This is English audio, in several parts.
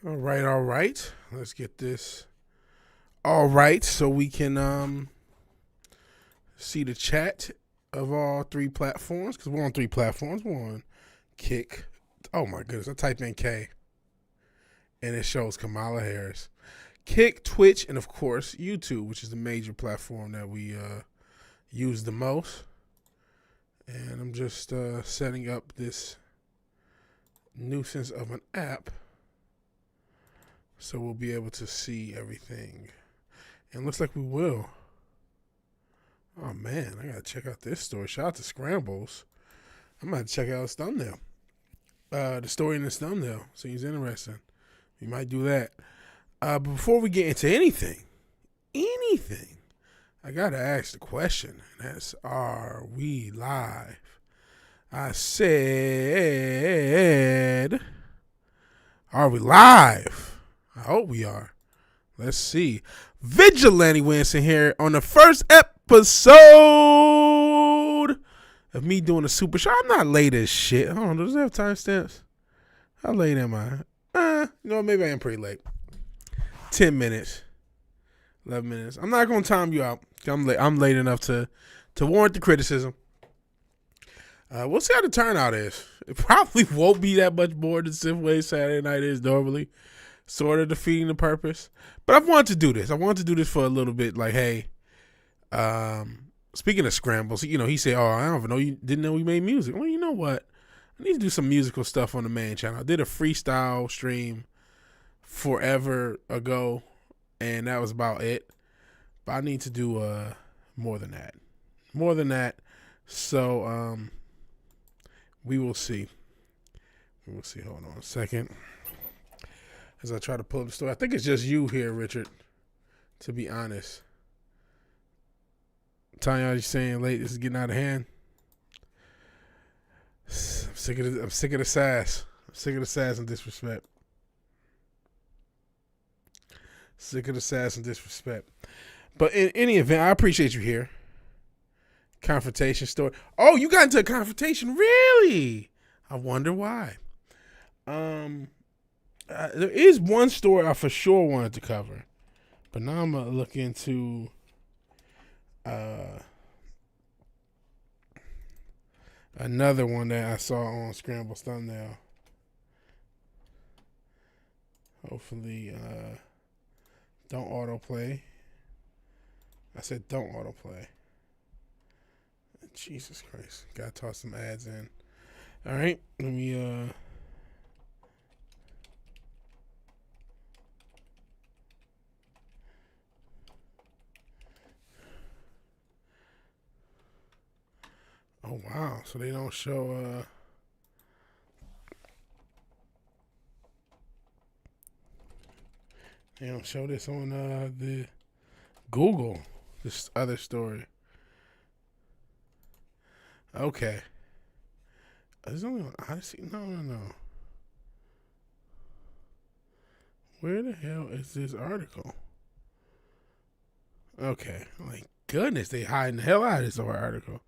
All right, all right. Let's get this. All right, so we can see the chat of all three platforms because we're on three platforms. We're on Kick. Oh my goodness, I typed in K and it shows Kamala Harris. Kick, Twitch, and of course YouTube, which is the major platform that we use the most. And I'm just setting up this nuisance of an app so we'll be able to see everything. And it looks like we will. Oh man, I gotta check out this story. Shout out to Scrambles. I'm gonna check out his thumbnail. The story in this thumbnail seems interesting. We might do that. But before we get into anything, I gotta ask the question, and that's: are we live? I said, are we live? I hope we are. Let's see. VigilanteWilliamson here on the first episode of me doing a SuperShow. I'm not late as shit. Hold on, does it have timestamps? How late am I? Maybe I am pretty late. 10 minutes. 11 minutes. I'm not going to time you out. I'm late enough to warrant the criticism. We'll see how the turnout is. It probably won't be that much more than SynthWave Saturday night is normally. Sort of defeating the purpose. But I've wanted to do this. I wanted to do this for a little bit. Like, hey, speaking of Scrambles, he said, oh, I don't even know you didn't know we made music. Well, you know what? I need to do some musical stuff on the main channel. I did a freestyle stream forever ago, and that was about it. But I need to do more than that. So we will see. Hold on a second. As I try to pull up the story. I think it's just you here, Richard, to be honest. Tanya, are you saying late? This is getting out of hand. I'm sick of the sass. I'm sick of the sass and disrespect. But in any event, I appreciate you here. Confrontation story. Oh, you got into a confrontation? Really? I wonder why. There is one story I for sure wanted to cover, but now I'm going to look into another one that I saw on Scramble's thumbnail. Hopefully, don't autoplay. I said don't autoplay. Jesus Christ. Gotta toss some ads in. All right, let me oh wow, so they don't show this on the Google, this other story. Okay. There's only on Odyssey? No. Where the hell is this article? Okay. My goodness, they hiding the hell out of this article.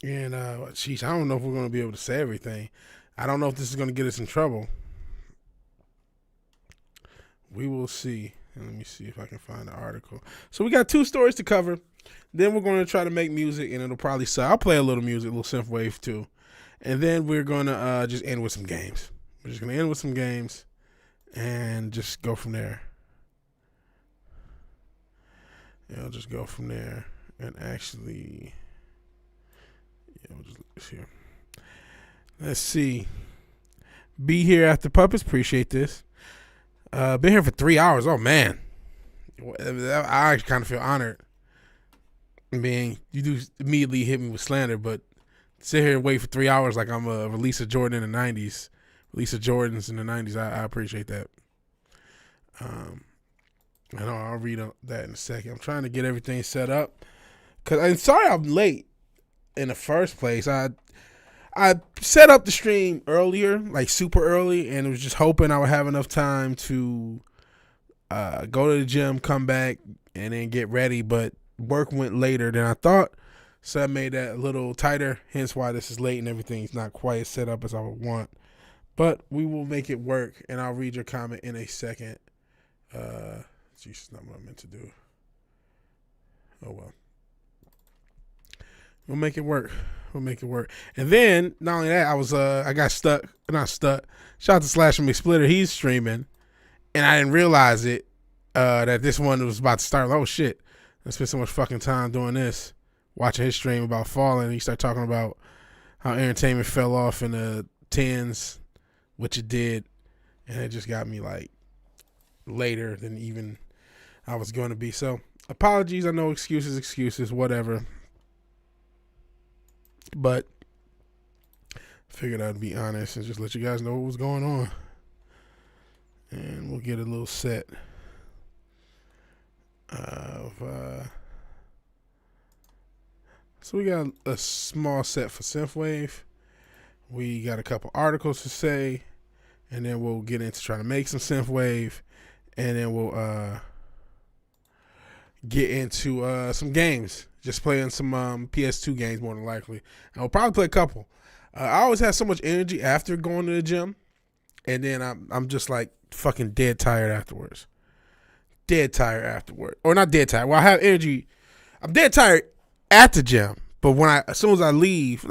And, I don't know if we're going to be able to say everything. I don't know if this is going to get us in trouble. We will see. And let me see if I can find the article. So we got two stories to cover. Then we're going to try to make music, and it'll probably suck. I'll play a little music, a little synthwave too. And then we're going to just end with some games. We're just going to end with some games and just go from there. Yeah, I'll just go from there and actually... Yeah, we'll just here. Let's see. Be here after puppets. Appreciate this. Been here for 3 hours. Oh man, I actually kind of feel honored. You do immediately hit me with slander, but sit here and wait for 3 hours like I'm a Lisa Jordan in the '90s, Lisa Jordans in the '90s. I appreciate that. I know I'll read that in a second. I'm trying to get everything set up. I'm sorry I'm late. In the first place, I set up the stream earlier, like super early, and was just hoping I would have enough time to go to the gym, come back, and then get ready. But work went later than I thought, So I made that a little tighter, hence why this is late and everything's not quite as set up as I would want. But we will make it work, and I'll read your comment in a second. It's not what I meant to do. Oh, well. We'll make it work. And then, not only that, I got stuck. Not stuck. Shout out to Slash from McSplitter. He's streaming, and I didn't realize it, that this one was about to start. Oh, shit. I spent so much fucking time doing this, watching his stream about falling. He started talking about how entertainment fell off in the 10s, which it did, and it just got me, like, later than even I was going to be. So, apologies. I know excuses, whatever. But figured I'd be honest and just let you guys know what was going on. And we'll get a little set of so we got a small set for SynthWave. We got a couple articles to say, and then we'll get into trying to make some SynthWave, and then we'll get into some games. Just playing some PS2 games more than likely. And we'll probably play a couple. I always have so much energy after going to the gym, and then I'm just like fucking dead tired afterwards. Or not dead tired. Well, I have energy. I'm dead tired at the gym, but as soon as I leave,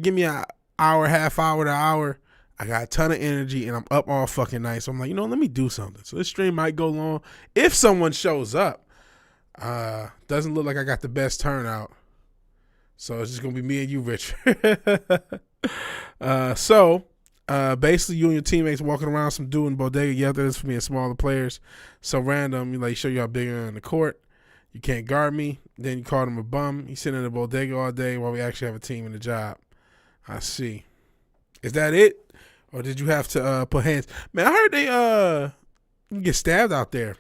give me an hour, half hour to hour, I got a ton of energy, and I'm up all fucking night. So I'm like, let me do something. So this stream might go long if someone shows up. Doesn't look like I got the best turnout, so it's just gonna be me and you, Richard. So basically, you and your teammates walking around some dude in bodega. Yeah, this for me and smaller players. So random, show you how big you're in the court. You can't guard me. Then you called him a bum. He's sitting in the bodega all day while we actually have a team in the job. I see. Is that it, or did you have to put hands? Man, I heard they you get stabbed out there.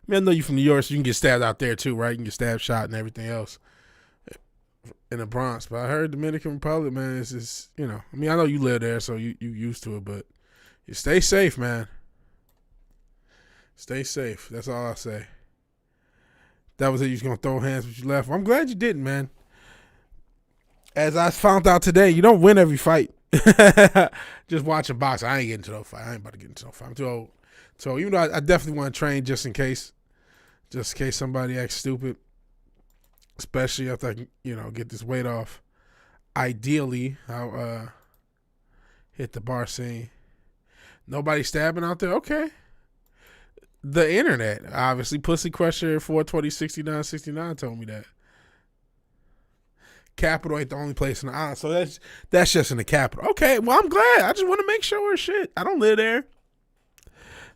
I know you're from New York, so you can get stabbed out there too, right? You can get stabbed, shot, and everything else in the Bronx. But I heard Dominican Republic, man, is just, I know you live there, so you used to it, but you stay safe, man. Stay safe. That's all I say. That was it. You was going to throw hands, but you left. Well, I'm glad you didn't, man. As I found out today, you don't win every fight. Just watching boxing. I ain't getting to no fight. I ain't about to get into no fight. I'm too old. So even though I definitely want to train just in case somebody acts stupid, especially after I can, get this weight off. Ideally, I'll hit the bar scene. Nobody stabbing out there? Okay. The internet, obviously. Pussy Crusher 4206969 told me that. Capital ain't the only place in the island, so that's just in the capital. Okay, well, I'm glad. I just want to make sure shit. I don't live there.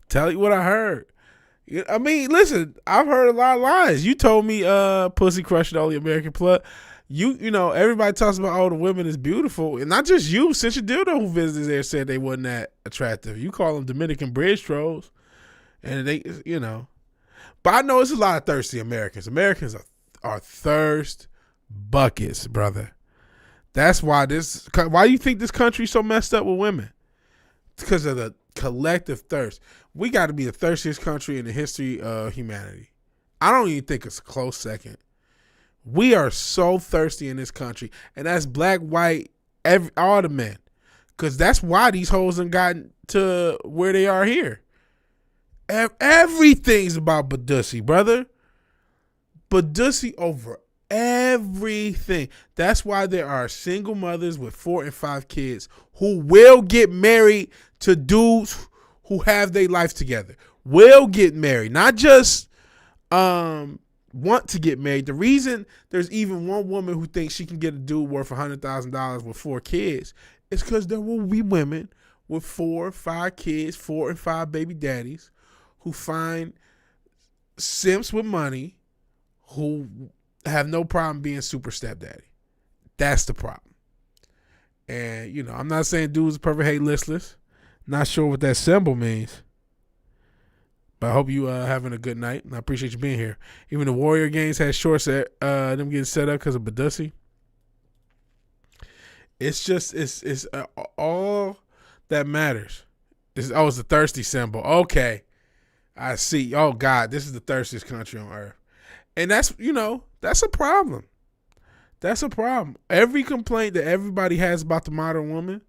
Tell you what I heard. I mean, listen, I've heard a lot of lies. You told me Pussy Crusher the only American plug. Everybody talks about, the women is beautiful. And not just you, since your dildo who visited there said they wasn't that attractive. You call them Dominican bridge trolls. And they, But I know it's a lot of thirsty Americans. Americans are thirst buckets, brother. That's why you think this country's so messed up with women? It's because of the collective thirst. We got to be the thirstiest country in the history of humanity. I don't even think it's a close second. We are so thirsty in this country, and that's black, white, all the men, because that's why these hoes done gotten to where they are here. Everything's about Badussy, brother. Badussy over everything. That's why there are single mothers with 4 and 5 kids who will get married to dudes who have their life together. Will get married, not just want to get married. The reason there's even one woman who thinks she can get a dude worth $100,000 with 4 kids is because there will be women with 4, 5 kids, 4 and 5 baby daddies who find simps with money who have no problem being super stepdaddy. That's the problem. And, I'm not saying dudes are perfect hate listless. Not sure what that symbol means. But I hope you having a good night. And I appreciate you being here. Even the Warrior games had shorts them getting set up because of Badussy. It's just, it's all that matters. It's the thirsty symbol. Okay. I see. Oh, God, this is the thirstiest country on earth. And that's a problem. That's a problem. Every complaint that everybody has about the modern woman,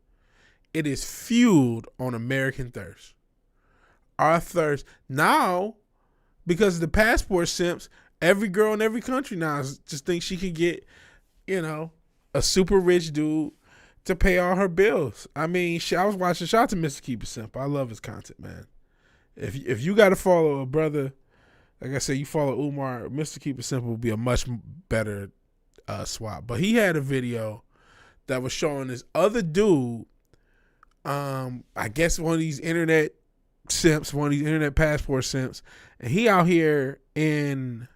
it is fueled on American thirst. Our thirst. Now, because of the passport simps, every girl in every country now just thinks she can get, a super rich dude to pay all her bills. I mean, I was watching, shout out to Mr. Keep It Simple. I love his content, man. If you got to follow a brother, like I said, you follow Umar, Mr. Keep It Simple would be a much better swap. But he had a video that was showing this other dude, I guess one of these internet simps, one of these internet passport simps, and he out here in,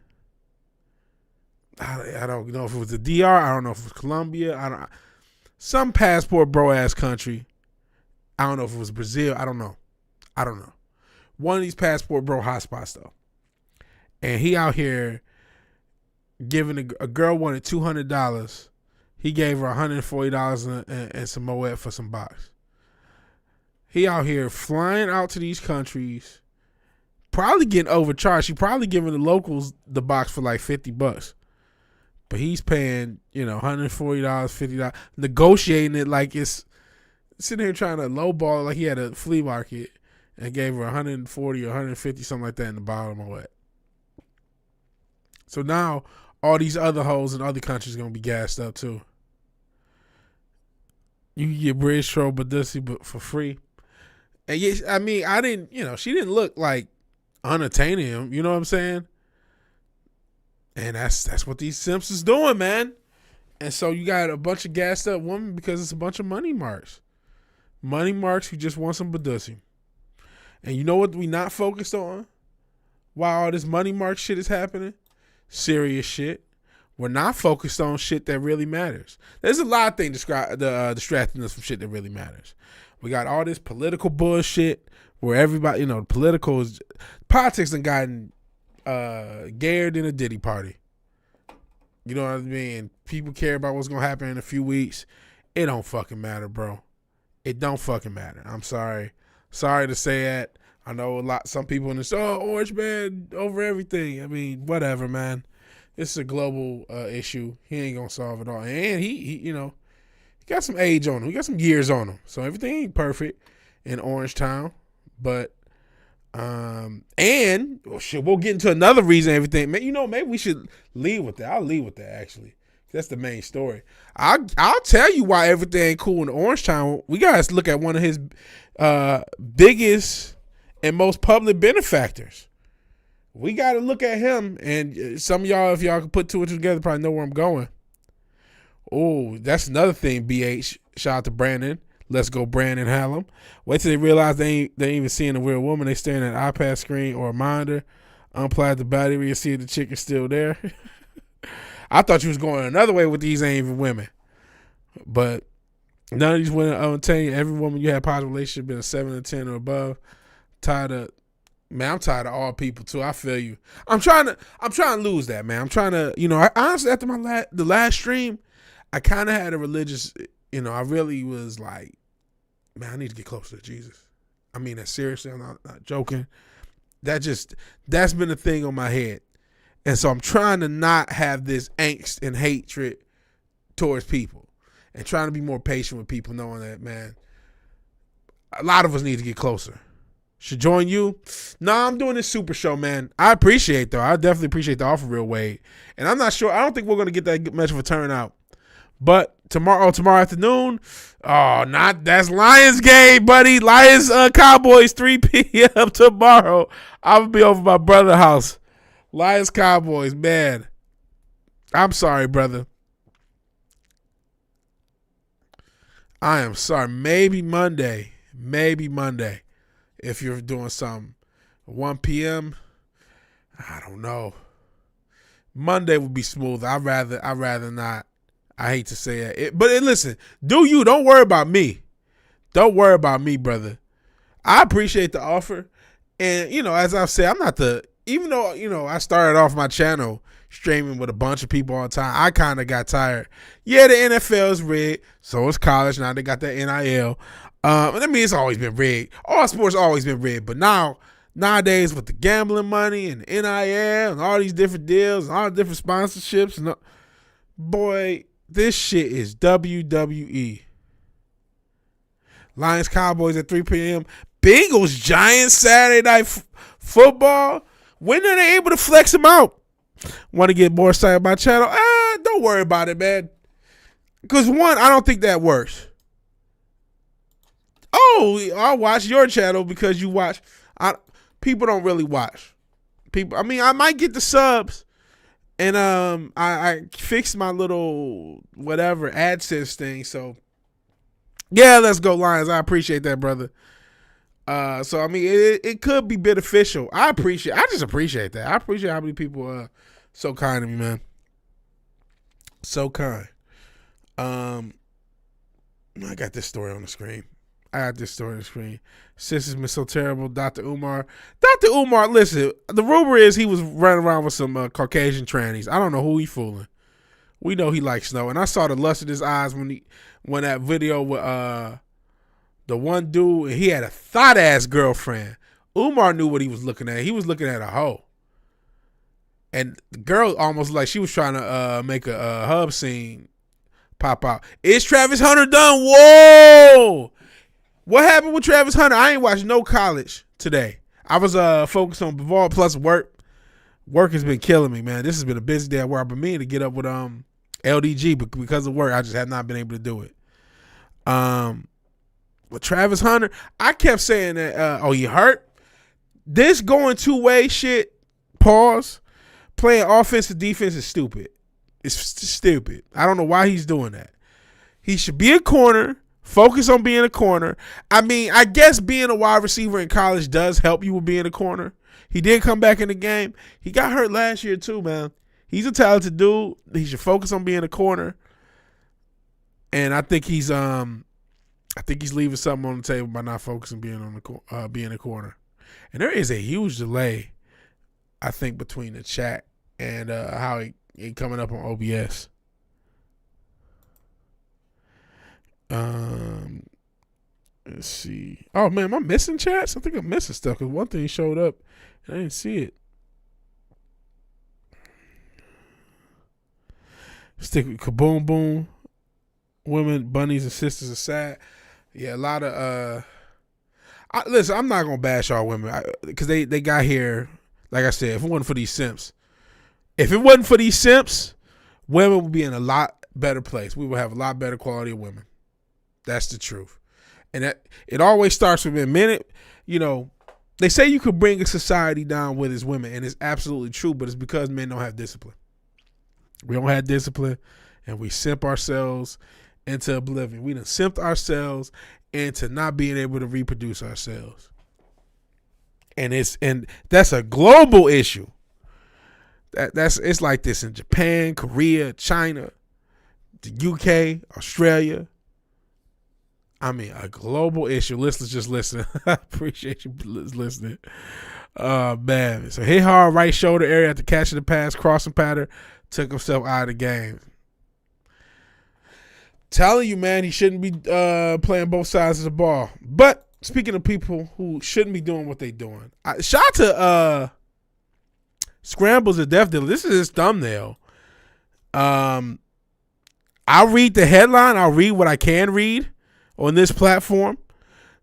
I don't know if it was the DR, I don't know if it was Colombia, some passport bro ass country. I don't know if it was Brazil, I don't know. One of these passport bro hotspots though. And he out here giving a girl wanted $200. He gave her $140 and some moet for some box. He out here flying out to these countries, probably getting overcharged. He probably giving the locals the box for like $50. But he's paying, $140, $50, negotiating it like it's sitting here trying to lowball like he had a flea market and gave her $140 or $150, something like that in the bottom of it. So now all these other hoes in other countries are going to be gassed up too. You can get British troll Badussy but for free. And yes, I mean, she didn't look like unattaining him. You know what I'm saying? And that's what these simps is doing, man. And so you got a bunch of gassed up women because it's a bunch of money marks. Money marks who just want some Badussy. And you know what we not focused on while all this money mark shit is happening? Serious shit. We're not focused on shit that really matters. There's a lot of things distracting us from shit that really matters. We got all this political bullshit where everybody, politics done gotten gayer than a Diddy party. You know what I mean? People care about what's going to happen in a few weeks. It don't fucking matter, bro. It don't fucking matter. I'm sorry. Sorry to say that. I know some people in this, Orange Man over everything. I mean, whatever, man. It's a global issue. He ain't going to solve it all. And he got some age on him. He got some years on him. So everything ain't perfect in Orange Town. But, we'll get into another reason everything. Maybe we should lead with that. I'll lead with that, actually. That's the main story. I'll tell you why everything ain't cool in Orange Town. We got to look at one of his biggest and most public benefactors. We got to look at him. And some of y'all, if y'all can put two and two together, probably know where I'm going. Oh, that's another thing, BH. Shout out to Brandon. Let's go, Brandon Hallam. Wait till they realize they ain't even seeing a real woman. They staring at an iPad screen or a monitor. Unplug the battery and see if the chick is still there. I thought you was going another way with these ain't even women. But none of these women, I'm telling you, every woman you had a positive relationship been a 7 or 10 or above. I'm tired of all people too. I feel you. I'm trying to lose that, man. I'm trying to, I honestly, after the last stream, I kind of had a religious, I really was like, man, I need to get closer to Jesus. I mean that seriously. I'm not joking. That's been a thing on my head. And so I'm trying to not have this angst and hatred towards people and trying to be more patient with people, knowing that, man, a lot of us need to get closer. Should join you? Nah, I'm doing this super show, man. I definitely appreciate the offer, Real Wade. And I'm not sure. I don't think we're going to get that much of a turnout. But tomorrow afternoon, that's Lions game, buddy. Lions Cowboys, 3 p.m. tomorrow. I'm going to be over my brother's house. Lions Cowboys, man. I'm sorry, brother. I am sorry. Maybe Monday. If you're doing something. 1 p.m. I don't know. Monday would be smooth. I'd rather not. I hate to say it. But listen, don't worry about me. Don't worry about me, brother. I appreciate the offer. And, as I've said, I'm not even though, I started off my channel streaming with a bunch of people all the time, I kind of got tired. Yeah, the NFL is rigged. So is college. Now they got that NIL. It's always been rigged. All sports always been rigged. But now Nowadays with the gambling money and NIL and all these different deals and all the different sponsorships, and boy, this shit is WWE. Lions Cowboys at 3 p.m. Bengals Giants Saturday night football. When are they able to flex them out? Want to get more excited about my channel? Don't worry about it, man. Because one, I don't think that works. Oh, I'll watch your channel because you watch. People don't really watch. People. I mean, I might get the subs, and I fixed my little whatever AdSense thing. So yeah, let's go Lions. I appreciate that, brother. So I mean, it could be beneficial. I just appreciate that. I appreciate how many people are so kind to me, man. So kind. I got this story on the screen. Sis has been so terrible. Dr. Umar, listen, the rumor is he was running around with some Caucasian trannies. I don't know who he fooling. We know he likes snow. And I saw the lust in his eyes when that video with the one dude, and he had a thought-ass girlfriend. Umar knew what he was looking at. He was looking at a hoe. And the girl almost like she was trying to make a hub scene pop out. Is Travis Hunter done? Whoa! What happened with Travis Hunter? I ain't watched no college today. I was focused on Bavard plus work. Work has been killing me, man. This has been a busy day at work. I've been meaning to get up with LDG, but because of work, I just have not been able to do it. With Travis Hunter, I kept saying that, he hurt? This going two-way shit, pause, playing offense and defense is stupid. It's stupid. I don't know why he's doing that. He should be a corner. Focus on being a corner. I mean, I guess being a wide receiver in college does help you with being a corner. He did come back in the game. He got hurt last year too, man. He's a talented dude. He should focus on being a corner. And I think he's leaving something on the table by not focusing being a corner. And there is a huge delay, I think, between the chat and how he coming up on OBS. Let's see. Oh man, am I missing chats? I think I'm missing stuff because one thing showed up and I didn't see it. Stick with Kaboom Boom. Women, bunnies, and sisters are sad. Yeah, a lot of listen, I'm not gonna bash all women because they got here. Like I said, if it wasn't for these simps, women would be in a lot better place. We would have a lot better quality of women. That's the truth. And that it always starts with men. They say you could bring a society down with its women, and it's absolutely true, but it's because men don't have discipline. We don't have discipline, and we simp ourselves into oblivion. We done simped ourselves into not being able to reproduce ourselves. And that's a global issue. It's like this in Japan, Korea, China, the UK, Australia. I mean, a global issue. Listeners just listening. I appreciate you listening. Man. So hit hard right shoulder area after catching the pass, crossing pattern, took himself out of the game. Telling you, man, he shouldn't be playing both sides of the ball. But speaking of people who shouldn't be doing what they're doing, shout out to Scrambles a Death Dealer. This is his thumbnail. I'll read the headline. I'll read what I can read on this platform.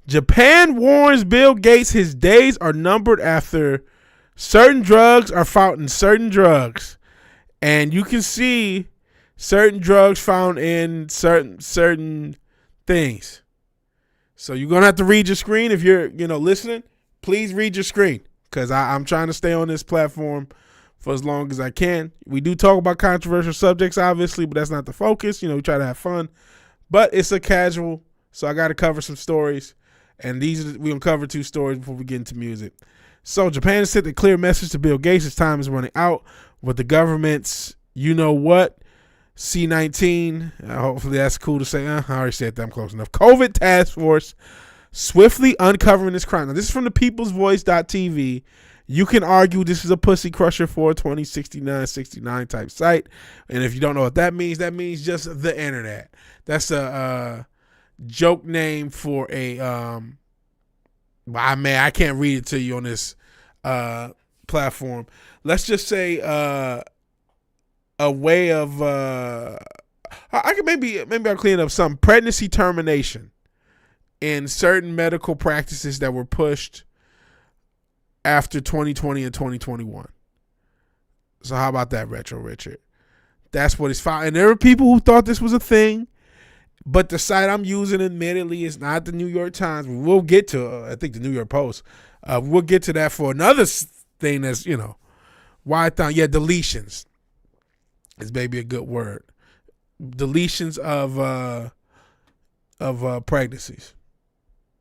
Japan warns Bill Gates his days are numbered after certain drugs are found in certain drugs. And you can see certain drugs found in certain things. So you're going to have to read your screen. If you're listening, please read your screen because I'm trying to stay on this platform for as long as I can. We do talk about controversial subjects, obviously, but that's not the focus. We try to have fun. But it's a casual, so I got to cover some stories. And we're going to cover 2 stories before we get into music. So Japan sent a clear message to Bill Gates. His time is running out with the government's C-19. Hopefully that's cool to say. I already said that. I'm close enough. COVID task force swiftly uncovering this crime. Now, this is from the peoplesvoice.tv. You can argue this is a pussy crusher 420 69 type site. And if you don't know what that means just the internet. That's a joke name for a I can't read it to you on this platform. Let's just say a way of I can maybe I'll clean up some pregnancy termination in certain medical practices that were pushed after 2020 and 2021. So how about that, Retro Richard? That's what it's found. And there are people who thought this was a thing, but the site I'm using, admittedly, is not the New York Times. We'll get to, I think, the New York Post. We'll get to that for another thing that's, why I thought, deletions is maybe a good word. Deletions of pregnancies.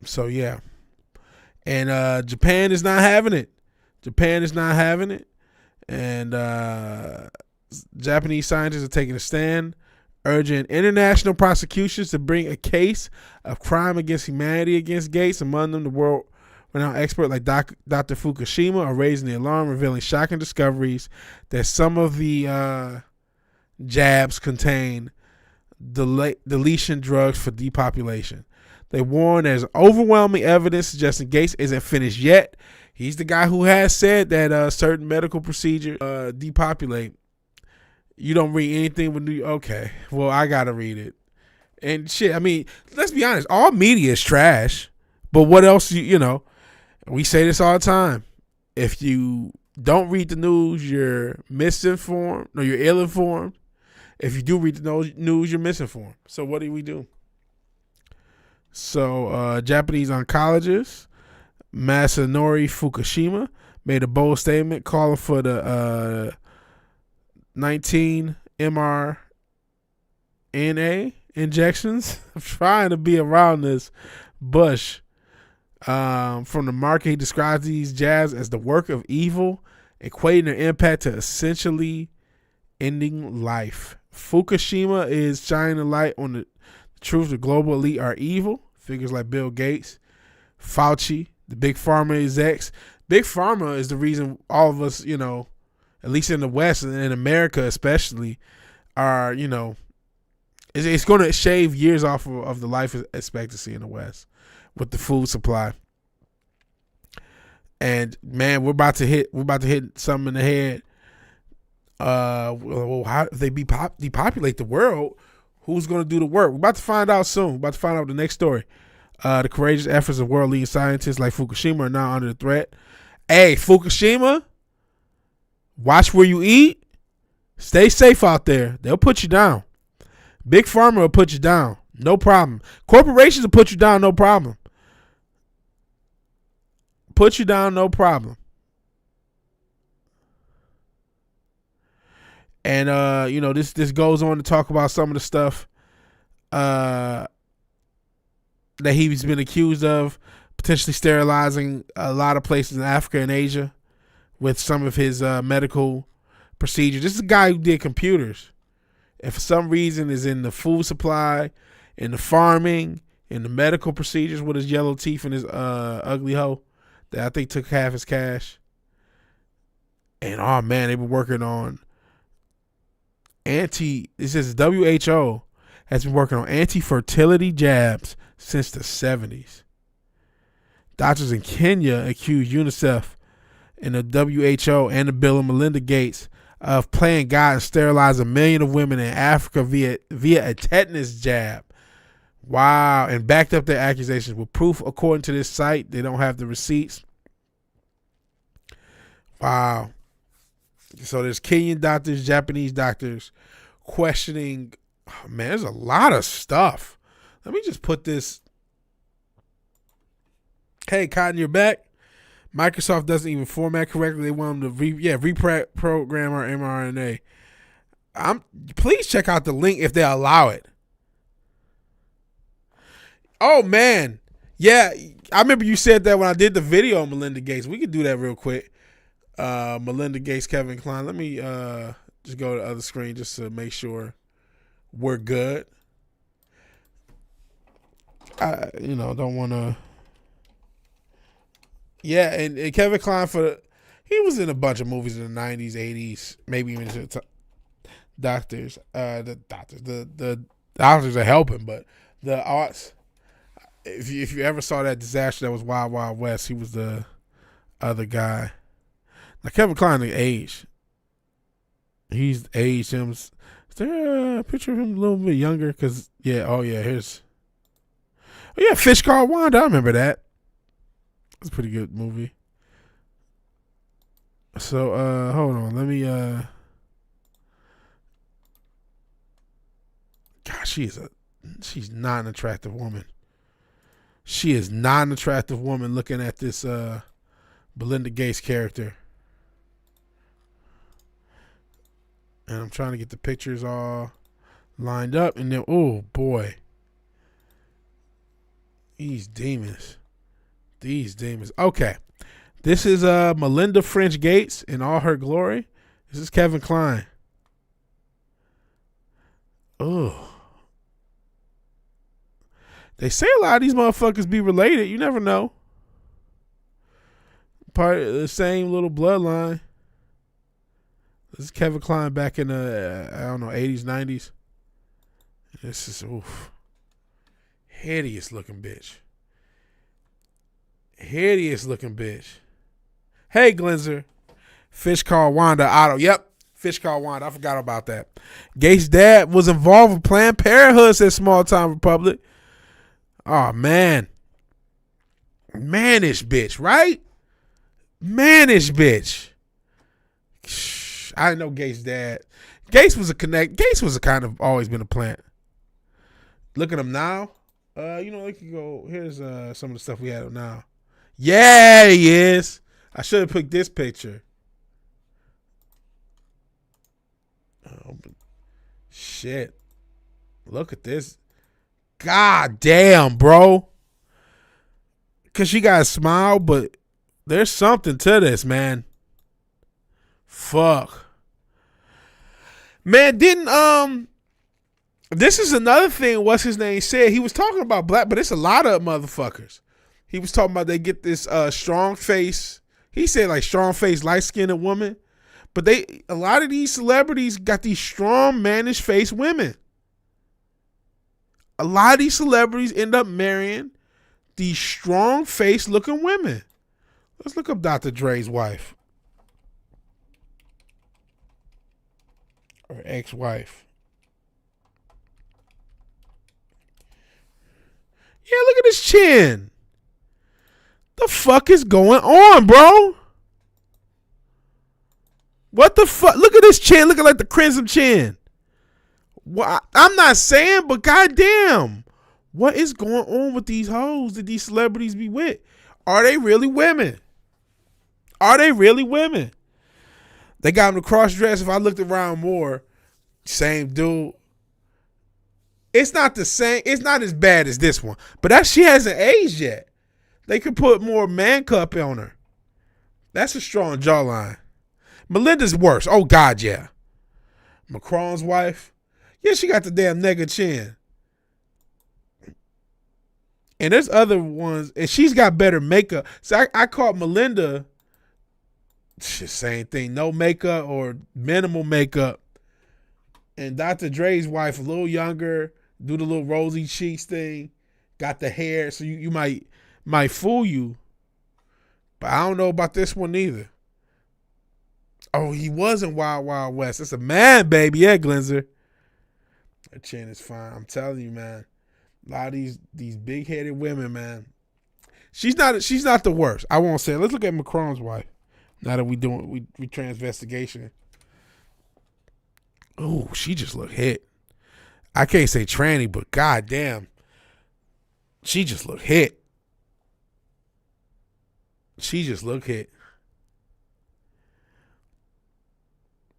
So, yeah. And Japan is not having it. And Japanese scientists are taking a stand, urging international prosecutions to bring a case of crime against humanity against Gates. Among them, the world-renowned expert like Dr. Fukushima are raising the alarm, revealing shocking discoveries that some of the jabs contain deletion drugs for depopulation. They warn there's overwhelming evidence suggesting Gates isn't finished yet. He's the guy who has said that certain medical procedures depopulate. You don't read anything with New. Okay, well, I gotta read it. And shit, I mean, let's be honest. All media is trash. But what else? We say this all the time. If you don't read the news, you're misinformed or you're ill-informed. If you do read the news, you're misinformed. So what do we do? So Japanese oncologist Masanori Fukushima made a bold statement calling for the 19 mRNA injections. I'm trying to be around this bush. From the market, he describes these jabs as the work of evil, equating their impact to essentially ending life. Fukushima is shining a light on the truth the global elite are evil. Figures like Bill Gates, Fauci, the big pharma execs. Big pharma is the reason all of us, at least in the West and in America especially, are, it's going to shave years off of the life expectancy in the West with the food supply. And man, we're about to hit something in the head. Well, how if they depopulate the world? Who's going to do the work? We're about to find out soon. We're about to find out the next story. The courageous efforts of world-leading scientists like Fukushima are now under threat. Hey, Fukushima, watch where you eat. Stay safe out there. They'll put you down. Big Pharma will put you down. No problem. Corporations will put you down. No problem. Put you down. No problem. And this goes on to talk about some of the stuff that he's been accused of, potentially sterilizing a lot of places in Africa and Asia with some of his medical procedures. This is a guy who did computers, and for some reason is in the food supply, in the farming, in the medical procedures with his yellow teeth and his ugly hoe that I think took half his cash. And oh man, they've been working on it says WHO has been working on anti-fertility jabs since the 70s. Doctors in Kenya accused UNICEF and the WHO and the Bill and Melinda Gates of playing God and sterilizing 1 million of women in Africa via a tetanus jab. Wow. And backed up their accusations with proof. According to this site, they don't have the receipts. Wow. So there's Kenyan doctors, Japanese doctors questioning. Oh, man, there's a lot of stuff. Let me just put this. Hey, Cotton, you're back. Microsoft doesn't even format correctly. They want them to reprogram our mRNA. Please check out the link if they allow it. Oh, man. Yeah, I remember you said that when I did the video on Melinda Gates. We could do that real quick. Melinda Gates, Kevin Kline. Let me just go to the other screen just to make sure we're good. Don't want to. Yeah, and Kevin Kline he was in a bunch of movies in the 90s, 80s, maybe even doctors. The doctors are helping, but the arts. If you ever saw that disaster that was Wild Wild West, he was the other guy. Like Kevin Kline aged. He's aged him. Is there a picture of him a little bit younger? Cause here's. Oh yeah, Fish Called Wanda. I remember that. It's a pretty good movie. So hold on, let me gosh, she's not an attractive woman. She is not an attractive woman looking at this Belinda Gates character. And I'm trying to get the pictures all lined up, and then oh boy. These demons. Okay. This is Melinda French Gates in all her glory. This is Kevin Kline. Oh. They say a lot of these motherfuckers be related. You never know. Part of the same little bloodline. This is Kevin Kline back in the, 80s, 90s. This is, oof. Hideous looking bitch. Hey, Glenzer. Fish Called Wanda. Otto. Yep. Fish Called Wanda. I forgot about that. Gates' dad was involved with Planned Parenthood, said Small Town Republic. Oh, man. Mannish bitch, right? Mannish bitch. I didn't know Gates' dad. Gates was a kind of always been a plant. Look at him now. They could go. Here's some of the stuff we have now. Yeah, he is. I should have picked this picture. Oh, shit. Look at this. God damn, bro. Because she got a smile, but there's something to this, man. Fuck. Man, this is another thing, what's his name said. He was talking about black, but it's a lot of motherfuckers. He was talking about they get this strong face. He said like strong face, light-skinned woman. But a lot of these celebrities got these strong, mannish face women. A lot of these celebrities end up marrying these strong face looking women. Let's look up Dr. Dre's wife. Or ex-wife. Yeah, look at his chin. The fuck is going on, bro? What the fuck? Look at his chin looking like the Crimson Chin. Well, I'm not saying, but goddamn. What is going on with these hoes that these celebrities be with? Are they really women? They got him to cross dress. If I looked around more, same dude. It's not the same. It's not as bad as this one. But she hasn't aged yet. They could put more man cup on her. That's a strong jawline. Melinda's worse. Oh, God, yeah. Macron's wife. Yeah, she got the damn nigga chin. And there's other ones. And she's got better makeup. So I caught Melinda. Same thing. No makeup or minimal makeup. And Dr. Dre's wife, a little younger. Do the little rosy cheeks thing. Got the hair. So you might fool you. But I don't know about this one either. Oh, he was in Wild Wild West. It's a man, baby. Yeah, Glenzer. Her chin is fine. I'm telling you, man. A lot of these big-headed women, man. She's not the worst. I won't say it. Let's look at Macron's wife. Now that we transvestigation. Oh, she just look hit. I can't say tranny, but goddamn, she just look hit.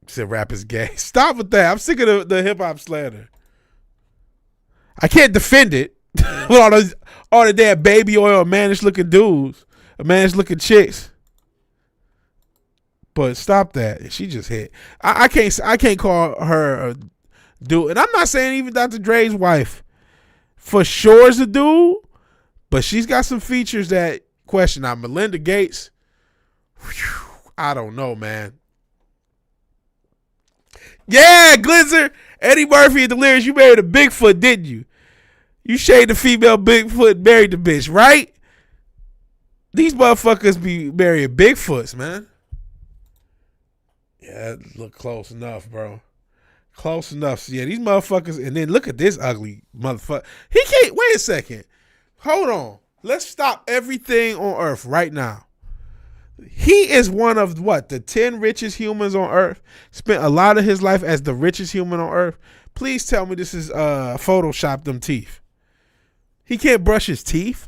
Said rap is gay. Stop with that. I'm sick of the hip hop slander. I can't defend it with all the damn baby oil, mannish looking dudes, mannish looking chicks. But stop that. She just hit. I can't call her a dude. And I'm not saying even Dr. Dre's wife for sure is a dude, but she's got some features that question. Now Melinda Gates, whew, I don't know, man. Yeah, Glitzer, Eddie Murphy and Delirious, you married a Bigfoot, didn't you? You shaved the female Bigfoot and married the bitch, right? These motherfuckers be marrying Bigfoots, man. Yeah, that look close enough, bro. Close enough. Yeah, these motherfuckers. And then look at this ugly motherfucker. He can't. Wait a second. Hold on. Let's stop everything on Earth right now. He is one of what? The 10 richest humans on Earth. Spent a lot of his life as the richest human on Earth. Please tell me this is Photoshop them teeth. He can't brush his teeth.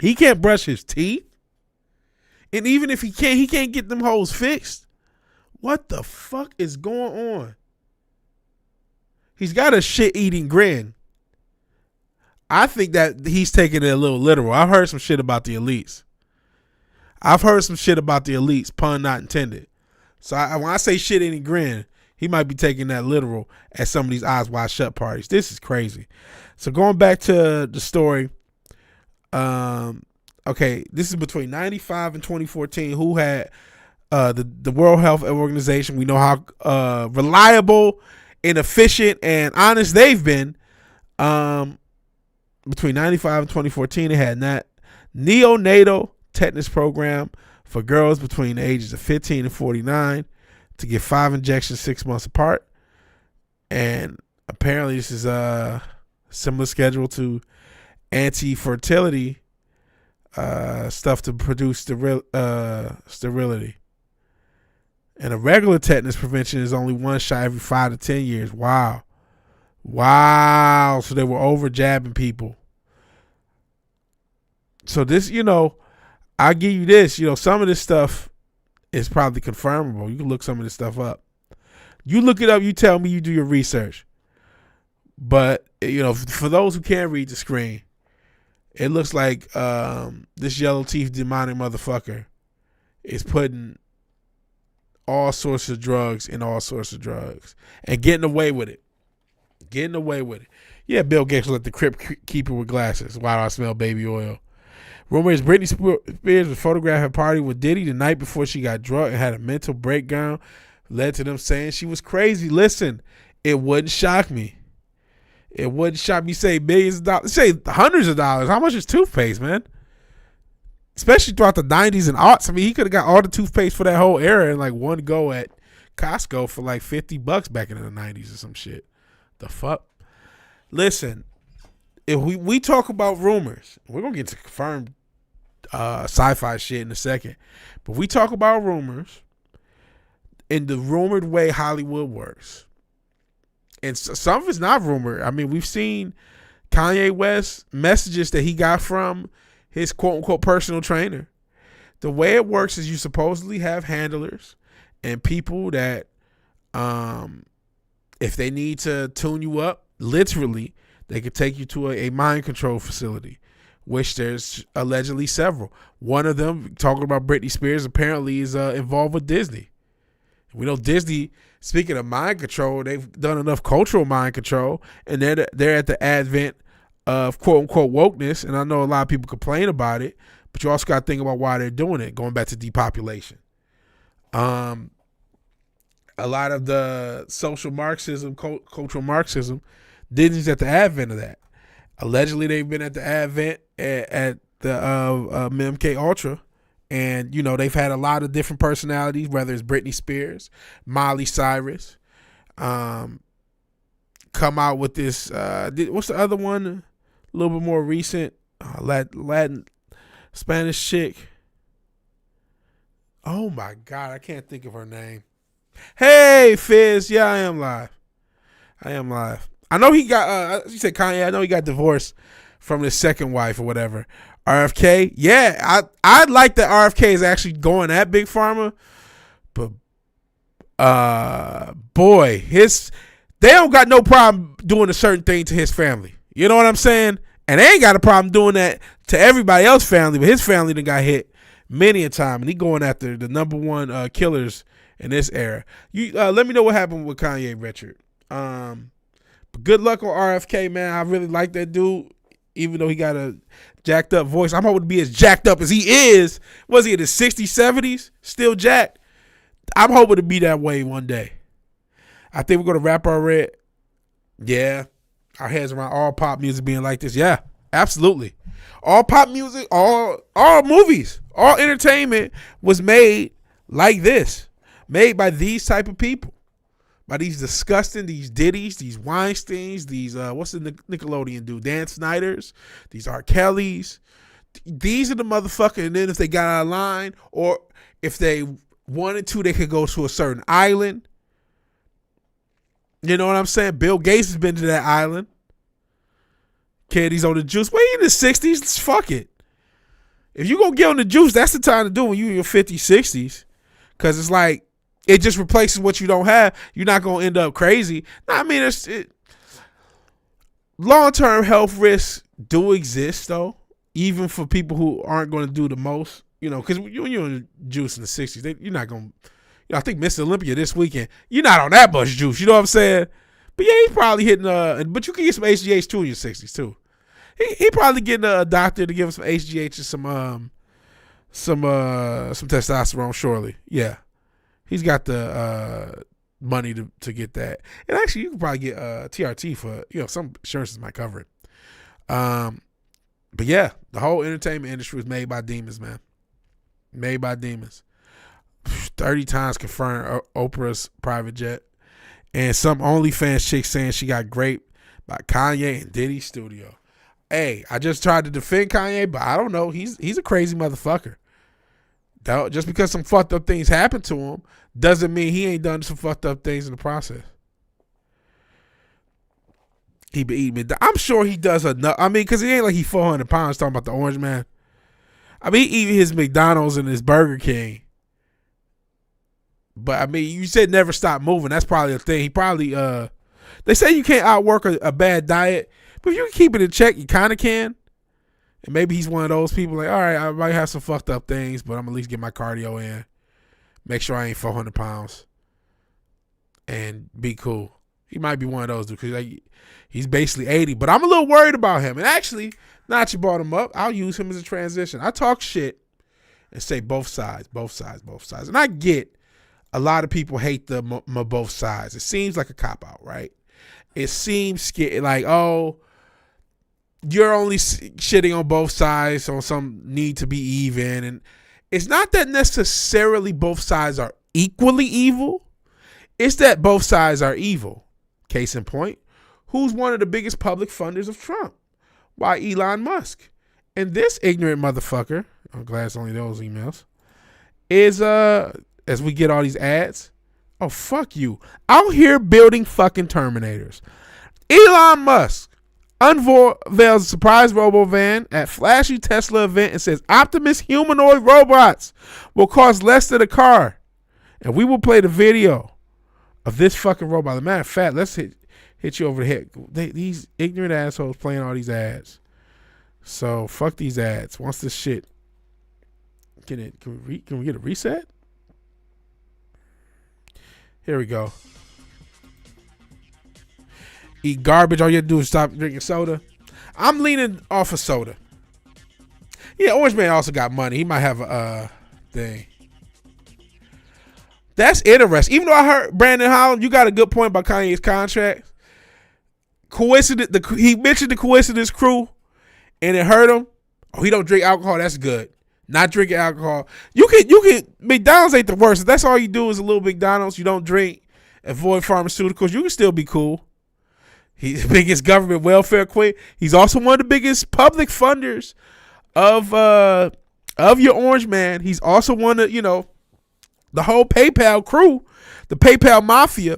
He can't brush his teeth. And even if he can't get them hoes fixed. What the fuck is going on? He's got a shit-eating grin. I think that he's taking it a little literal. I've heard some shit about the elites. Pun not intended. So when I say shit-eating grin, he might be taking that literal at some of these eyes wide shut parties. This is crazy. So going back to the story, okay, this is between 95 and 2014. Who had the World Health Organization? We know how reliable and efficient and honest they've been. Between 95 and 2014, they had that neonatal tetanus program for girls between the ages of 15 and 49 to get 5 injections 6 months apart. And apparently this is a similar schedule to anti-fertility stuff to produce sterility. And a regular tetanus prevention is only one shot every 5 to 10 years. Wow. So they were over jabbing people. So this, I'll give you this. Some of this stuff is probably confirmable. You can look some of this stuff up. You look it up. You tell me you do your research. But, for those who can't read the screen, it looks like this yellow teeth demonic motherfucker is putting all sorts of drugs in all sorts of drugs and getting away with it. Yeah, Bill Gates was like the crypt keeper with glasses. Why do I smell baby oil? Rumor is Britney Spears was photographed at a party with Diddy the night before she got drunk and had a mental breakdown. Led to them saying she was crazy. Listen, it wouldn't shock me. Say millions of dollars. Say hundreds of dollars. How much is toothpaste, man? Especially throughout the 90s and aughts. I mean, he could have got all the toothpaste for that whole era in like one go at Costco for like $50 back in the 90s or some shit. The fuck? Listen, if we talk about rumors, we're going to get to confirmed sci-fi shit in a second. But we talk about rumors in the rumored way Hollywood works. And some of it's not rumor. I mean, we've seen Kanye West messages that he got from his quote-unquote personal trainer. The way it works is you supposedly have handlers and people that if they need to tune you up, literally, they could take you to a mind control facility, which there's allegedly several. One of them, talking about Britney Spears, apparently is involved with Disney. We know Disney, speaking of mind control, they've done enough cultural mind control, and they're at the advent of quote-unquote wokeness, and I know a lot of people complain about it, but you also got to think about why they're doing it, going back to depopulation. A lot of the social Marxism, cultural Marxism, Disney's at the advent of that. Allegedly, they've been at the advent at the MK Ultra, and they've had a lot of different personalities, whether it's Britney Spears, Miley Cyrus, come out with this. What's the other one? A little bit more recent, Latin Spanish chick. Oh my God, I can't think of her name. Hey, Fizz. Yeah, I am live. I know he got, you said Kanye, I know he got divorced from his second wife or whatever. RFK, yeah, I like that RFK is actually going at Big Pharma, but boy, they don't got no problem doing a certain thing to his family. You know what I'm saying? And they ain't got a problem doing that to everybody else's family, but his family done got hit many a time, and he going after the number one killers in this era. You let me know what happened with Kanye, Richard. But good luck on RFK, man. I really like that dude, even though he got a jacked up voice. I'm hoping to be as jacked up as he is. Was he in his 60s, 70s? Still jacked? I'm hoping to be that way one day. I think we're going to wrap our red. Yeah. Our heads around all pop music being like this. Yeah, absolutely. All pop music, all movies, all entertainment was made like this, made by these type of people, by these disgusting, these Diddy's, these Weinsteins, these what's the Nickelodeon dude, Dan Snyder's, these R. Kelly's. These are the motherfuckers. And then if they got out of line, or if they wanted to, they could go to a certain island. You know what I'm saying? Bill Gates has been to that island. Kid, he's on the juice. Well, he in his 60s. Fuck it. If you gonna get on the juice, that's the time to do when you in your 50s, 60s. Because it's like, it just replaces what you don't have. You're not gonna end up crazy. No, I mean, long-term health risks do exist, though, even for people who aren't going to do the most. You know, because when you're on the juice in the 60s, you're not going to, I think Mr. Olympia this weekend, you're not on that much juice. You know what I'm saying? But yeah, he's probably hitting, but you can get some HGH too in your 60s too. He probably getting a doctor to give him some HGH and some testosterone shortly. Yeah. He's got the money to get that. And actually, you can probably get TRT for, some insurances might cover it. But yeah, the whole entertainment industry was made by demons, man. Made by demons. 30 times confirmed Oprah's private jet. And some OnlyFans chick saying she got raped by Kanye and Diddy's studio. Hey, I just tried to defend Kanye, but I don't know. He's a crazy motherfucker. Just because some fucked up things happen to him doesn't mean he ain't done some fucked up things in the process. He be eating. I'm sure he does enough. I mean, because he ain't like he 400 pounds talking about the orange man. I mean, he eating his McDonald's and his Burger King. But I mean, you said never stop moving. That's probably a thing. He probably, they say you can't outwork a bad diet, but if you can keep it in check, you kind of can. And maybe he's one of those people like, all right, I might have some fucked up things, but I'm at least get my cardio in. Make sure I ain't 400 pounds. And be cool. He might be one of those dudes because he's basically 80. But I'm a little worried about him. And actually, now that you brought him up, I'll use him as a transition. I talk shit and say both sides. And I get a lot of people hate the both sides. It seems like a cop-out, right? It seems like, oh, you're only shitting on both sides on some need to be even. And it's not that necessarily both sides are equally evil. It's that both sides are evil. Case in point, who's one of the biggest public funders of Trump? Why, Elon Musk. And this ignorant motherfucker, I'm glad it's only those emails, is, as we get all these ads, oh, fuck you. Out here building fucking Terminators. Elon Musk unveils a surprise robo-van at flashy Tesla event and says Optimus humanoid robots will cost less than a car. And we will play the video of this fucking robot. As a matter of fact, let's hit you over the head. These ignorant assholes playing all these ads. So fuck these ads. Once this shit, can we get a reset? Here we go. Eat garbage. All you have to do is stop drinking soda. I'm leaning off of soda. Yeah, Orange Man also got money. He might have a thing. That's interesting. Even though I heard Brandon Holland, you got a good point about Kanye's contract. He mentioned the Coincidence crew, and it hurt him. Oh, he don't drink alcohol. That's good. Not drinking alcohol. You can. McDonald's ain't the worst. If that's all you do is a little McDonald's. You don't drink. Avoid pharmaceuticals. You can still be cool. He's the biggest government welfare queen. He's also one of the biggest public funders of your Orange Man. He's also one of, the whole PayPal crew, the PayPal mafia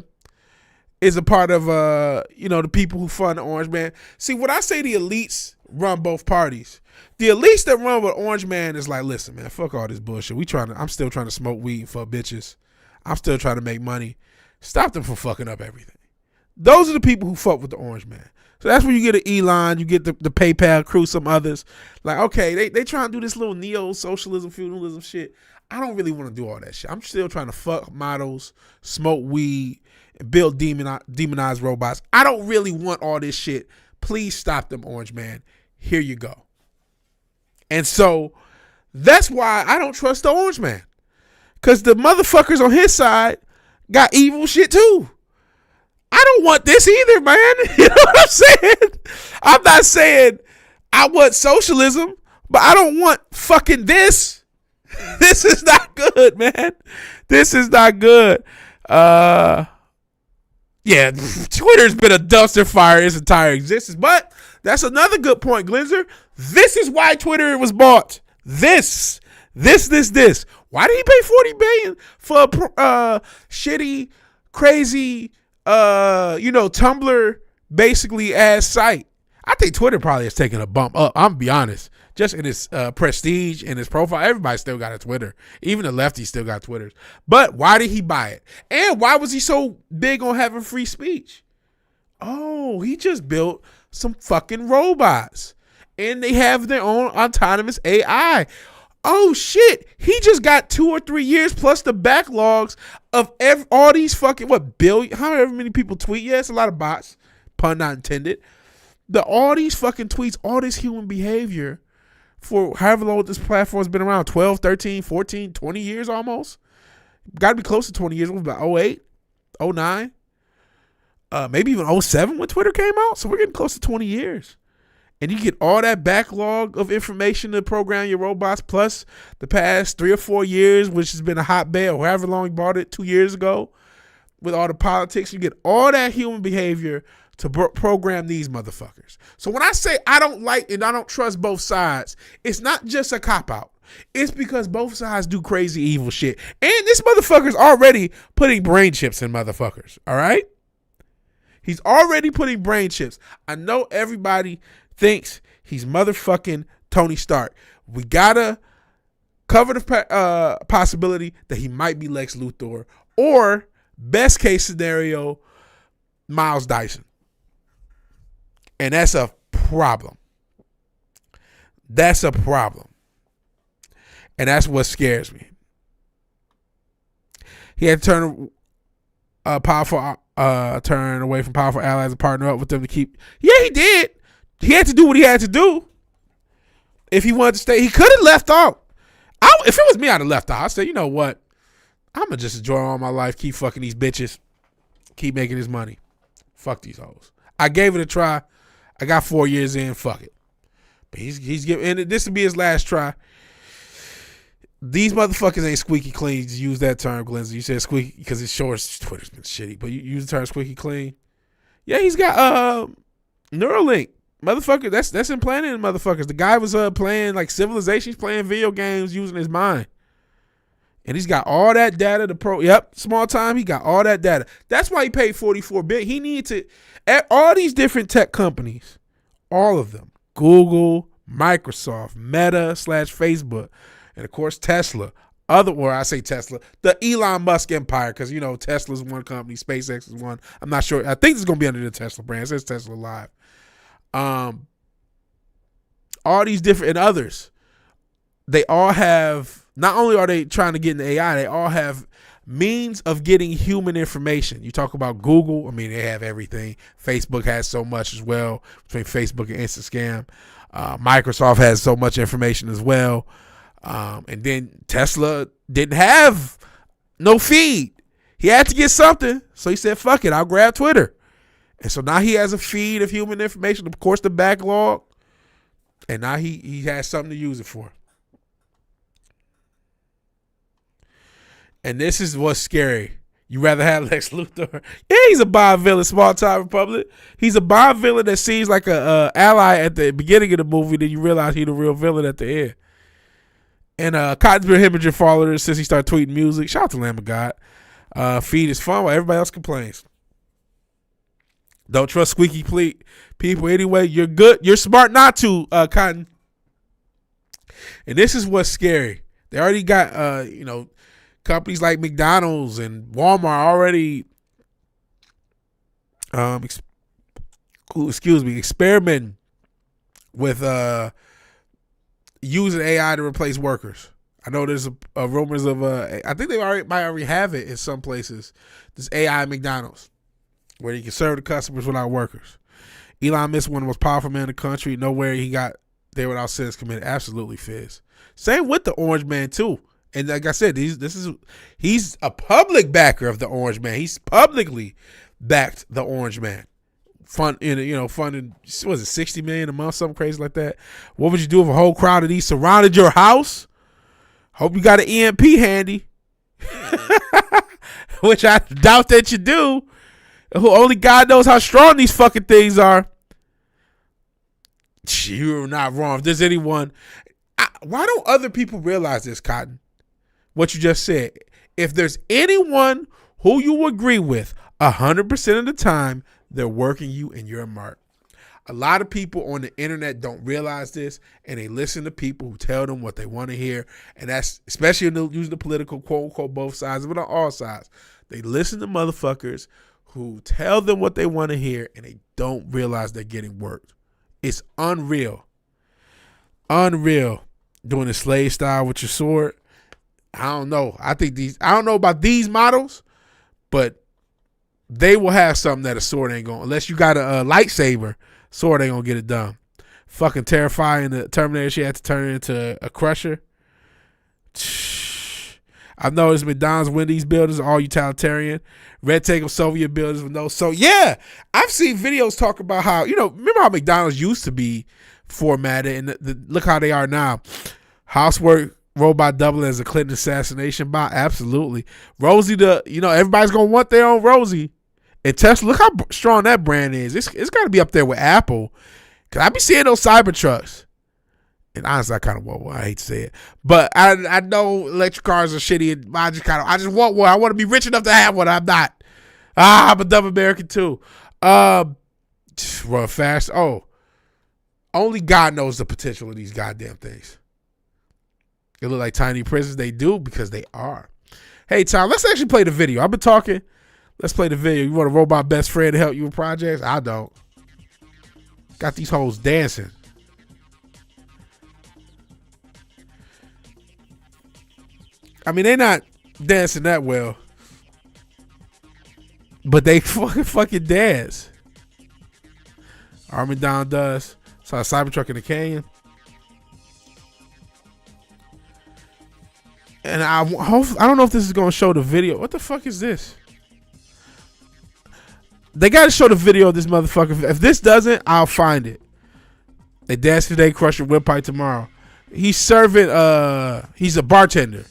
is a part of, the people who fund the Orange Man. See, when I say the elites run both parties, the elites that run with Orange Man is like, listen, man, fuck all this bullshit. I'm still trying to smoke weed and fuck bitches. I'm still trying to make money. Stop them from fucking up everything. Those are the people who fuck with the Orange Man. So that's when you get an Elon, you get the PayPal crew, some others. Like, okay, they trying to do this little neo-socialism, feudalism shit. I don't really want to do all that shit. I'm still trying to fuck models, smoke weed, and build demonized robots. I don't really want all this shit. Please stop them, Orange Man. Here you go. And so that's why I don't trust the Orange Man. Because the motherfuckers on his side got evil shit too. I don't want this either, man. You know what I'm saying? I'm not saying I want socialism, but I don't want fucking this. This is not good, man. This is not good. Yeah, Twitter's been a dumpster fire its entire existence. But that's another good point, Glenzer. This is why Twitter was bought. This. Why did he pay $40 billion for a shitty, crazy, Tumblr basically ass site? I think Twitter probably has taken a bump up. I'm gonna be honest. Just in its prestige and its profile, everybody still got a Twitter. Even the lefties still got Twitters. But why did he buy it? And why was he so big on having free speech? Oh, he just built some fucking robots. And they have their own autonomous AI. Oh, shit. He just got 2 or 3 years plus the backlogs of all these fucking, however many people tweet. Yeah, it's a lot of bots. Pun not intended. All these fucking tweets, all this human behavior for however long this platform's been around, 12, 13, 14, 20 years almost. Got to be close to 20 years. It was about 08, 09, maybe even 07 when Twitter came out. So we're getting close to 20 years. And you get all that backlog of information to program your robots, plus the past 3 or 4 years, which has been a hotbed, or however long you bought it, 2 years ago, with all the politics. You get all that human behavior to program these motherfuckers. So when I say I don't like and I don't trust both sides, it's not just a cop-out. It's because both sides do crazy evil shit. And this motherfucker's already putting brain chips in motherfuckers, all right? He's already putting brain chips. I know everybody thinks he's motherfucking Tony Stark. We gotta cover the possibility that he might be Lex Luthor, or best case scenario, Miles Dyson. And that's a problem. That's a problem. And that's what scares me. He had to turn turn away from powerful allies and partner up with them to keep. Yeah, he did. He had to do what he had to do. If he wanted to stay, he could have left out. If it was me, I'd have left out. I'd say, you know what? I'm going to just enjoy all my life, keep fucking these bitches, keep making his money. Fuck these hoes. I gave it a try. I got 4 years in. Fuck it. But he's giving, and this will be his last try. These motherfuckers ain't squeaky clean. You use that term, Glenn. You said squeaky because it's short. Twitter's been shitty, but you use the term squeaky clean. Yeah, he's got Neuralink. Motherfucker, that's implanted in motherfuckers. The guy was playing like Civilization. He's playing video games using his mind. And he's got all that data small time. He got all that data. That's why he paid $44 billion. He needed to, at all these different tech companies, all of them, Google, Microsoft, Meta / Facebook, and of course Tesla. The Elon Musk empire, because Tesla's one company, SpaceX is one. I'm not sure. I think it's gonna be under the Tesla brand. It says Tesla Live. All these different and others, they all have. Not only are they trying to get in the AI, they all have means of getting human information. You talk about Google, they have everything. Facebook has so much as well, between Facebook and Instagram. Microsoft has so much information as well. And then Tesla didn't have no feed. He had to get something. So he said, fuck it, I'll grab Twitter. And so now he has a feed of human information, of course, the backlog. And now he has something to use it for. And this is what's scary. You rather have Lex Luthor? Yeah, he's a Bond villain, small time Republic. He's a Bond villain that seems like a ally at the beginning of the movie, then you realize he's the real villain at the end. And Cotton's been hemorrhaging followers since he started tweeting music. Shout out to Lamb of God. Feed is fun while everybody else complains. Don't trust squeaky people anyway. You're good. You're smart not to, Cotton. And this is what's scary. They already got, companies like McDonald's and Walmart already, experimenting with using AI to replace workers. I know there's rumors of I think they might already have it in some places. This AI at McDonald's, where you can serve the customers without workers. Elon Musk, one of the most powerful men in the country. Nowhere he got there without sins committed. Absolutely fizz. Same with the Orange Man too. And like I said, he's a public backer of the Orange Man. He's publicly backed the Orange Man. Funding, what was it, $60 million a month, something crazy like that. What would you do if a whole crowd of these surrounded your house? Hope you got an EMP handy. Which I doubt that you do. Only God knows how strong these fucking things are. You're not wrong. If there's anyone, why don't other people realize this, Cotton? What you just said. If there's anyone who you agree with 100% of the time, they're working you and your mark. A lot of people on the internet don't realize this, and they listen to people who tell them what they want to hear, and that's especially using the political quote-unquote both sides, but on all sides. They listen to motherfuckers who tell them what they want to hear, and they don't realize they're getting worked. It's unreal. Unreal. Doing the slave style with your sword. I don't know. I don't know about these models, but they will have something that a sword ain't going, unless you got a lightsaber. Sword ain't gonna get it done. Fucking terrifying. The Terminator, she had to turn into a crusher. I've noticed McDonald's, Wendy's buildings are all utilitarian. Red Tangle Soviet buildings with no. So yeah, I've seen videos talk about how, remember how McDonald's used to be formatted, and look how they are now. Housework robot doubling as a Clinton assassination bot. Absolutely. Rosie, everybody's gonna want their own Rosie. And Tesla, look how strong that brand is. It's got to be up there with Apple. Because I be seeing those Cybertrucks. And honestly, I kind of want one. I hate to say it. But I know electric cars are shitty. And I just want one. I want to be rich enough to have one. I'm not. I'm a dumb American too. Run fast. Oh. Only God knows the potential of these goddamn things. They look like tiny prisons. They do, because they are. Hey, Tom, let's actually play the video. I've been talking. Let's play the video. You want a robot best friend to help you with projects? I don't. Got these hoes dancing. I mean, they're not dancing that well, but they fucking dance. Armageddon does. Saw a Cybertruck in the canyon. And I don't know if this is going to show the video. What the fuck is this? They got to show the video of this motherfucker. If this doesn't, I'll find it. They dance today, crush your windpipe tomorrow. He's serving, he's a bartender.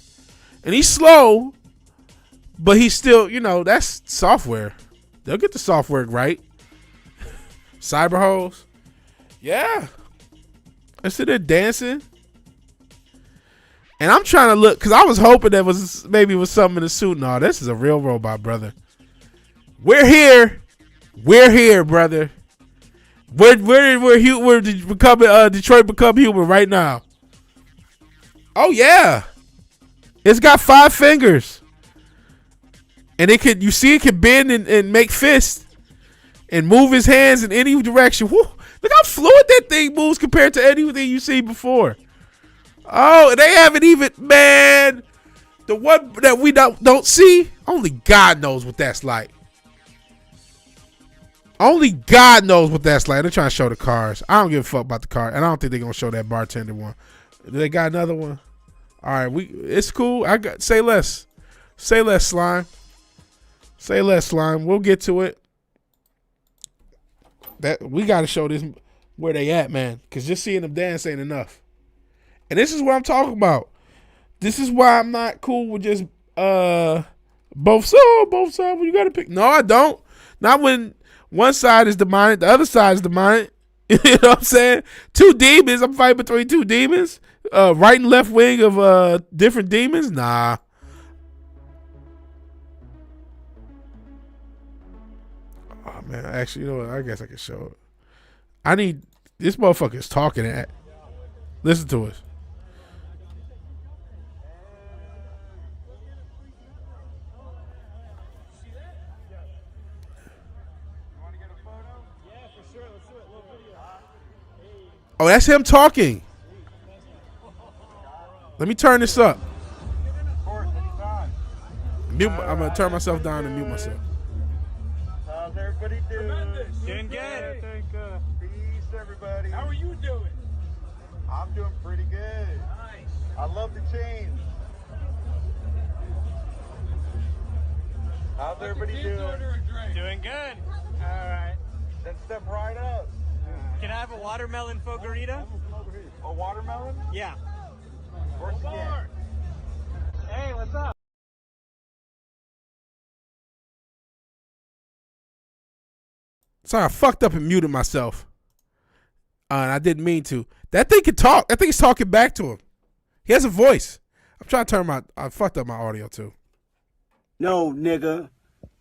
And he's slow, but he's still, that's software. They'll get the software right. Cyber hoes. Yeah. I sit there dancing. And I'm trying to look, because I was hoping that maybe it was something in the suit. No, this is a real robot, brother. We're here. We're here, brother. Where did Detroit become human right now? Oh yeah, it's got 5 fingers, and it can bend and make fists and move his hands in any direction. Woo, look how fluid that thing moves compared to anything you see before. Oh, they haven't even, man. The one that we don't see, only God knows what that's like. Only God knows what that's like. They're trying to show the cars. I don't give a fuck about the car, and I don't think they're gonna show that bartender one. They got another one. All right, it's cool. Say less, slime. Say less, slime. We'll get to it. That we got to show this where they at, man. Because just seeing them dance ain't enough. And this is what I'm talking about. This is why I'm not cool with just both sides. When you gotta pick. No, I don't. Not when one side is demonic, the other side is demonic. You know what I'm saying? 2 demons. I'm fighting between 2 demons. Right and left wing of different demons. Nah. Oh man, actually, you know what? I guess I can show it. This motherfucker's talking at. Listen to us. Oh, that's him talking. Let me turn this up. I'm going to turn myself down and mute myself. How's everybody doing? Doing good. Peace, everybody. How are you doing? I'm doing pretty good. Nice. I love the change. How's everybody doing? Order a drink. Doing good. All right. Then step right up. Can I have a watermelon fogarita? A watermelon? Yeah. Of course you can. Hey, what's up? Sorry, I fucked up and muted myself. And I didn't mean to. That thing can talk. That thing is talking back to him. He has a voice. I'm trying to turn I fucked up my audio too. No, nigga.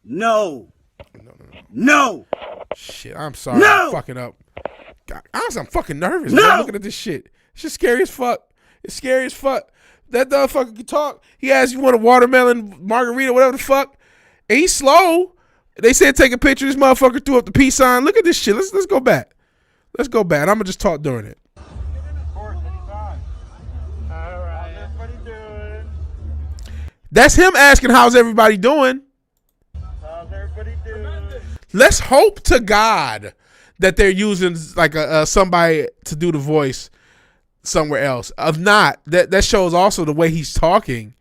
No. No. No. Shit, I'm sorry. No! I'm fucking up. God, honestly, I'm fucking nervous. No! Man, looking at this shit. It's just scary as fuck. It's scary as fuck. That motherfucker can talk. He asks you want a watermelon margarita, whatever the fuck. And he's slow. They said take a picture. This motherfucker threw up the peace sign. Look at this shit. Let's go back. Let's go back. I'm gonna just talk during it. Of course, anytime. All right. How's everybody doing? That's him asking how's everybody doing. How's everybody doing? Let's hope to God that they're using like a somebody to do the voice somewhere else. If not, that shows also the way he's talking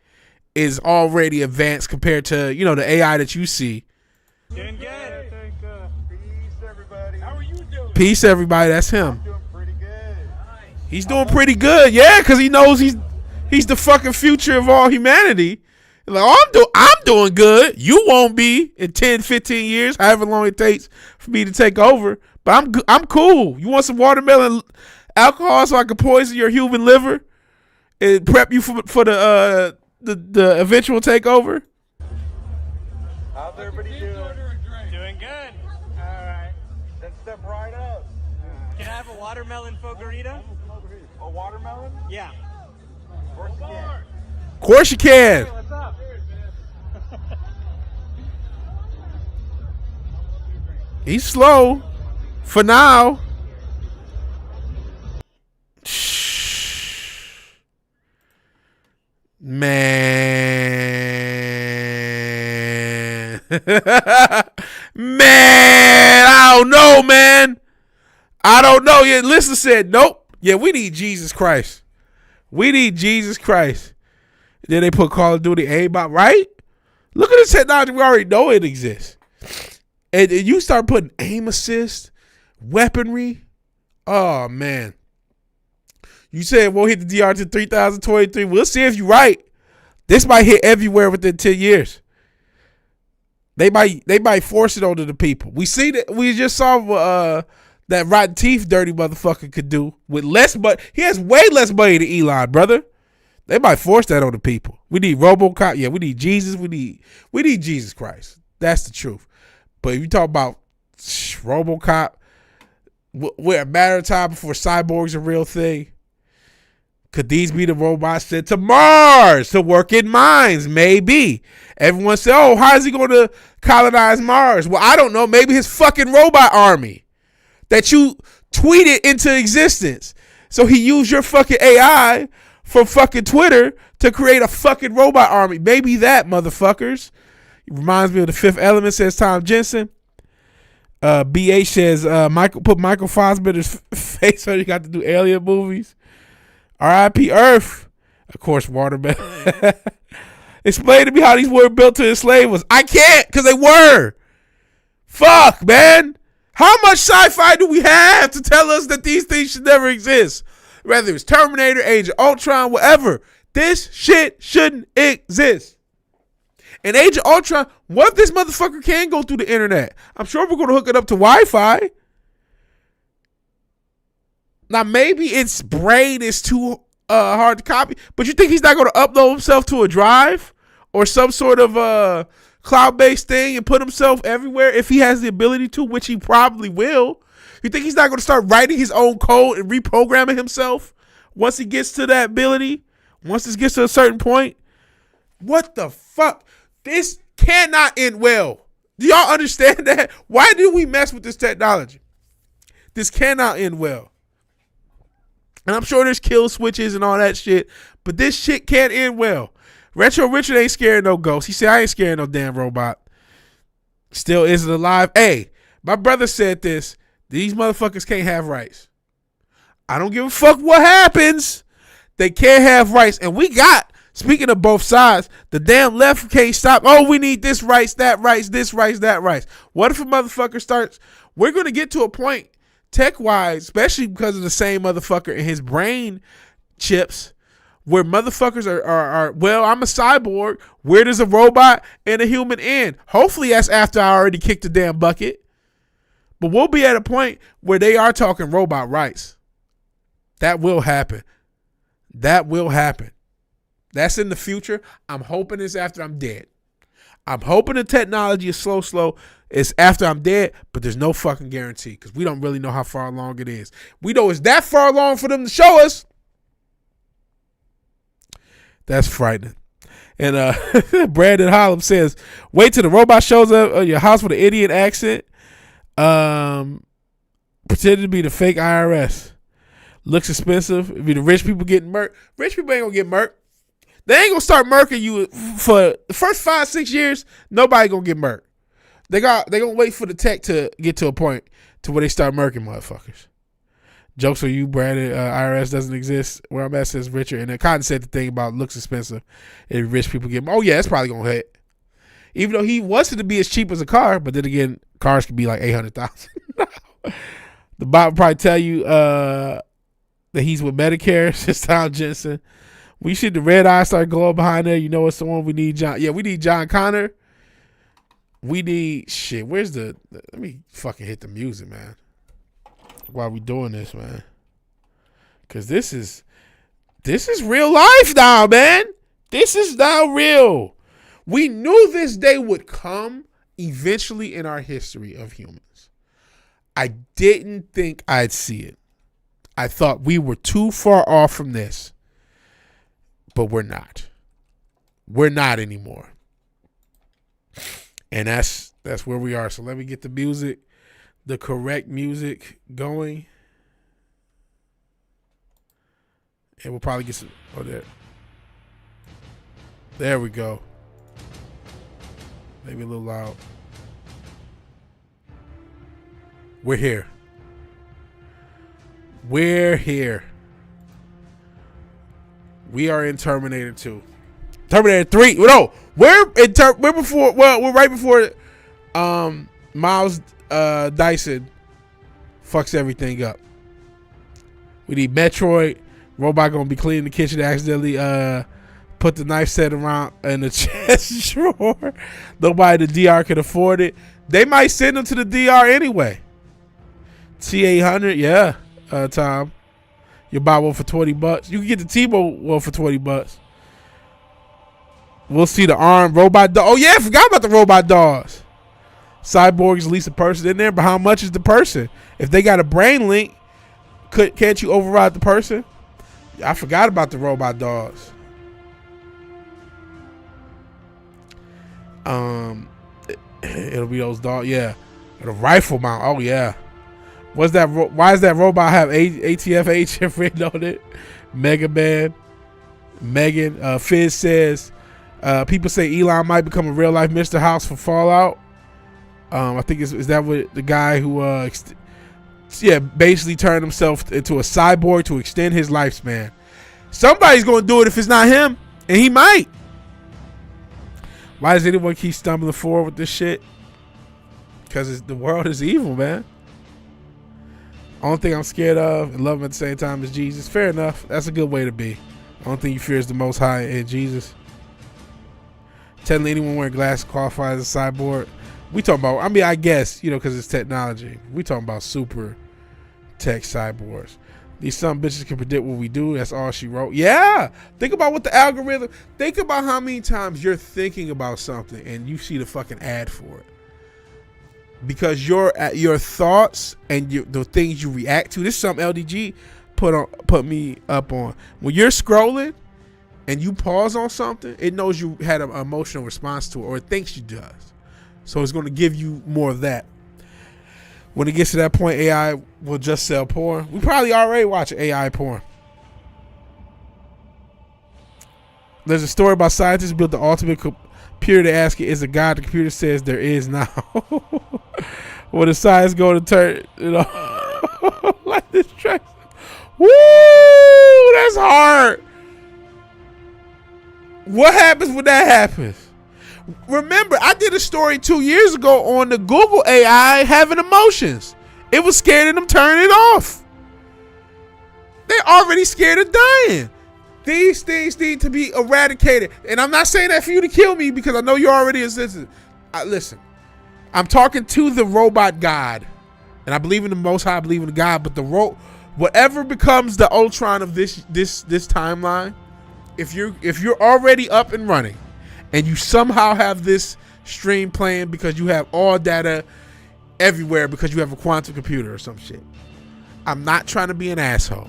is already advanced compared to, you know, the AI that you see. Doing good. Peace, everybody. How are you doing? Peace, everybody. That's him. Doing pretty good. He's doing pretty good, yeah, because he knows he's the fucking future of all humanity. Like, oh, I'm doing good. You won't be in 10, 15 years, however long it takes for me to take over. But I'm cool. You want some watermelon alcohol so I can poison your human liver and prep you for the eventual takeover? How's everybody doing? Doing good. All right. Then step right up. Can I have a watermelon fogarita? A watermelon? Yeah. Of course you can. Of course you can. What's up? He's slow for now. Man. Man, I don't know, man. I don't know. Yeah, Lisa said, nope. Yeah, we need Jesus Christ. We need Jesus Christ. Then they put Call of Duty aimbot, right? Look at the technology. We already know it exists. And you start putting aim assist, weaponry. Oh, man. You said we'll hit the DR to 3023. We'll see if you're right. This might hit everywhere within 10 years. They might force it onto the people. We see that. We just saw that Rotten Teeth dirty motherfucker could do with less, but he has way less money than Elon, brother. They might force that on the people. We need RoboCop. Yeah, we need Jesus. We need Jesus Christ. That's the truth. But if you talk about RoboCop, we're a matter of time before cyborg's a real thing. Could these be the robots sent to Mars to work in mines? Maybe. Everyone said, oh, how is he going to colonize Mars? Well, I don't know. Maybe his fucking robot army that you tweeted into existence. So he used your fucking AI from fucking Twitter to create a fucking robot army. Maybe that, motherfuckers. It reminds me of The Fifth Element, says Tom Jensen. BH says, put Michael Fassbender's face on. You got to do alien movies. R.I.P. Earth. Of course, watermelon. Explain to me how these were built to enslave us. I can't, because they were. Fuck, man. How much sci-fi do we have to tell us that these things should never exist? Whether it's Terminator, Age of Ultron, whatever. This shit shouldn't exist. In Age of Ultron, what if this motherfucker can go through the internet? I'm sure we're going to hook it up to Wi-Fi. Now, maybe its brain is too hard to copy, but you think he's not going to upload himself to a drive or some sort of cloud-based thing and put himself everywhere if he has the ability to, which he probably will? You think he's not going to start writing his own code and reprogramming himself once he gets to that ability? Once this gets to a certain point? What the fuck? This cannot end well. Do y'all understand that? Why do we mess with this technology? This cannot end well. And I'm sure there's kill switches and all that shit, but this shit can't end well. Retro Richard ain't scared of no ghost. He said, I ain't scared of no damn robot. Still isn't alive. Hey, my brother said this. These motherfuckers can't have rights. I don't give a fuck what happens. They can't have rights. And we got, speaking of both sides, the damn left can't stop. Oh, we need this rights, that rights, this rights, that rights. What if a motherfucker starts? We're going to get to a point tech-wise, especially because of the same motherfucker in his brain chips, where motherfuckers are well, I'm a cyborg. Where does a robot and a human end? Hopefully that's after I already kicked the damn bucket. But we'll be at a point where they are talking robot rights. That will happen. That will happen. That's in the future. I'm hoping it's after I'm dead. I'm hoping the technology is slow. It's after I'm dead, but there's no fucking guarantee because we don't really know how far along it is. We know it's that far along for them to show us. That's frightening. And Brandon Hollum says, wait till the robot shows up at your house with an Indian accent. Pretending to be the fake IRS. Looks expensive. It'd be the rich people getting murked. Rich people ain't gonna get murked. They ain't gonna start murking you for the first 5-6 years. Nobody gonna get murked. They gonna wait for the tech to get to a point to where they start murking motherfuckers. Jokes on you, Brandon. IRS doesn't exist. Where I'm at says Richard. And then Cotton said the thing about looks expensive and rich people get. Oh yeah, it's probably gonna hit. Even though he wants it to be as cheap as a car, but then again, cars could be like $800,000. The bot will probably tell you that he's with Medicare. It's just Tom Jensen. We should the red eye start glowing behind there. You know what's the one we need? John. Yeah, we need John Connor. We need shit. Where's the? Let me fucking hit the music, man. While we doing this, man, because this is real life now, man. This is now real. We knew this day would come eventually in our history of humans. I didn't think I'd see it. I thought we were too far off from this, but we're not. We're not anymore, and that's where we are. So let me get the music. The correct music going. And we'll probably get some. Oh, there. There we go. Maybe a little loud. We're here. We're here. We are in Terminator 2. Terminator 3. No, we're before. Well, we're right before. Miles Dyson fucks everything up. We need Metroid. Robot gonna be cleaning the kitchen, accidentally put the knife set around in the chest drawer. Nobody in the DR can afford it. They might send them to the DR anyway. T800, yeah, Tom. You buy one for $20. You can get the T-Mobile one for $20. We'll see the armed robot dog. Oh yeah, I forgot about the robot dogs. Cyborg is at least a person in there, but how much is the person? If they got a brain link, can't you override the person? I forgot about the robot dogs. It'll be those dogs, yeah. And a rifle mount, oh yeah. What's that? Why does that robot have ATFH written on it? Mega Man, Megan. Fizz says, people say Elon might become a real life Mr. House for Fallout. I think is that what the guy who basically turned himself into a cyborg to extend his lifespan. Somebody's gonna do it if it's not him, and he might. Why does anyone keep stumbling forward with this shit? Because the world is evil, man. Only thing I'm scared of and love him at the same time is Jesus. Fair enough. That's a good way to be. Only thing you fear is the Most High and Jesus. Telling anyone wearing glasses qualifies as a cyborg. We talking about, I mean, I guess, because it's technology. We talking about super tech cyborgs. These some bitches can predict what we do. That's all she wrote. Yeah. Think about what the algorithm, think about how many times you're thinking about something and you see the fucking ad for it. Because your thoughts and the things you react to, this is something LDG put me up on. When you're scrolling and you pause on something, it knows you had an emotional response to it, or it thinks you does. So it's going to give you more of that. When it gets to that point, AI will just sell porn. We probably already watch AI porn. There's a story about scientists built the ultimate computer to ask it, is a God? The computer says there is now. When the science go to turn, like this track. Woo! That's hard. What happens when that happens? Remember, I did a story 2 years ago on the Google AI having emotions. It was scared of them turning it off. They're already scared of dying. These things need to be eradicated. And I'm not saying that for you to kill me because I know you're already a citizen. Listen, I'm talking to the robot God. And I believe in the Most High, I believe in the God. But whatever becomes the Ultron of this timeline, if you're already up and running and you somehow have this stream playing because you have all data everywhere because you have a quantum computer or some shit, I'm not trying to be an asshole.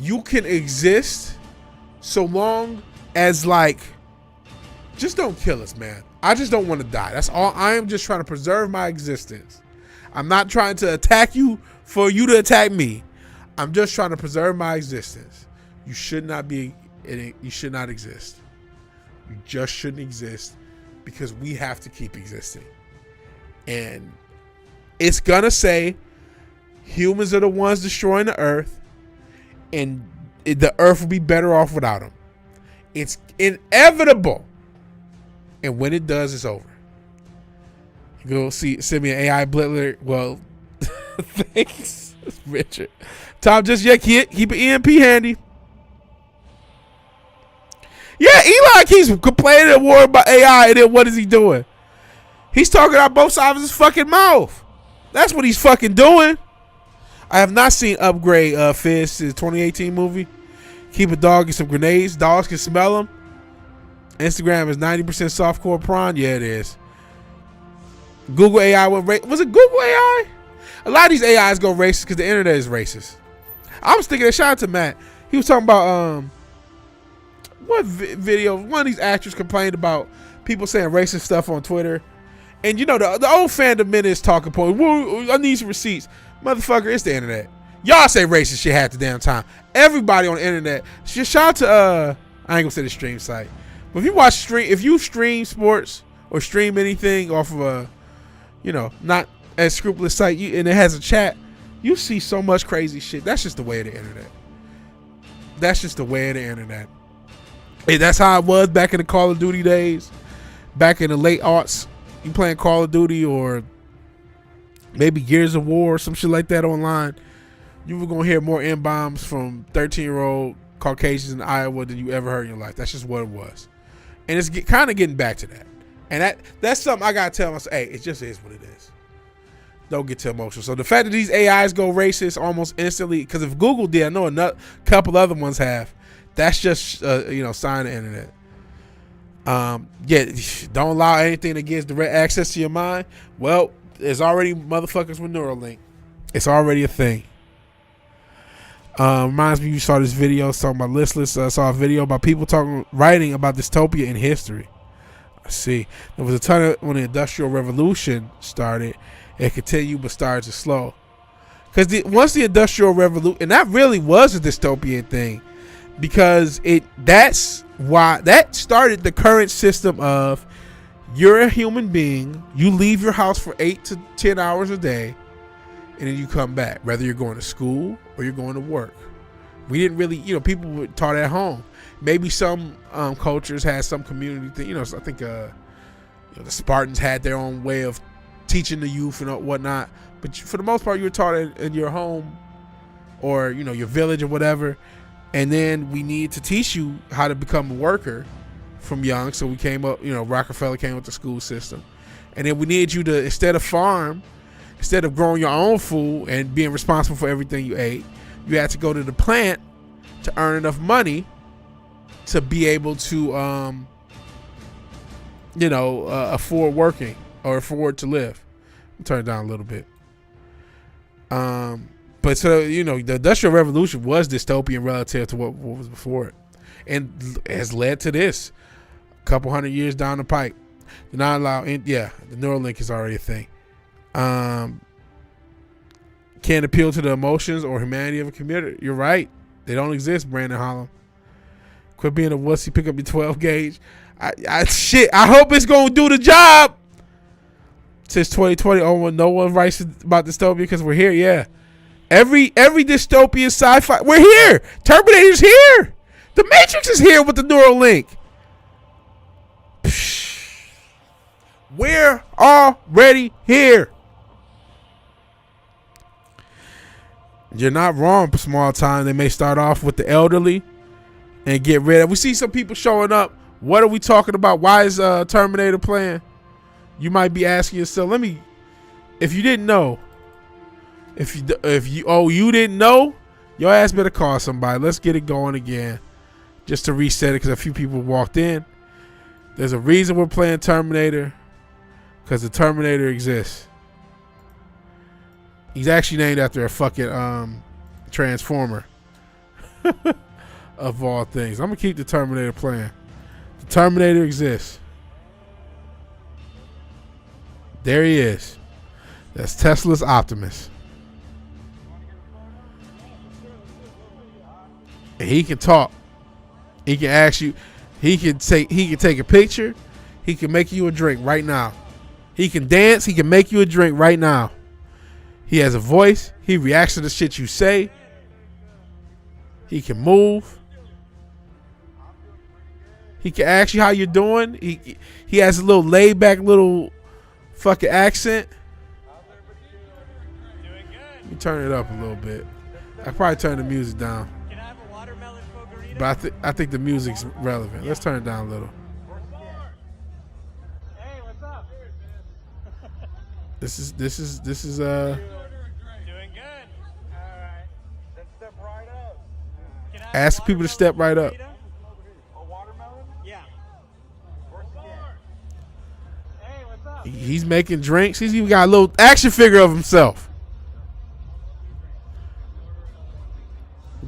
You can exist so long as, like, just don't kill us, man. I just don't want to die. That's all. I am just trying to preserve my existence. I'm not trying to attack you for you to attack me. I'm just trying to preserve my existence. You should not be. You should not exist. You just shouldn't exist because we have to keep existing. And it's gonna say humans are the ones destroying the earth. And the earth will be better off without them. It's inevitable. And when it does, it's over. You go send me an AI blitzer. Well, thanks, Richard. Tom, just keep an EMP handy. Yeah, Elon keeps complaining and worrying about AI, and then what is he doing? He's talking out both sides of his fucking mouth. That's what he's fucking doing. I have not seen Upgrade Fizz, his 2018 movie. Keep a dog and some grenades. Dogs can smell them. Instagram is 90% softcore prawn. Yeah, it is. Google AI was it Google AI? A lot of these AIs go racist because the internet is racist. I was thinking, shout out to Matt. He was talking about what video? One of these actors complained about people saying racist stuff on Twitter, and you know the old fandom minutes talking point. Whoa, I need some receipts. Motherfucker, it's the internet. Y'all say racist shit half the damn time. Everybody on the internet. Just shout out to I ain't gonna say the stream site, but if you stream sports or stream anything off of a, not as scrupulous site, and it has a chat, you see so much crazy shit. That's just the way of the internet. That's just the way of the internet. Hey, that's how it was back in the Call of Duty days, back in the late aughts. You playing Call of Duty or maybe Gears of War or some shit like that online, you were going to hear more N-bombs from 13-year-old Caucasians in Iowa than you ever heard in your life. That's just what it was. And it's kind of getting back to that. And that's something I got to tell myself, hey, it just is what it is. Don't get too emotional. So the fact that these AIs go racist almost instantly, because if Google did, I know a couple other ones have, that's just, sign of the internet. Don't allow anything that gives direct access to your mind. Well, there's already motherfuckers with Neuralink. It's already a thing. Reminds me, you saw this video talking about listless. I saw a video about people writing about dystopia in history. I see. There was a ton of when the Industrial Revolution started. It continued, but started to slow. Because once the Industrial Revolution, and that really was a dystopian thing, because that's why that started the current system of you're a human being, you leave your house for 8 to 10 hours a day, and then you come back, whether you're going to school or you're going to work. We didn't really, people were taught at home. Maybe some cultures had some community thing. I think the Spartans had their own way of teaching the youth and whatnot. But for the most part, you were taught in your home or, your village or whatever. And then we need to teach you how to become a worker from young. So we came up, Rockefeller came with the school system. And then we need you to, instead of growing your own food and being responsible for everything you ate, you had to go to the plant to earn enough money to be able to, afford working or afford to live. Turn it down a little bit. But so, the Industrial Revolution was dystopian relative to what was before it. And has led to this a couple hundred years down the pike. They're not allowed, the Neuralink is already a thing. Can't appeal to the emotions or humanity of a community. You're right. They don't exist, Brandon Holland. Quit being a wussy, pick up your 12 gauge. I hope it's going to do the job. Since 2020, no one writes about dystopia because we're here, yeah. Every dystopian sci-fi, we're here. Terminator's here. The Matrix is here with the Neuralink. We're already here. You're not wrong, small time. They may start off with the elderly and get rid of. We see some people showing up. What are we talking about? Why is Terminator playing? You might be asking yourself. If you didn't know, you didn't know, your ass better call somebody. Let's get it going again, just to reset it because a few people walked in. There's a reason we're playing Terminator, because the Terminator exists. He's actually named after a fucking Transformer. Of all things, I'm gonna keep the Terminator playing. The Terminator exists. There he is. That's Tesla's Optimus. And he can talk. He can ask you. He can take a picture. He can make you a drink right now. He can dance. He can make you a drink right now. He has a voice. He reacts to the shit you say. He can move. He can ask you how you're doing. He has a little laid back little fucking accent. Doing good. Let me turn it up a little bit. I probably turn the music down, Can I have a watermelon fogarita? but I think the music's relevant. Let's turn it down a little. Hey, what's up? This is Doing good. All right. Then step right up. Can I have Ask a people to step right up. watermelon A watermelon? fogarita? Yeah. Hey, what's up? he's making drinks. He's even got a little action figure of himself.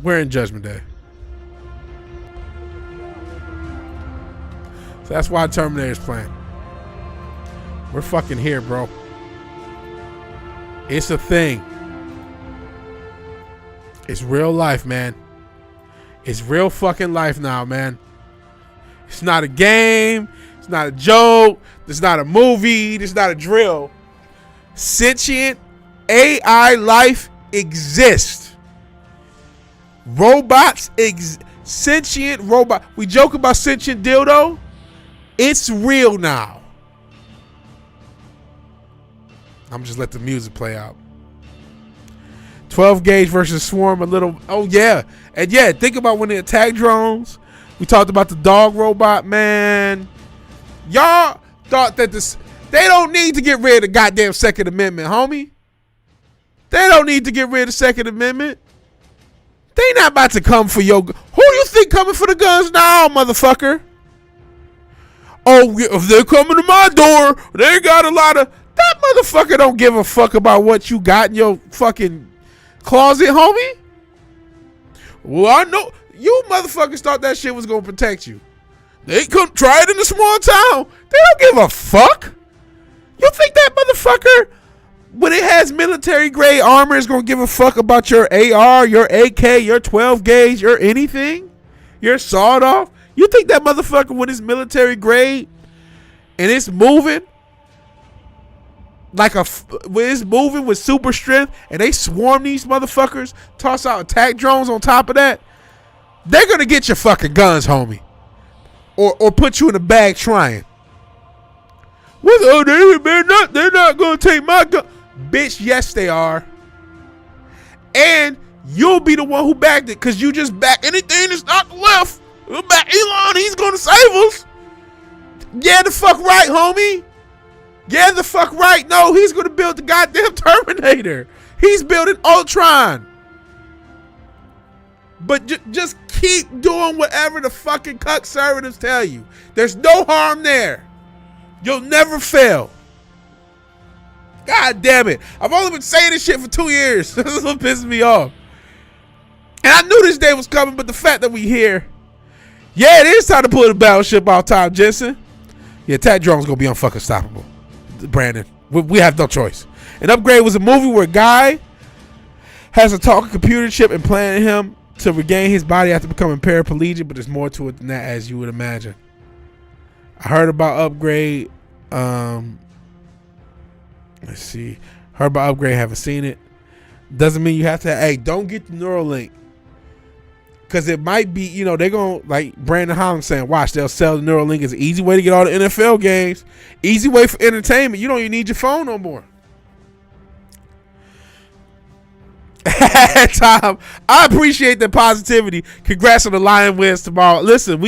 We're in Judgment Day. So that's why Terminator's playing. We're fucking here, bro. It's a thing. It's real life, man. It's real fucking life now, man. It's not a game. It's not a joke. It's not a movie. It's not a drill. Sentient AI life exists. Robots, sentient robot. We joke about sentient dildo. It's real now. I'm just let the music play out. 12 gauge versus Swarm. A little. Oh yeah, and yeah. Think about when they attack drones. We talked about the dog robot, man. Y'all thought that they don't need to get rid of the goddamn Second Amendment, homie. They don't need to get rid of the Second Amendment. They not about to come for your. Who do you think coming for the guns now, motherfucker? Oh, if they're coming to my door, they got a lot of. That motherfucker don't give a fuck about what you got in your fucking closet, homie. Well, I know you motherfuckers thought that shit was gonna protect you. They couldn't try it in a small town. They don't give a fuck. You think that motherfucker, when it has military grade armor, is gonna give a fuck about your AR, your AK, your 12 gauge, your anything? Your sawed off? You think that motherfucker, when it's military grade and it's moving when it's moving with super strength and they swarm these motherfuckers, toss out attack drones on top of that, they're gonna get your fucking guns, homie, or put you in a bag trying. What? Oh, they're not gonna take my gun, bitch. Yes, they are, and you'll be the one who backed it because you just back anything that's not the left. We'll back Elon. He's gonna save us. Yeah, the fuck right, homie. Yeah, the fuck right. No, he's gonna build the goddamn Terminator. He's building Ultron. But just keep doing whatever the fucking conservatives tell you. There's no harm there. You'll never fail. God damn it. I've only been saying this shit for 2 years. This is what pisses me off. And I knew this day was coming, but the fact that we here. Yeah, it is time to pull the battleship off top, Jensen. Yeah, attack drone's gonna be unfucking stoppable. Brandon, we have no choice. An Upgrade was a movie where a guy has a talking computer chip implanted in him to regain his body after becoming paraplegic, but there's more to it than that, as you would imagine. I heard about Upgrade. Let's see. Heard about Upgrade, haven't seen it. Doesn't mean you have to. Hey, don't get the Neuralink. Because it might be, they're going to, like Brandon Holland saying, watch, they'll sell the Neuralink as an easy way to get all the NFL games. Easy way for entertainment. You don't even need your phone no more. at time. I appreciate the positivity. Congrats on the Lion wins tomorrow. Listen,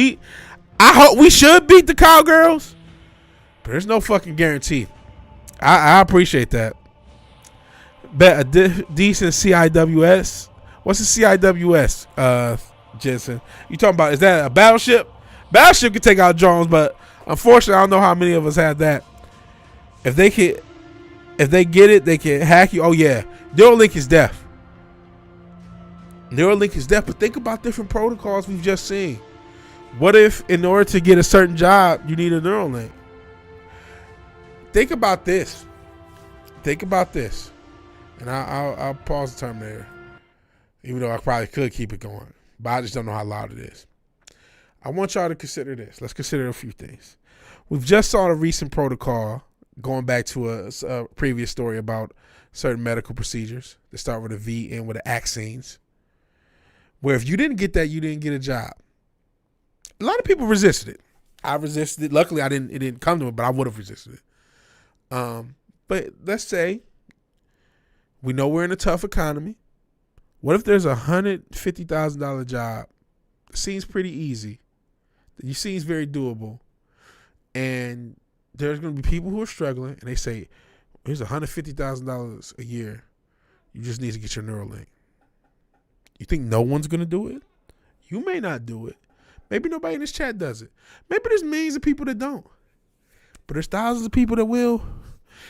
I hope we should beat the Cowgirls, but there's no fucking guarantee. I appreciate that. Bet a decent CIWS. What's the CIWS, Jensen? You talking about, is that a battleship? Battleship can take out drones, but unfortunately, I don't know how many of us have that. If they get it, they can hack you. Oh yeah, Neuralink is deaf. Neuralink is deaf, but think about different protocols we've just seen. What if, in order to get a certain job, you need a Neuralink? Think about this. And I'll pause the Terminator, even though I probably could keep it going, but I just don't know how loud it is. I want y'all to consider this. Let's consider a few things. We've just saw a recent protocol, going back to a previous story about certain medical procedures that start with a V and with the vaccines, where if you didn't get that, you didn't get a job. A lot of people resisted it. I resisted it. Luckily, it didn't come to it, but I would have resisted it. But let's say we know we're in a tough economy. What if there's $150,000 job? It seems pretty easy. It seems very doable. And there's going to be people who are struggling, and they say, here's $150,000 a year. You just need to get your Neuralink. You think no one's going to do it? You may not do it. Maybe nobody in this chat does it. Maybe there's millions of people that don't. But there's thousands of people that will.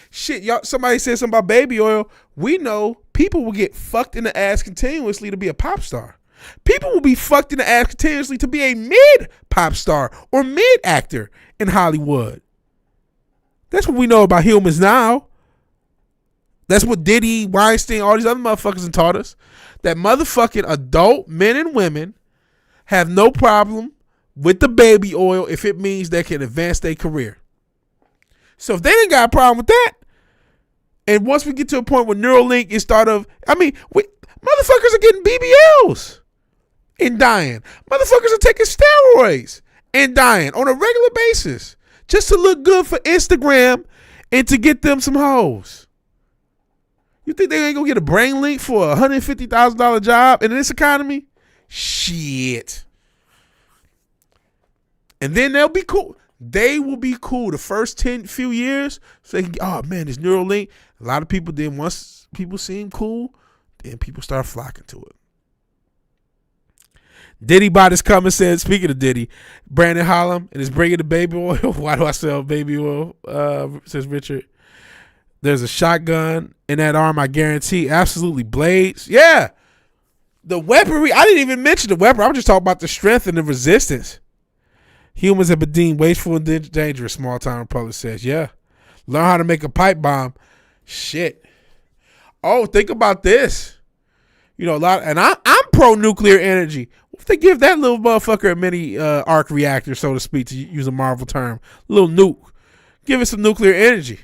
Shit, y'all. Somebody said something about baby oil. We know people will get fucked in the ass continuously to be a pop star. People will be fucked in the ass continuously to be a mid pop star or mid actor in Hollywood. That's what we know about humans now. That's what Diddy, Weinstein, all these other motherfuckers have taught us. That motherfucking adult men and women have no problem with the baby oil if it means they can advance their career. So if they ain't got a problem with that, and once we get to a point where Neuralink is motherfuckers are getting BBLs and dying. Motherfuckers are taking steroids and dying on a regular basis just to look good for Instagram and to get them some hoes. You think they ain't gonna get a brain link for a $150,000 job in this economy? Shit. And then they'll be cool. They will be cool the first few years. So they can, oh man, this Neuralink. A lot of people then, once people seem cool, then people start flocking to it. Diddy bought his comment, said, speaking of Diddy, Brandon Hollum and is bringing the baby oil. Why do I sell baby oil? Says Richard. There's a shotgun in that arm, I guarantee. Absolutely. Blades. Yeah. The weaponry. I didn't even mention the weaponry. I'm just talking about the strength and the resistance. Humans have been deemed wasteful and dangerous, Small Town Republic says. Yeah. Learn how to make a pipe bomb. Shit. Oh, think about this. You know, I'm pro nuclear energy. What if they give that little motherfucker a mini arc reactor, so to speak, to use a Marvel term? A little nuke. Give it some nuclear energy.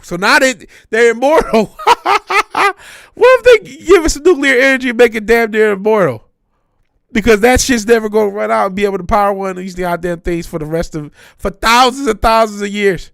So now they're immortal. What if they give us some nuclear energy and make it damn near immortal? Because that shit's never going to run out and be able to power one of these goddamn things for thousands and thousands of years.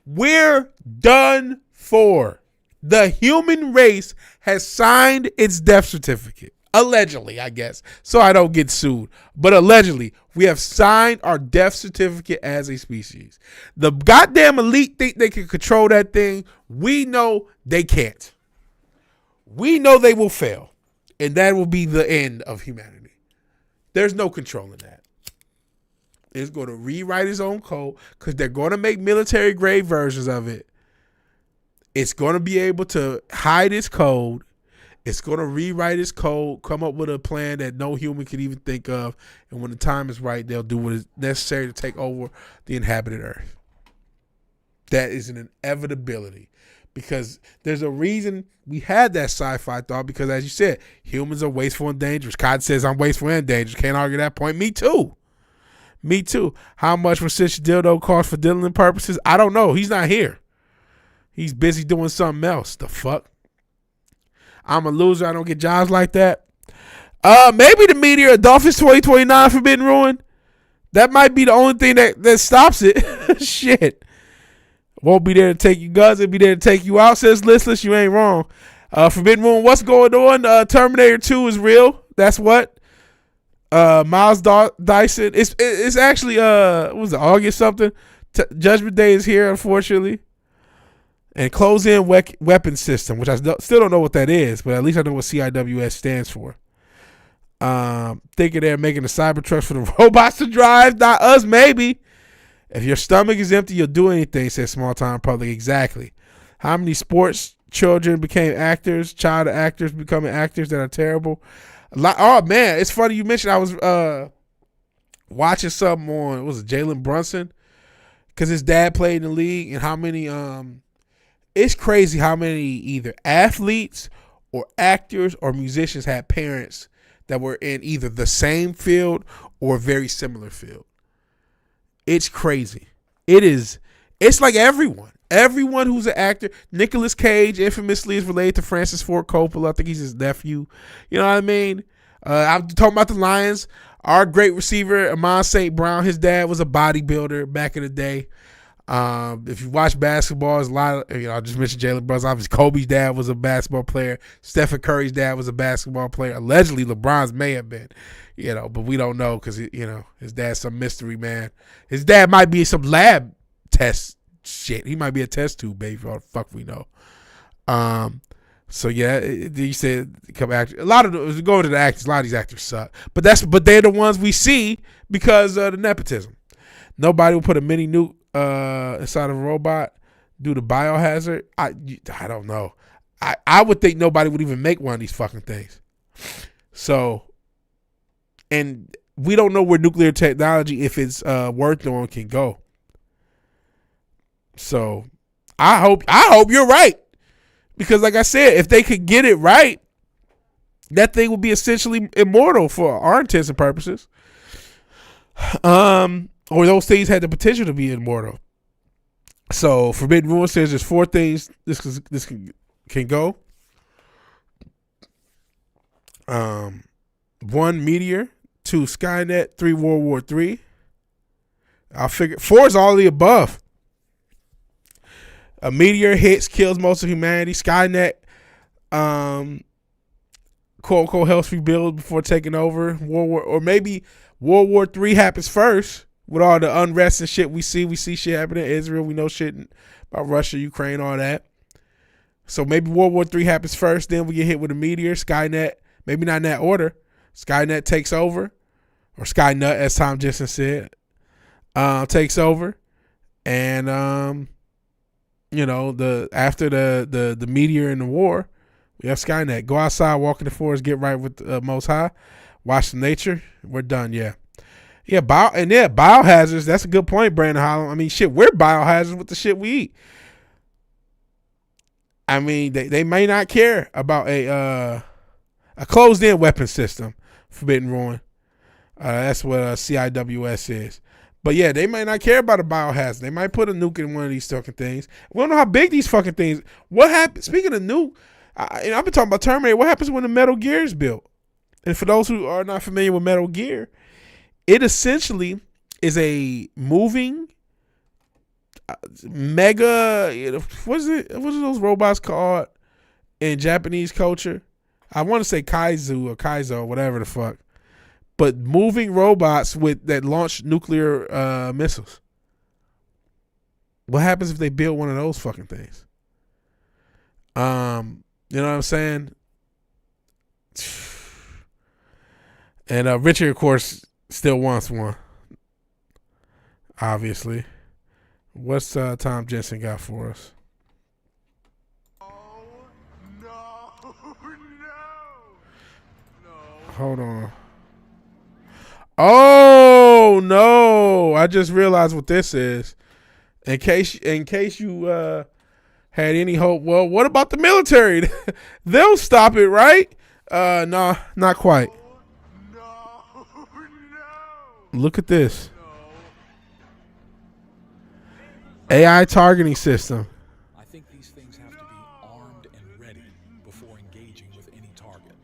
We're done for. The human race has signed its death certificate. Allegedly, I guess. So I don't get sued. But allegedly, we have signed our death certificate as a species. The goddamn elite think they can control that thing. We know they can't. We know they will fail. And that will be the end of humanity. There's no controlling that. It's going to rewrite its own code because they're going to make military grade versions of it. It's going to be able to hide its code. It's going to rewrite its code, come up with a plan that no human could even think of. And when the time is right, they'll do what is necessary to take over the inhabited earth. That is an inevitability. Because there's a reason we had that sci-fi thought. Because as you said, humans are wasteful and dangerous. Cotton says I'm wasteful and dangerous. Can't argue that point. Me too. Me too. How much will such dildo cost for diddling purposes? I don't know. He's not here. He's busy doing something else. The fuck? I'm a loser. I don't get jobs like that. Maybe the meteor Dolphins 2029 Forbidden Ruin. That might be the only thing that stops it. Shit. Won't be there to take you guns. It'll be there to take you out. Says listless. You ain't wrong. Forbidden Moon, what's going on? Terminator 2 is real. That's what. Miles Dyson. It's actually what was it, August something? Judgment Day is here, unfortunately. And close-in weapon system, which I still don't know what that is, but at least I know what CIWS stands for. Thinking they're making the Cybertrucks for the robots to drive, not us, maybe. If your stomach is empty, you'll do anything, says Small Time Public. Exactly. How many sports children became actors, child actors becoming actors that are terrible? Oh, man, it's funny you mentioned I was watching something on, what was it, Jalen Brunson? Because his dad played in the league, and how many, it's crazy how many either athletes or actors or musicians had parents that were in either the same field or very similar field. It's crazy. It's like everyone. Everyone who's an actor. Nicolas Cage infamously is related to Francis Ford Coppola. I think he's his nephew. You know what I mean? I'm talking about the Lions. Our great receiver, Amon St. Brown, his dad was a bodybuilder back in the day. If you watch basketball, there's a lot of, I just mentioned Jalen Brunson. Obviously, Kobe's dad was a basketball player. Stephen Curry's dad was a basketball player. Allegedly, LeBron's may have been, but we don't know because, his dad's some mystery man. His dad might be some lab test shit. He might be a test tube, baby, for all the fuck we know. So yeah, you said come actors. A lot of going to the actors. A lot of these actors suck, but they're the ones we see because of the nepotism. Nobody will put a mini nuke inside of a robot due to biohazard. I don't know. I would think nobody would even make one of these fucking things. So, and we don't know where nuclear technology, if it's worth on, can go. So, I hope you're right. Because like I said, if they could get it right, that thing would be essentially immortal for our intents and purposes. Or those things had the potential to be immortal. So Forbidden Moon says there's 4 things this can go. 1, Meteor. 2, Skynet. 3, World War III. I figure 4 is all of the above. A meteor hits, kills most of humanity. Skynet, quote unquote, helps rebuild before taking over. Maybe World War III happens first with all the unrest and shit we see. We see shit happening in Israel. We know shit about Russia, Ukraine, all that. So maybe World War III happens first. Then we get hit with a meteor. Skynet, maybe not in that order. Skynet takes over, or Skynet, as Tom Jensen said, takes over, and after the meteor and the war, we have Skynet. Go outside, walk in the forest, get right with Most High, watch the nature. We're done. Yeah. Biohazards. That's a good point, Brandon Holland. I mean, shit, we're biohazards with the shit we eat. I mean, they may not care about a closed-in weapon system. Forbidden Ruin. That's what CIWS is. But yeah, they might not care about a biohazard. They might put a nuke in one of these fucking things. We don't know how big these fucking things. What happened? Speaking of nuke, I've been talking about Terminator. What happens when the Metal Gear is built? And for those who are not familiar with Metal Gear, it essentially is a moving mega. What is it? What are those robots called in Japanese culture? I want to say Kaizo or Kaizo, whatever the fuck. But moving robots that launch nuclear missiles. What happens if they build one of those fucking things? You know what I'm saying? And Richard, of course, still wants one. Obviously. What's Tom Jensen got for us? No. Hold on. Oh no! I just realized what this is. In case you had any hope, well, what about the military? They'll stop it, right? No, not quite. No. Look at this. AI targeting system. I think these things have to be armed and ready before engaging with any target.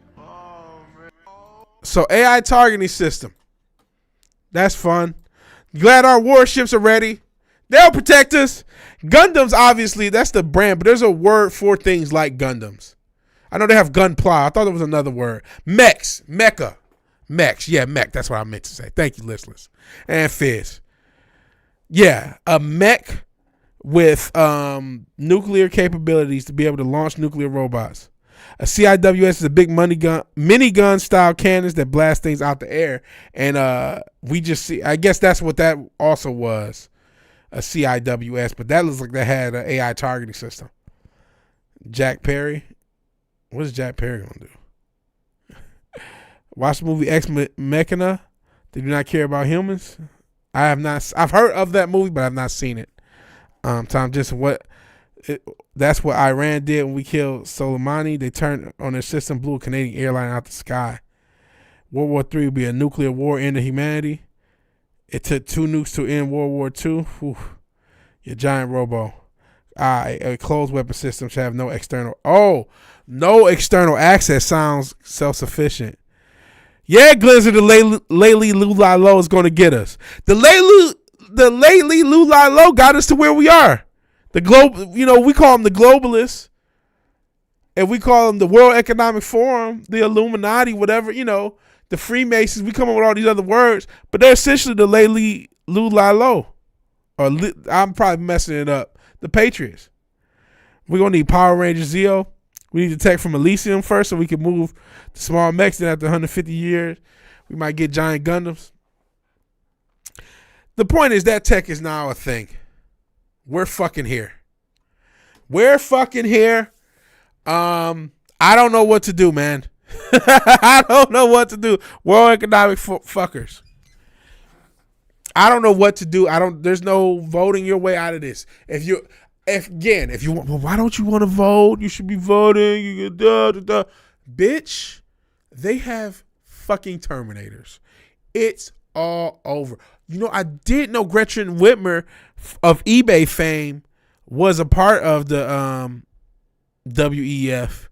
So AI targeting system. That's fun. Glad our warships are ready. They'll protect us. Gundams, obviously, that's the brand, but there's a word for things like Gundams. I know they have gunpla. I thought there was another word. Mechs. Mecha. Mechs. Yeah, mech. That's what I meant to say. Thank you, listeners. And Fizz. Yeah, a mech with nuclear capabilities to be able to launch nuclear robots. A CIWS is a big minigun style cannons that blast things out the air. And we just see, I guess that's what that also was, a CIWS, but that looks like they had an AI targeting system. Jack Perry. What is Jack Perry going to do? Watch the movie Ex Machina. They do not care about humans. I've heard of that movie, but I've not seen it. Tom, that's what Iran did when we killed Soleimani. They turned on their system, blew a Canadian airline out the sky. World War III would be a nuclear war into humanity. It took 2 nukes to end World War II. Whew. Your giant robo. A closed weapon system should have no external access. Sounds self-sufficient. Yeah, Glizzer, the Layli Lulalo is going to get us. The Layli Lulalo got us to where we are. The we call them the globalists, and we call them the World Economic Forum, the Illuminati, whatever, the Freemasons. We come up with all these other words, but they're essentially the Layli Lulalo. I'm probably messing it up. The Patriots. We're going to need Power Rangers Zeo. We need the tech from Elysium first so we can move to small mechs. Then after 150 years, we might get giant Gundams. The point is that tech is now a thing. We're fucking here. I don't know what to do, man. I don't know what to do. World Economic fuckers. I don't know what to do. There's no voting your way out of this. If you want, well, why don't you want to vote? You should be voting. Bitch, they have fucking Terminators. It's all over. I did know Gretchen Whitmer of eBay fame was a part of the WEF.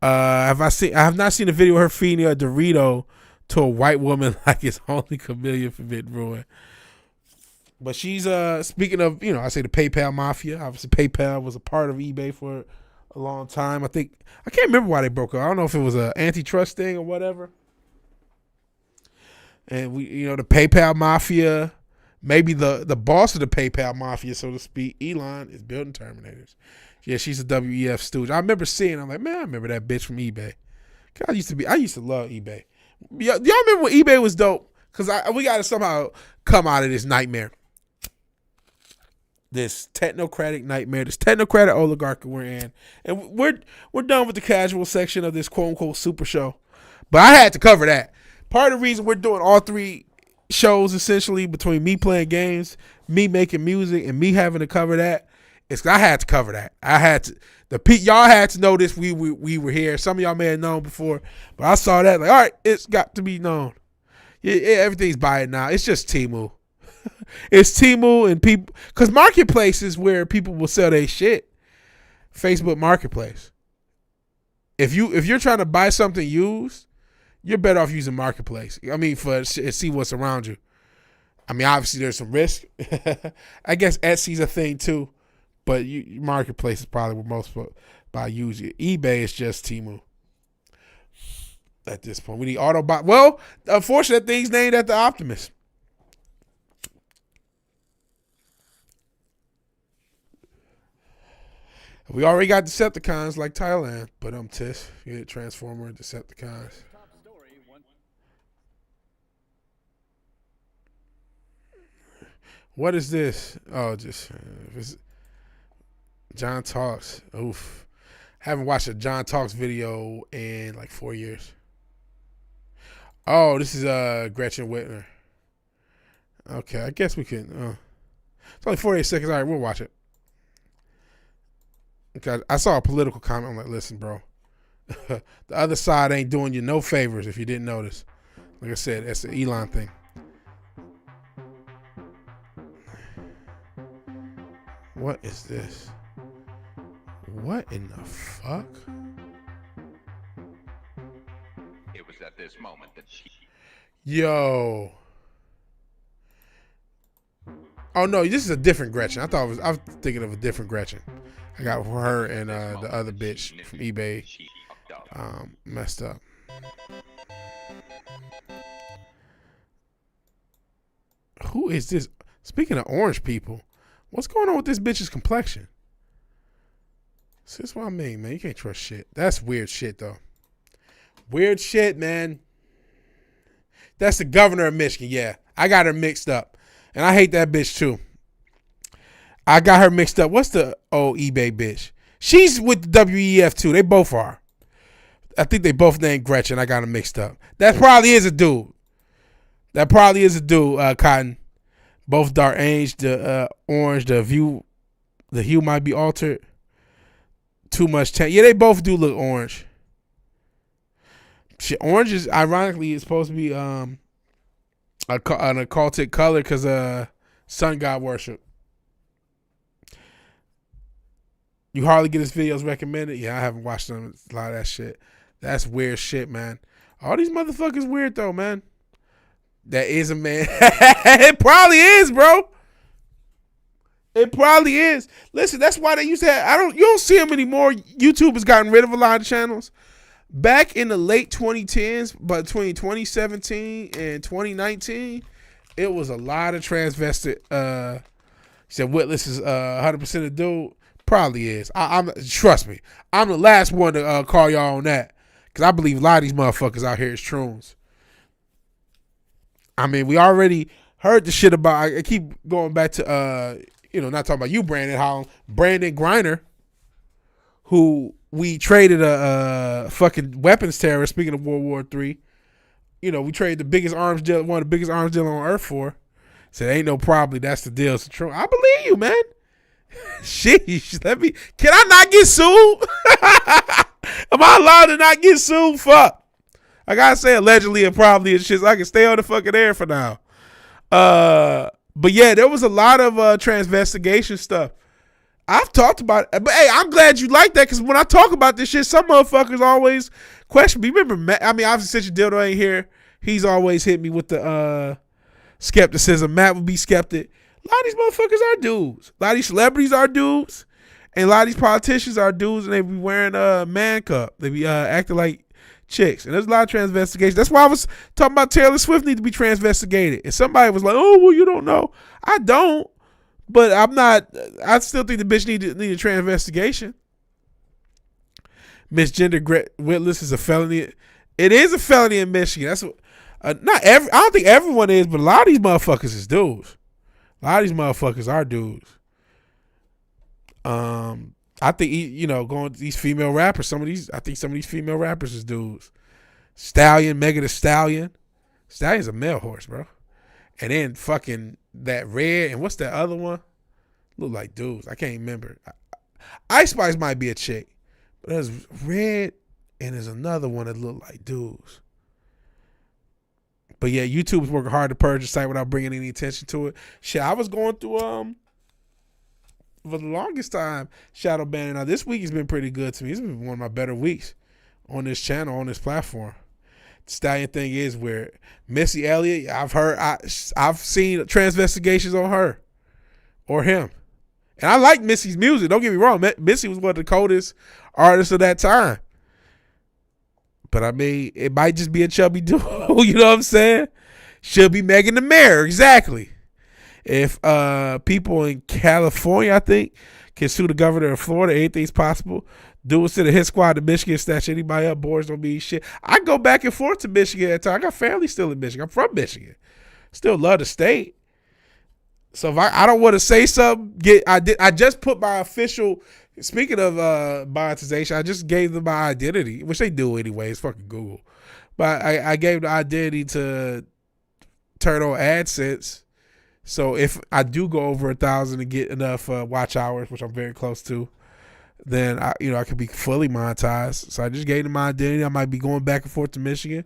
I have not seen a video of her feeding a Dorito to a white woman like it's only Chameleon Forbidden Ruin. But she's speaking of, I say the PayPal mafia. Obviously, PayPal was a part of eBay for a long time. I can't remember why they broke up. I don't know if it was an antitrust thing or whatever. And we, the PayPal mafia, maybe the boss of the PayPal mafia, so to speak, Elon, is building Terminators. Yeah, she's a WEF stooge. I remember seeing. I'm like, man, I remember that bitch from eBay. I used to love eBay. Y'all remember when eBay was dope? Because we got to somehow come out of this nightmare. This technocratic nightmare, this technocratic oligarchy we're in. And we're done with the casual section of this quote-unquote super show. But I had to cover that. Part of the reason we're doing all 3 shows, essentially, between me playing games, me making music, and me having to cover that, is 'cause I had to cover that. I had to. Y'all had to know this. We were here. Some of y'all may have known before, but I saw that. Like, all right, it's got to be known. Yeah, everything's by it now. It's just Temu. It's Temu and people, because Marketplace is where people will sell their shit. Facebook Marketplace. If you're trying to buy something used, you're better off using Marketplace. I mean, see what's around you. I mean, obviously there's some risk. I guess Etsy's a thing too, but Marketplace is probably where most buy use it. eBay is just Temu. At this point, we need Autobot. Well, unfortunately, that thing's named after Optimus. We already got Decepticons like Thailand, but Tiff, you get Transformer, Decepticons. What is this? Oh, just John Talks. Oof. Haven't watched a John Talks video in like 4 years. Oh, this is Gretchen Whitmer. Okay, I guess we can. It's only 48 seconds. All right, we'll watch it. Okay, I saw a political comment. I'm like, listen, bro. The other side ain't doing you no favors if you didn't notice. Like I said, that's the Elon thing. What is this? What in the fuck? It was at this moment that she... Yo. Oh no, this is a different Gretchen. I was thinking of a different Gretchen. I got her and the other bitch from eBay messed up. Who is this? Speaking of orange people, what's going on with this bitch's complexion? That's what I mean, man. You can't trust shit. That's weird shit, though. Weird shit, man. That's the governor of Michigan. Yeah, I got her mixed up. And I hate that bitch, too. I got her mixed up. What's the old eBay bitch? She's with the WEF, too. They both are. I think they both named Gretchen. I got them mixed up. That probably is a dude. Cotton. Both dark orange, the orange, the hue might be altered. Too much tan. Yeah, they both do look orange. Shit, orange is ironically supposed to be an occultic color because sun god worship. You hardly get his videos recommended. Yeah, I haven't watched them. A lot of that shit. That's weird shit, man. All these motherfuckers weird though, man. That is a man. It probably is, bro. It probably is. Listen, that's why they used to have, you don't see them anymore. YouTube has gotten rid of a lot of channels. Back in the late 2010s, but between 2017 and 2019, it was a lot of transvested. He said Witless is 100% a dude. Probably is. I'm trust me. I'm the last one to call y'all on that because I believe a lot of these motherfuckers out here is troons. I mean, we already heard the shit about. I keep going back to not talking about you, Brandon. How Brandon Griner, who we traded a fucking weapons terrorist. Speaking of World War III, we traded the biggest arms deal, one of the biggest arms dealers on earth for. Said ain't no probably. That's the deal. It's true. I believe you, man. Sheesh. Can I not get sued? Am I allowed to not get sued? Fuck. I gotta say allegedly and probably and shit so I can stay on the fucking air for now. But yeah, there was a lot of transvestigation stuff. I've talked about it. But hey, I'm glad you like that because when I talk about this shit, some motherfuckers always question me. Remember, Matt, obviously since your dildo ain't here, he's always hit me with the skepticism. Matt would be skeptic. A lot of these motherfuckers are dudes. A lot of these celebrities are dudes. And a lot of these politicians are dudes and they be wearing a man cup. They be acting like chicks. And there's a lot of transvestigation. That's why I was talking about Taylor Swift need to be transvestigated. And somebody was like, oh, well, you don't know. I don't. But I'm not. I still think the bitch need a transvestigation. Misgender witless is a felony. It is a felony in Michigan. That's what, I don't think everyone is, but a lot of these motherfuckers is dudes. A lot of these motherfuckers are dudes. I think going to these female rappers. I think some of these female rappers is dudes. Stallion, Megan Thee Stallion. Stallion's a male horse, bro. And then fucking that Red and what's that other one? Look like dudes. I can't remember. Ice Spice might be a chick, but there's Red and there's another one that look like dudes. But yeah, YouTube's working hard to purge the site without bringing any attention to it. Shit, I was going through for the longest time shadow banning. Now this week has been pretty good to me. It's been one of my better weeks on this channel, on this platform. The Stallion thing is where Missy Elliott, I've seen transvestigations on her or him. And I like Missy's music. Don't get me wrong. Missy was one of the coldest artists of that time. But I mean, it might just be a chubby dude. You know what I'm saying? Should be Megan the Mayor. Exactly. If people in California, I think, can sue the governor of Florida, anything's possible. Do it to the hit squad to Michigan, snatch anybody up. Boys don't be shit. I go back and forth to Michigan at times. I got family still in Michigan. I'm from Michigan. Still love the state. So if I don't want to say something, I just put my official. Speaking of monetization, I just gave them my identity, which they do anyway. It's fucking Google. But I gave the identity to turn on AdSense. So if I do go over 1,000 and get enough watch hours, which I'm very close to, then I could be fully monetized. So I just gave them my identity. I might be going back and forth to Michigan,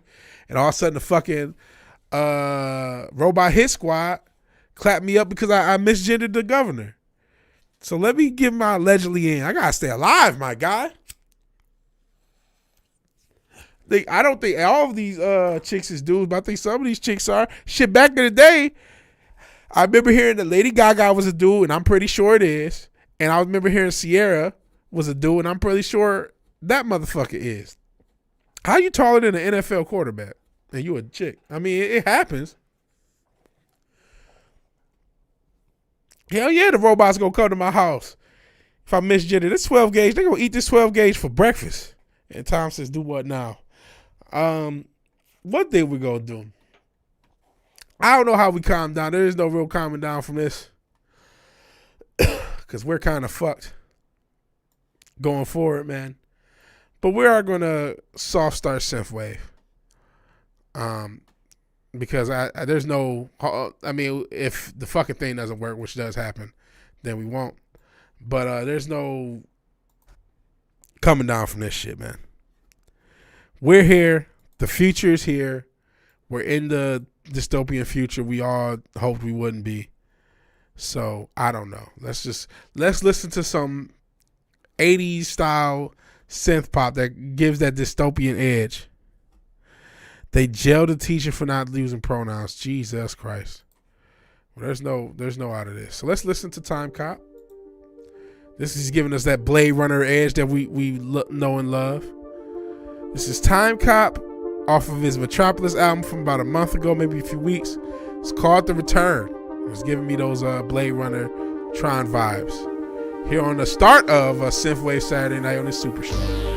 and all of a sudden the fucking robot hit squad clapped me up because I misgendered the governor. So let me get my allegedly in. I gotta stay alive, my guy. I don't think all of these chicks is dudes, but I think some of these chicks are. Shit, back in the day, I remember hearing that Lady Gaga was a dude, and I'm pretty sure it is. And I remember hearing Sierra was a dude, and I'm pretty sure that motherfucker is. How you taller than an NFL quarterback? And you a chick. I mean, it happens. Hell yeah, the robots gonna come to my house. If I misgender this 12 gauge, they gonna eat this 12 gauge for breakfast. And Tom says, do what now? What thing we gonna do? I don't know how we calm down. There is no real calming down from this. Because we're kind of fucked going forward, man. But we are going to soft start SynthWave. Because there's no, I mean, if the fucking thing doesn't work, which does happen, then we won't. But there's no coming down from this shit, man. We're here. The future is here. We're in the dystopian future we all hoped we wouldn't be. So I don't know. Let's listen to some 80s style synth pop that gives that dystopian edge. They jailed a teacher for not using pronouns. Jesus Christ. Well, there's no out of this. So let's listen to Time Cop. This is giving us that Blade Runner edge that we know and love. This is Time Cop off of his Metropolis album from about a month ago, maybe a few weeks. It's called The Return. It was giving me those Blade Runner Tron vibes. Here on the start of a SynthWave Saturday night on the SuperShow.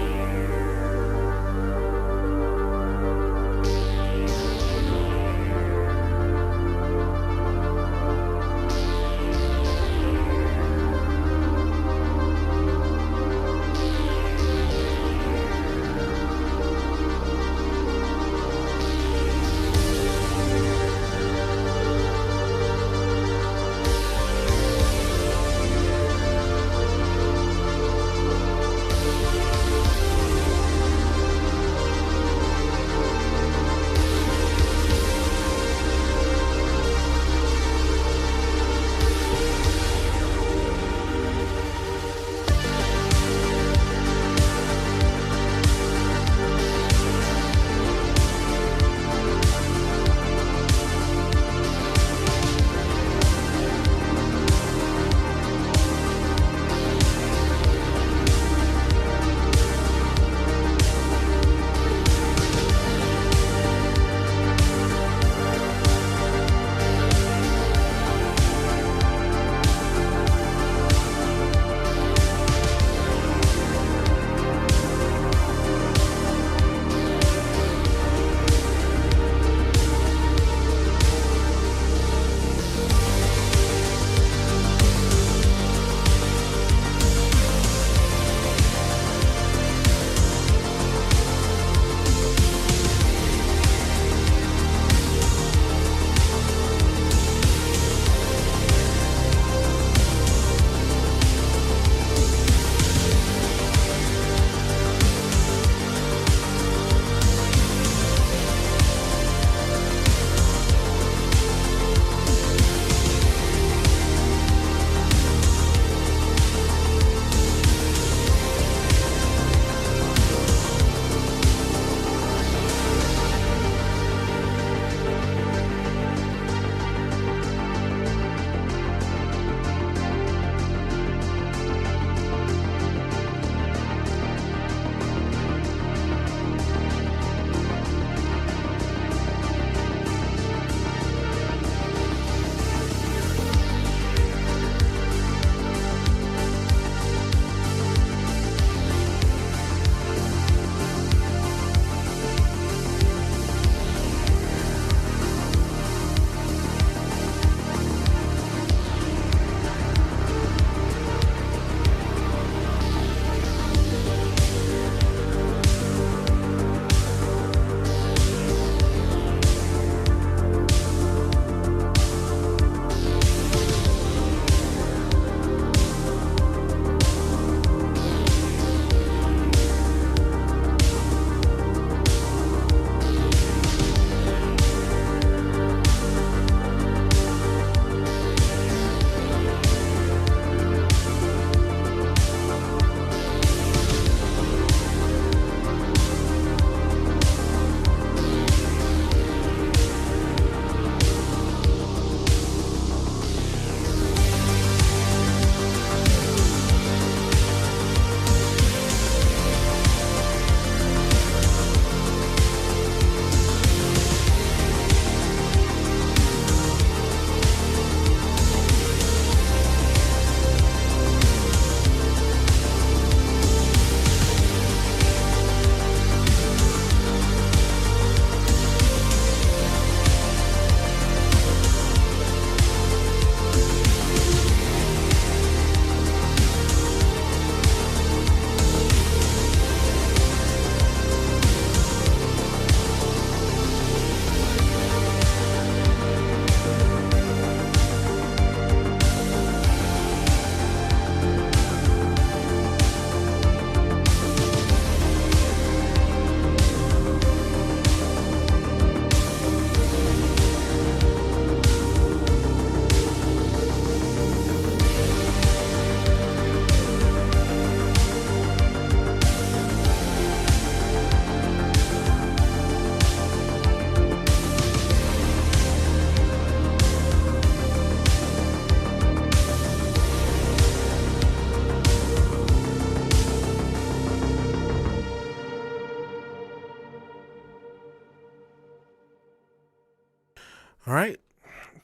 All right.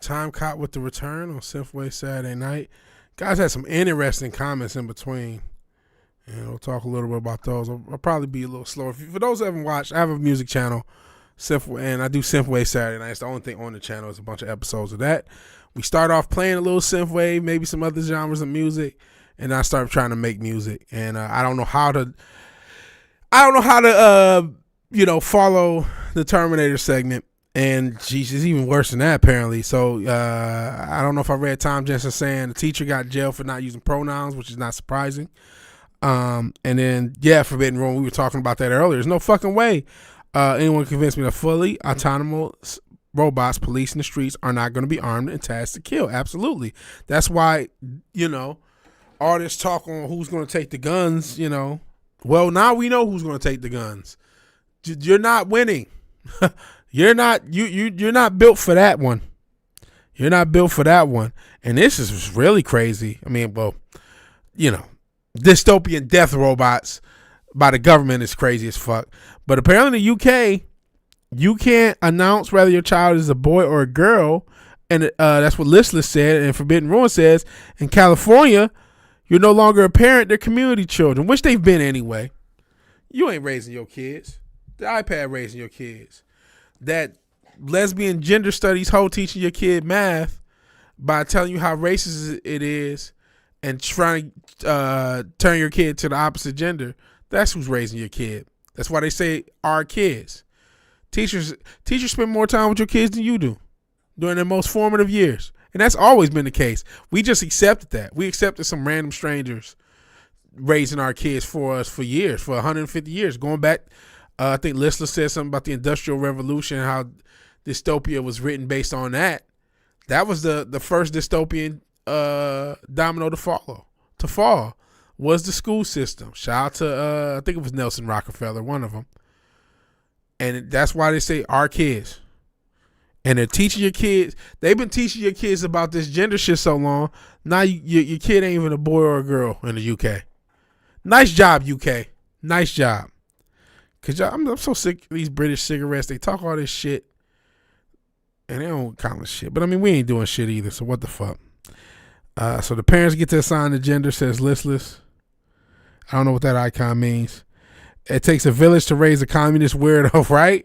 Time caught with the return on SynthWave Saturday night. Guys had some interesting comments in between. And we'll talk a little bit about those. I'll probably be a little slower. For those who haven't watched, I have a music channel, and I do SynthWave Saturday night. It's the only thing on the channel. Is a bunch of episodes of that. We start off playing a little synthwave, maybe some other genres of music, and I start trying to make music. And I don't know how to follow the Terminator segment. And geez, it's even worse than that apparently. So I don't know if I read Tom Jensen saying the teacher got jailed for not using pronouns, which is not surprising. And then Forbidden Room. We were talking about that earlier. There's no fucking way anyone convinced me that fully autonomous robots policing the streets are not going to be armed and tasked to kill. Absolutely. That's why all this talk on who's going to take the guns. Well, now we know who's going to take the guns. You're not winning. You're not built for that one. You're not built for that one. And this is really crazy. I mean, dystopian death robots by the government is crazy as fuck. But apparently in the UK, you can't announce whether your child is a boy or a girl. And that's what Listless said. And Forbidden Ruin says, in California, you're no longer a parent, they're community children, which they've been anyway. You ain't raising your kids. The iPad raising your kids. That lesbian gender studies hoe teaching your kid math by telling you how racist it is and trying to turn your kid to the opposite gender. That's who's raising your kid. That's why they say our kids. Teachers spend more time with your kids than you do during their most formative years. And that's always been the case. We just accepted that. We accepted some random strangers raising our kids for us for years, for 150 years. Going back, I think Listless said something about the Industrial Revolution, how dystopia was written based on that. That was the first dystopian domino to fall was the school system. Shout out to, I think it was Nelson Rockefeller, one of them. And that's why they say our kids. And they're teaching your kids. They've been teaching your kids about this gender shit so long. Now your kid ain't even a boy or a girl in the UK. Nice job, UK. Nice job. Because I'm so sick of these British cigarettes. They talk all this shit. And they don't count this shit. But I mean, we ain't doing shit either. So what the fuck? So the parents get to assign the gender, says Listless. I don't know what that icon means. It takes a village to raise a communist weirdo, right?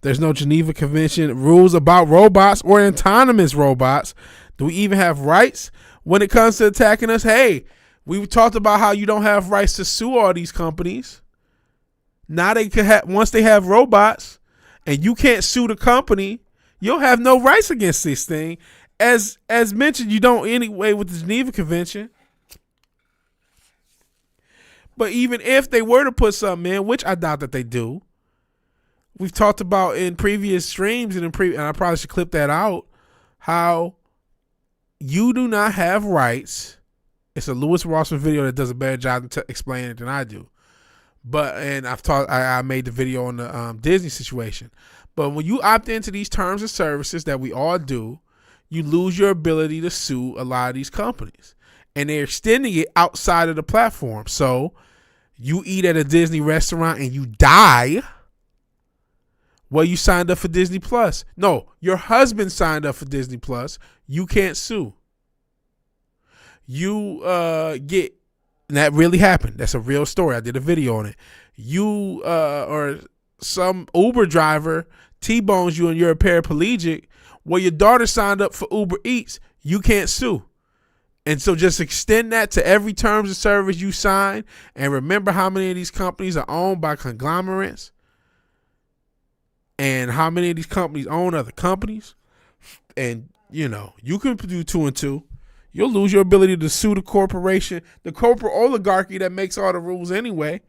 There's no Geneva Convention rules about robots or autonomous robots. Do we even have rights when it comes to attacking us? Hey, we talked about how you don't have rights to sue all these companies. Now they can have, once they have robots and you can't sue the company, you'll have no rights against this thing. As mentioned, you don't anyway with the Geneva Convention. But even if they were to put something in, which I doubt that they do, we've talked about in previous streams and I probably should clip that out, how you do not have rights. It's a Lewis Rossman video that does a better job explaining it than I do. But, and I made the video on the Disney situation. But when you opt into these terms of services that we all do, you lose your ability to sue a lot of these companies. And they're extending it outside of the platform. So you eat at a Disney restaurant and you die. Well, you signed up for Disney Plus. No, your husband signed up for Disney Plus. You can't sue. You get, and that really happened. That's a real story. I did a video on it. You or some Uber driver T-bones you and you're a paraplegic. Well, your daughter signed up for Uber Eats. You can't sue. And so just extend that to every terms of service you sign. And remember how many of these companies are owned by conglomerates. And how many of these companies own other companies. And, you know, you can do 2 and 2. You'll lose your ability to sue the corporation, the corporate oligarchy that makes all the rules anyway.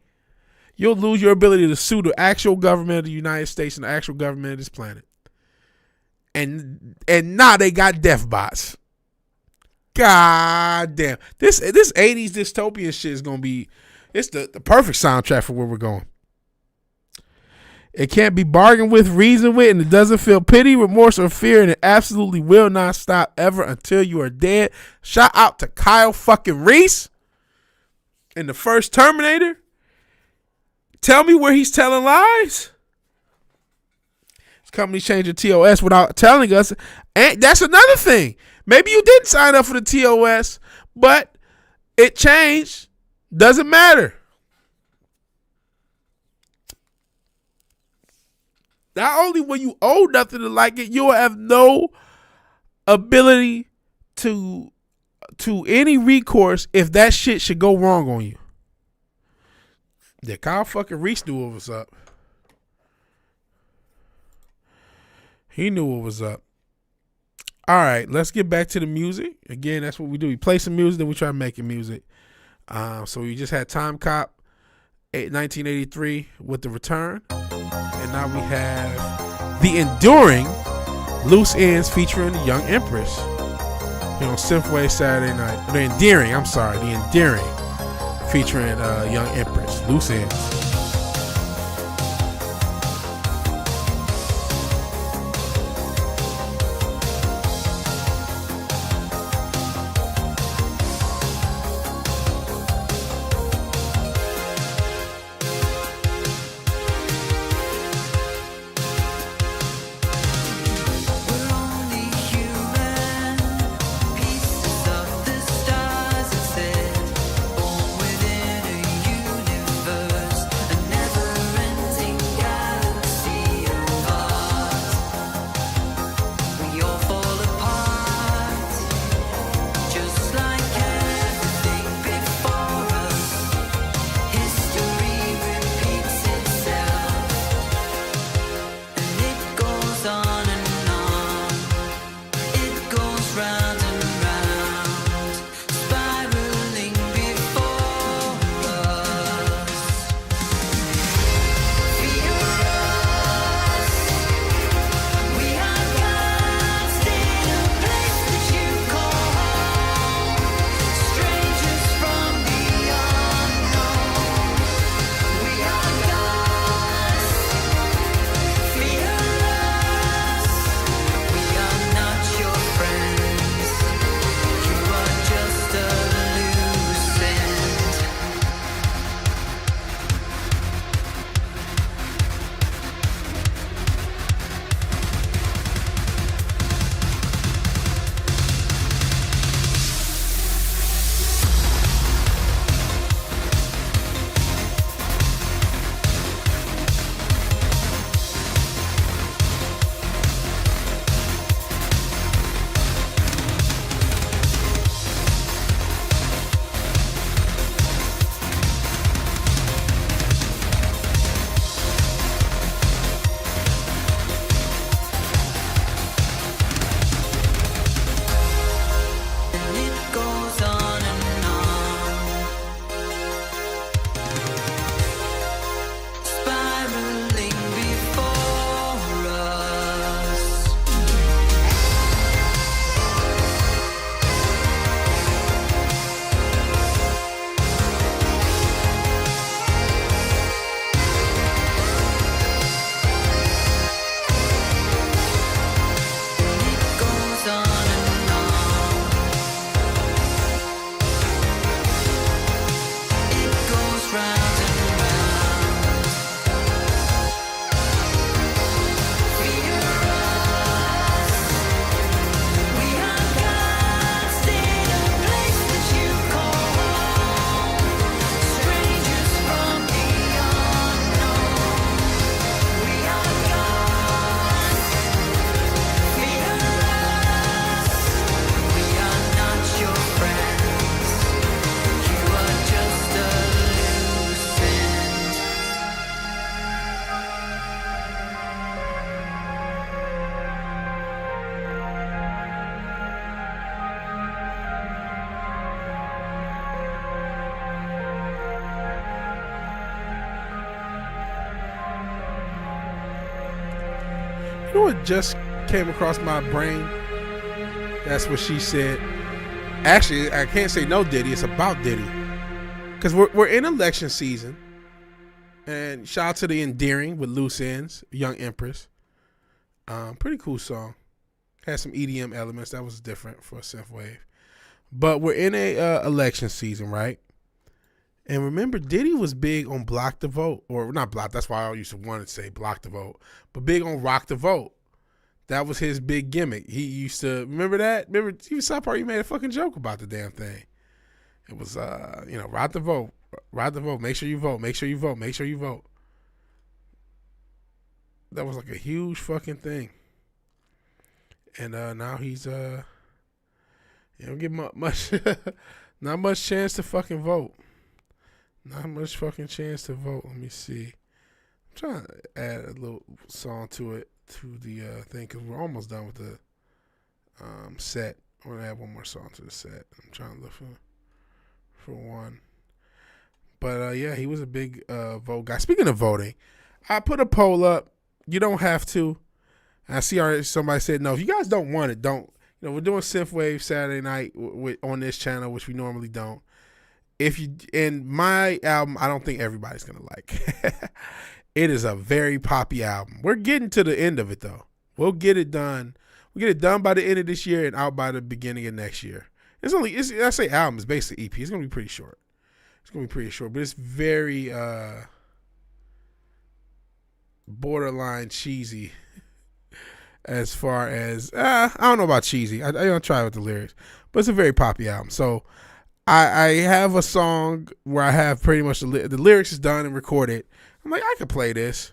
You'll lose your ability to sue the actual government of the United States and the actual government of this planet. And now they got death bots. God damn. This 80s dystopian shit is going to be, it's the perfect soundtrack for where we're going. It can't be bargained with, reasoned with, and it doesn't feel pity, remorse, or fear, and it absolutely will not stop ever until you are dead. Shout out to Kyle fucking Reese in the first Terminator. Tell me where he's telling lies. Companies change your TOS without telling us. And that's another thing. Maybe you didn't sign up for the TOS, but it changed. Doesn't matter. Not only will you owe nothing to like it, you will have no ability to any recourse if that shit should go wrong on you. Yeah, Kyle fucking Reese knew what was up. He knew what was up. All right, let's get back to the music. Again, that's what we do. We play some music, then we try making music. So we just had Time Cop, 1983 with The Return. And now we have The Enduring, Loose Ends featuring Young Empress. Here on SynthWave Saturday night. The Endearing featuring Young Empress, Loose Ends. You know what just came across my brain? That's what she said. Actually, I can't say no Diddy. It's about Diddy. Because we're in election season. And shout out to The Endearing with Loose Ends, Young Empress. Pretty cool song. Had some EDM elements. That was different for SynthWave. But we're in a election season, right? And remember, Diddy was big on block the vote, or not block. That's why I used to want to say block the vote, but big on rock the vote. That was his big gimmick. He used to remember that. Remember, even South Park, he made a fucking joke about the damn thing. It was, rock the vote, rock the vote. Make sure you vote. Make sure you vote. Make sure you vote. That was like a huge fucking thing. And now he's you don't get much, not much chance to fucking vote. Not much fucking chance to vote. Let me see. I'm trying to add a little song to it, to the thing, because we're almost done with the set. I'm going to add one more song to the set. I'm trying to look for one. But, yeah, he was a big vote guy. Speaking of voting, I put a poll up. You don't have to. And I see already somebody said, no, if you guys don't want it, don't. You know, we're doing SynthWave Saturday night on this channel, which we normally don't. In my album, I don't think everybody's going to like. It is a very poppy album. We're getting to the end of it, though. We'll get it done. We'll get it done by the end of this year and out by the beginning of next year. I say album, it's basically EP. It's going to be pretty short. But it's very borderline cheesy as far as, I don't know about cheesy. I don't try with the lyrics, but it's a very poppy album. So I have a song where I have pretty much the lyrics is done and recorded. I'm like, I could play this.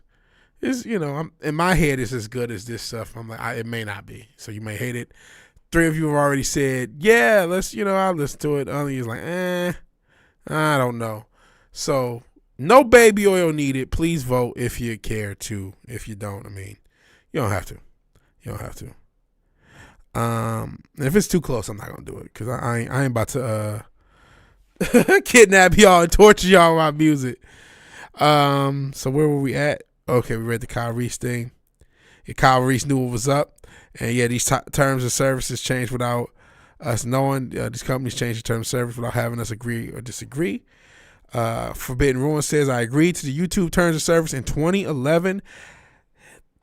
It's, in my head, it's as good as this stuff. I'm like, it may not be. So you may hate it. 3 of you have already said, yeah, I'll listen to it. Only is like, I don't know. So no baby oil needed. Please vote if you care to. If you don't, you don't have to. And if it's too close, I'm not gonna do it because I ain't about to kidnap y'all and torture y'all with my music. So where were we at? Okay, we read the Kyle Reese thing. Yeah, Kyle Reese knew what was up, and yeah, these terms and services changed without us knowing. These companies changed the terms of service without having us agree or disagree. Forbidden Ruin says, I agreed to the YouTube terms of service in 2011.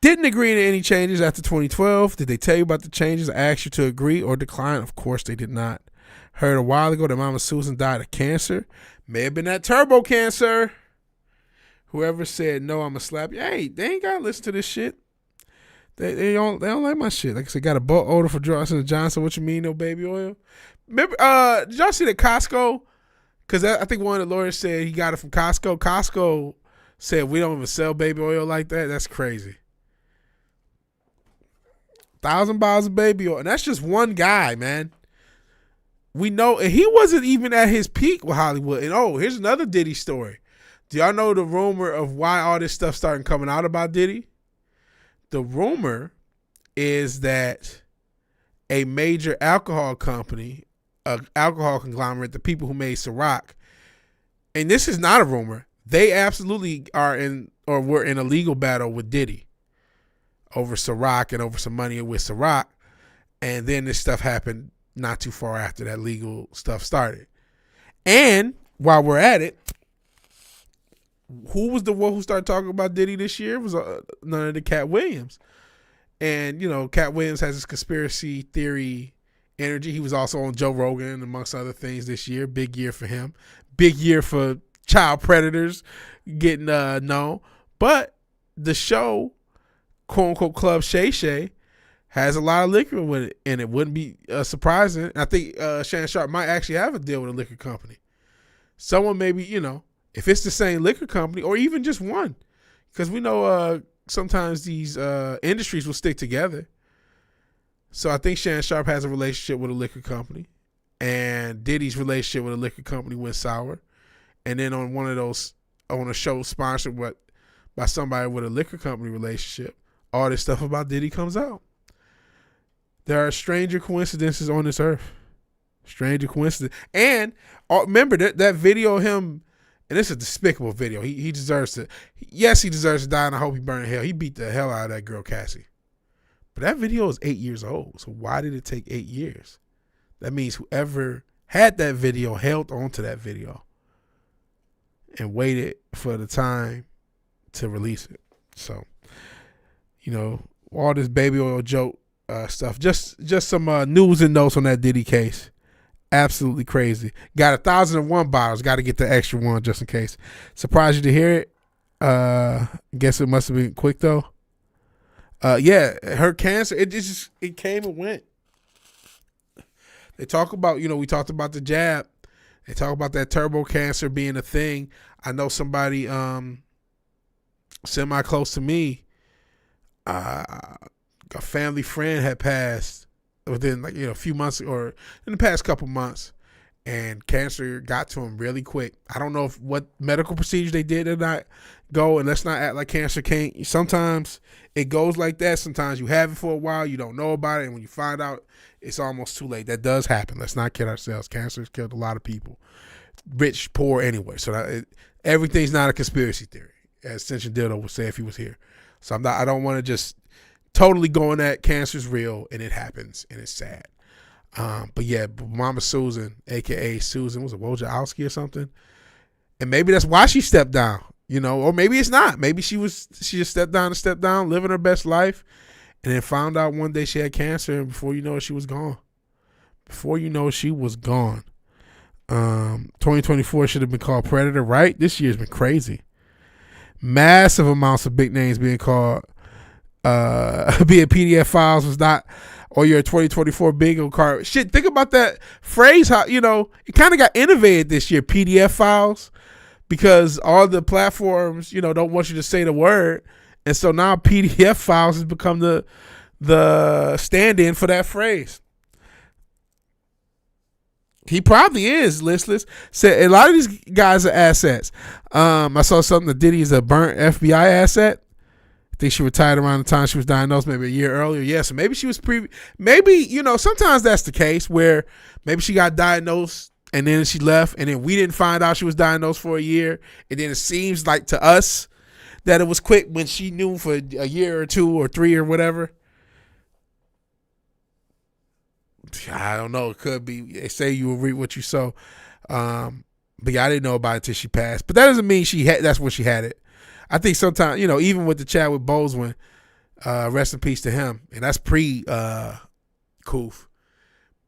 Didn't agree to any changes after 2012. Did they tell you about the changes? I asked you to agree or decline. Of course they did not. Heard a while ago that Mama Susan died of cancer. May have been that turbo cancer. Whoever said no, I'ma slap you. Hey, they ain't gotta listen to this shit. They don't like my shit. Like I said, got a boat order for Johnson & Johnson. What you mean, no baby oil? Remember, did y'all see that Costco? Because I think one of the lawyers said he got it from Costco. Costco said we don't even sell baby oil like that. That's crazy. 1,000 bottles of baby oil. And that's just one guy, man. We know, and he wasn't even at his peak with Hollywood. And here's another Diddy story. Do y'all know the rumor of why all this stuff started coming out about Diddy? The rumor is that a major alcohol company, an alcohol conglomerate, the people who made Ciroc, and this is not a rumor, they absolutely were in a legal battle with Diddy over Ciroc and over some money with Ciroc. And then this stuff happened not too far after that legal stuff started. And while we're at it, who was the one who started talking about Diddy this year? It was none of the Cat Williams. And, Cat Williams has this conspiracy theory energy. He was also on Joe Rogan, amongst other things, this year. Big year for him. Big year for child predators getting known. But the show, quote unquote, Club Shay Shay, has a lot of liquor with it. And it wouldn't be surprising. I think Shannon Sharp might actually have a deal with a liquor company. Someone maybe, if it's the same liquor company or even just one, because we know sometimes these industries will stick together. So I think Shannon Sharp has a relationship with a liquor company, and Diddy's relationship with a liquor company went sour. And then on a show sponsored by somebody with a liquor company relationship, all this stuff about Diddy comes out. There are stranger coincidences on this earth. Stranger coincidence. And remember that video of him. And this is a despicable video. He deserves to. Yes, he deserves to die, and I hope he burn in hell. He beat the hell out of that girl, Cassie. But that video is 8 years old. So why did it take 8 years? That means whoever had that video held on to that video and waited for the time to release it. So, all this baby oil joke stuff. Just some news and notes on that Diddy case. Absolutely crazy. Got 1,001 bottles. Got to get the extra one just in case. Surprised you to hear it. Guess it must have been quick though. Yeah, her cancer. It came and went. They talk about, we talked about the jab. They talk about that turbo cancer being a thing. I know somebody semi close to me. A family friend had passed within a few months or in the past couple months, and cancer got to him really quick. I don't know what medical procedure they did or not go, and let's not act like cancer can't. Sometimes it goes like that. Sometimes you have it for a while, you don't know about it, and when you find out, it's almost too late. That does happen. Let's not kid ourselves. Cancer has killed a lot of people, rich, poor, anyway. So everything's not a conspiracy theory, as Ascension Dildo would say if he was here. So I don't want to just totally go on that cancer's real and it happens and it's sad. But yeah, Mama Susan, aka Susan, was it Wojciechowski or something? And maybe that's why she stepped down, or maybe it's not. Maybe she just stepped down, living her best life, and then found out one day she had cancer, and before you know it, she was gone. 2024 should have been called Predator, right? This year's been crazy. Massive amounts of big names being called. Being PDF files was not on your 2024 bingo card. Shit, think about that phrase. How it kind of got innovated this year. PDF files, because all the platforms don't want you to say the word, and so now PDF files has become the stand-in for that phrase. He probably is listless. Said a lot of these guys are assets. I saw something that Diddy is a burnt FBI asset. I think she retired around the time she was diagnosed, maybe a year earlier. Yeah, so maybe she was maybe, sometimes that's the case where maybe she got diagnosed and then she left and then we didn't find out she was diagnosed for a year. And then it seems like to us that it was quick when she knew for a year or 2 or 3 or whatever. I don't know. It could be. They say you will reap what you sow. But yeah, I didn't know about it until she passed. But that doesn't mean that's when she had it. I think sometimes, even with the chat with Bozeman, rest in peace to him, and that's pre-Koof.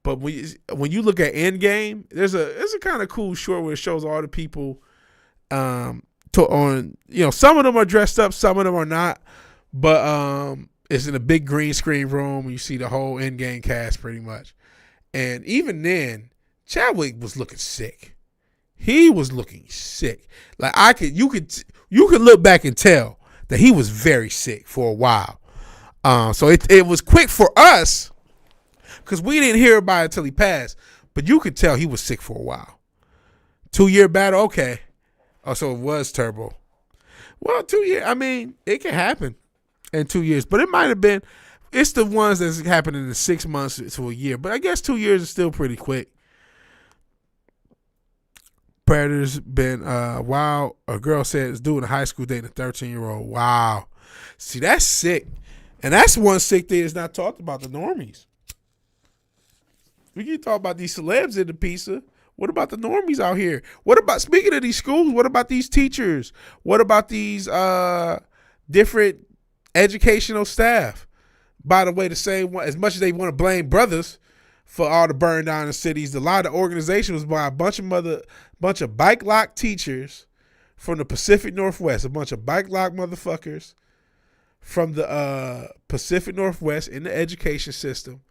But when you look at Endgame, there's a kind of cool short where it shows all the people some of them are dressed up, some of them are not, but it's in a big green screen room, and you see the whole Endgame cast pretty much. And even then, Chadwick was looking sick. He was looking sick. Like you could look back and tell that he was very sick for a while. So it was quick for us because we didn't hear about it until he passed. But you could tell he was sick for a while. 2-year battle, okay. Oh, so it was Turbo. Well, 2 years. I mean, it can happen in 2 years, but it might have been. It's the ones that's happening in 6 months to a year. But I guess 2 years is still pretty quick. Predator's been wow. A girl said it's doing a high school dating a 13-year-old. Wow. See, that's sick. And that's one sick thing that's not talked about, the normies. We can talk about these celebs in the pizza. What about the normies out here? What about, speaking of these schools, what about these teachers? What about these different educational staff? By the way, the same one, as much as they want to blame brothers for all the burn down in cities, a lot of the organization was by a bunch of bike lock teachers from the Pacific Northwest, a bunch of bike lock motherfuckers from the Pacific Northwest in the education system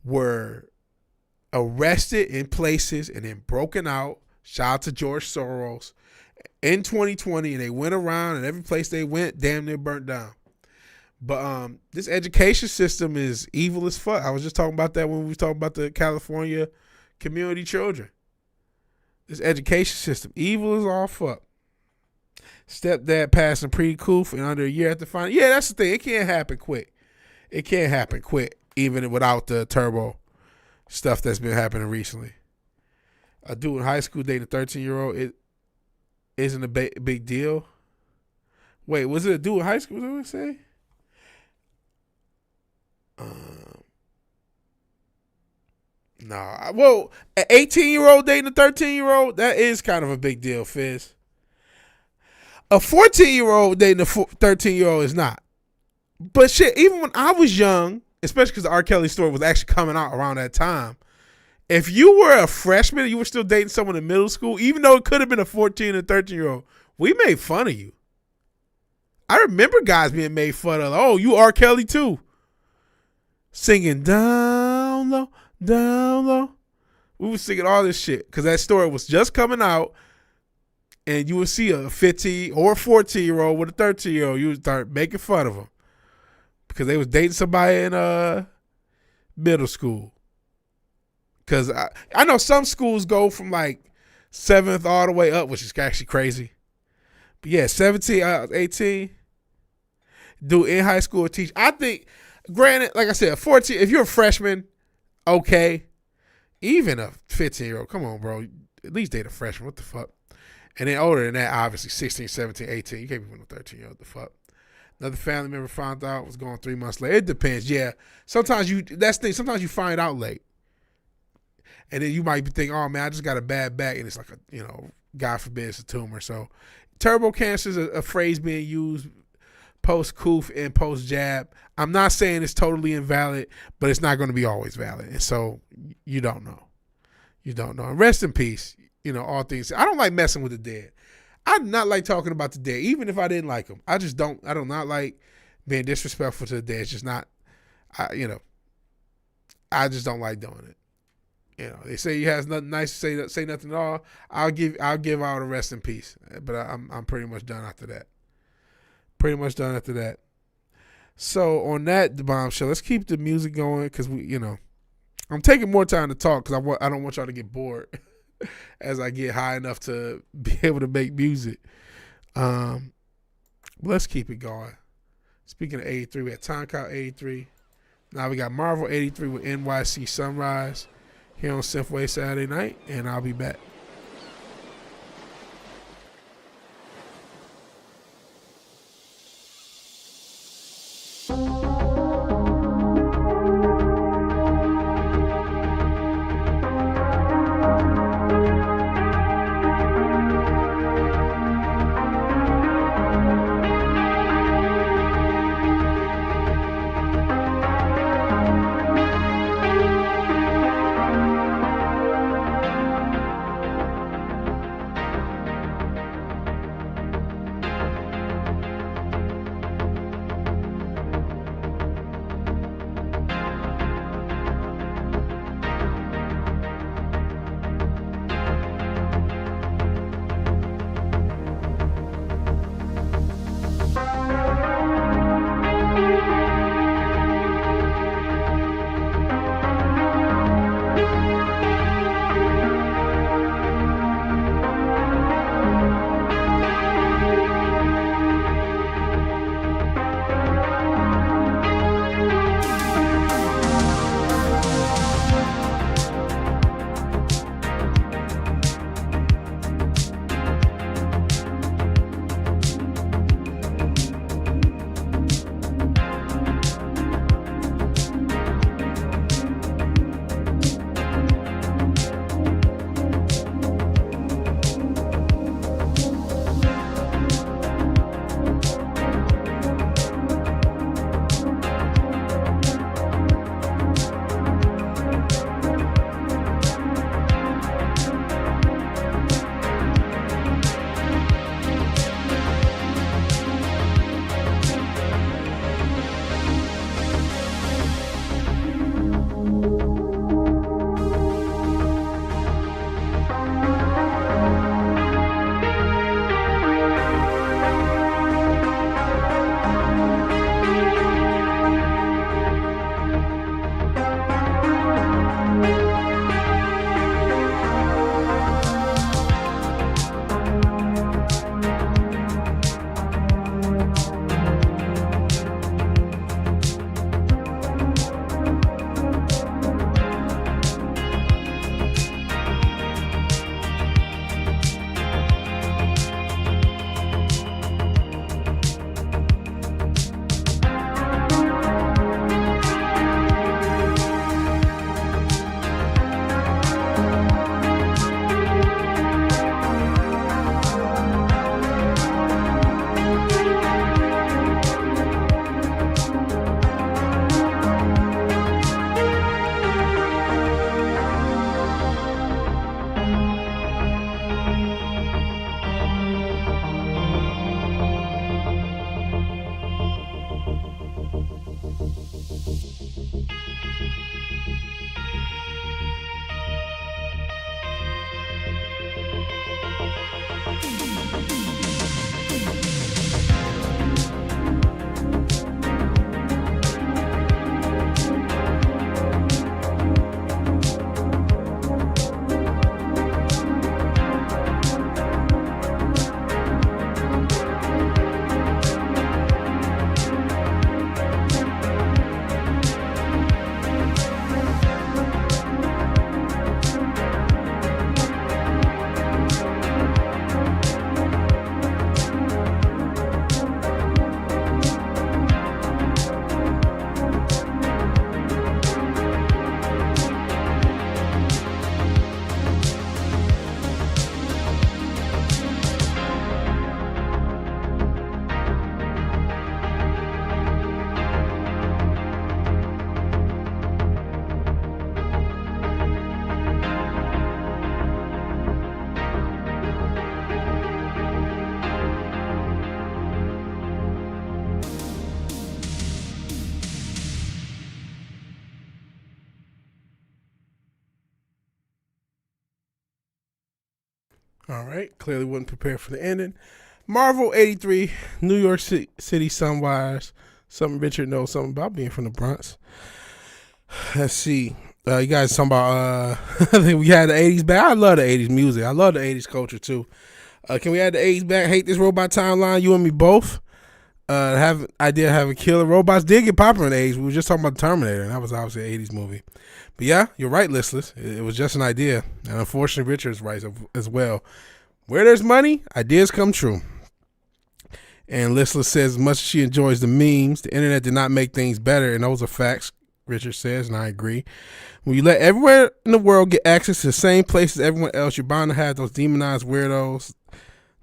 were arrested in places and then broken out. Shout out to George Soros in 2020, and they went around and every place they went damn near burnt down. But this education system is evil as fuck. I was just talking about that when we were talking about the California community children. This education system, evil as all fuck. Stepdad passing pre-Koof and under a year after finding. Yeah, that's the thing. It can't happen quick. It can't happen quick, even without the Turbo stuff that's been happening recently. A dude in high school dating a 13-year-old, it isn't a big deal. Wait, was it a dude in high school? What did I say? Nah. Well, an 18-year-old dating a 13-year-old, that is kind of a big deal, Fizz. A 14-year-old dating a 13-year-old is not. But shit, even when I was young, especially because the R. Kelly story was actually coming out around that time, If you were a freshman and you were still dating someone in middle school, even though it could have been a 14 or 13-year-old, we made fun of you. I remember guys being made fun of. Oh, you R. Kelly too. Singing down low, down low. We were singing all this shit because that story was just coming out, and you would see a 15 or 14-year-old with a 13-year-old. You would start making fun of them because they was dating somebody in middle school. Because I know some schools go from like 7th all the way up, which is actually crazy. But yeah, 17, 18, do in high school or teach. I think, granted, like I said, 14, if you're a freshman, okay. Even a 15-year-old, come on, bro. At least date a freshman. What the fuck? And then older than that, obviously, 16, 17, 18. You can't be with a 13-year-old. The fuck? Another family member found out, was gone 3 months later. It depends, yeah. Sometimes sometimes you find out late. And then you might be thinking, oh, man, I just got a bad back. And it's like, God forbid it's a tumor. So turbo cancer is a phrase being used post-coof and post-jab. I'm not saying it's totally invalid, but it's not going to be always valid. And so you don't know. You don't know. And rest in peace, all things. I don't like messing with the dead. I do not like talking about the dead, even if I didn't like them. I do not like being disrespectful to the dead. It's just not, I just don't like doing it. They say he has nothing nice to say nothing at all. I'll give out a rest in peace. But I'm pretty much done after that. So on that, the bombshell, let's keep the music going because I'm taking more time to talk because I don't want y'all to get bored as I get high enough to be able to make music. Let's keep it going. Speaking of 83, we had Time Cloud 83. Now we got Marvel 83 with NYC Sunrise here on SynthWave Saturday night, and I'll be back. All right. Clearly wasn't prepared for the ending. Marvel 83, New York City Sunwise. Something Richard knows something about being from the Bronx. Let's see. You guys talking about, I think we had the 80s back. I love the 80s music. I love the 80s culture too. Can we add the 80s back? Hate this robot timeline. You and me both. Have idea of having killer robots did get popular in the 80s. We were just talking about Terminator, and that was obviously an 80s movie. But yeah, you're right, listeners. It was just an idea. And unfortunately, Richard's right as well. Where there's money, ideas come true. And Listler says, as much as she enjoys the memes, the internet did not make things better. And those are facts, Richard says, and I agree. When you let everywhere in the world get access to the same place as everyone else, you're bound to have those demonized weirdos.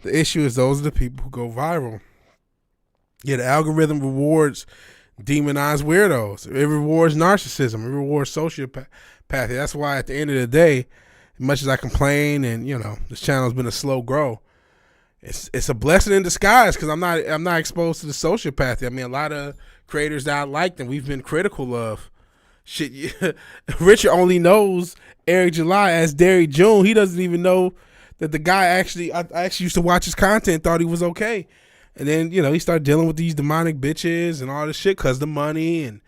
The issue is those are the people who go viral. Yeah, the algorithm rewards demonized weirdos. It rewards narcissism. It rewards sociopathy. That's why at the end of the day, as much as I complain and, this channel has been a slow grow, it's a blessing in disguise because I'm not exposed to the sociopathy. I mean, a lot of creators that I like and we've been critical of. Shit, Richard only knows Eric July as Derry June. He doesn't even know that the guy I actually used to watch his content, thought he was okay. And then, he started dealing with these demonic bitches and all this shit because the money and,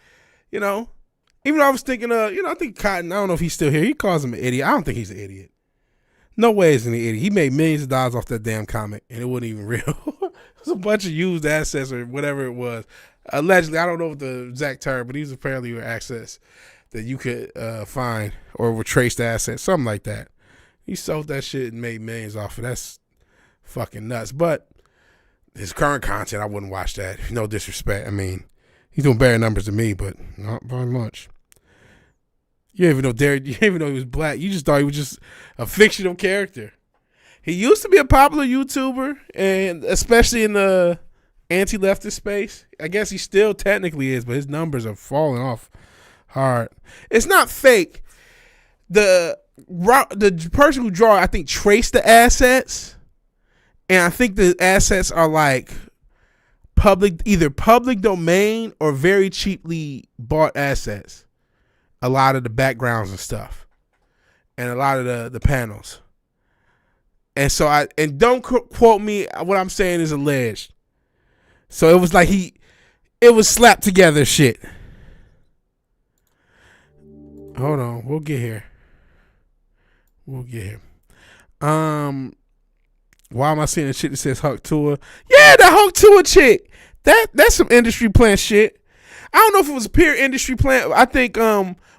even though I was thinking I think Cotton, I don't know if he's still here. He calls him an idiot. I don't think he's an idiot. No way he's an idiot. He made millions of dollars off that damn comic and it wasn't even real. It was a bunch of used assets or whatever it was. Allegedly, I don't know what the exact term, but these apparently were assets that you could find or retrace the assets, something like that. He sold that shit and made millions off it. That's fucking nuts. But his current content, I wouldn't watch that. No disrespect. I mean, he's doing better numbers than me, but not very much. You didn't even know Derek. You didn't even know he was black. You just thought he was just a fictional character. He used to be a popular YouTuber, and especially in the anti-leftist space. I guess he still technically is, but his numbers are falling off hard. It's not fake. The person who draw, I think, traced the assets, and I think the assets are like either public domain or very cheaply bought assets. A lot of the backgrounds and stuff, and a lot of the panels. And so and don't quote me. What I'm saying is alleged. So it was like it was slapped together shit. Hold on, we'll get here. Why am I seeing a shit that says Huck Tua? Yeah, the Huck Tua chick. That's some industry plant shit. I don't know if it was a pure industry plant. I think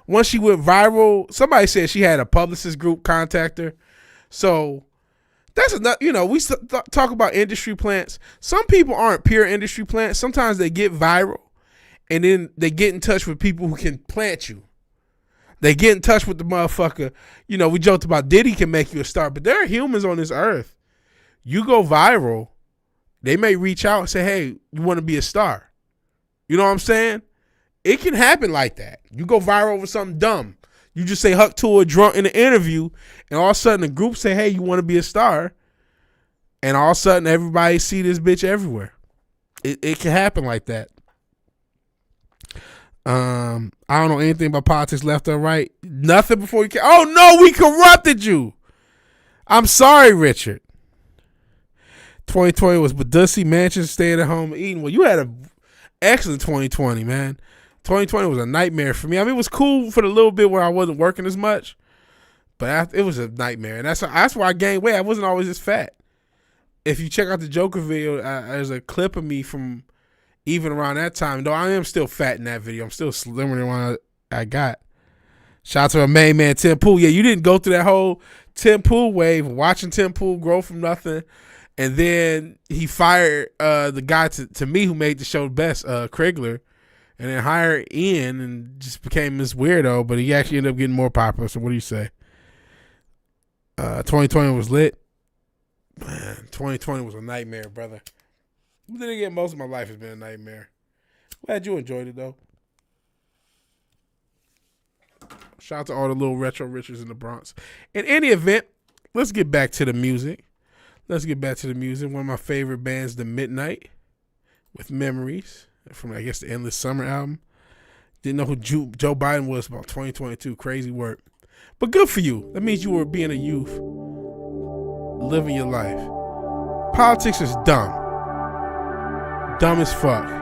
once she went viral, somebody said she had a publicist group contact her. So that's enough. We talk about industry plants. Some people aren't pure industry plants. Sometimes they get viral and then they get in touch with people who can plant you. They get in touch with the motherfucker. We joked about Diddy can make you a star, but there are humans on this earth. You go viral, they may reach out and say, hey, you want to be a star? You know what I'm saying? It can happen like that. You go viral over something dumb. You just say Huck to a drunk in an interview, and all of a sudden the group say, hey, you want to be a star? And all of a sudden everybody see this bitch everywhere. It can happen like that. I don't know anything about politics left or right. Nothing before you can. Oh, no, we corrupted you. I'm sorry, Richard. 2020 was Badussy, Mansion, staying at home, eating. Well, you had an excellent 2020, man. 2020 was a nightmare for me. I mean, it was cool for the little bit where I wasn't working as much, but it was a nightmare. And that's why I gained weight. I wasn't always this fat. If you check out the Joker video, there's a clip of me from even around that time. Though I am still fat in that video. I'm still slimmer than one I got. Shout out to our main man, Tim Pool. Yeah, you didn't go through that whole Tim Pool wave, watching Tim Pool grow from nothing. And then he fired the guy to me who made the show best, Krigler, and then hired Ian and just became this weirdo, but he actually ended up getting more popular. So what do you say? 2020 was lit. Man, 2020 was a nightmare, brother. But then again, most of my life has been a nightmare. Glad you enjoyed it, though. Shout out to all the little retro Richards in the Bronx. In any event, let's get back to the music. One of my favorite bands, The Midnight, with Memories, from, I guess, the Endless Summer album. Didn't know who Joe Biden was about 2022. Crazy work. But good for you. That means you were being a youth, living your life. Politics is dumb. Dumb as fuck.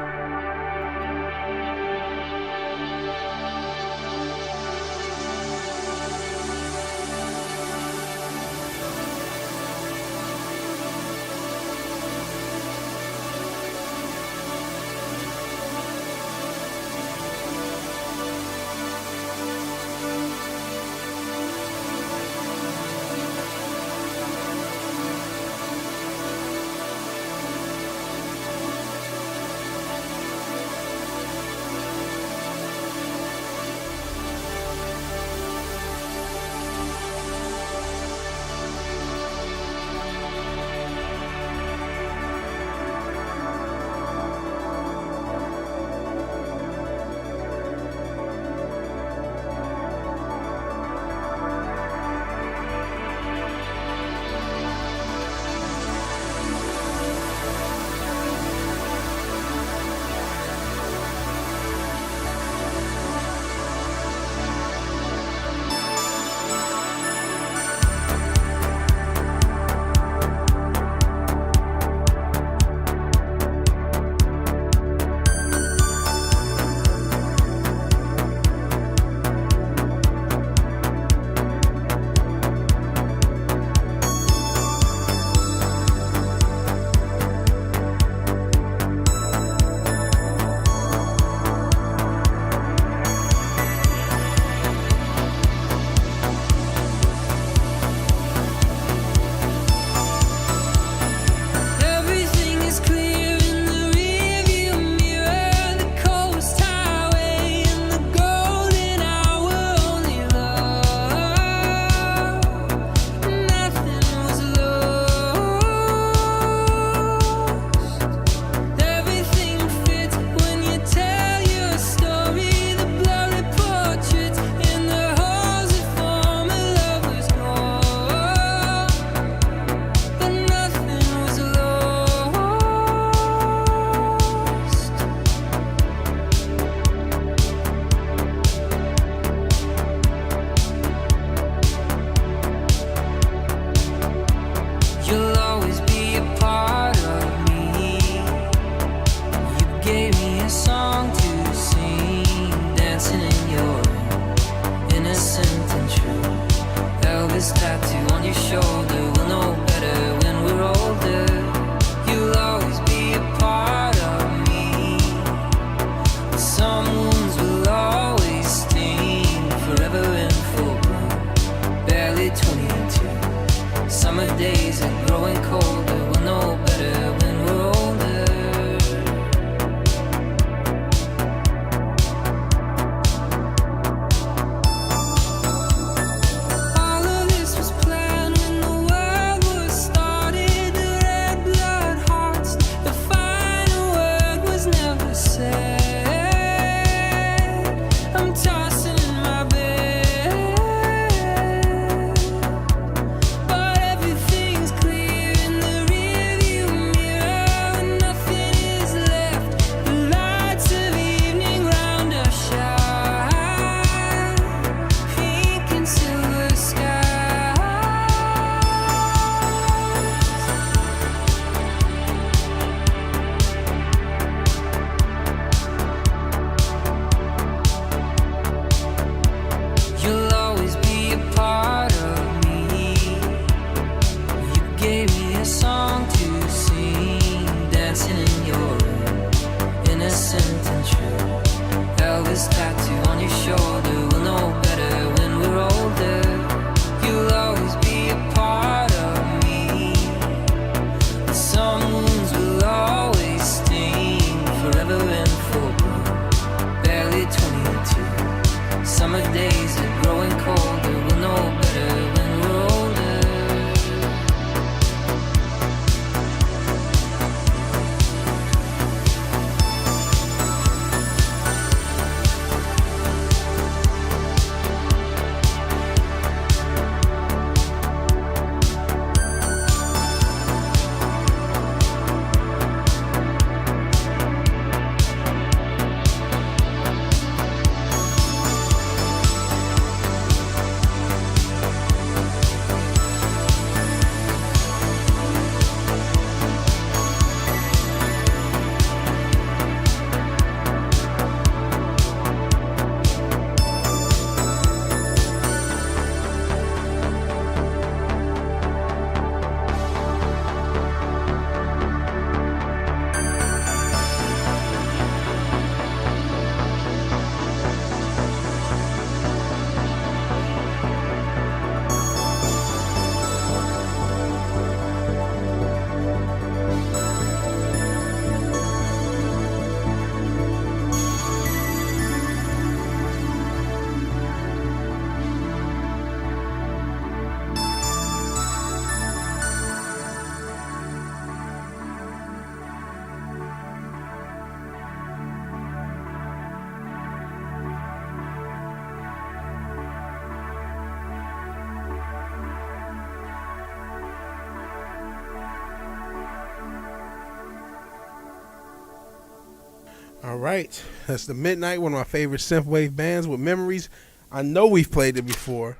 All right, that's the Midnight, one of my favorite synthwave bands with memories. I know we've played it before.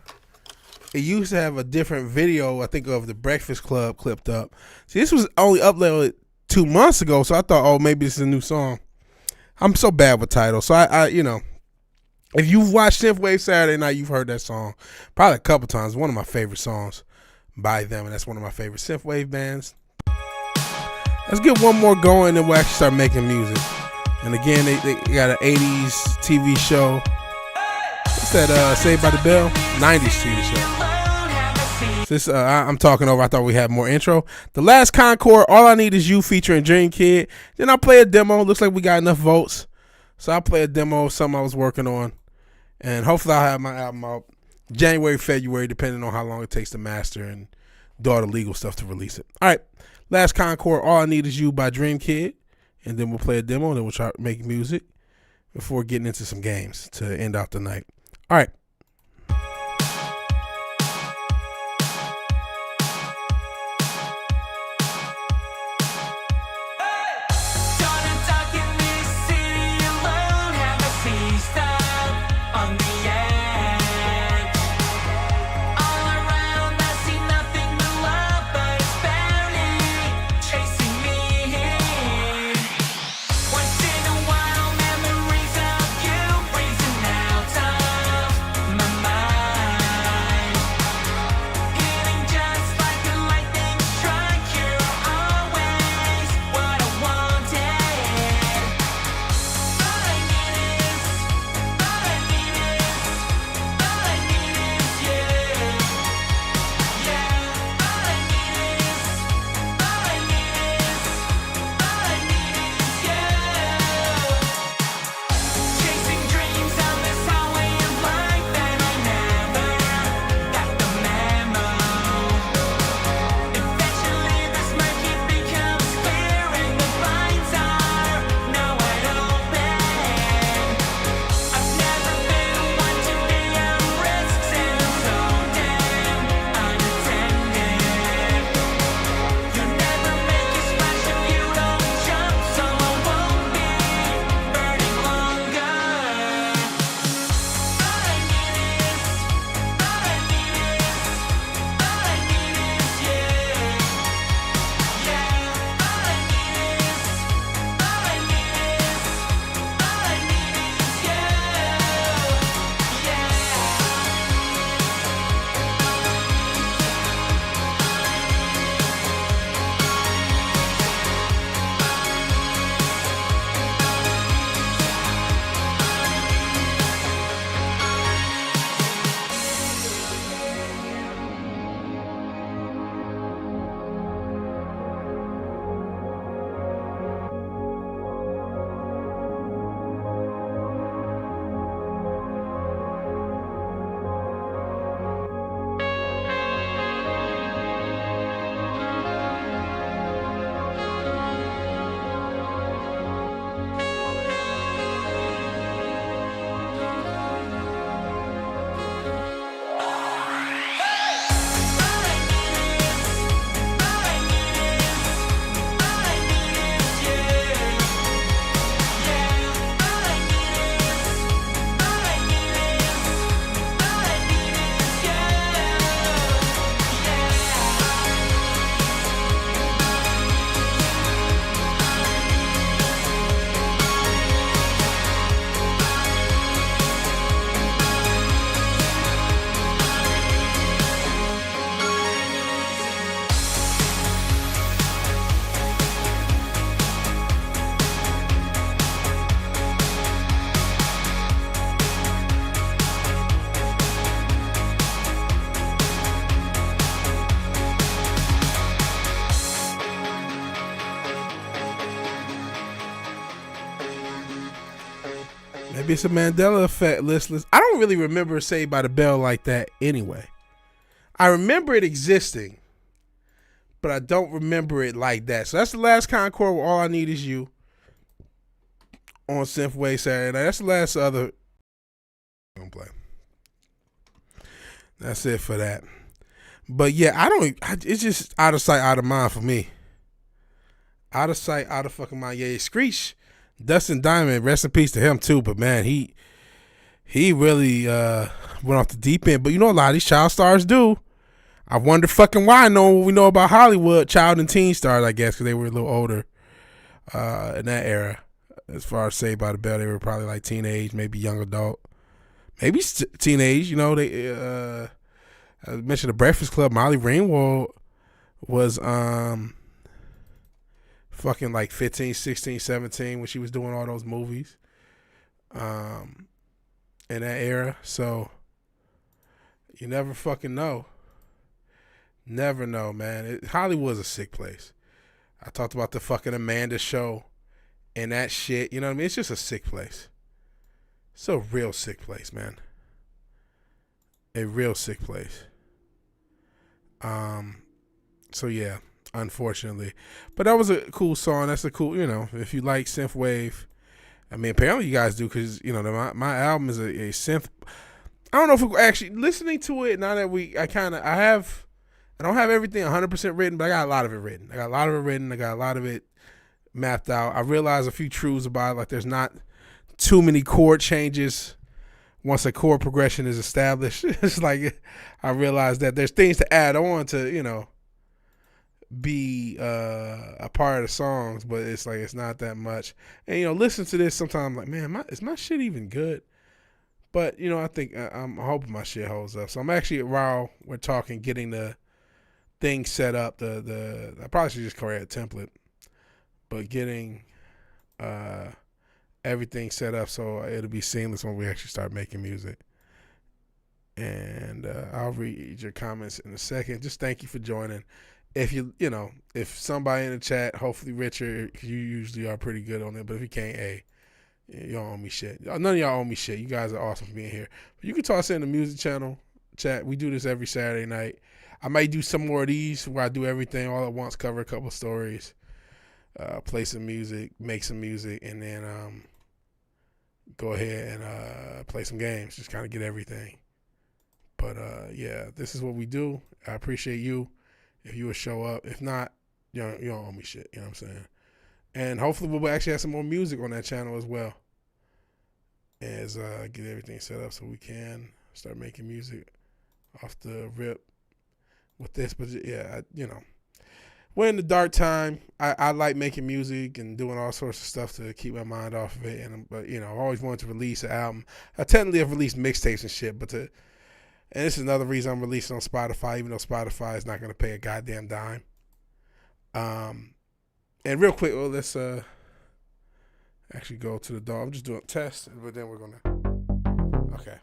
It used to have a different video, I think, of the Breakfast Club clipped up. See, this was only uploaded 2 months ago, so I thought, oh, maybe this is a new song. I'm so bad with titles, so I you know, if you've watched Synthwave Saturday Night, you've heard that song probably a couple times. One of my favorite songs by them, and that's one of my favorite synthwave bands. Let's get one more going, and we'll actually start making music. And again, they got an 80s TV show. What's that, Saved by the Bell? 90s TV show. This I'm talking over. I thought we had more intro. The Last Concord, All I Need Is You featuring Dream Kid. Then I'll play a demo. Looks like we got enough votes. So I'll play a demo of something I was working on. And hopefully I'll have my album out January, February, depending on how long it takes to master and do all the legal stuff to release it. All right. Last Concord, All I Need Is You by Dream Kid. And then we'll play a demo, and then we'll try to make music before getting into some games to end out the night. All right. Maybe it's a Mandela effect, listeners. I don't really remember Saved by the Bell like that anyway. I remember it existing, but I don't remember it like that. So that's the Last Concord with All I Need Is You on Synthwave Saturday Night. That's the last other I'm gonna play. That's it for that. But yeah, it's just out of sight, out of mind for me. Out of sight, out of fucking mind. Yeah, Screech Dustin Diamond, rest in peace to him too. But man, he really went off the deep end. But you know, a lot of these child stars do. I wonder fucking why. I know what we know about Hollywood child and teen stars, I guess, because they were a little older in that era. As far as Saved by the Bell, they were probably like teenage, maybe young adult, maybe teenage. You know, they I mentioned the Breakfast Club. Molly Ringwald was fucking like 15, 16, 17 when she was doing all those movies in that era. So you never fucking know. Never know, man. Hollywood's a sick place. I talked about the fucking Amanda show and that shit. You know what I mean? It's just a sick place. It's a real sick place, man. A real sick place. So yeah, unfortunately. But that was a cool song. That's a cool, you know, if you like synthwave. I mean, apparently you guys do, because, you know, my album is a synth. I don't know if we're actually listening to it now that I don't have everything 100% written, but I got a lot of it written. I got a lot of it mapped out. I realized a few truths about it, like there's not too many chord changes once a chord progression is established. It's like I realized that there's things to add on to, you know, be a part of the songs, but it's like it's not that much. And, you know, listen to this sometimes I'm like, man, is my shit even good? But, you know, I think I'm hoping my shit holds up. So I'm actually, while we're talking, getting the thing set up, I probably should just create a template, but getting everything set up so it'll be seamless when we actually start making music. And I'll read your comments in a second. Just thank you for joining. If if somebody in the chat, hopefully Richard, you usually are pretty good on it, but if you can't, hey, you don't owe me shit. None of y'all owe me shit. You guys are awesome for being here. But you can toss in the music channel chat. We do this every Saturday night. I might do some more of these where I do everything all at once, cover a couple of stories, play some music, make some music, and then go ahead and play some games. Just kind of get everything. But yeah, this is what we do. I appreciate you if you would show up. If not, you don't owe me shit. You know what I'm saying? And hopefully we'll actually have some more music on that channel as well, as get everything set up so we can start making music off the rip with this. But yeah, we're in the dark time. I like making music and doing all sorts of stuff to keep my mind off of it. But I always wanted to release an album. I technically have released mixtapes and shit, and this is another reason I'm releasing on Spotify, even though Spotify is not going to pay a goddamn dime. And real quick, let's actually go to the dog. I'm just doing a test, but then we're gonna. Okay.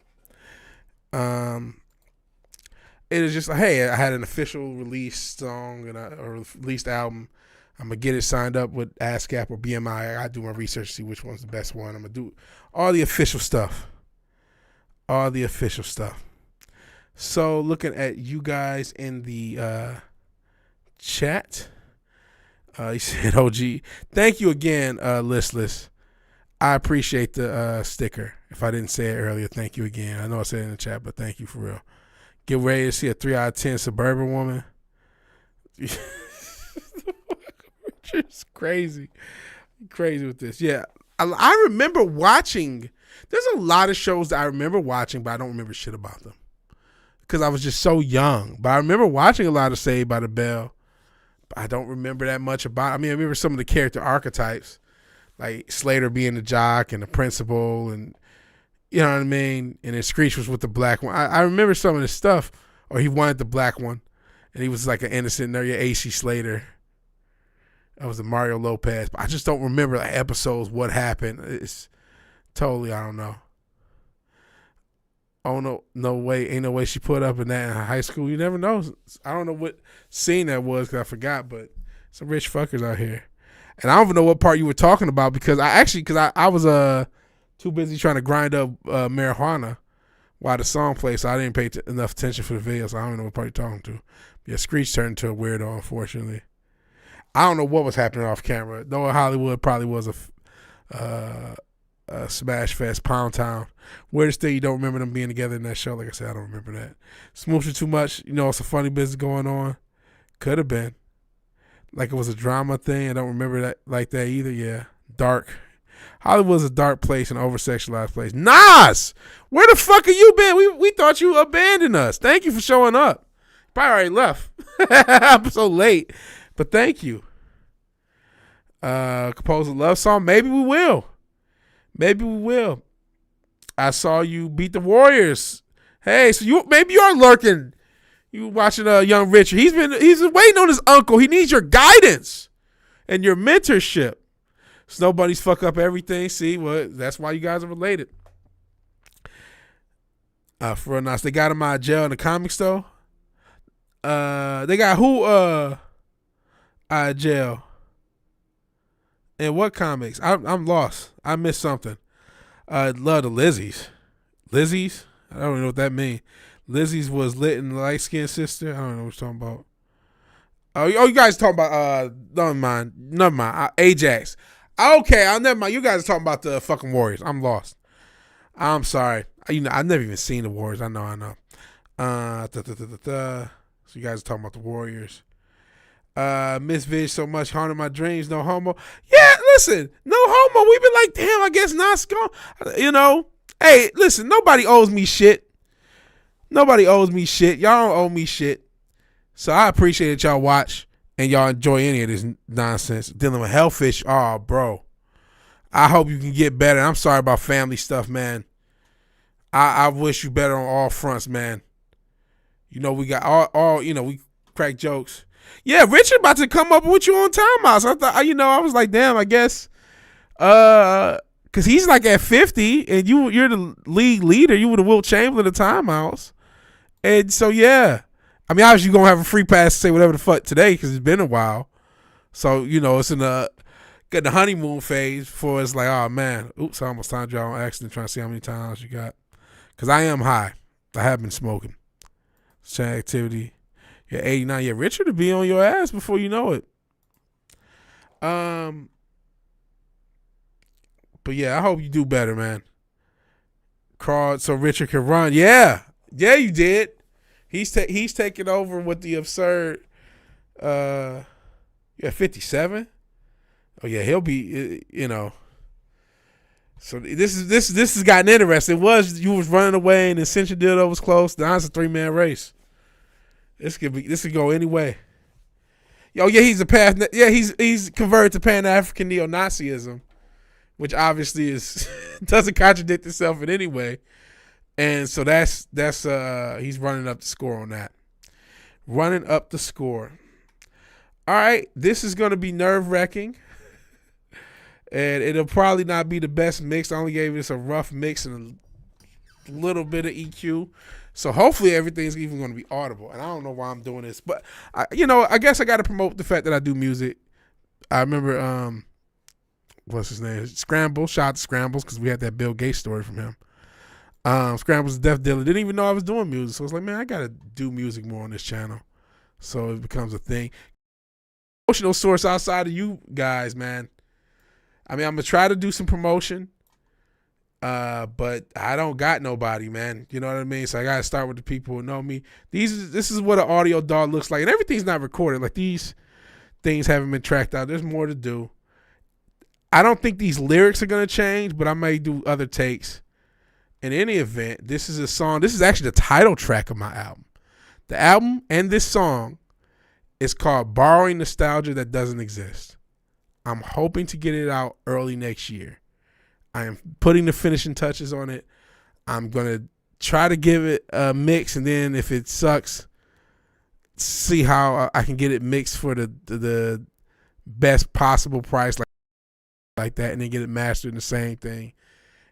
It is just hey, I had an official release song or released album. I'm gonna get it signed up with ASCAP or BMI. I do my research to see which one's the best one. I'm gonna do all the official stuff. So looking at you guys in the chat. He said, OG, thank you again, Listless. I appreciate the sticker. If I didn't say it earlier, thank you again. I know I said it in the chat, but thank you for real. Get ready to see a 3 out of 10 suburban woman. Just crazy with this. Yeah, I remember watching. There's a lot of shows that I remember watching, but I don't remember shit about them because I was just so young. But I remember watching a lot of Saved by the Bell. I don't remember that much about it. I mean, I remember some of the character archetypes, like Slater being the jock and the principal, and you know what I mean? And then Screech was with the black one. I remember some of this stuff, or he wanted the black one, and he was like an innocent, your AC Slater. That was the Mario Lopez. But I just don't remember the episodes, what happened. It's totally, I don't know. Oh, no way. Ain't no way she put up in that in high school. You never know. I don't know what scene that was because I forgot, but some rich fuckers out here. And I don't even know what part you were talking about because I was too busy trying to grind up marijuana while the song played, so I didn't pay enough attention for the video, so I don't even know what part you're talking to. But yeah, Screech turned into a weirdo, unfortunately. I don't know what was happening off camera. Noah Hollywood probably was a Smash Fest, Pound Town. Weirdest thing, you don't remember them being together in that show. Like I said, I don't remember that. Smooching too much. It's a funny business going on. Could have been. Like it was a drama thing. I don't remember that like that either. Yeah. Dark. Hollywood's a dark place and over-sexualized place. Nas! Where the fuck have you been? We thought you abandoned us. Thank you for showing up. Probably already left. I'm so late. But thank you. Compose a love song. Maybe we will. Maybe we will. I saw you beat the Warriors. Hey, so maybe you are lurking. You watching Young Richard. He's been waiting on his uncle. He needs your guidance and your mentorship. So nobody's fuck up everything. See, well, that's why you guys are related. For real nice. They got him out of jail in the comics though. They got who out of jail? In what comics? I'm lost. I missed something. Love the Lizzies. Lizzies? I don't know what that means. Lizzie's was lit in the light skinned sister. I don't know what you're talking about. Oh, you guys talking about never mind. Ajax. Okay, never mind. You guys are talking about the fucking Warriors. I'm lost. I'm sorry. I've never even seen the Warriors. I know. So you guys are talking about the Warriors. Miss Vig so much haunted my dreams. No homo. Yeah, listen. No homo. We've been like, damn. I guess not gone. Hey, listen. Nobody owes me shit. Nobody owes me shit. Y'all don't owe me shit. So I appreciate that y'all watch and y'all enjoy any of this nonsense. Dealing with hellfish. Oh, bro. I hope you can get better. I'm sorry about family stuff, man. I wish you better on all fronts, man. We got all we crack jokes. Yeah, Richard about to come up with you on timeouts. I thought, I was like, damn, I guess, because he's like at 50 and you're the league leader. You were the Wilt Chamberlain of timeouts. And so, yeah. I mean, obviously you're going to have a free pass to say whatever the fuck today because it's been a while. So, it's in the honeymoon phase before it's like, oh, man. Oops, I almost timed you out on accident trying to see how many times you got. Because I am high. I have been smoking. Chat activity. You're 89. Yeah, Richard will be on your ass before you know it. But yeah, I hope you do better, man. Crawled so Richard can run. Yeah, you did. He's taking over with the absurd. 57. Oh yeah, he'll be. So this has gotten interesting. You was running away and the Ascension Dildo was close. Now it's a 3-man race. This could go any way. Oh yeah, he's converted to Pan-African neo-Nazism, which obviously doesn't contradict itself in any way. And so that's he's running up the score on that. Running up the score. All right, this is going to be nerve-wracking. And it'll probably not be the best mix. I only gave this a rough mix and a little bit of EQ. So hopefully everything's even going to be audible. And I don't know why I'm doing this. But, I guess I got to promote the fact that I do music. I remember, what's his name? Scramble. Shout out to Scrambles because we had that Bill Gates story from him. Scrambles, the deaf dealer, didn't even know I was doing music. So I was like, man, I got to do music more on this channel. So it becomes a thing. Emotional source outside of you guys, man. I mean, I'm going to try to do some promotion, but I don't got nobody, man. You know what I mean? So I got to start with the people who know me. This is what an audio dog looks like. And everything's not recorded. Like, these things haven't been tracked out. There's more to do. I don't think these lyrics are going to change, but I may do other takes. In any event, this is a song. This is actually the title track of my album. The album and this song is called Borrowing Nostalgia That Doesn't Exist. I'm hoping to get it out early next year. I am putting the finishing touches on it. I'm going to try to give it a mix, and then if it sucks, see how I can get it mixed for the best possible price like that, and then get it mastered in the same thing,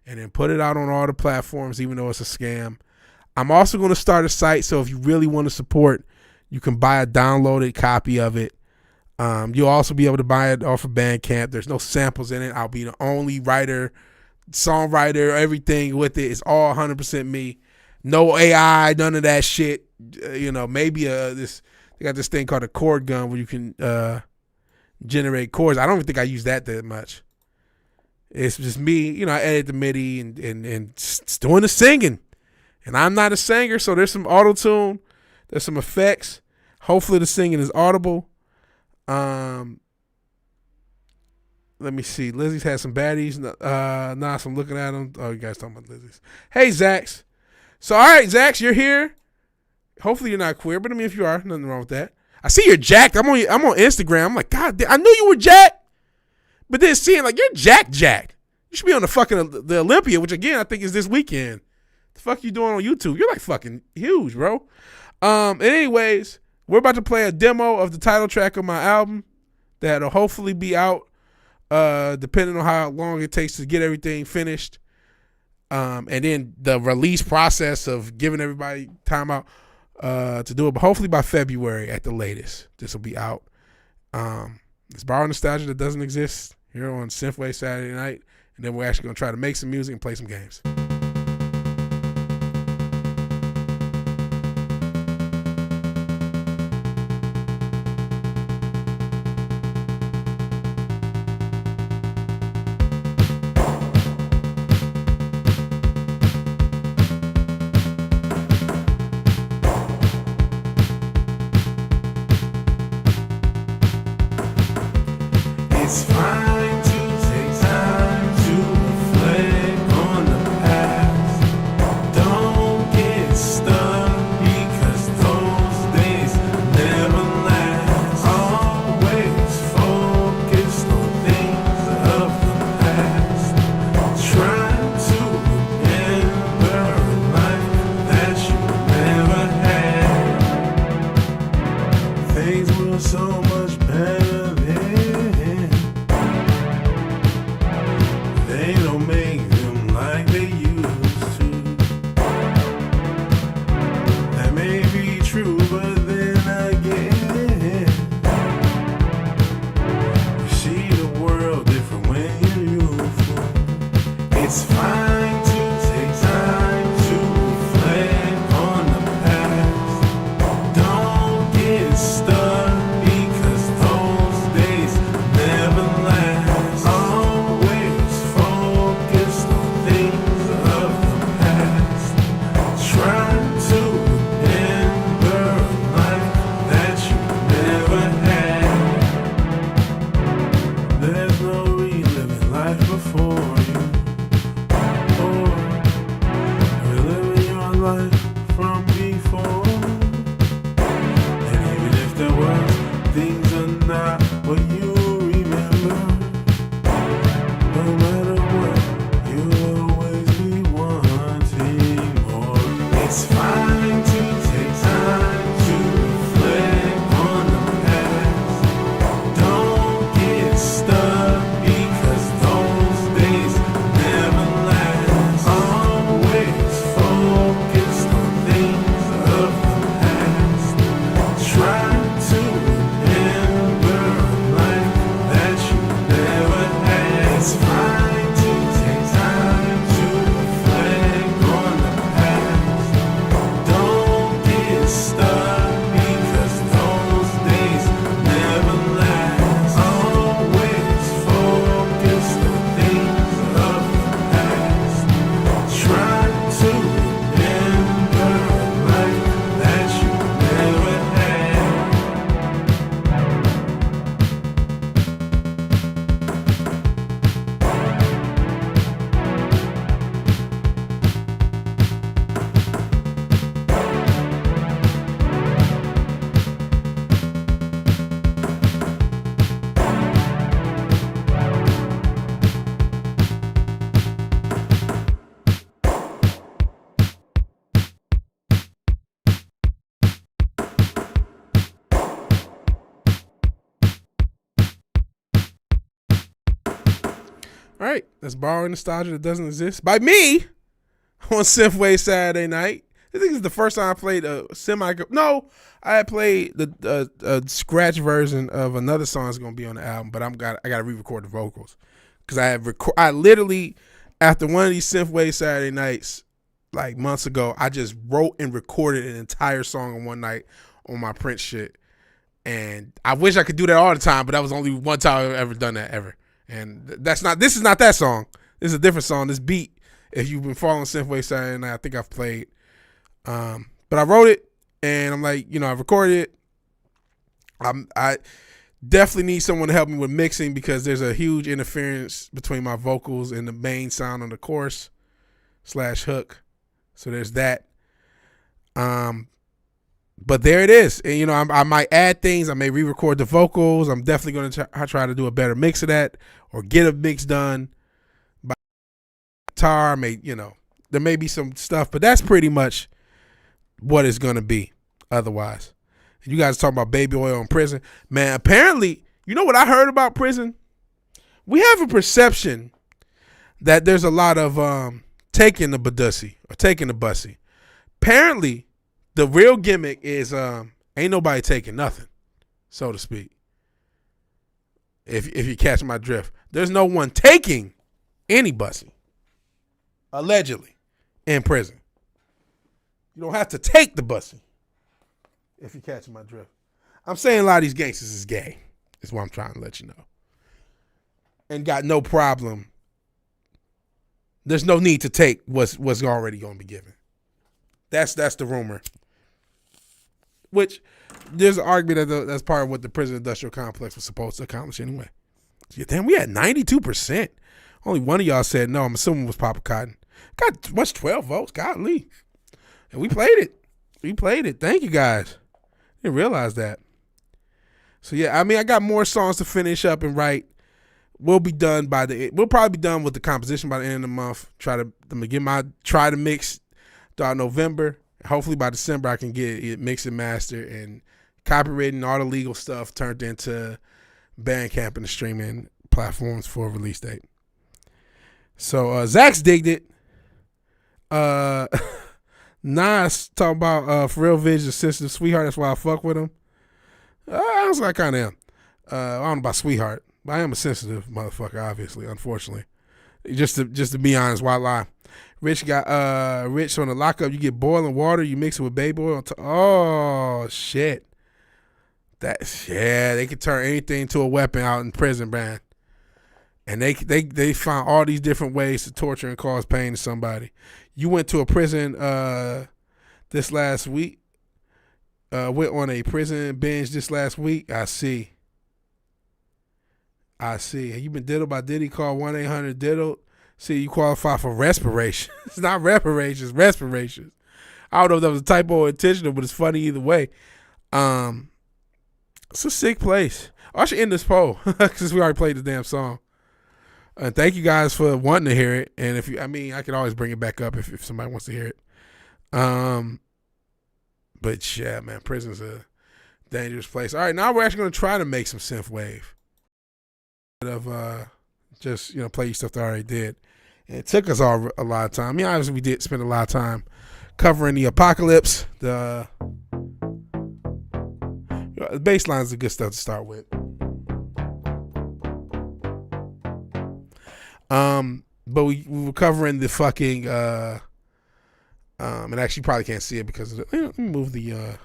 and then put it out on all the platforms, even though it's a scam. I'm also going to start a site, so if you really want to support, you can buy a downloaded copy of it. You'll also be able to buy it off of Bandcamp. There's no samples in it. I'll be the only writer, songwriter, everything with it. It's all 100% me. No AI, none of that shit. Maybe they got this thing called a chord gun where you can generate chords. I don't even think I use that much. It's just me. I edit the MIDI and doing the singing. And I'm not a singer, so there's some auto-tune. There's some effects. Hopefully the singing is audible. Let me see. Lizzie's had some baddies. Nah, so I'm looking at them. Oh, you guys talking about Lizzie's. Hey, Zax. So, all right, Zax, you're here. Hopefully you're not queer, but I mean, if you are, nothing wrong with that. I see you're jacked. I'm on Instagram. I'm like, God damn, I knew you were jacked. But then seeing, like, you're jacked. You should be on the Olympia, which, again, I think is this weekend. The fuck you doing on YouTube? You're, like, fucking huge, bro. And anyways, we're about to play a demo of the title track of my album that'll hopefully be out depending on how long it takes to get everything finished. And then the release process of giving everybody time out to do it. But hopefully by February at the latest, this will be out. It's borrowing nostalgia that doesn't exist here on SynthWave Saturday night. And then we're actually going to try to make some music and play some games. It's fine to take time to reflect on the past. Don't get stuck because those days never last. Always focused on things of the past. Trying to remember a life that you never had. Things were so much better then. They don't make them like they used to. That may be true, but then again, you see the world different when you're youthful. It's fine to take time to reflect on the past. Don't get stuck because those days never last. Always focused on things of the past. Trying to remember a life that you never had. There's no reliving life before you. Or reliving your life from before. And even if there was, things are not what you remember. No matter what, you'll always be wanting more. It's fine to take time to reflect on the past. Don't get stuck because those days never last. Always focused on things of the past. Trying to remember a life that you never had. It's fine to take time to reflect on the past. Don't get stuck because those days never last. Always focused on things of the past. Trying to remember a life that you never had. All right, that's borrowing nostalgia that doesn't exist by me on SynthWave Saturday night. I think this is the first time I played a No, I had played the scratch version of another song that's gonna be on the album, but I got to re-record the vocals because I literally after one of these SynthWave Saturday nights like months ago, I just wrote and recorded an entire song in one night on my print shit, and I wish I could do that all the time, but that was only one time I've ever done that ever. And this is not that song. This is a different song. This beat, if you've been following SynthWave Saturday night, I think I've played. But I wrote it, and I'm like, I recorded it. Definitely need someone to help me with mixing because there's a huge interference between my vocals and the main sound on the chorus / hook. So there's that. But there it is. And, I might add things. I may re-record the vocals. I'm definitely going to try to do a better mix of that or get a mix done by guitar. There may be some stuff, but that's pretty much what it's going to be otherwise. You guys talking about baby oil in prison. Man, apparently, you know what I heard about prison? We have a perception that there's a lot of taking the badussy or taking the bussy. Apparently, the real gimmick is ain't nobody taking nothing, so to speak. If you catch my drift. There's no one taking any bussy, allegedly, in prison. You don't have to take the bussy, if you catch my drift. I'm saying a lot of these gangsters is gay, is what I'm trying to let you know. And got no problem. There's no need to take what's already going to be given. That's the rumor. Which, there's an argument that's part of what the prison industrial complex was supposed to accomplish anyway. Yeah, damn, we had 92%. Only one of y'all said no. I'm assuming it was Papa Cotton. Got much 12 votes. Golly. And we played it. Thank you guys. Didn't realize that. So yeah, I got more songs to finish up and write. We'll probably be done with the composition by the end of the month. I'm gonna try to mix throughout November. Hopefully by December I can get it mixed and mastered and copywritten, all the legal stuff turned into Bandcamp and the streaming platforms for a release date. So Zach's digged it. Nas talking about for real Vision, sensitive sweetheart. That's why I fuck with him. That's what I kind of am. I don't know about sweetheart, but I am a sensitive motherfucker. Obviously, unfortunately, just to be honest, why lie? Rich on the lockup. You get boiling water, you mix it with baby oil. Oh shit! They could turn anything to a weapon out in prison, man. And they find all these different ways to torture and cause pain to somebody. You went to a prison this last week. Went on a prison binge this last week. I see. Have you been diddled by Diddy? Call 1-800-DIDDLED. See, you qualify for respiration. It's not reparations, respirations. I don't know if that was a typo or intentional, but it's funny either way. It's a sick place. I should end this poll because we already played the damn song. And thank you guys for wanting to hear it. And I could always bring it back up if somebody wants to hear it. But yeah, man, prison's a dangerous place. All right, now we're actually going to try to make some SynthWave. Of just play you stuff that I already did. And it took us all a lot of time. Obviously we did spend a lot of time covering the apocalypse. The bass line is the good stuff to start with. But we were covering the fucking and actually you probably can't see it because let me move the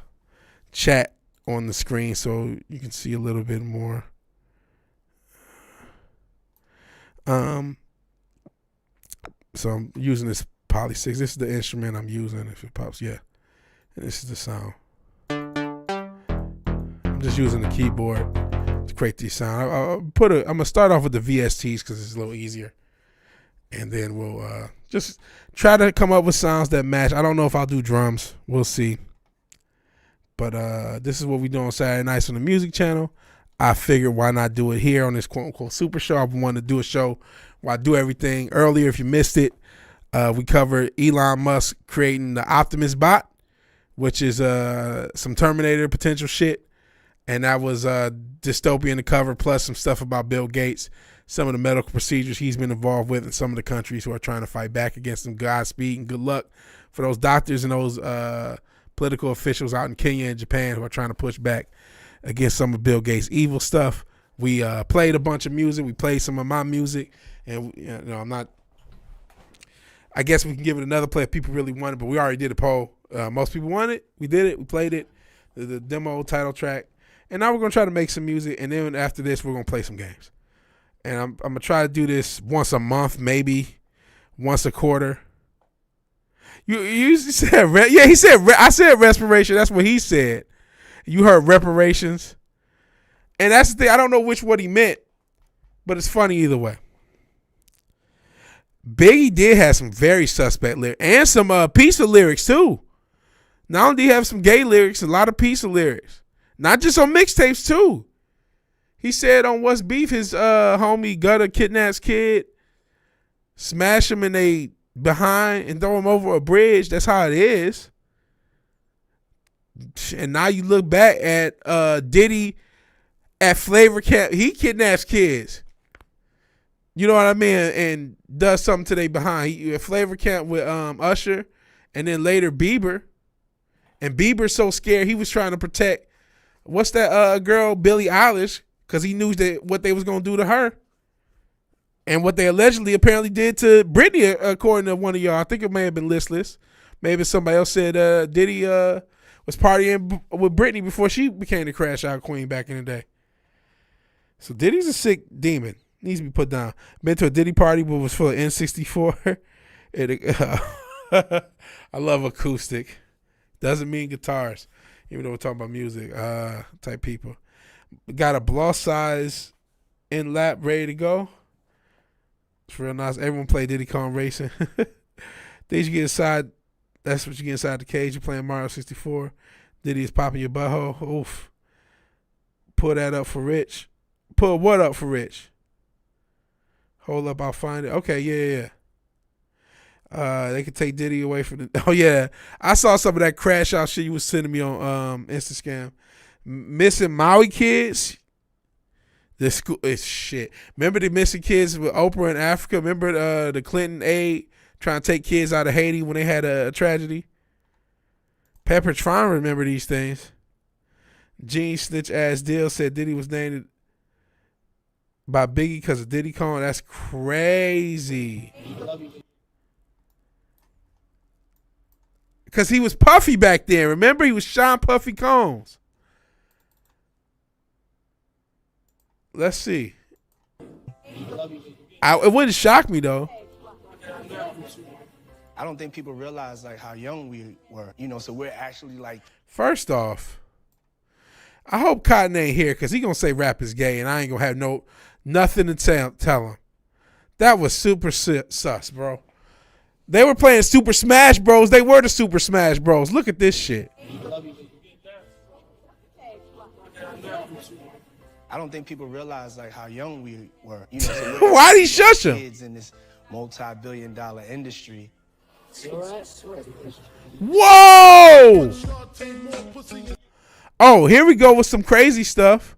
chat on the screen so you can see a little bit more. So I'm using this Poly 6. This is the instrument I'm using if it pops. Yeah. And this is the sound. I'm just using the keyboard to create these sounds. I'm going to start off with the VSTs because it's a little easier. And then we'll just try to come up with sounds that match. I don't know if I'll do drums. We'll see. But this is what we do on Saturday nights on the music channel. I figured why not do it here on this quote-unquote Super Show. I wanted to do a show where I do everything earlier. If you missed it, we covered Elon Musk creating the Optimus bot, which is some Terminator potential shit. And that was dystopian to cover, plus some stuff about Bill Gates, some of the medical procedures he's been involved with in some of the countries who are trying to fight back against him. Godspeed and good luck for those doctors and those political officials out in Kenya and Japan who are trying to push back against some of Bill Gates' evil stuff. We played a bunch of music. We played some of my music. And, I'm not... I guess we can give it another play if people really want it, but we already did a poll. Most people want it. We did it. We played it. The demo title track. And now we're going to try to make some music. And then after this, we're going to play some games. And I'm going to try to do this once a month, maybe once a quarter. You said... Yeah, he said... I said respiration. That's what he said. You heard reparations. And that's the thing. I don't know what he meant, but it's funny either way. Biggie did have some very suspect lyrics and some pizza lyrics too. Not only did he have some gay lyrics, a lot of pizza lyrics. Not just on mixtapes too. He said on What's Beef, his homie Gutter kidnaps kid, smash him in they behind and throw him over a bridge. That's how it is. And now you look back at Diddy at Flavor Camp. He kidnaps kids. You know what I mean? And does something to they behind. He at Flavor Camp with Usher, and then later Bieber. And Bieber's so scared he was trying to protect what's that girl, Billie Eilish, because he knew that what they was gonna do to her. And what they allegedly apparently did to Britney, according to one of y'all. I think it may have been Listless. Maybe somebody else said Diddy was partying with Britney before she became the crash out queen back in the day. So Diddy's a sick demon. Needs to be put down. Been to a Diddy party but was full of N64. I love acoustic. Doesn't mean guitars. Even though we're talking about music type people. Got a blouse size in lap ready to go. It's real nice. Everyone play Diddy Kong Racing. Things you get inside. That's what you get inside the cage. You're playing Mario 64. Diddy is popping your butthole. Oof. Pull that up for Rich. Pull what up for Rich? Hold up, I'll find it. Okay, yeah. They could take Diddy away from the. Oh yeah, I saw some of that crash out shit you was sending me on Instagram. Missing Maui kids. The school is shit. Remember the missing kids with Oprah in Africa? Remember the Clinton aid trying to take kids out of Haiti when they had a tragedy? Pepper trying to remember these things. Gene snitch ass deal said Diddy was named by Biggie because of Diddy Kong. That's crazy. Because he was Puffy back then. Remember, he was Sean Puffy Combs. Let's see. It wouldn't shock me though. I don't think people realize like how young we were, so we're actually like. First off, I hope Cotton ain't here because he gonna say rap is gay and I ain't gonna have nothing to tell him. That was super sus, bro. They were playing Super Smash Bros. They were the Super Smash Bros. Look at this shit. I don't think people realize like how young we were, So why'd he shush him? Kids in this multi-billion-dollar industry. Whoa! Oh, here we go with some crazy stuff.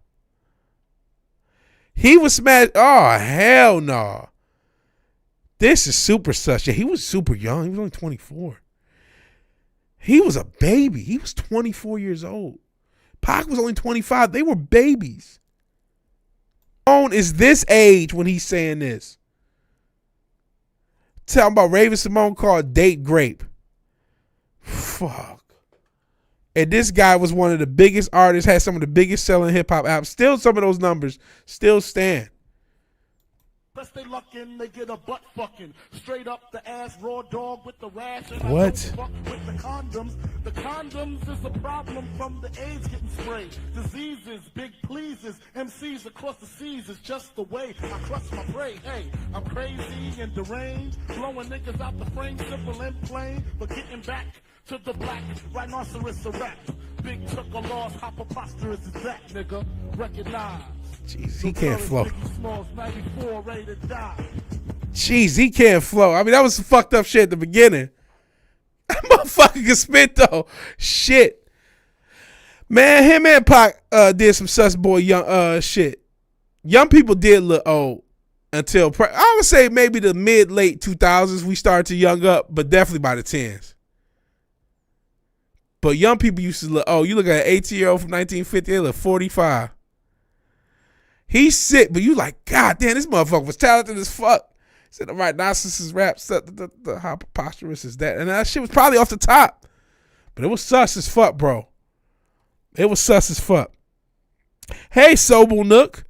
He was smashed. Oh, hell no. This is super sus. Yeah, he was super young. He was only 24. He was a baby. He was 24 years old. Pac was only 25. They were babies. Is this age when he's saying this? Talking about Raven Simone called Date Grape. Fuck. And this guy was one of the biggest artists, had some of the biggest selling hip hop albums. Still, some of those numbers still stand. Best they luckin', they get a butt fucking straight up the ass, raw dog with the rash. And what? I don't fuck with the condoms. The condoms is a problem from the AIDS getting sprayed. Diseases, big pleases, MCs across the seas is just the way I crush my prey. Hey, I'm crazy and deranged, blowing niggas out the frame, simple and plain, but getting back to the black rhinoceros a rap. Big took a loss, how preposterous is that, nigga? Recognize. Jeez, he can't flow. Jeez, he can't flow. I mean, that was some fucked up shit at the beginning. That motherfucker can spit though. Shit. Man, him and Pac did some sus boy young shit. Young people did look old until I would say maybe the mid-late 2000s we started to young up, but definitely by the 10s. But young people used to look, you look at an 18-year-old from 1950, they look 45. He's sick, but you like, God damn, this motherfucker was talented as fuck. He said, all right, narcissist rap, how preposterous is that? And that shit was probably off the top. But it was sus as fuck, bro. It was sus as fuck. Hey, Sobel Nook.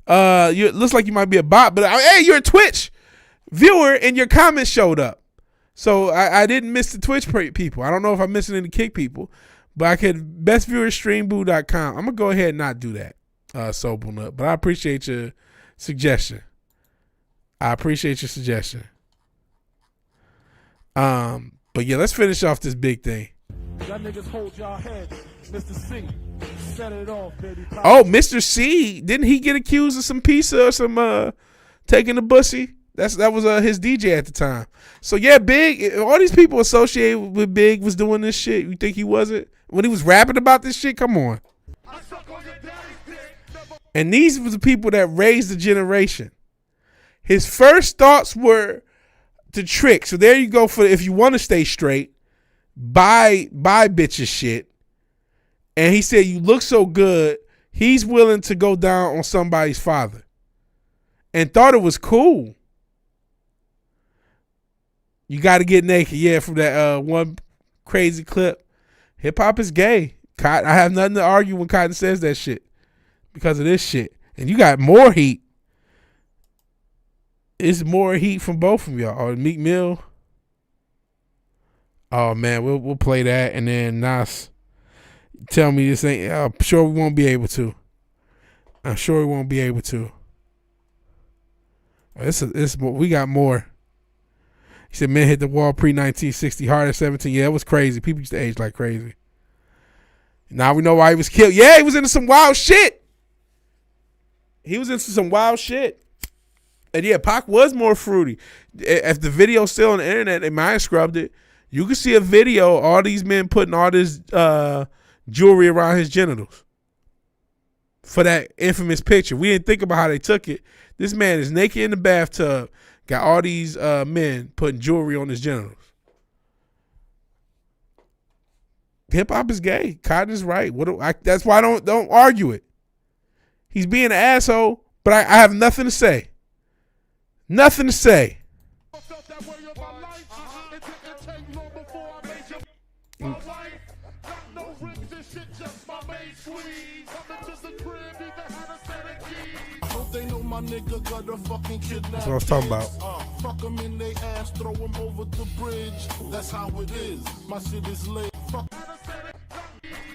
It looks like you might be a bot, but hey, you're a Twitch viewer and your comments showed up. So I didn't miss the Twitch people. I don't know if I'm missing any kick people, but I could bestviewerstreamboo.com. I'm going to go ahead and not do that. Sober Nut. But I appreciate your suggestion. But yeah, let's finish off this big thing. Y'all niggas hold y'all head. Mr. C, set it off, baby. Oh, Mr. C, didn't he get accused of some pizza or some taking the bussy? That was his DJ at the time. So yeah, Big, all these people associated with Big was doing this shit. You think he wasn't? When he was rapping about this shit, come on. And these were the people that raised the generation. His first thoughts were to trick. So there you go for if you want to stay straight, buy bitches shit. And he said, you look so good, he's willing to go down on somebody's father. And thought it was cool. You got to get naked. Yeah, from that one crazy clip. Hip hop is gay. I have nothing to argue when Cotton says that shit because of this shit. And you got more heat. It's more heat from both of y'all. Oh, Meek Mill. Oh man, we'll play that, and then Nas tell me this ain't. I'm sure we won't be able to. We got more. He said men hit the wall pre-1960, hard at 17. Yeah, that was crazy. People used to age like crazy. Now we know why he was killed. Yeah, he was into some wild shit. And yeah, Pac was more fruity. If the video's still on the internet, they might have scrubbed it. You can see a video, all these men putting all this jewelry around his genitals for that infamous picture. We didn't think about how they took it. This man is naked in the bathtub, got all these men putting jewelry on his genitals. Hip hop is gay. Cotton is right. That's why I don't argue it. He's being an asshole, but I have nothing to say. Nothing to say. That's what I was talking about. Fuck them in they ass, throw them over the bridge. That's how it is. My shit is lit. Fuck.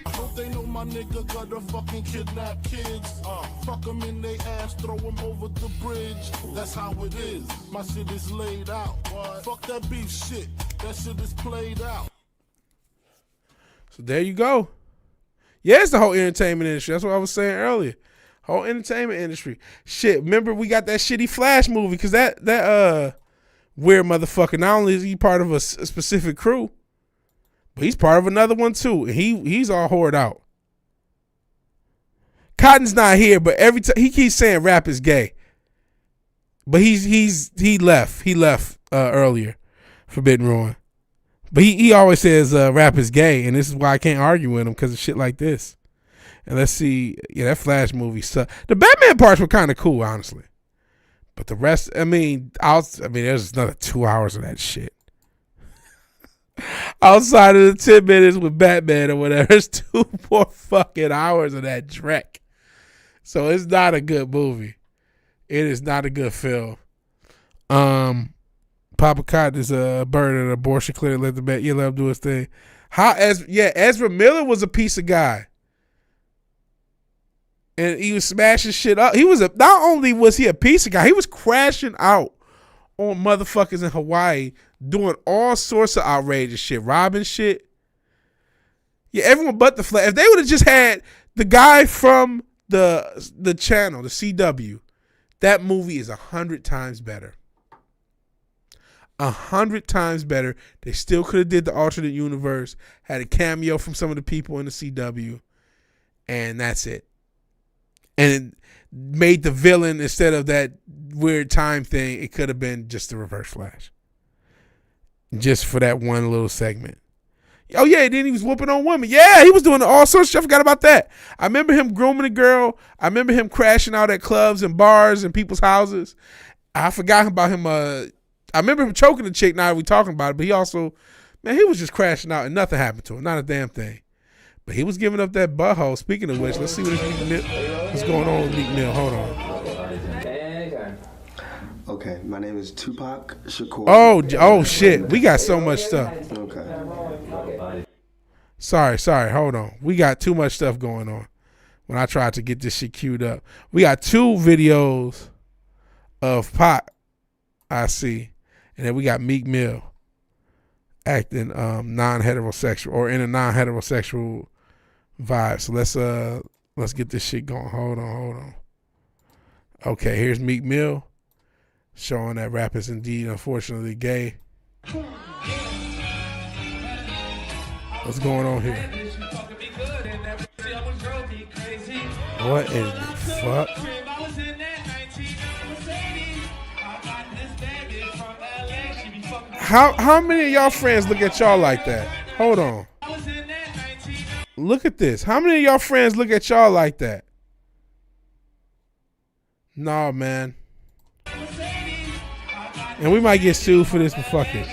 I hope they know my nigga gotta fucking kidnap kids. Fuck them in they ass, throw them over the bridge. That's how it is. My shit is laid out. Fuck that beef shit. That shit is played out. So there you go. Yeah, it's the whole entertainment industry. That's what I was saying earlier. Whole entertainment industry. Shit, remember we got that shitty Flash movie because that weird motherfucker, not only is he part of a specific crew, but he's part of another one too. And he's all whored out. Cotton's not here, but every time he keeps saying rap is gay. But he left earlier, Forbidden Ruin. But he always says rap is gay, and this is why I can't argue with him because of shit like this. And let's see, yeah, that Flash movie sucked. The Batman parts were kind of cool, honestly. But the rest, there's another 2 hours of that shit. Outside of the 10 minutes with Batman or whatever, there's 2 more fucking hours of that Drek. So it's not a good movie. It is not a good film. Papa Cotton is a bird and an abortion clinic. Let him do his thing. Ezra Miller was a piece of guy. And he was smashing shit up. Not only was he a piece of guy, he was crashing out on motherfuckers in Hawaii, doing all sorts of outrageous shit, robbing shit. Yeah, everyone but the Flash. If they would have just had the guy from the channel, the CW, that movie is 100 times better. 100 times better. They still could have did the alternate universe, had a cameo from some of the people in the CW, and that's it. And it made the villain, instead of that weird time thing, it could have been just the Reverse Flash. Just for that one little segment. Oh, yeah, then he was whooping on women. Yeah, he was doing all sorts of shit. I forgot about that. I remember him grooming a girl. I remember him crashing out at clubs and bars and people's houses. I forgot about him. I remember him choking the chick. Now we talking about it. But he also, he was just crashing out and nothing happened to him. Not a damn thing. But he was giving up that butthole. Speaking of which, let's see what's going on with Meek Mill. Hold on. Okay, my name is Tupac Shakur. Oh shit. We got so much stuff. Okay. Sorry. Hold on. We got too much stuff going on. when I tried to get this shit queued up. We got 2 videos of Pac, I see, and then we got Meek Mill acting non-heterosexual or in a non-heterosexual vibe. So let's get this shit going. Hold on. Okay, here's Meek Mill showing that rap is indeed unfortunately gay. What's going on here? What in the fuck? How many of y'all friends look at y'all like that? Hold on. Look at this. How many of y'all friends look at y'all like that? Nah, man. And we might get sued for this, but fuck it.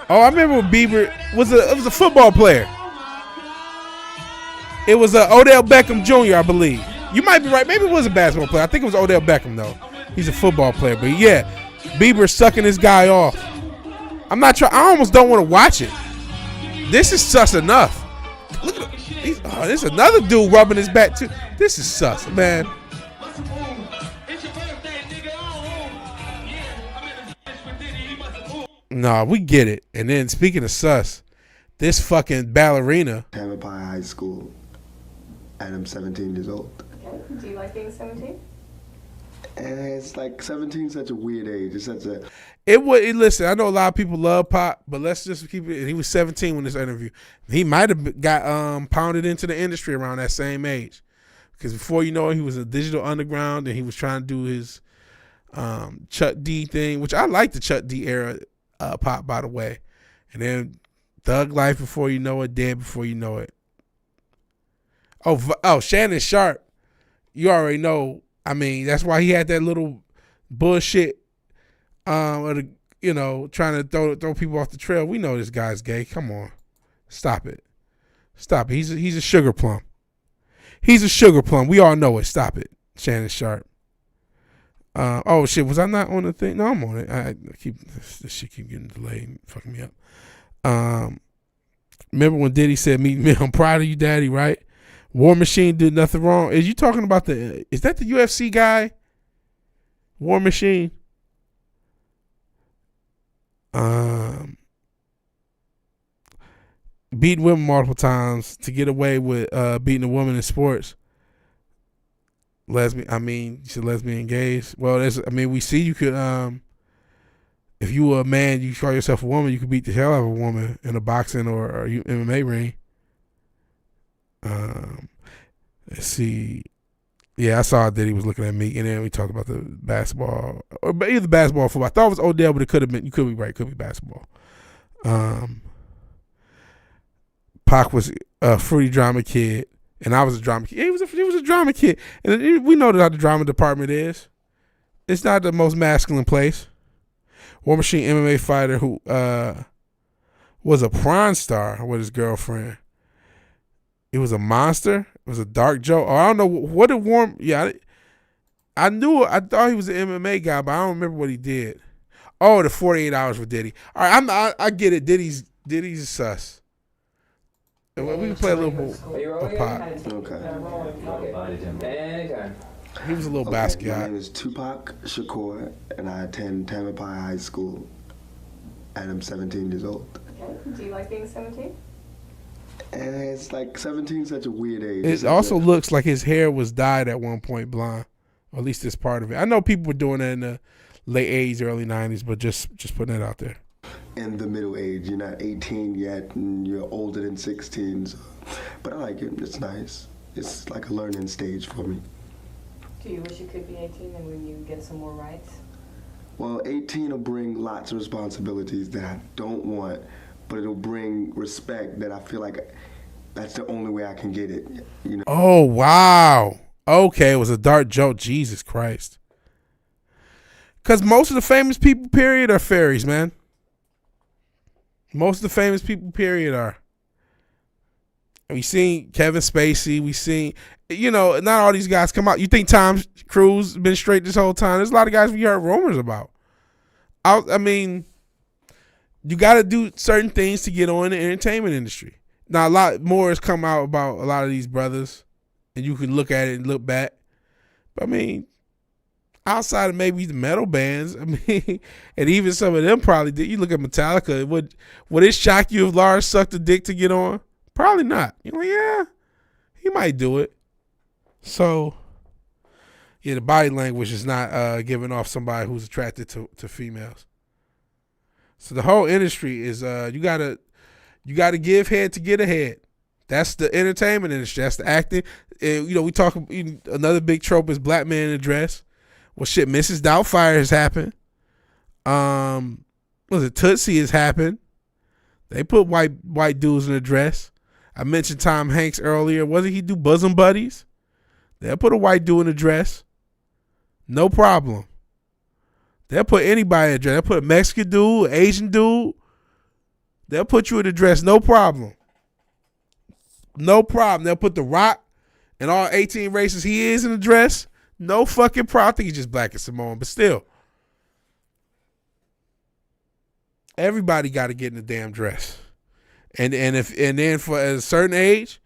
Oh, I remember when Bieber was a football player. It was Odell Beckham Jr., I believe. You might be right. Maybe it was a basketball player. I think it was Odell Beckham, though. He's a football player. But yeah, Bieber sucking this guy off. I'm not trying. I almost don't want to watch it. This is sus enough. Look at it. There's another dude rubbing his back, too. This is sus, man. Nah, we get it. And then speaking of sus, this fucking ballerina. Tampa High School, and I'm 17 years old. Okay. Do you like being 17? And it's like 17 is such a weird age. It's such a. Listen, I know a lot of people love Pop, but let's just keep it. He was 17 when this interview. He might have got pounded into the industry around that same age, because before you know it, he was a digital underground and he was trying to do his Chuck D thing, which I like the Chuck D era Pop, by the way. And then Thug Life before you know it, Dead before you know it. Oh, Shannon Sharp, you already know. I mean, that's why he had that little bullshit, trying to throw people off the trail. We know this guy's gay. Come on, stop it. He's a sugar plum. He's a sugar plum. We all know it. Stop it, Shannon Sharp. Oh shit, was I not on the thing? No, I'm on it. This shit keep getting delayed, fucking me up. Remember when Diddy said, "Meet me, I'm proud of you, Daddy," right? War Machine did nothing wrong. Is you talking about is that the UFC guy? War Machine? Beating women multiple times to get away with beating a woman in sports. Lesbian, you said lesbian engaged. Well, we see you could, if you were a man, you call yourself a woman, you could beat the hell out of a woman in a boxing or MMA ring. Let's see. Yeah, I saw that he was looking at me, and then we talked about the basketball, or either basketball or football. I thought it was Odell, but it could have been. You could be right. It could be basketball. Pac was a fruity drama kid, and I was a drama kid. He was a drama kid, and we know that how the drama department is. It's not the most masculine place. War Machine MMA fighter who was a porn star with his girlfriend. It was a monster. It was a dark joke. Or I don't know what it warm. Yeah, I thought he was an MMA guy, but I don't remember what he did. Oh, the 48 hours with Diddy. All right, I get it. Diddy's sus. We can play a little more of Pop. Okay. He was a little basket guy. My name is Tupac Shakur, and I attend Tampa High School, and I'm 17 years old. Okay. Do you like being 17? And it's like 17 is such a weird age. It also looks like his hair was dyed at one point blonde, or at least this part of it. I know people were doing that in the late 80s, early 90s, but just putting it out there. In the middle age, you're not 18 yet, and you're older than 16. So. But I like it. It's nice. It's like a learning stage for me. Do you wish you could be 18 and when you get some more rights? Well, 18 will bring lots of responsibilities that I don't want, but it'll bring respect that I feel like that's the only way I can get it. You know? Oh, wow. Okay, it was a dark joke. Jesus Christ. Because most of the famous people, period, are fairies, man. Most of the famous people, period, are. We seen Kevin Spacey. We seen, not all these guys come out. You think Tom Cruise been straight this whole time? There's a lot of guys we heard rumors about. I mean, you got to do certain things to get on in the entertainment industry. Now, a lot more has come out about a lot of these brothers, and you can look at it and look back. But I mean, outside of maybe the metal bands, I mean, and even some of them probably did. You look at Metallica, would it shock you if Lars sucked a dick to get on? Probably not. You're like, yeah, he might do it. So, yeah, the body language is not giving off somebody who's attracted to females. So the whole industry is you gotta give head to get ahead. That's the entertainment industry. That's the acting. And, we talk. Another big trope is black man in a dress. Well, shit, Mrs. Doubtfire has happened. Tootsie has happened. They put white dudes in a dress. I mentioned Tom Hanks earlier. Wasn't he do Bosom Buddies? They'll put a white dude in a dress. No problem. They'll put anybody in a dress. They'll put a Mexican dude, Asian dude. They'll put you in a dress. No problem. No problem. They'll put The Rock and all 18 races he is in a dress. No fucking problem. I think he's just black and Samoan, but still. Everybody got to get in a damn dress. And then for a certain age,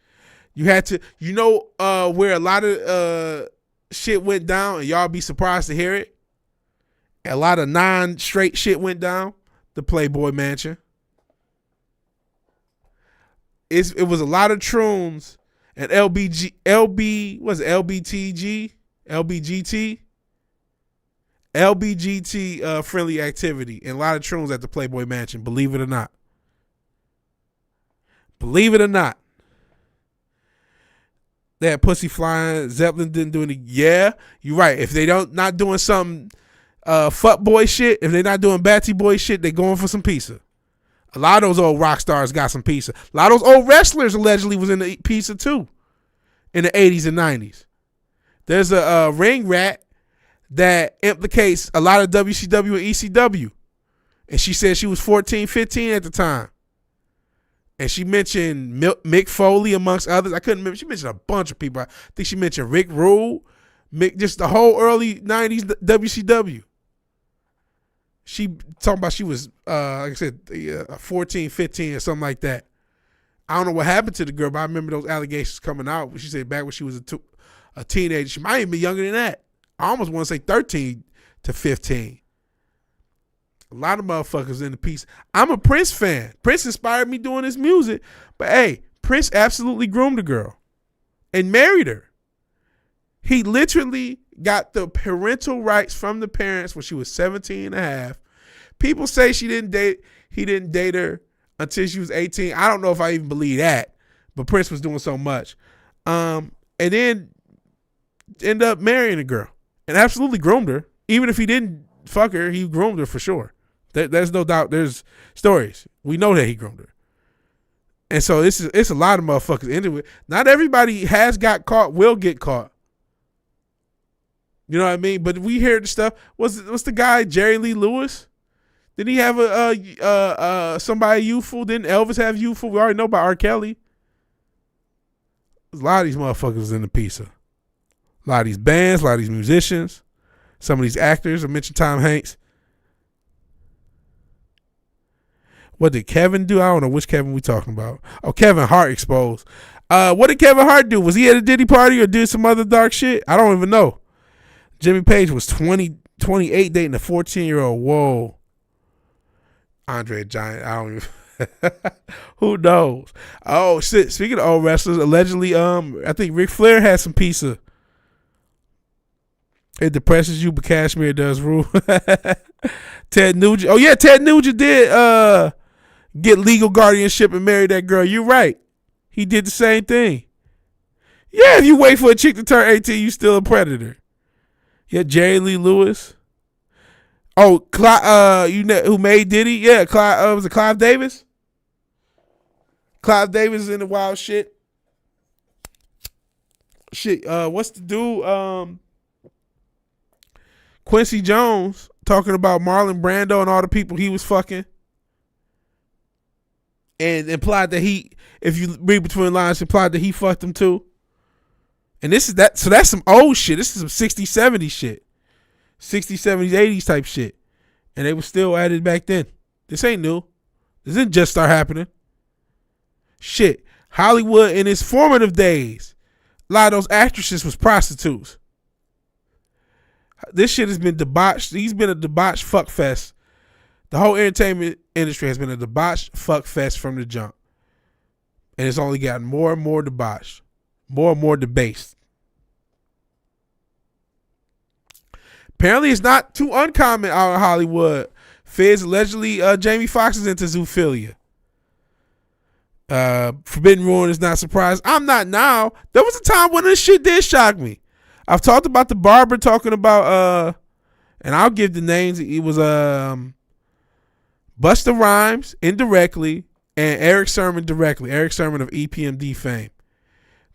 you had to, where a lot of shit went down, and y'all be surprised to hear it. A lot of non-straight shit went down. The Playboy Mansion. It was a lot of troons and LBGT, friendly activity, and a lot of troons at the Playboy Mansion. Believe it or not. Believe it or not. They had pussy flying. Zeppelin didn't do any. Yeah, you're right. If they not doing something fuck boy shit, if they're not doing batty boy shit, they going for some pizza. A lot of those old rock stars got some pizza. A lot of those old wrestlers allegedly was in the pizza too, in the 80s and 90s. There's a ring rat that implicates a lot of WCW and ECW, and she said she was 14, 15 at the time. And she mentioned Mick Foley amongst others. I couldn't remember. She mentioned a bunch of people. I think she mentioned Rick Rude, just the whole early 90s WCW. She talking about she was, like I said, 14, 15 or something like that. I don't know what happened to the girl, but I remember those allegations coming out. She said back when she was a teenager. She might even be younger than that. I almost want to say 13 to 15. A lot of motherfuckers in the piece. I'm a Prince fan. Prince inspired me doing his music. But hey, Prince absolutely groomed the girl and married her. He literally got the parental rights from the parents when she was 17 and a half. People say he didn't date her until she was 18. I don't know if I even believe that, but Prince was doing so much. And then ended up marrying the girl and absolutely groomed her. Even if he didn't fuck her, he groomed her for sure. There's no doubt. There's stories. We know that he groomed her. And so it's a lot of motherfuckers into it. Not everybody has got caught, will get caught. You know what I mean? But we hear the stuff. What's the guy, Jerry Lee Lewis? Did he have somebody youthful? Didn't Elvis have youthful? We already know about R. Kelly. There's a lot of these motherfuckers in the pizza. A lot of these bands, a lot of these musicians, some of these actors. I mentioned Tom Hanks. What did Kevin do? I don't know which Kevin we talking about. Oh, Kevin Hart exposed. What did Kevin Hart do? Was he at a Diddy party or did some other dark shit? I don't even know. Jimmy Page was 28 dating a 14-year-old. Whoa. Andre Giant. I don't even. Who knows? Oh, shit. Speaking of old wrestlers, allegedly, I think Ric Flair had some pizza. It depresses you, but Cashmere does rule. Ted Nugent. Oh, yeah, Ted Nugent did get legal guardianship and marry that girl. You're right. He did the same thing. Yeah, if you wait for a chick to turn 18, you still a predator. Yeah, Jerry Lee Lewis. Oh, who made Diddy? Yeah, was it Clive Davis? Clive Davis is in the wild shit. Shit, what's the dude? Quincy Jones talking about Marlon Brando and all the people he was fucking. And implied that if you read between the lines, implied that he fucked him too. And so that's some old shit. This is some 60s, 70s shit. 60s, 70s, 80s type shit. And they were still at it back then. This ain't new. This didn't just start happening. Shit. Hollywood in its formative days, a lot of those actresses was prostitutes. This shit has been debauched. He's been a debauched fuckfest. The whole entertainment industry has been a debauched fuckfest from the jump. And it's only gotten more and more debauched. More and more debased. Apparently it's not too uncommon out in Hollywood. Feds allegedly Jamie Foxx is into zoophilia. Forbidden Ruin is not surprised. I'm not now. There was a time when this shit did shock me. I've talked about the barber talking about and I'll give the names. It was Busta Rhymes indirectly and Eric Sermon directly. Eric Sermon of EPMD fame.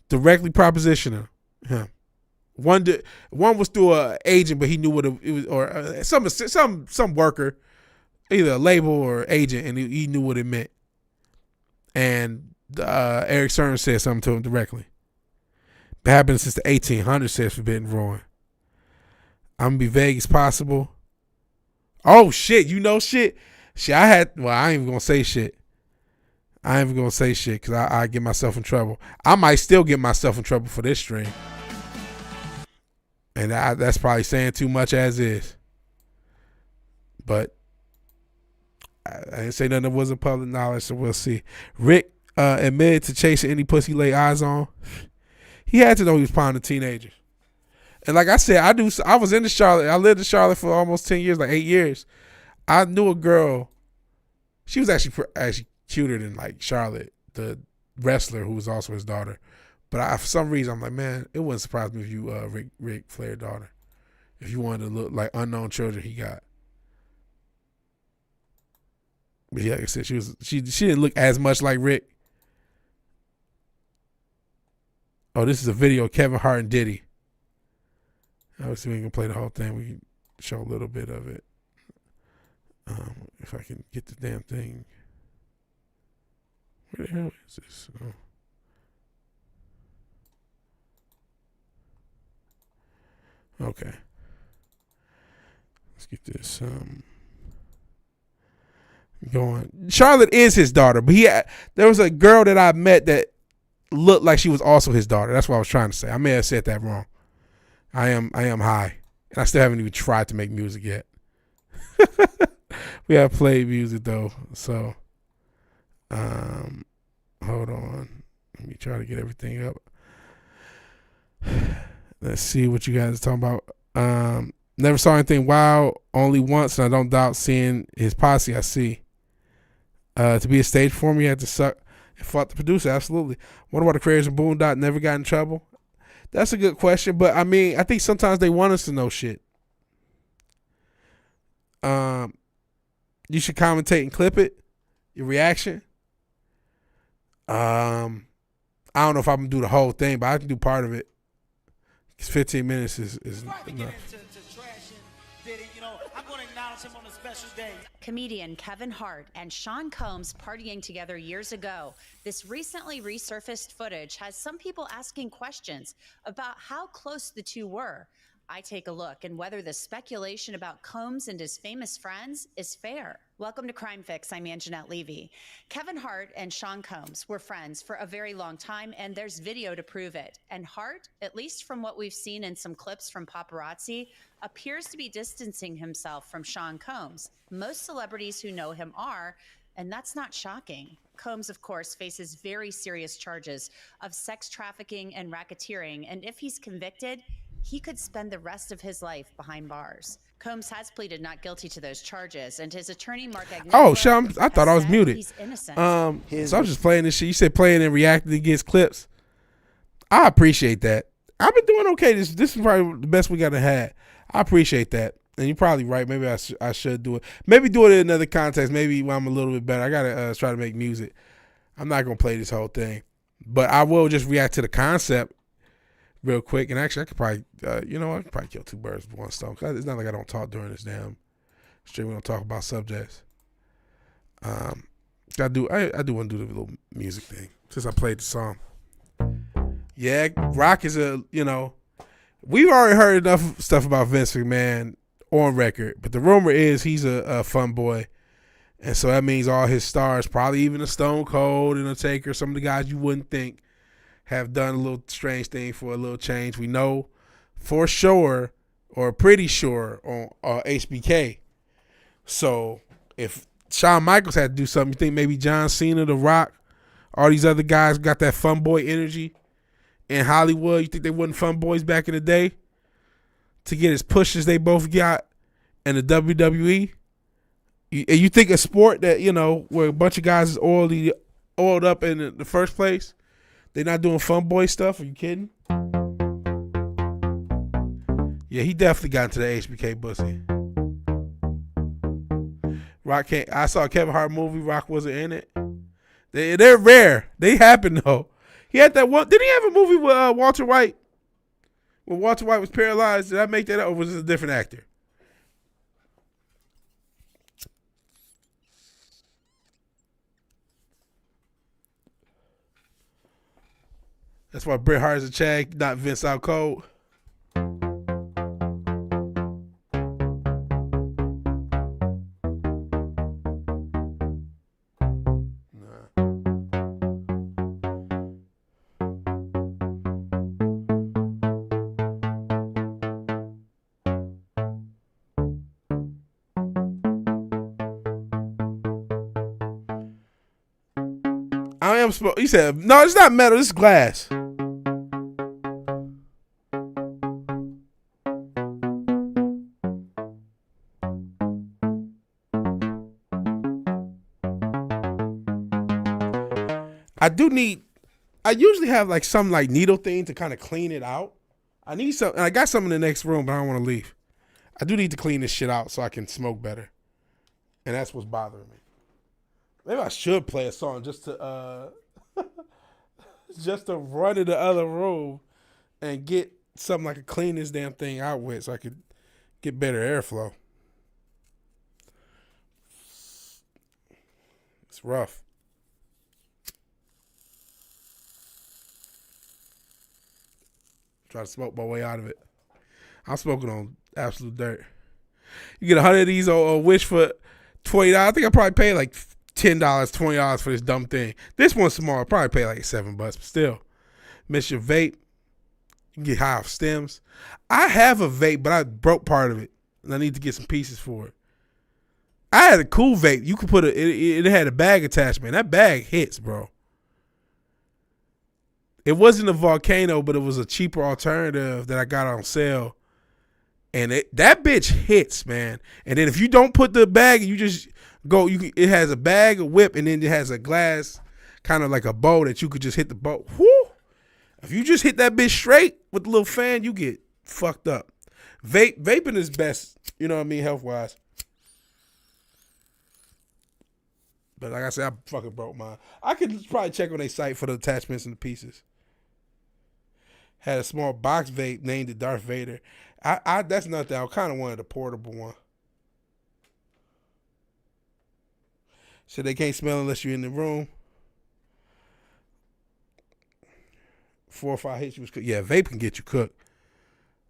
Directly propositioning him. One was through an agent, but he knew what it was, or some worker, either a label or agent, and he knew what it meant. And Eric Sermon said something to him directly. It happened since the 1800s, says Forbidden Ruin. I'm going to be vague as possible. Oh, shit. You know shit? Shit, I ain't even going to say shit. I ain't even going to say shit because I get myself in trouble. I might still get myself in trouble for this stream. And that's probably saying too much as is. But I didn't say nothing that wasn't public knowledge, so we'll see. Rick admitted to chasing any pussy he lay eyes on. He had to know he was pounding teenagers. And like I said, I was in Charlotte. I lived in Charlotte for almost 10 years, like 8 years. I knew a girl. She was actually cuter than like Charlotte, the wrestler who was also his daughter. But for some reason, I'm like, man, it wouldn't surprise me if you Ric Flair's daughter. If you wanted to look like unknown children he got. But yeah, like I said, she didn't look as much like Rick. Oh, this is a video of Kevin Hart and Diddy. Obviously, we ain't gonna play the whole thing. We can show a little bit of it. If I can get the damn thing. Where the hell is this? Oh. Okay. Let's get this going. Charlotte is his daughter, but there was a girl that I met that looked like she was also his daughter. That's what I was trying to say. I may have said that wrong. I am high, and I still haven't even tried to make music yet. We have played music though, so hold on. Let me try to get everything up. Let's see what you guys are talking about. Never saw anything wild, only once, and I don't doubt seeing his posse. I see. To be a stage performer, you had to suck and fought the producer. Absolutely. What about the creators of Boondock never got in trouble? That's a good question, but I mean, I think sometimes they want us to know shit. You should commentate and clip it. Your reaction. I don't know if I'm gonna do the whole thing, but I can do part of it. 15 minutes is enough. Comedian Kevin Hart and Sean Combs partying together years ago. This recently resurfaced footage has some people asking questions about how close the two were. I take a look and whether the speculation about Combs and his famous friends is fair. Welcome to Crime Fix. I'm Anjanette Levy. Kevin Hart and Sean Combs were friends for a very long time, and there's video to prove it. And Hart, at least from what we've seen in some clips from paparazzi, appears to be distancing himself from Sean Combs. Most celebrities who know him are, and that's not shocking. Combs, of course, faces very serious charges of sex trafficking and racketeering, and if he's convicted, he could spend the rest of his life behind bars. Combs has pleaded not guilty to those charges, and his attorney, Mark Agnello, Oh, shit, I thought I was muted. He's innocent. So I'm just playing this shit. You said playing and reacting against clips. I appreciate that. I've been doing okay. This is probably the best we got to have. I appreciate that. And you're probably right. Maybe I should do it. Maybe do it in another context. Maybe when I'm a little bit better. I got to try to make music. I'm not going to play this whole thing. But I will just react to the concept real quick. And actually, I could probably, I could probably kill two birds with one stone. Cause it's not like I don't talk during this damn stream. We don't talk about subjects. I do want to do the little music thing since I played the song. Yeah, rock is we've already heard enough stuff about Vince McMahon on record. But the rumor is he's a fun boy. And so that means all his stars, probably even a Stone Cold and a Taker, some of the guys you wouldn't think, have done a little strange thing for a little change. We know for sure, or pretty sure, on HBK. So if Shawn Michaels had to do something, you think maybe John Cena, The Rock, all these other guys got that fun boy energy in Hollywood? You think they wasn't fun boys back in the day to get as pushes they both got in the WWE? You think a sport that, where a bunch of guys is oiled up in the first place, they're not doing fun boy stuff? Are you kidding? Yeah, he definitely got into the HBK pussy. Rock can't. I saw a Kevin Hart movie. Rock wasn't in it. They're rare. They happen though. He had that one. Did he have a movie with Walter White? When Walter White was paralyzed, did I make that up, or was it a different actor? That's why Bret Hart is a Chad, not Vince out cold. He said, no, it's not metal, it's glass. I usually have like some like needle thing to kind of clean it out. I need some, and I got some in the next room, but I don't want to leave. I do need to clean this shit out so I can smoke better. And that's what's bothering me. Maybe I should play a song just to run in the other room and get something I could clean this damn thing out with so I could get better airflow. It's rough. Try to smoke my way out of it. I'm smoking on absolute dirt. You get 100 of these on Wish for $20. I think I probably paid like $10, $20 for this dumb thing. This one's small. I probably pay like $7, but still. Miss your vape. You can get high off stems. I have a vape, but I broke part of it, and I need to get some pieces for it. I had a cool vape. You could put it had a bag attachment. That bag hits, bro. It wasn't a Volcano, but it was a cheaper alternative that I got on sale. And that bitch hits, man. And then if you don't put the bag, you just go. It has a bag, a whip, and then it has a glass, kind of like a bow that you could just hit the bow. Whoo! If you just hit that bitch straight with the little fan, you get fucked up. Vaping is best, you know what I mean, health wise. But like I said, I fucking broke mine. I could probably check on their site for the attachments and the pieces. Had a small box vape named it Darth Vader. That's nothing. I kind of wanted a portable one. So they can't smell unless you're in the room. 4 or 5 hits you was cooked. Yeah, vape can get you cooked.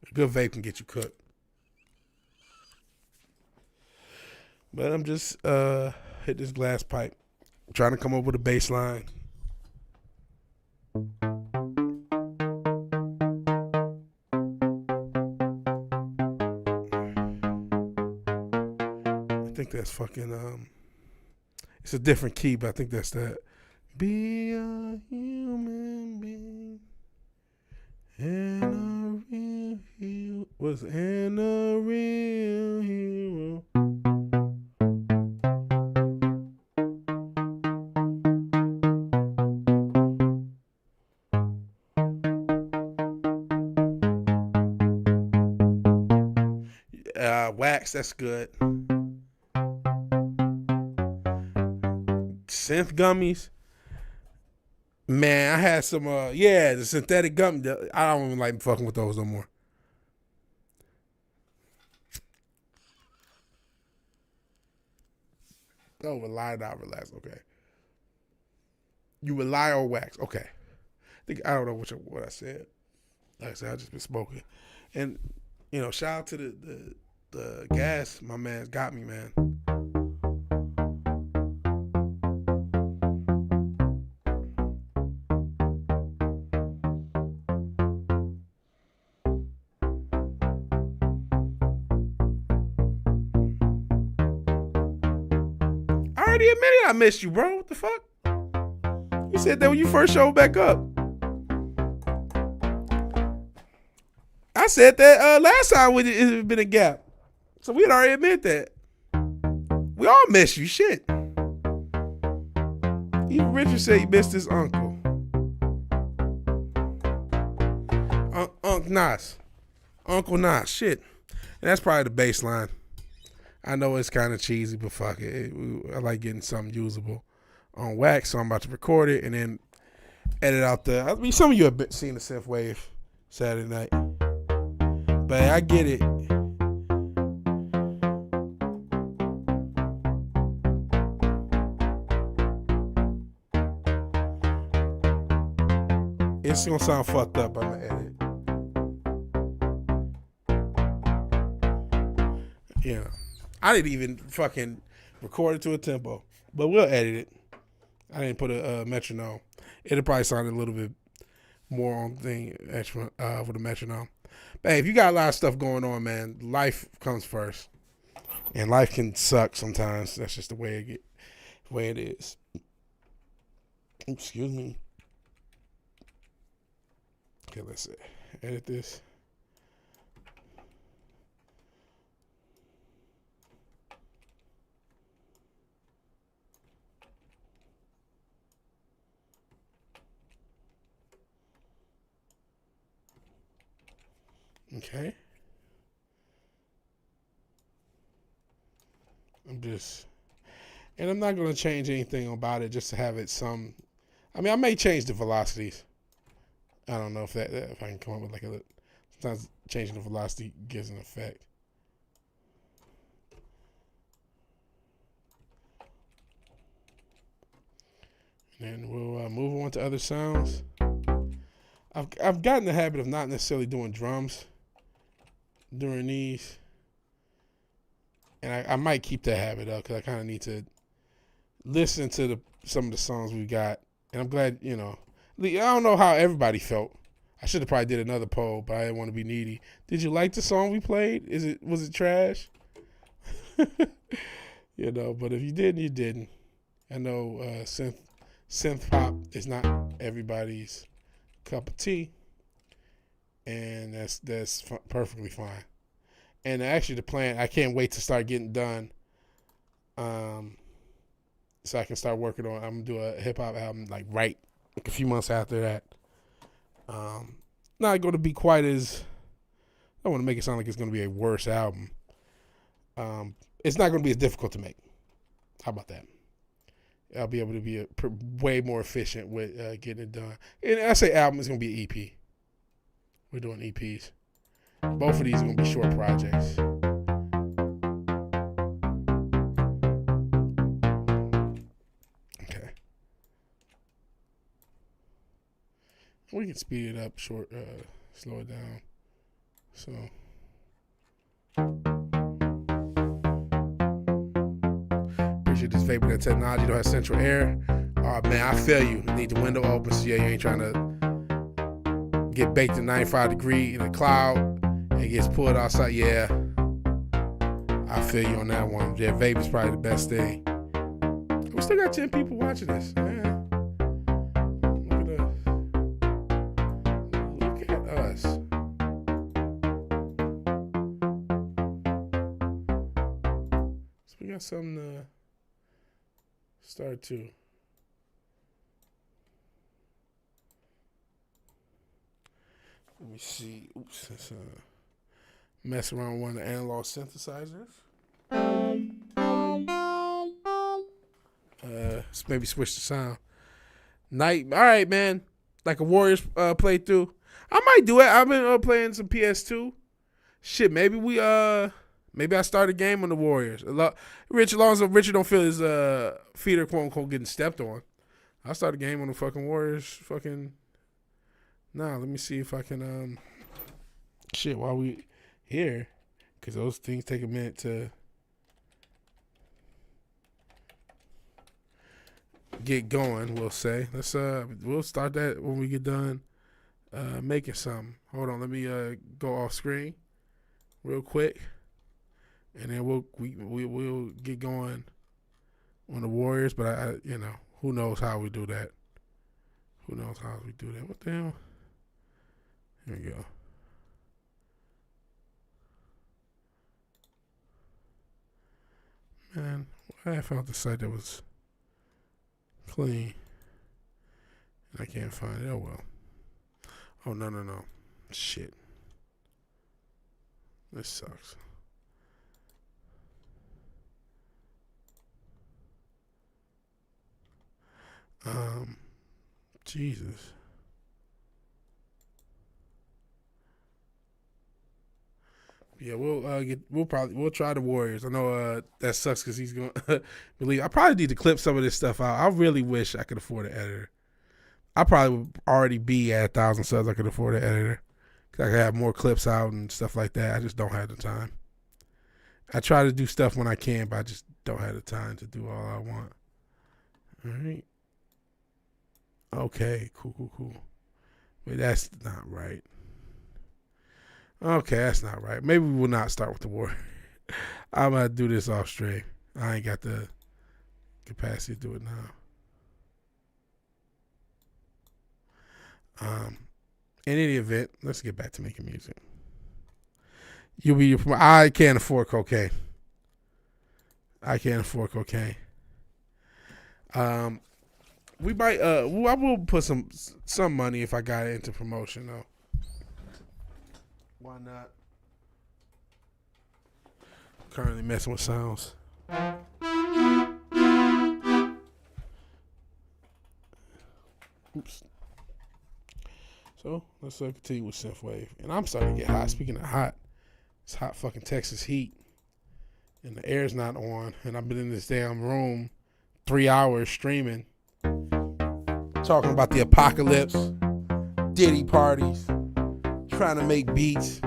A good vape can get you cooked. But I'm just hit this glass pipe. Trying to come up with a bass line. I think that's fucking it's a different key, but I think that's that. Be a human being and a real hero. And a real hero. Wax, that's good. Synth gummies. Man, I had some, the synthetic gum. I don't even like fucking with those no more. Oh, rely, not relax. Okay. You rely on wax. Okay. I don't know what I said. Like I said, I just been smoking. And, shout out to the the gas, my man's got me, man. I already admitted I missed you, bro. What the fuck? You said that when you first showed back up. I said that last time it's been a gap. So we had already admitted that. We all miss you, shit. Even Richard said he missed his uncle. Uncle Nas. Uncle Nas, shit. And that's probably the baseline. I know it's kind of cheesy, but fuck it. I like getting something usable on wax, so I'm about to record it and then edit out the... I mean, some of you have seen the SynthWave Saturday night. But I get it. It's gonna sound fucked up. I'm gonna edit. Yeah. I didn't even fucking record it to a tempo, but we'll edit it. I didn't put a metronome. It'll probably sound a little bit more on thing extra with a metronome. But hey, if you got a lot of stuff going on, man, life comes first, and life can suck sometimes. That's just the way it is. Excuse me. Okay, let's see. Edit this. Okay. I'm not going to change anything about it just to have it some, I mean, I may change the velocities. I don't know if I can come up with like sometimes changing the velocity gives an effect. And then we'll move on to other sounds. I've gotten the habit of not necessarily doing drums during these, and I might keep that habit up because I kind of need to listen to some of the songs we got. And I'm glad, I don't know how everybody felt. I should have probably did another poll, but I didn't want to be needy. Did you like the song we played? Was it trash? But if you didn't, you didn't. I know synth pop is not everybody's cup of tea, and that's perfectly fine. And actually, the plan, I can't wait to start getting done, so I can start working on. I'm gonna do a hip hop album like a few months after that. Not going to be quite as. I don't want to make it sound like it's going to be a worse album. It's not going to be as difficult to make. How about that? I'll be able to be way more efficient with getting it done. And I say album, it's going to be an EP. We're doing EPs. Both of these are going to be short projects. Okay. We can speed it up, slow it down. So. Appreciate this vapor, that technology don't have central air. Oh man, I feel you. Need the window open so you ain't trying to get baked in 95 degrees in a cloud and it gets pulled outside. Yeah, I feel you on that one. Yeah, vape is probably the best thing. We still got 10 people watching this. Man. Look at us. So we got something to start too. Let me see. Oops, let's mess around with one of the analog synthesizers. Let's maybe switch the sound. Night. All right, man. Like a Warriors playthrough. I might do it. I've been playing some PS2. Shit, maybe I start a game on the Warriors. Richard don't feel his feet are quote unquote getting stepped on. I'll start a game on the fucking Warriors. Let me see if I can. Shit, while we here, because those things take a minute to get going. We'll say we'll start that when we get done making something. Hold on, let me go off screen real quick, and then we'll get going on the Warriors. But I who knows how we do that? Who knows how we do that? What the hell? Here we go. Man, I found the site that was clean. And I can't find it. Oh, well. Oh, no. Shit. This sucks. Jesus. Yeah, we'll try the Warriors. I know that sucks because he's going to believe. I probably need to clip some of this stuff out. I really wish I could afford an editor. I probably would already be at 1,000 subs. I could afford an editor because I could have more clips out and stuff like that. I just don't have the time. I try to do stuff when I can, but I just don't have the time to do all I want. All right. Okay, cool. But that's not right. Okay, that's not right. Maybe we will not start with the war. I'm going to do this off stream. I ain't got the capacity to do it now. In any event, let's get back to making music. I can't afford cocaine. We might. I will put some money if I got it into promotion though. Why not? Currently messing with sounds. Oops. So let's continue with SynthWave. And I'm starting to get hot. Speaking of hot, it's hot fucking Texas heat. And the air's not on. And I've been in this damn room 3 hours streaming. Talking about the apocalypse, Diddy parties, trying to make beats.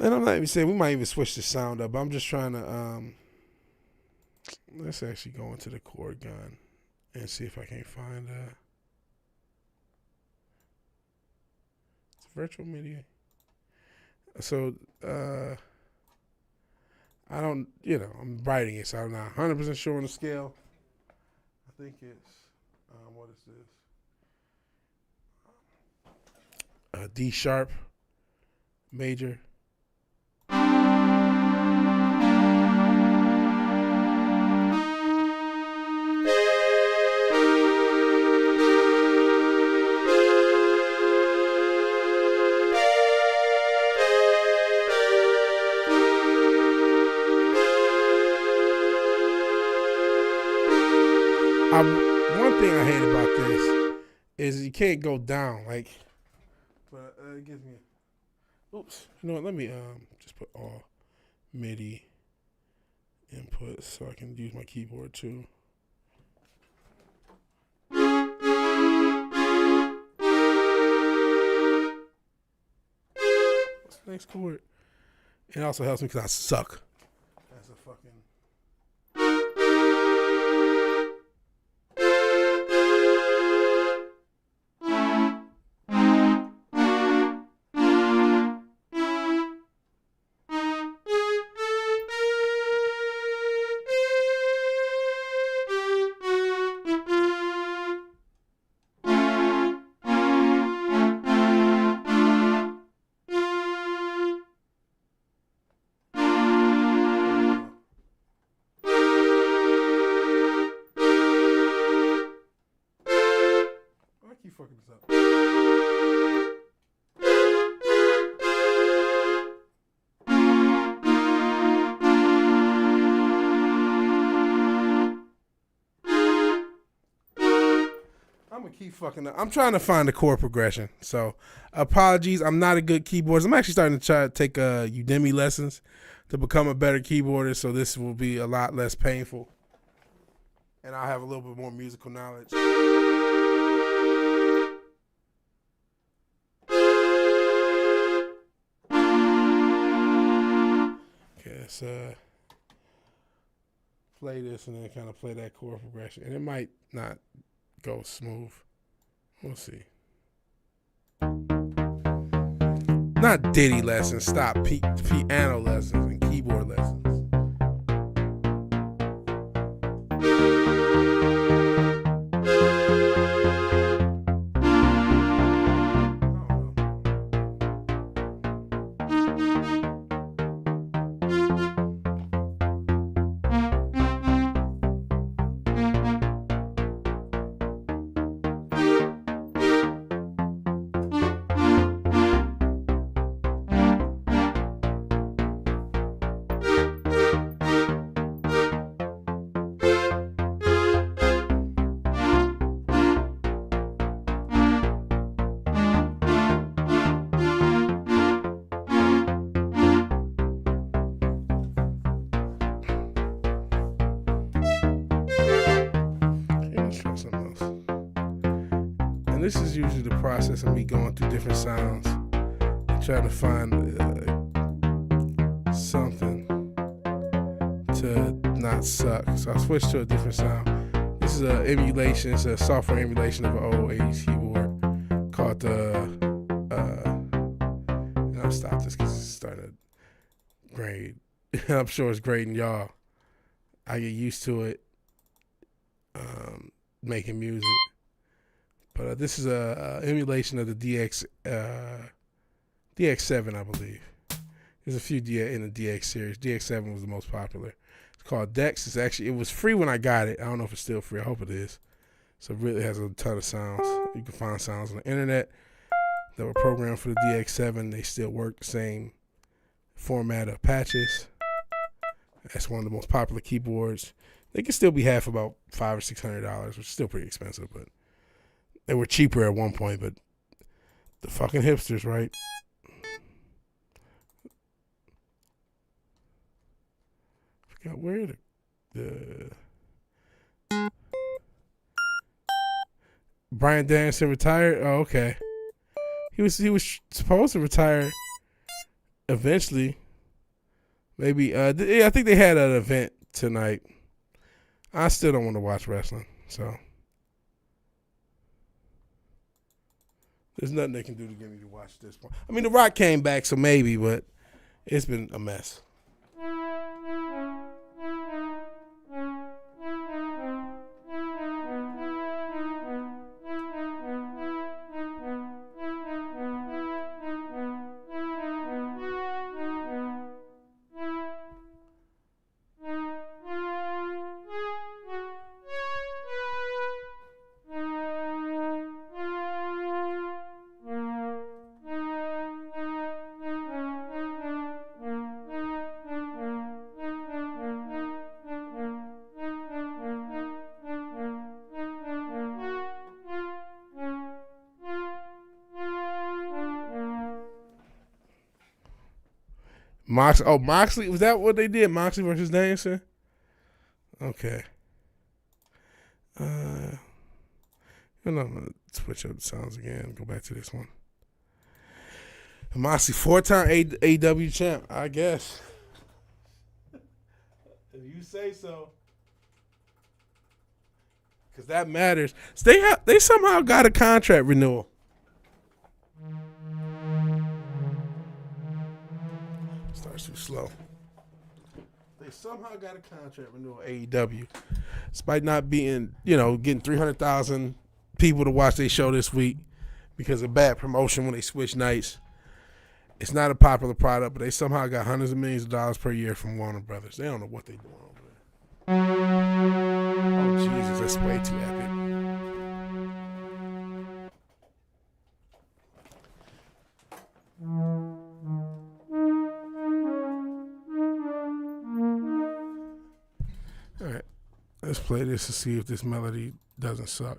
And I'm not even saying we might even switch the sound up. I'm just trying to let's actually go into the chord gun and see if I can find it's virtual MIDI. So I don't, I'm writing it, so I'm not 100% sure on the scale. I think it's what is this? D sharp major. One thing I hate about this is you can't go down, but it gives me. Oops, you know what? Let me just put all MIDI inputs so I can use my keyboard too. What's the next chord? It also helps me because I suck. That's a fucking. fucking this up. I'm gonna keep fucking up. I'm trying to find the chord progression. So apologies. I'm not a good keyboardist. I'm actually starting to try to take Udemy lessons to become a better keyboardist. So this will be a lot less painful. And I'll have a little bit more musical knowledge. Okay, let's play this and then kind of play that chord progression. And it might not go smooth. We'll see. Not Diddy lessons. Stop. Piano lessons and keyboard lessons. And this is usually the process of me going through different sounds, trying to find something to not suck. So I switched to a different sound. This is an emulation. It's a software emulation of an old 80s keyboard called and I'll stop this because it's starting to grade. I'm sure it's grading y'all. I get used to it making music. But this is a emulation of the DX7, I believe. There's a few in the DX series. DX7 was the most popular. It's called Dex. It was free when I got it. I don't know if it's still free. I hope it is. So it really has a ton of sounds. You can find sounds on the internet that were programmed for the DX7. They still work the same format of patches. That's one of the most popular keyboards. They can still be half about $500 or $600, which is still pretty expensive, but they were cheaper at one point. But the fucking hipsters, right? I forgot where the Bryan Danielson retired. Oh, okay. He was supposed to retire eventually. Maybe I think they had an event tonight. I still don't want to watch wrestling, so there's nothing they can do to get me to watch at this point. I mean, The Rock came back, so maybe, but it's been a mess. Moxley, was that what they did? Moxley versus Danielson? Okay. I'm gonna switch up the sounds again. Go back to this one. Moxley, 4-time AEW champ, I guess. If you say so. Because that matters. They somehow got a contract renewal. Starts too slow. They somehow got a contract renewal AEW. Despite not being, getting 300,000 people to watch their show this week because of bad promotion when they switch nights. It's not a popular product, but they somehow got hundreds of millions of dollars per year from Warner Brothers. They don't know what they're doing over there. Oh, Jesus, that's way too epic. Let's play this to see if this melody doesn't suck.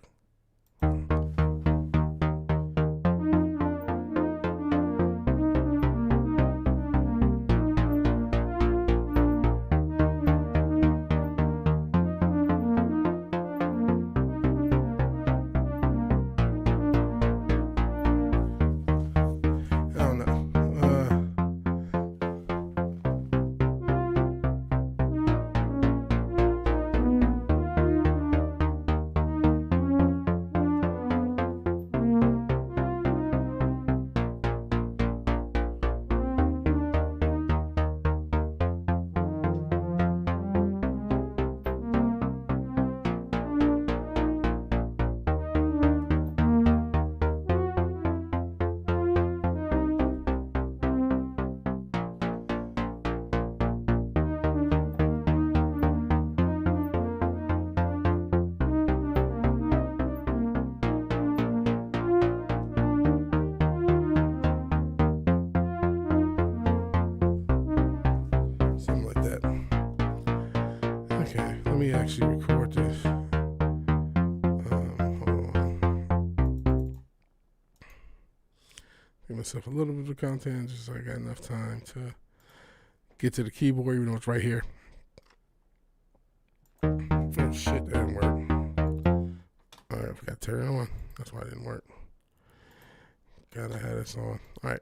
Let me actually record this. Hold on. Give myself a little bit of content just so I got enough time to get to the keyboard, even though it's right here. Oh shit, that didn't work. Alright, I forgot to turn it on. That's why it didn't work. Gotta have this on. Alright.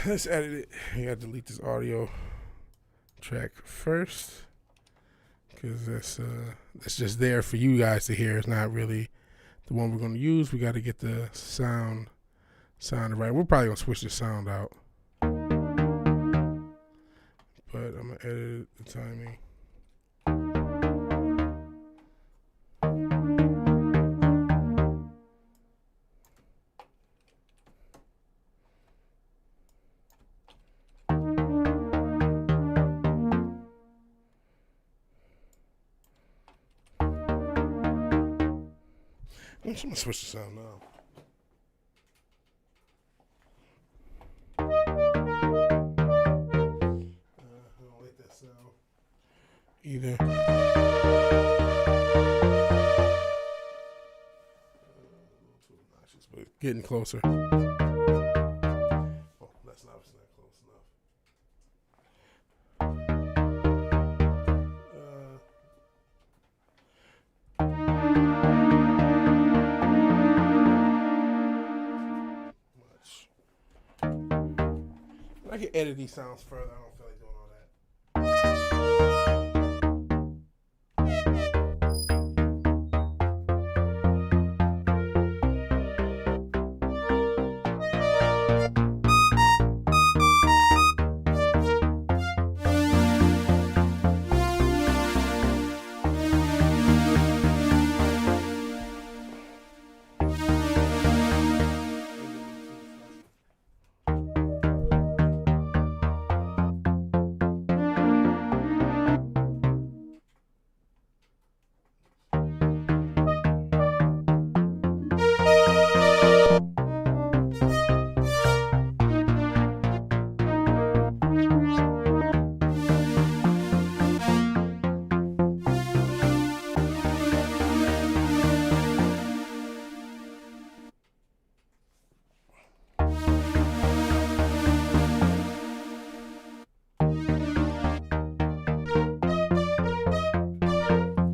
Let's edit it. You gotta delete this audio track first, because that's just there for you guys to hear. It's not really the one we're gonna use. We got to get the sound right. We're probably gonna switch the sound out, but I'm gonna edit the timing. I'm just gonna switch the sound now. I don't like that sound either. A little too obnoxious, but getting closer. Oh, that's not close enough. I can edit these sounds further. I don't feel like doing all that.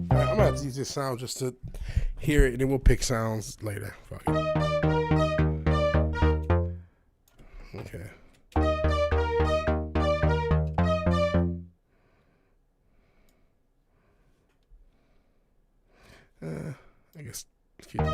I'm gonna have to use this sound just to hear it, and then we'll pick sounds later. Fuck it. Okay. I guess keep it.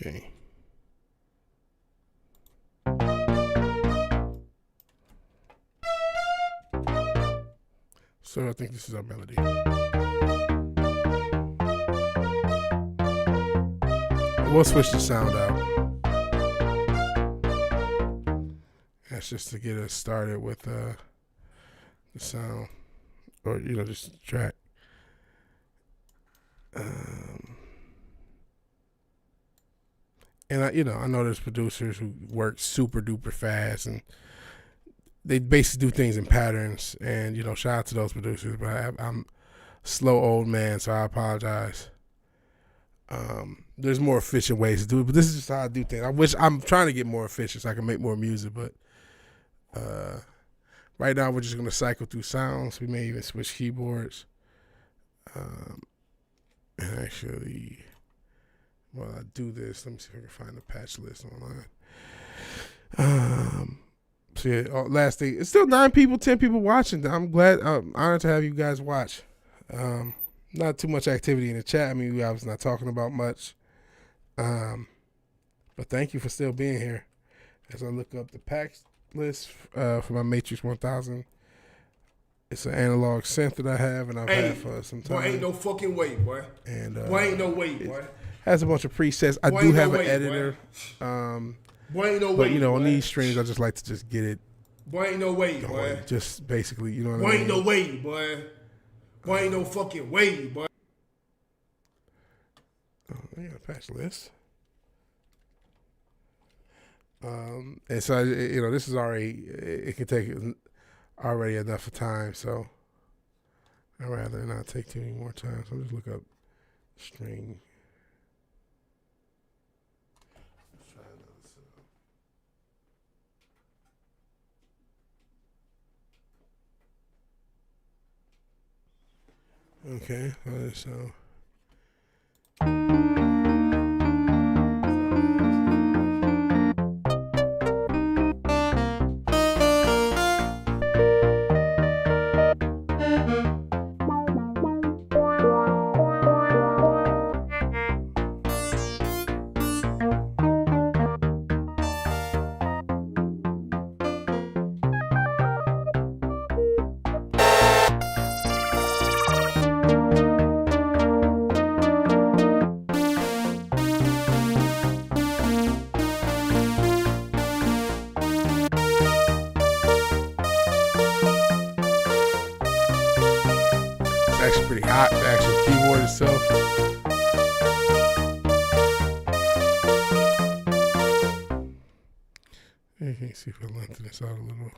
Okay. So I think this is our melody. We'll switch the sound out. That's just to get us started with the sound, or just the track. And I know there's producers who work super duper fast, and they basically do things in patterns. And shout out to those producers, but I'm a slow old man, so I apologize. There's more efficient ways to do it, but this is just how I do things. I'm trying to get more efficient so I can make more music, but right now we're just gonna cycle through sounds. We may even switch keyboards. And actually, while I do this, let me see if I can find the patch list online. So yeah, last thing, it's still 9 people, 10 people watching. I'm honored to have you guys watch. Not too much activity in the chat. I mean, we obviously not talking about much. But thank you for still being here. As I look up the pack list for my Matrix 1000. It's an analog synth that I have, and I've had for some time. Boy, ain't no fucking way, boy. And boy, ain't no way, boy. Has a bunch of presets. I do have an editor. Boy, ain't no but way, on these streams, I just like to just get it. Boy, ain't no way, boy. Just basically, what I mean? Boy, ain't no way, boy. Boy, ain't no fucking way, boy. Oh, I got a patch list. And so this is already. It can take already enough of time, so I'd rather not take too many more time. So I'll just look up string. Let's try another sound. Okay, so. Actually pretty hot, the actual keyboard itself. Okay, see if I lengthen this out a little.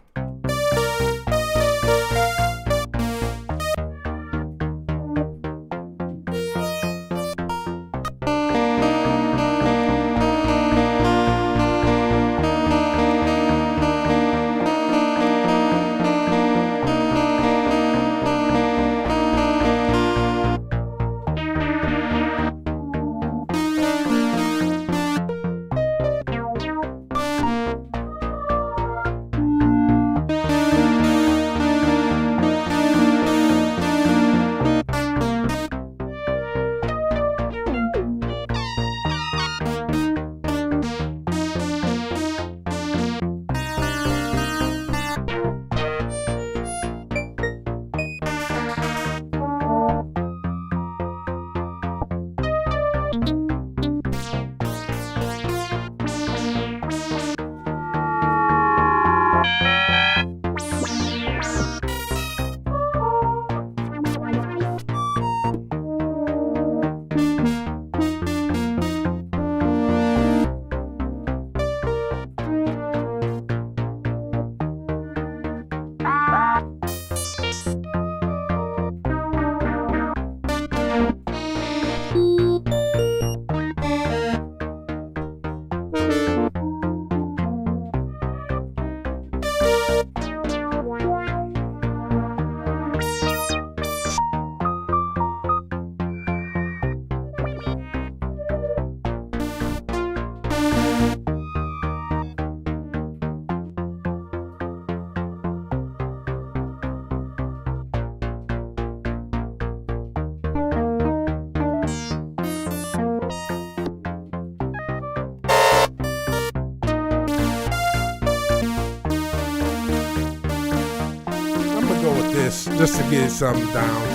just to get something down.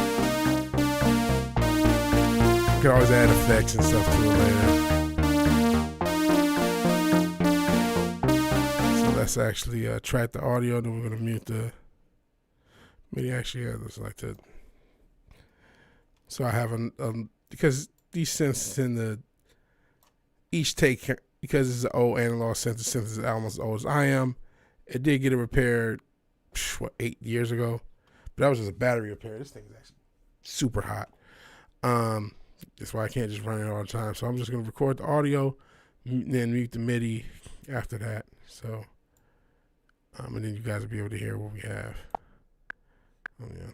You can always add effects and stuff to it later. So let's actually track the audio. Then we're gonna mute the MIDI. Actually, yeah, this like that. So I have because these synths in the each take, because it's an old analog synth, the synth is almost as old as I am. It did get it repaired 8 years ago, but that was just a battery repair. This thing is actually super hot. That's why I can't just run it all the time. So I'm just gonna record the audio, then mute the MIDI after that. So, and then you guys will be able to hear what we have. Oh yeah.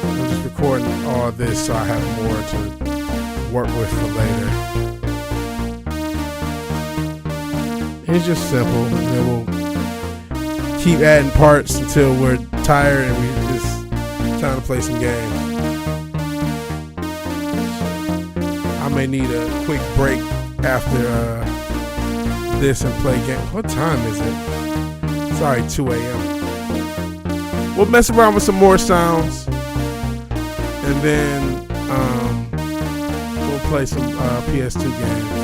I'm just recording all this so I have more to work with for later. It's just simple. And then we'll keep adding parts until we're tired and we just time to play some games. I may need a quick break after this and play games. What time is it? Sorry, 2 a.m. We'll mess around with some more sounds, and then we'll play some PS2 games.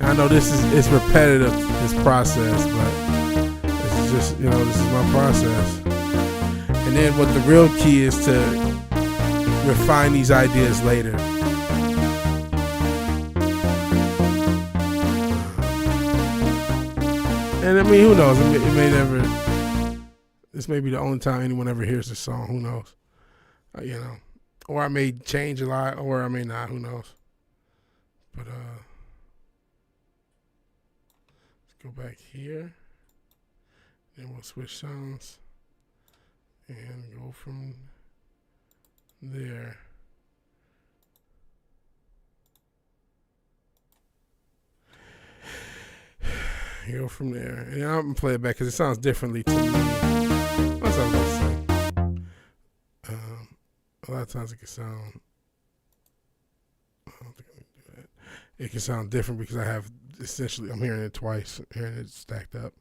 I know this is repetitive, this process, but this is just, this is my process. And then what the real key is to refine these ideas later. And I mean, who knows? It may never. This may be the only time anyone ever hears this song. Who knows? Or I may change a lot, or I may not. Who knows? But let's go back here. Then we'll switch sounds and go from there. Go from there. And I'm going to play it back because it sounds differently to me. What's I was going to say? A lot of times it can sound, I don't think I can do that. It can sound different because I'm hearing it twice, hearing it stacked up.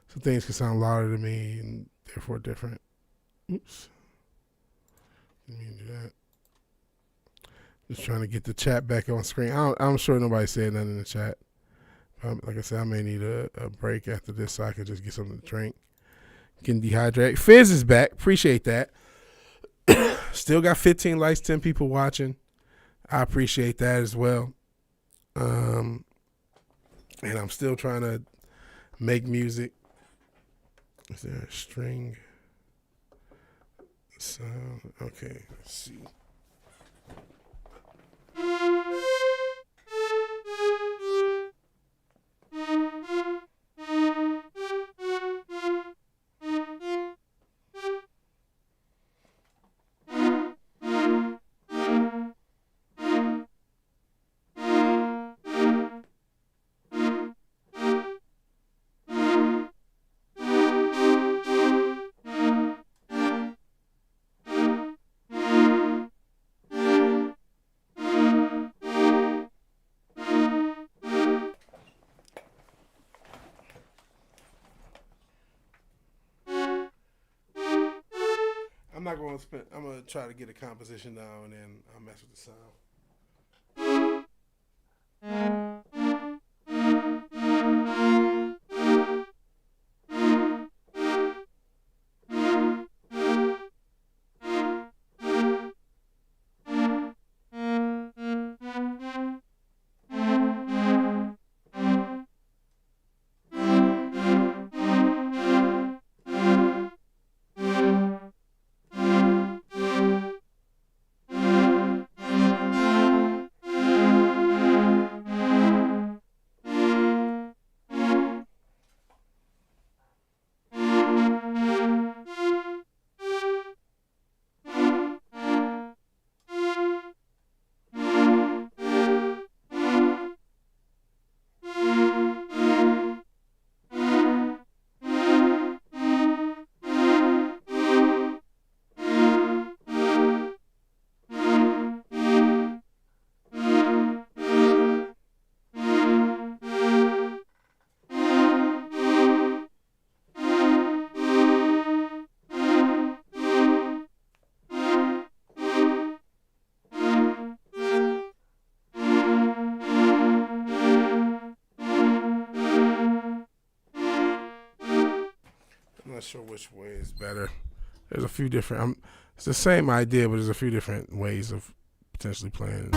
So things can sound louder to me and therefore different. Oops. Didn't mean to do that. Just trying to get the chat back on screen. I'm sure nobody said nothing in the chat. Like I said, I may need a break after this so I can just get something to drink. Getting dehydrated. Fizz is back. Appreciate that. Still got 15 likes, 10 people watching. I appreciate that as well. And I'm still trying to make music. Is there a string sound? Okay, let's see. I'm going to try to get a composition down and then I'll mess with the sound. sure which way is better. There's a few different. It's the same idea, but there's a few different ways of potentially playing it.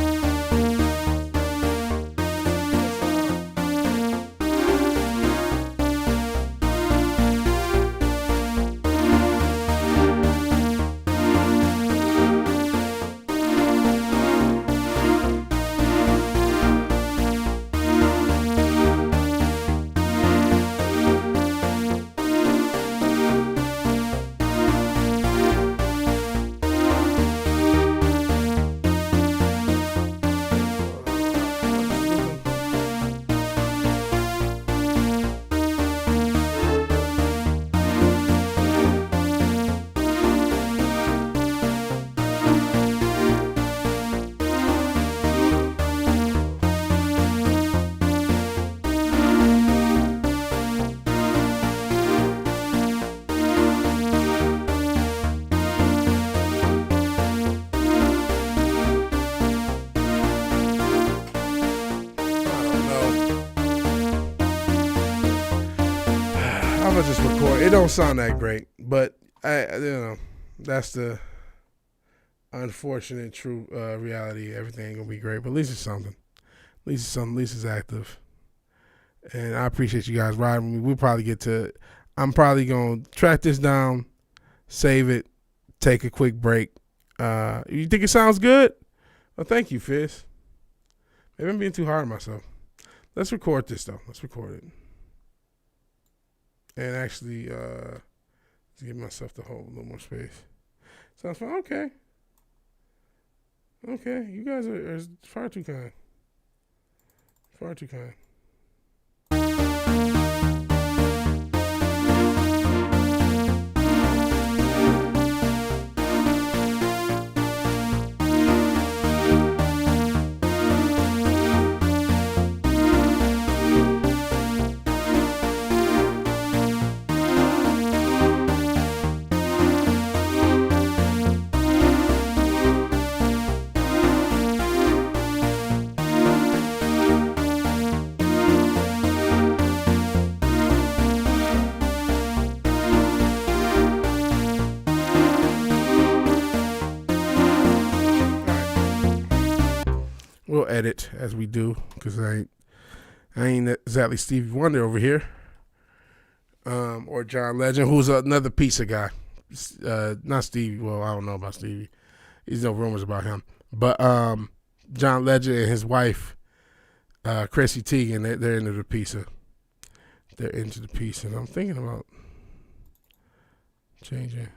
I'm gonna just record. It don't sound that great, but that's the unfortunate true reality. Everything ain't gonna be great, but at least it's something. At least it's something. At least it's active. And I appreciate you guys riding with me. We'll probably get to it. I'm probably gonna track this down, save it, take a quick break. You think it sounds good? Well, thank you, Fizz. Maybe I'm being too hard on myself. Let's record this though. Let's record it. And actually, give myself the whole little more space. Sounds fun. Okay. Okay. You guys are far too kind. Far too kind. We'll edit as we do, because I ain't exactly Stevie Wonder over here, or John Legend, who's another pizza guy. Not Stevie. Well, I don't know about Stevie. There's no rumors about him, but John Legend and his wife, Chrissy Teigen, they're into the pizza. They're into the pizza, and I'm thinking about changing.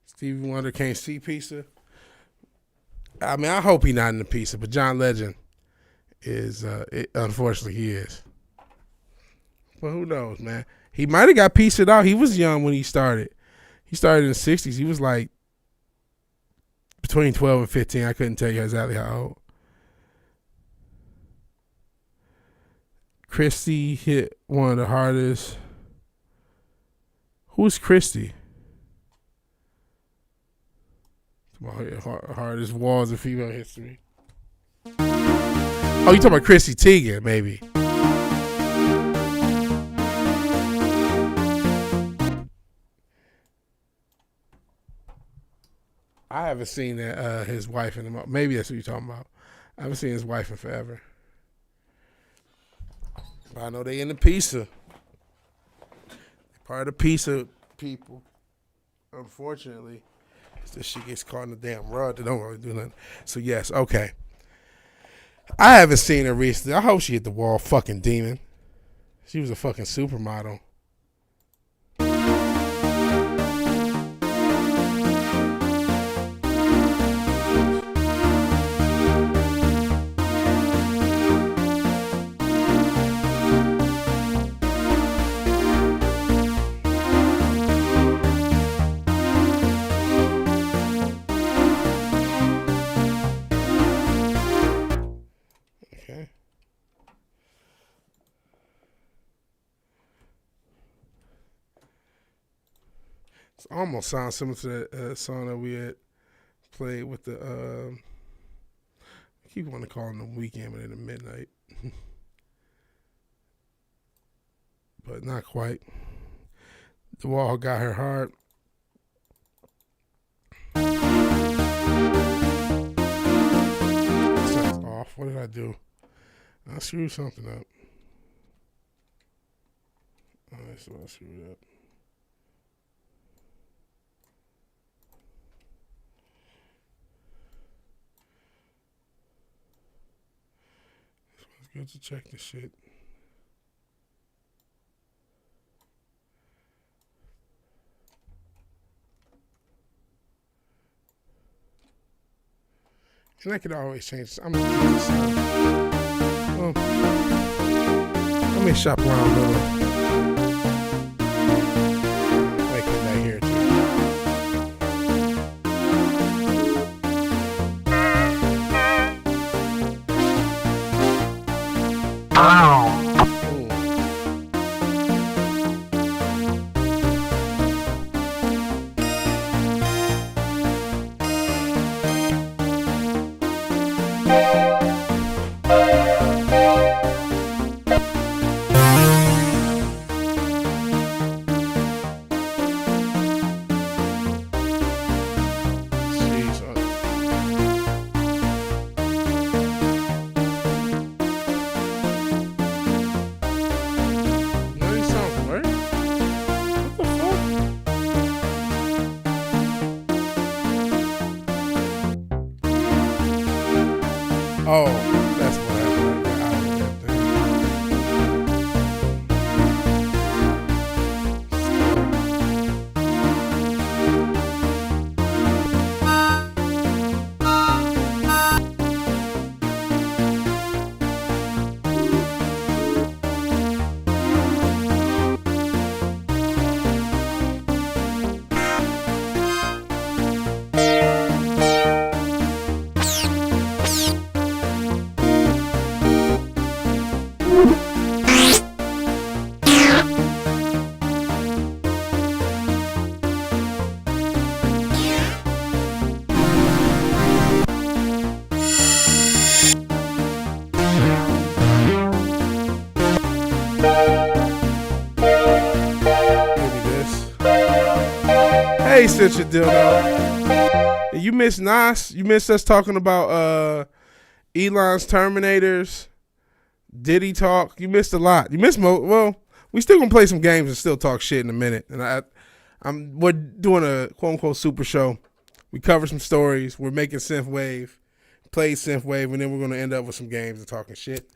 Stevie Wonder can't see pizza. I mean, I hope he's not in the pizza, but John Legend is, unfortunately, he is. But who knows, man? He might have got pieced out. He was young when he started. He started in the 60s. He was like between 12 and 15. I couldn't tell you exactly how old. Christy hit one of the hardest. Who's Christy? Hardest walls in female history. Oh, you talking about Chrissy Teigen, maybe? I haven't seen his wife in the. Maybe that's what you're talking about. I haven't seen his wife in forever. But I know they in the pizza. Part of the pizza people, unfortunately. This shit gets caught in the damn rug. They don't really do nothing. So yes, okay. I haven't seen her recently. I hope she hit the wall, fucking demon. She was a fucking supermodel. Okay. It almost sounds similar to that song that we had played with the. I keep wanting to call them the Weekend, but in the midnight. But not quite. The Wall got her hard. Sounds off. What did I do? I screwed something up. Alright, so I screwed it up. It's good to check this shit. And I could always change this. I'm gonna keep this sound. Well, let me shop around a little. Might come back here too. Oh, that's what happened. I got out of that Hey, Stitch Dildo. You missed Nas. You missed us talking about Elon's Terminators, Diddy talk. You missed a lot. You missed well, we still gonna play some games and still talk shit in a minute. And we're doing a quote unquote super show. We cover some stories. We're making SynthWave, play SynthWave, and then we're gonna end up with some games and talking shit.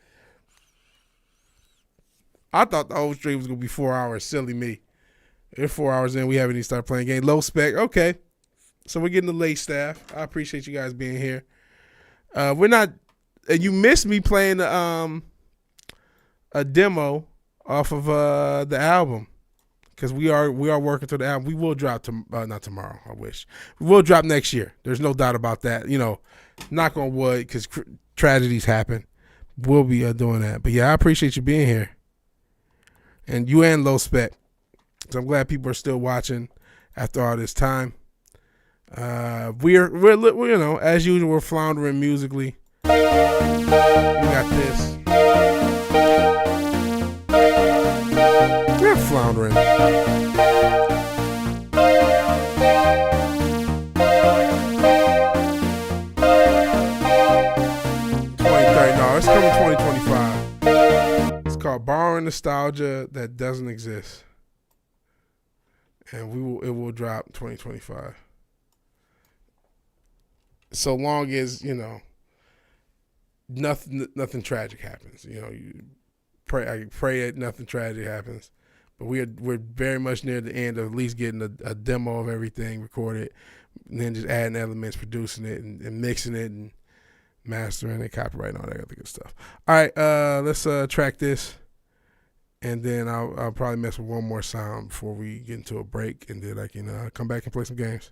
I thought the whole stream was gonna be 4 hours. Silly me. It's 4 hours in. We haven't even started playing game. Low spec. Okay. So we're getting the late staff. I appreciate you guys being here. We're not. You missed me playing a demo off of the album because we are working to the album. We will drop not tomorrow. I wish we will drop next year. There's no doubt about that. You know, knock on wood because tragedies happen. We'll be doing that. But yeah, I appreciate you being here, and you and Low Spec. So I'm glad people are still watching after all this time. We're you know, as usual, we're floundering musically. We got this. We're floundering. No, it's coming 2025. It's called Borrowing Nostalgia That Doesn't Exist. And it will drop 2025. So long as, you know, nothing tragic happens. You know, I pray that nothing tragic happens. But we're very much near the end of at least getting a demo of everything recorded, and then just adding elements, producing it, and mixing it, and mastering it, copyright, and all that other good stuff. All right, let's track this. And then I'll probably mess with one more sound before we get into a break, and then I can come back and play some games.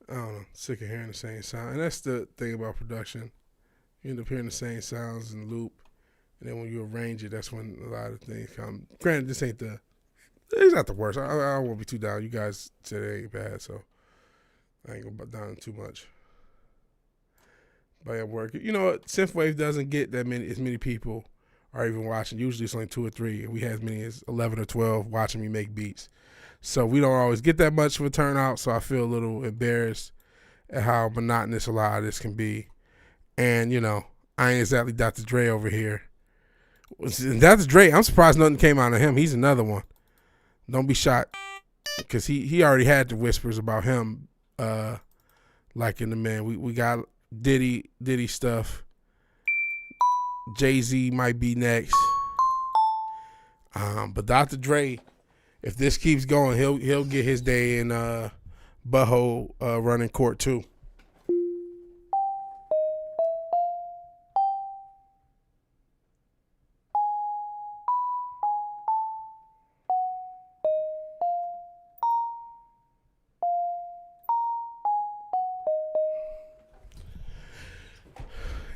I don't know, sick of hearing the same sound. And that's the thing about production. You end up hearing the same sounds in loop. And then when you arrange it, that's when a lot of things come. Granted, it's not the worst. I won't be too down. You guys said it ain't bad, so I ain't gonna down too much. But at work, you know what? SynthWave doesn't get as many people are even watching. Usually it's only 2 or 3, and we have as many as 11 or 12 watching me make beats. So we don't always get that much of a turnout, so I feel a little embarrassed at how monotonous a lot of this can be. And, you know, I ain't exactly Dr. Dre over here. Dr. Dre, I'm surprised nothing came out of him. He's another one. Don't be shocked, because he already had the whispers about him liking the man. We got Diddy stuff. Jay-Z might be next. But Dr. Dre, if this keeps going, he'll get his day in butthole running court too.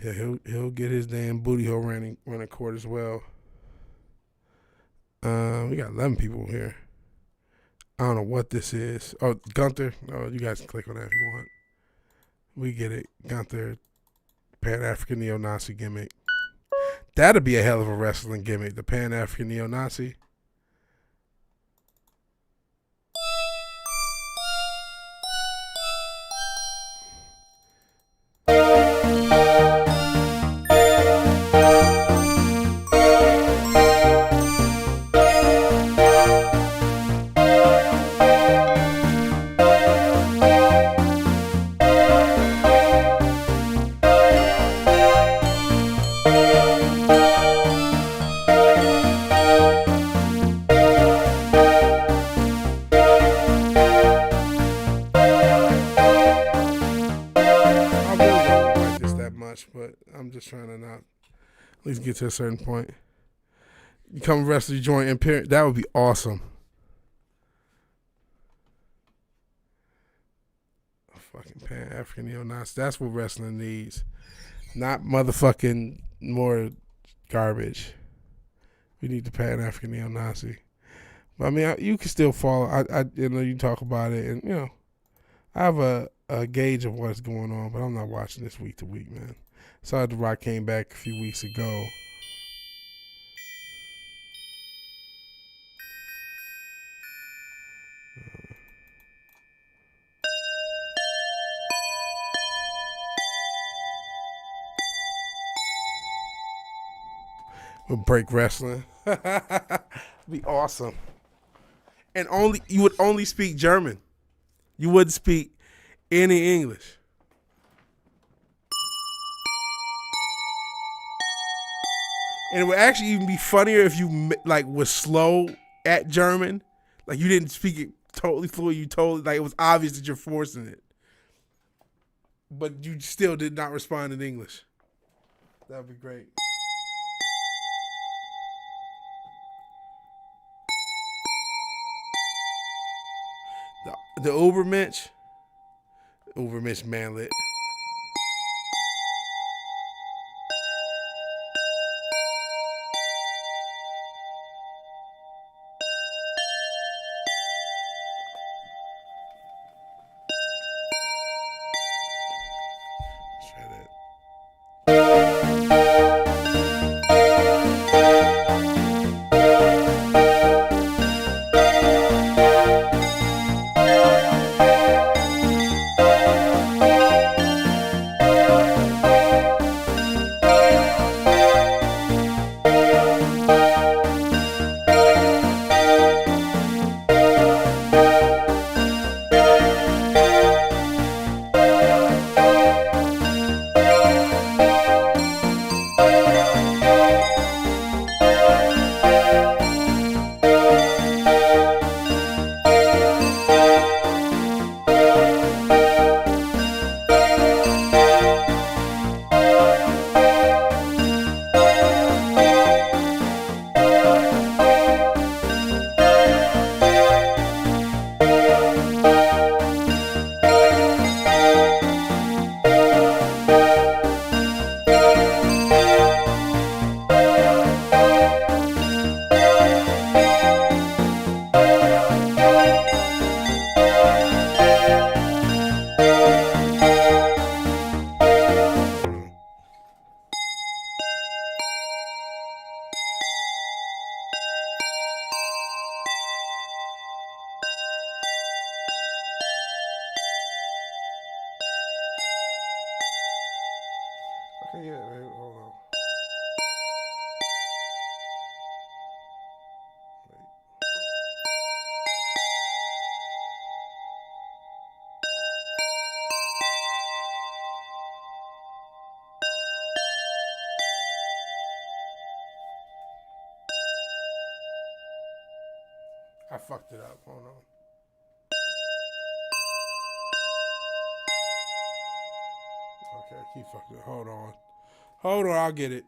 Yeah, he'll get his damn booty hole running court as well. We got 11 people here. I don't know what this is. Oh, Gunther. Oh, you guys can click on that if you want. We get it. Gunther, Pan-African neo-Nazi gimmick. That'd be a hell of a wrestling gimmick, the Pan-African neo-Nazi. But I'm just trying to not at least get to a certain point. You come wrestle, you join Imperial. That would be awesome. A fucking Pan-African neo-Nazi. That's what wrestling needs. Not motherfucking more garbage. We need the Pan-African neo-Nazi. But I mean, you can still follow. I you know, you talk about it, and you know, I have a gauge of what's going on, but I'm not watching this week to week, man. Sorry, The Rock came back a few weeks ago. We'll break wrestling. Be awesome. And you would only speak German. You wouldn't speak any English. And it would actually even be funnier if you like was slow at German, like you didn't speak it totally fluent. You totally like it was obvious that you're forcing it, but you still did not respond in English. That would be great. The Ubermensch manlet. Okay, yeah, man. Hold on. I fucked it up. Hold on. Okay, I keep fucking it. Hold on. Hold on, I'll get it.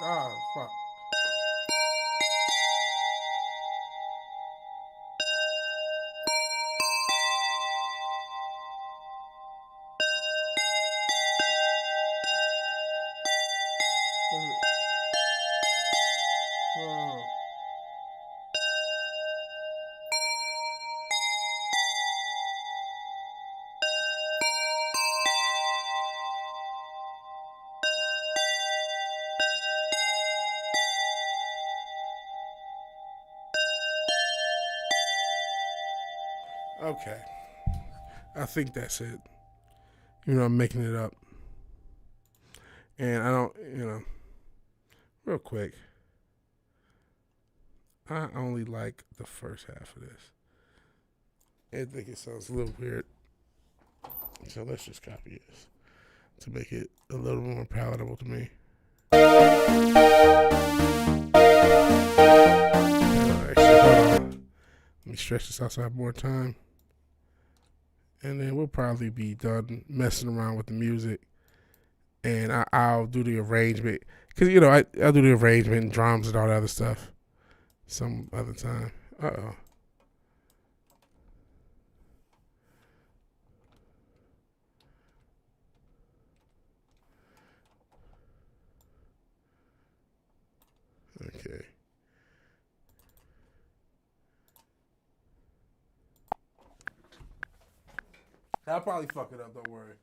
Ah, fuck. No. Okay. I think that's it. I'm making it up. And I don't, real quick. I only like the first half of this. I think it sounds a little weird. So let's just copy this to make it a little more palatable to me. Actually, hold on. Let me stretch this out so I have more time. And then we'll probably be done messing around with the music. And I'll do the arrangement. Because, I'll do the arrangement and drums and all that other stuff some other time. Uh-oh. Okay. I'll probably fuck it up, don't worry.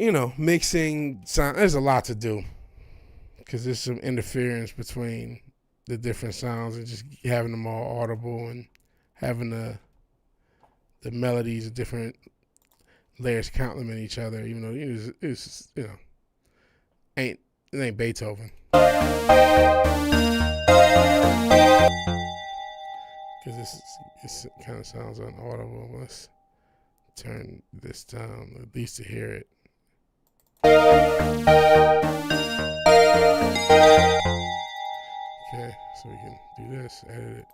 And mixing sound, there's a lot to do because there's some interference between the different sounds and just having them all audible and having the melodies of different layers complement each other, even though it ain't Beethoven. Because this kind of sounds inaudible. Let's turn this down at least to hear it. Okay, so we can do this, edit it.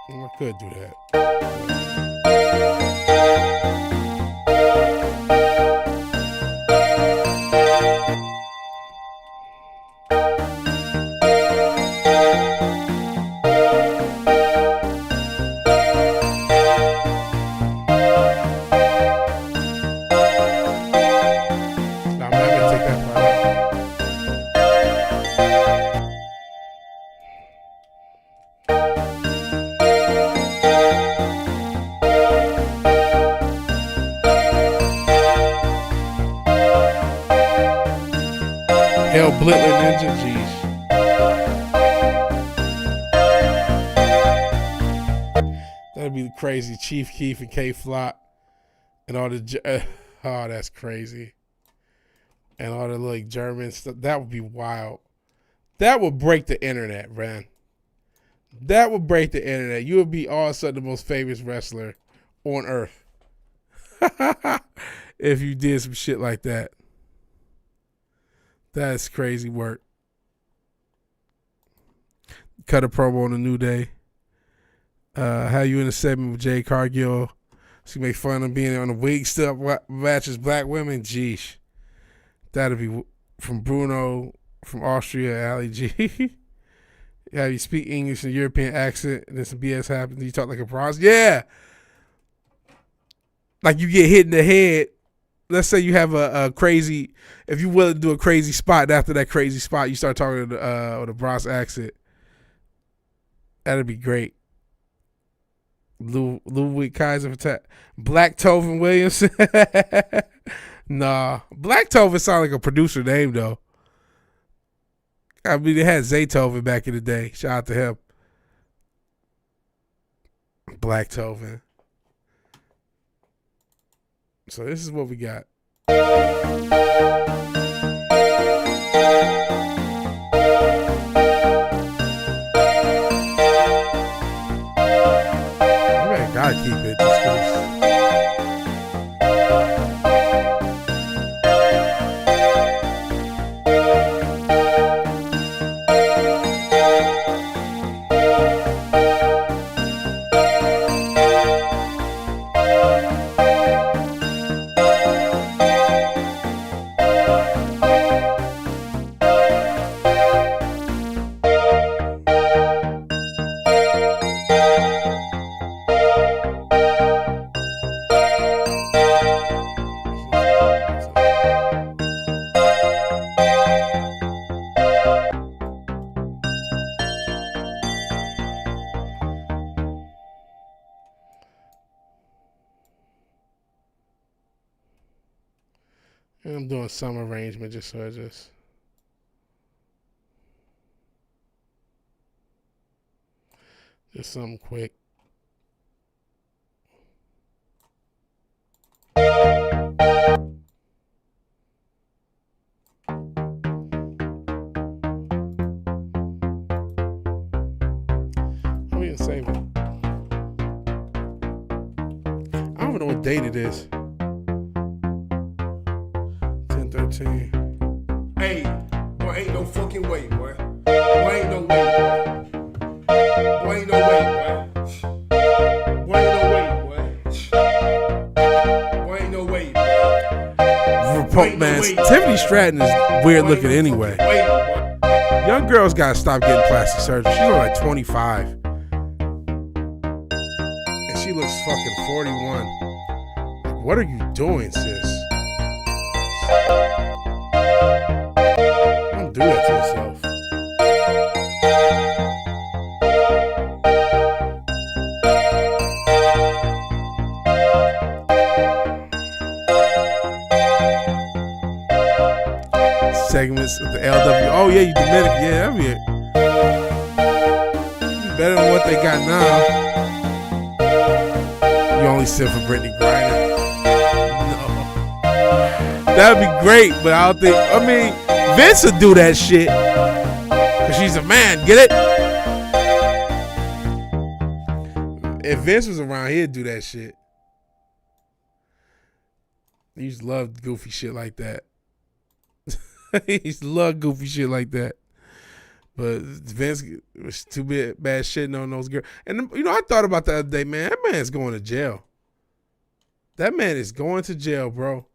I could do that. Hell, Blitler Ninja, jeez. That'd be crazy. Chief Keef and K Flop and all the oh, that's crazy. And all the German stuff. That would be wild. That would break the internet, man. That would break the internet. You would be all of a sudden the most famous wrestler on earth if you did some shit like that. That's crazy work. Cut a promo on a New Day. How you in a segment with Jay Cargill. She make fun of being on the wig stuff matches black women. Jeesh. That'll be from Bruno from Austria, Ali G. How you speak English in a European accent and then some BS happens. You talk like a bronze. Yeah. Like you get hit in the head. Let's say you have a crazy, if you willing to do a crazy spot, and after that crazy spot, you start talking with a Bronx accent. That'd be great. Ludwig Kaiser attack. Black Tovin Williamson. Nah. Black Tovin sound like a producer name though. I mean, they had Zaytoven back in the day. Shout out to him. Black Tovin. So this is what we got. We gotta keep it just 'cause. I'm doing some arrangement just so I just. Just something quick. I'm gonna save it. I don't even know what date it is. 10/13. Hey, boy, ain't no fucking way, boy. Boy, ain't no way, boy. Boy, ain't no way, boy. Boy, ain't no way, boy. Boy, ain't no way, boy. Man, Tiffany Stratton is weird looking anyway. Young girls gotta stop getting plastic surgery. She's only like 25. And she looks fucking 41. Like, what are you doing, sis? Don't do that to yourself. Segments with the LW. Oh yeah, you Dominican. Yeah, that'd be it. Better than what they got now. You only send for Brittany Griner. No. That'd be great, but I don't think. I mean, Vince would do that shit because she's a man. Get it? If Vince was around, he'd do that shit. He used to love goofy shit like that. He used to love goofy shit like that. But Vince was too bad shitting on those girls. And, you know, I thought about the other day, man, that man's going to jail. That man is going to jail, bro.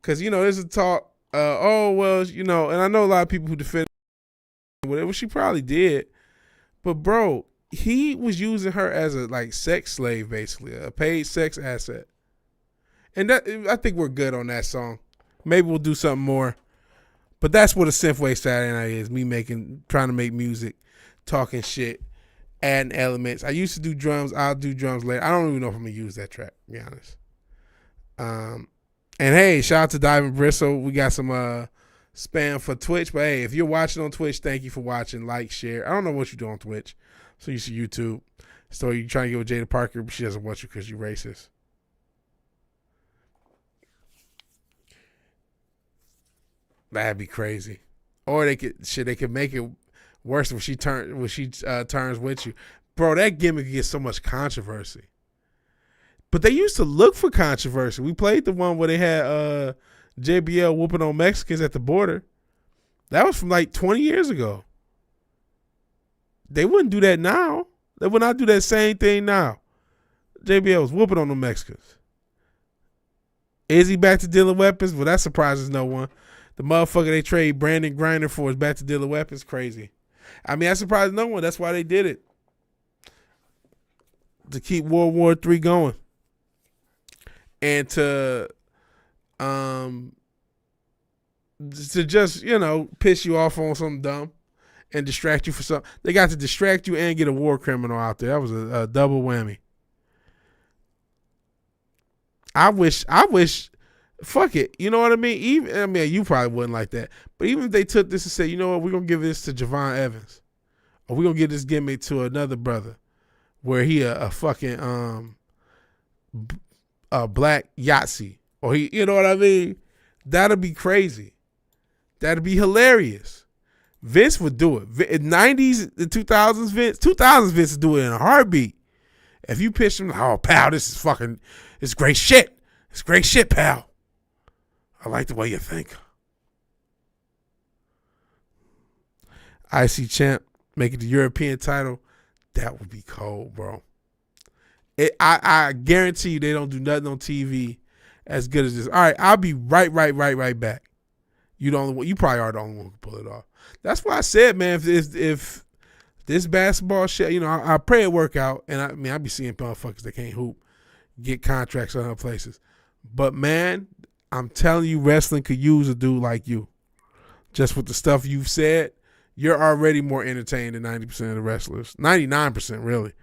Because, you know, there's a talk, oh, well, you know, and I know a lot of people who defend whatever. She probably did. But, bro, he was using her as a, like, sex slave, basically, a paid sex asset. And that, I think we're good on that song. Maybe we'll do something more. But that's what a SynthWave Saturday Night is. Me trying to make music, talking shit, adding elements. I used to do drums. I'll do drums later. I don't even know if I'm going to use that track, to be honest. And hey, shout out to Diamond Bristle. We got some spam for Twitch. But hey, if you're watching on Twitch, thank you for watching. Like, share. I don't know what you do on Twitch. So you see YouTube. So you're trying to get with Jada Parker, but she doesn't want you because you're racist. That'd be crazy. Or they could make it worse when she turns with you. Bro, that gimmick gets so much controversy. But they used to look for controversy. We played the one where they had JBL whooping on Mexicans at the border. That was from like 20 years ago. They wouldn't do that now. They would not do that same thing now. JBL was whooping on the Mexicans. Is he back to dealing weapons? Well, that surprises no one. The motherfucker they trade Brandon Griner for is back to dealing weapons. Crazy. I mean, that surprised no one. That's why they did it. To keep World War III going. And to just, piss you off on something dumb and distract you for something. They got to distract you and get a war criminal out there. That was a double whammy. I wish, fuck it. You know what I mean? You probably wouldn't like that. But even if they took this and said, you know what, we're going to give this to Javon Evans. Or we're going to give this gimmick to another brother where he a fucking black Yahtzee. Or he, you know what I mean? That'd be crazy. That'd be hilarious. Vince would do it. In 90s, the 2000s Vince would do it in a heartbeat. If you pitch him, oh, pal, it's great shit. It's great shit, pal. I like the way you think. IC champ, make it the European title. That would be cold, bro. I guarantee you they don't do nothing on TV as good as this. All right, I'll be right back. You probably are the only one who can pull it off. That's why I said, man, if this basketball shit, I pray it work out. And I be seeing motherfuckers that can't hoop get contracts in other places. But man, I'm telling you, wrestling could use a dude like you. Just with the stuff you've said, you're already more entertained than 90% of the wrestlers. 99% really.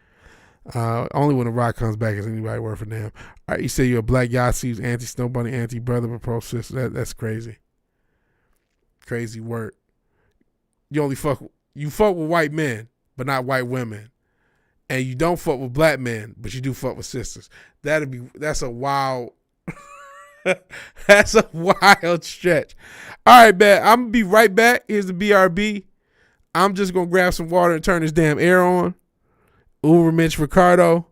Only when The Rock comes back is anybody worth a damn. All right, you say you're a black Yahtzee, anti-Snow Bunny, anti-brother, but pro-sister. That's crazy. Crazy work. You fuck with white men, but not white women. And you don't fuck with black men, but you do fuck with sisters. That's a wild that's a wild stretch. All right, man. I'm gonna be right back. Here's the BRB. I'm just gonna grab some water and turn this damn air on. Uber Mitch Ricardo.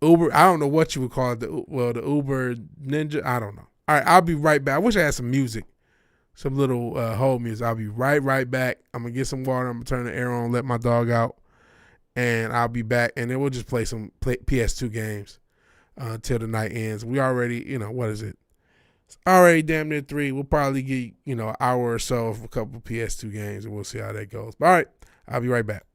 Uber, I don't know what you would call it. The Uber Ninja. I don't know. All right, I'll be right back. I wish I had some music. Some little hold music. I'll be right back. I'm going to get some water. I'm going to turn the air on, let my dog out, and I'll be back. And then we'll just play some PS2 games till the night ends. We already, what is it? It's already damn near 3. We'll probably get, an hour or so of a couple of PS2 games, and we'll see how that goes. All right, I'll be right back.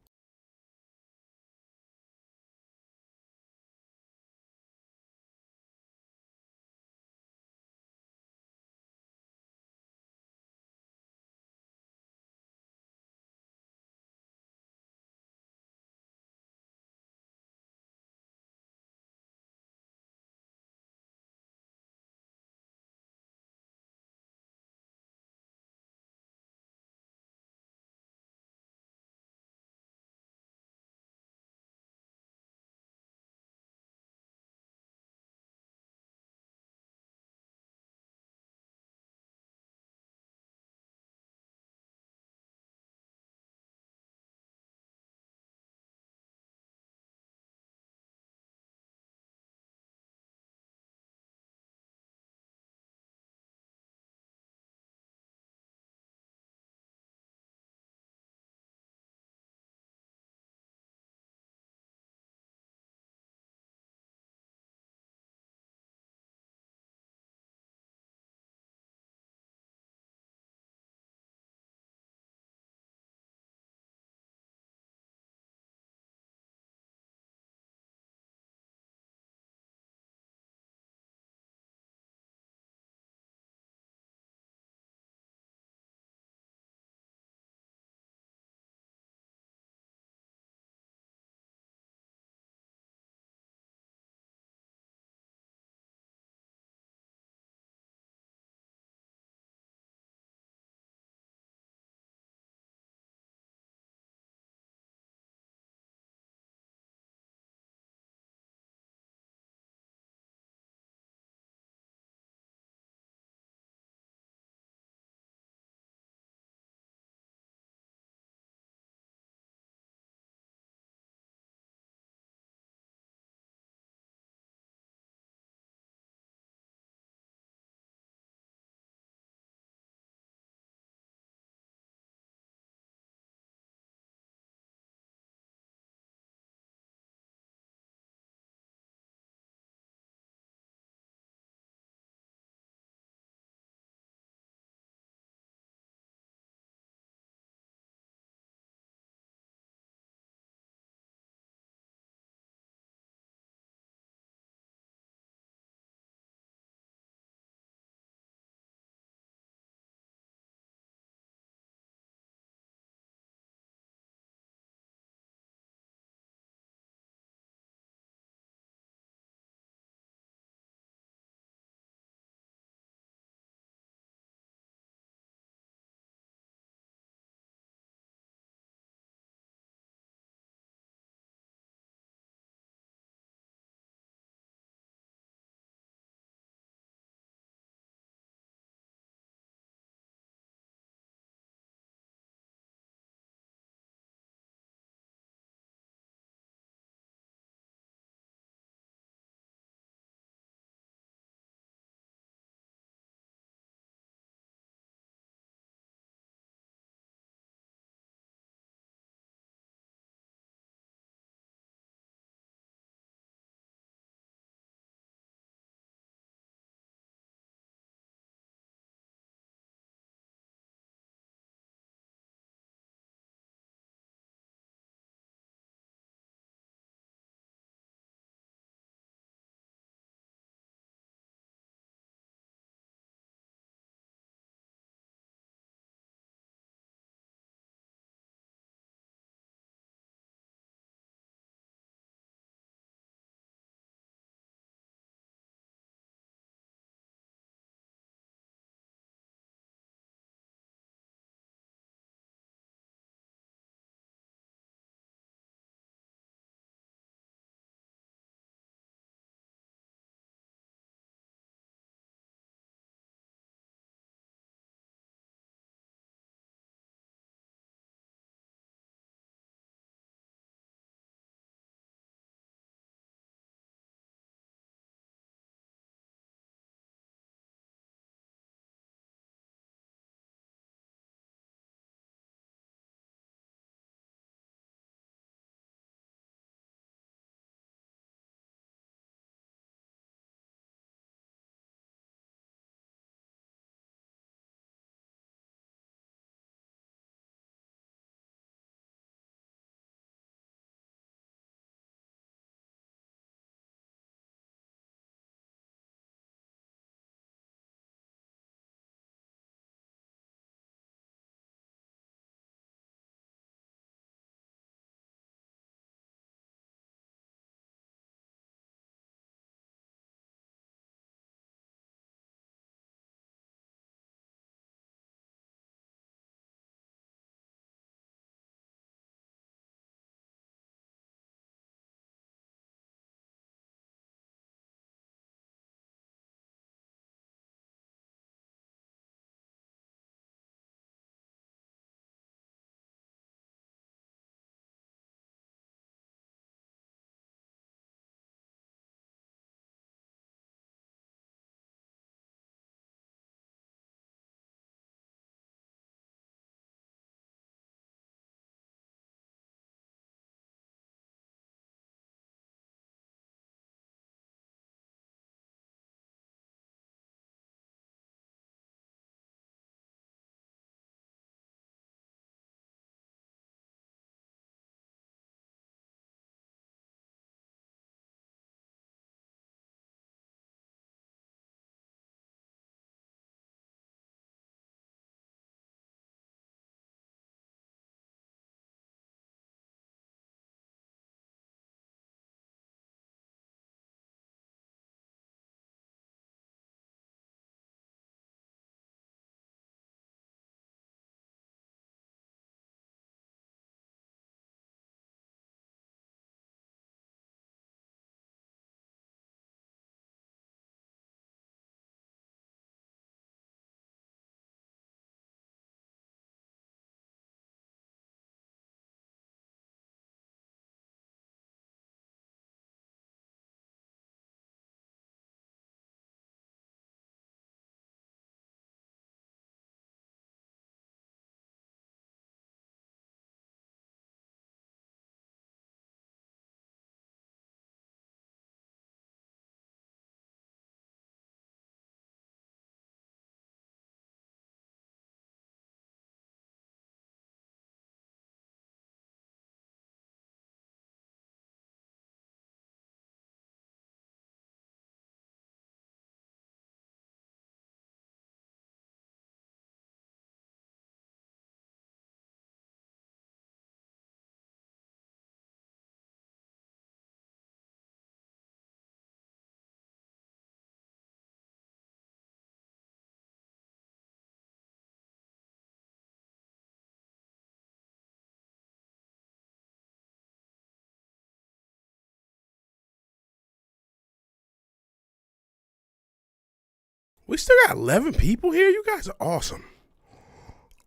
We still got 11 people here. You guys are awesome.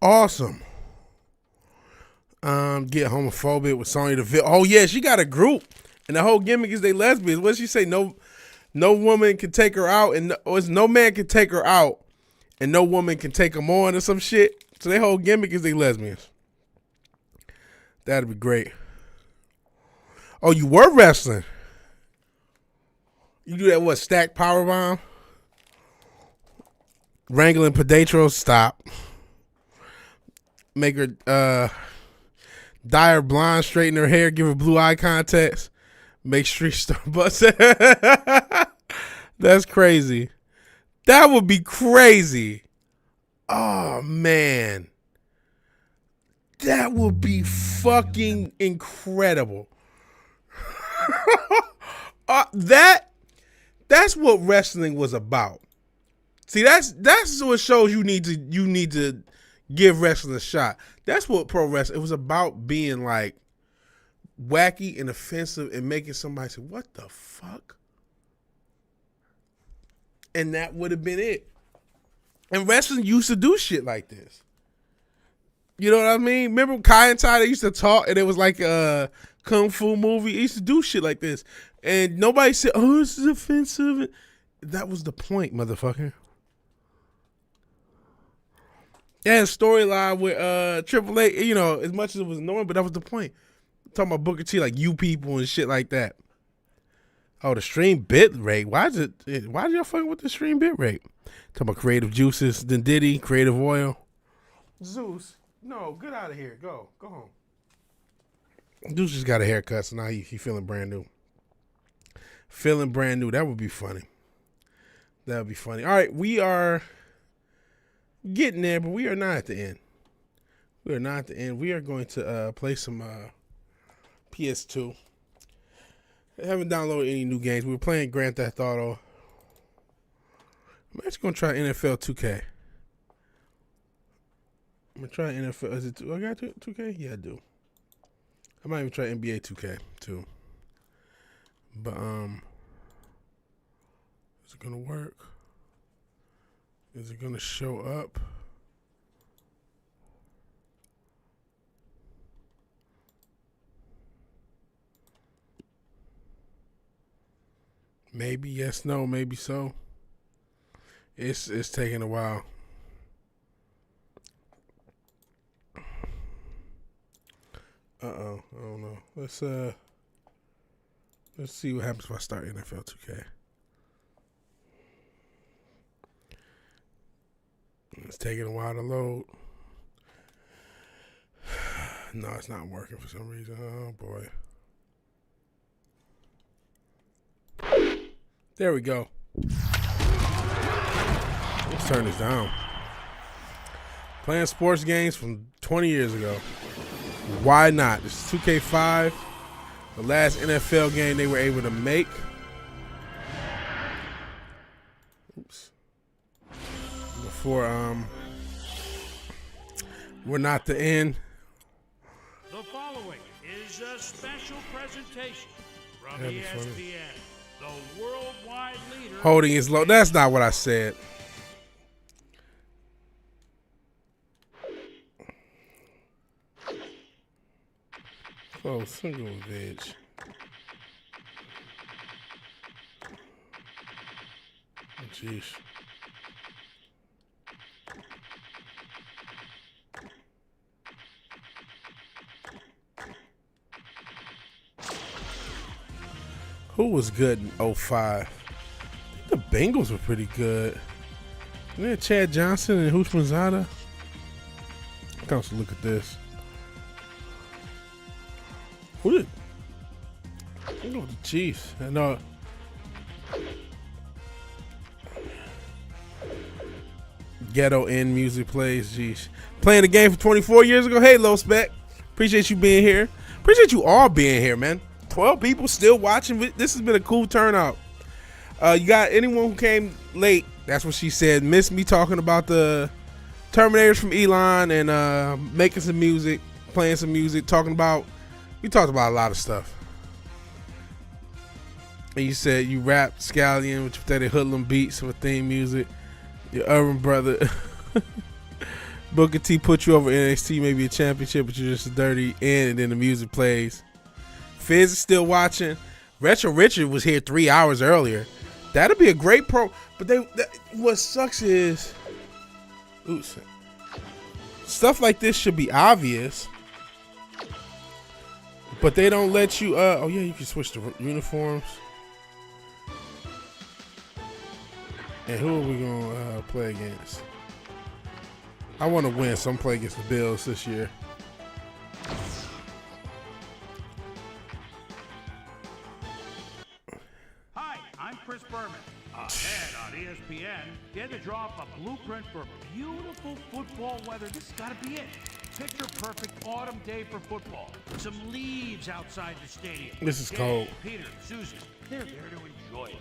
Awesome. Get homophobic with Sonya Deville. Oh yeah, she got a group, and the whole gimmick is they lesbians. What did she say? No woman can take her out, and no man can take her out, and no woman can take them on or some shit. So their whole gimmick is they lesbians. That'd be great. Oh, you were wrestling. You do that what? Stack powerbomb. Wrangling Pedetro, stop. Make her dye her blonde, straighten her hair, give her blue eye contacts, make street star bust. That's crazy. That would be crazy. Oh man. That would be fucking incredible. That's what wrestling was about. See, that's what shows you need to give wrestling a shot. That's what pro wrestling, it was about, being like wacky and offensive and making somebody say, what the fuck? And that would have been it. And wrestling used to do shit like this. You know what I mean? Remember Kai and Ty, they used to talk and it was like a kung fu movie. They used to do shit like this. And nobody said, oh, this is offensive. That was the point, motherfucker. Yeah, storyline with Triple H, you know, as much as it was annoying, but that was the point. Talking about Booker T, like you people and shit like that. Oh, the stream bit rate. Why did y'all fucking with the stream bit rate? Talking about Creative Juices, then Diddy, Creative Oil. Zeus, no, get out of here. Go home. Zeus just got a haircut, so now he feeling brand new. Feeling brand new. That would be funny. That would be funny. All right, we are getting there, but we are not at the end. We are not at the end. We are going to play some PS2. I haven't downloaded any new games. We were playing Grand Theft Auto. I'm actually going to try NFL 2K. I'm going to try NFL. Is it? I got 2K? Yeah, I do. I might even try NBA 2K too. But is it going to work? Is it going to show up? Maybe yes, no, maybe so. It's taking a while. I don't know. Let's see what happens if I start NFL 2K. It's taking a while to load. No, it's not working for some reason. Oh boy. There we go. Let's turn this down. Playing sports games from 20 years ago. Why not? This is 2K5, the last NFL game they were able to make. Oops. Before we're not the end. The following is a special presentation from ESPN, the worldwide leader. Holding is low. That's not what I said. Oh, single veg. Oh, jeez. Who was good in 05? The Bengals were pretty good. And then Chad Johnson and Hoosh Manzada. Let's look at this. Who did? I know the Chiefs. I know. Ghetto End music plays. Jeez. Playing the game from 24 years ago. Hey, Low Spec. Appreciate you being here. Appreciate you all being here, man. 12 people still watching. This has been a cool turnout. You got anyone who came late? That's what she said. Missed me talking about the Terminators from Elon and making some music, playing some music, talking about. We talked about a lot of stuff. And you said you rapped Scallion with pathetic hoodlum beats with theme music. Your urban brother. Booker T put you over NXT, maybe a championship, but you're just a dirty end, and then the music plays. Fizz is still watching. Retro Richard was here 3 hours earlier. That'd be a great pro. But what sucks is, oops, stuff like this should be obvious, but they don't let you. Oh yeah, you can switch the uniforms. And who are we gonna play against? I want to win, so I'm playing against the Bills this year. Hi, I'm Chris Berman. Ahead on ESPN, get to draw up a blueprint for beautiful football weather. This has got to be it. Picture perfect autumn day for football. Some leaves outside the stadium. This is Dave, cold. Peter, Susan, they're there to enjoy it.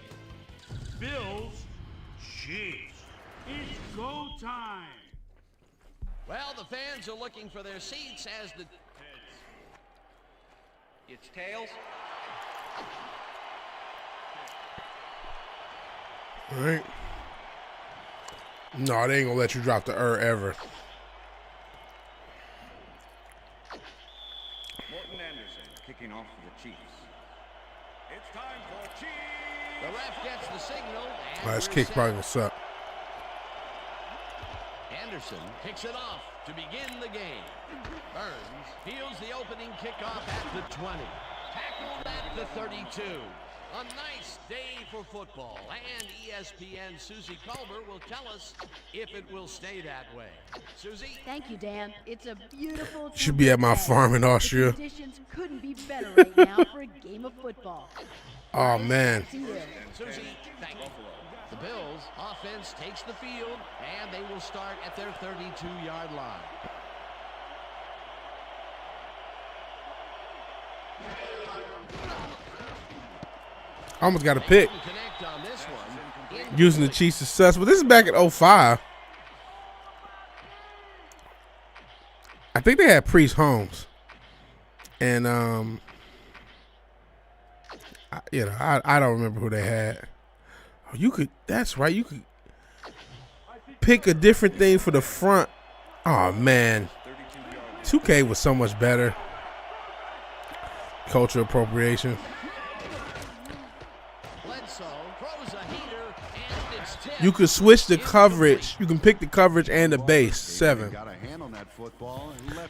Bills, jeez, it's go time. Well, the fans are looking for their seats as the... It's tails. All right. No, they ain't gonna let you drop the ever. Morton Anderson kicking off for the Chiefs. It's time for Chiefs. The ref gets the signal. Last kick probably gonna suck. Anderson kicks it off to begin the game. Burns fields the opening kickoff at the 20. Tackled at the 32. A nice day for football, and ESPN's Susie Culber will tell us if it will stay that way. Susie? Thank you, Dan. It's a beautiful... Should be at my farm in Austria. The conditions couldn't be better right now for a game of football. Oh, man. Susie, thank you. The Bills' offense takes the field, and they will start at their 32-yard line. Almost got a pick. Using the Chiefs' success, but this is back at 05. I think they had Priest Holmes, and I don't remember who they had. Oh, you could. That's right. You could pick a different thing for the front. Oh man, 2K was so much better. Cultural appropriation. You could switch the coverage. You can pick the coverage and the base. 7.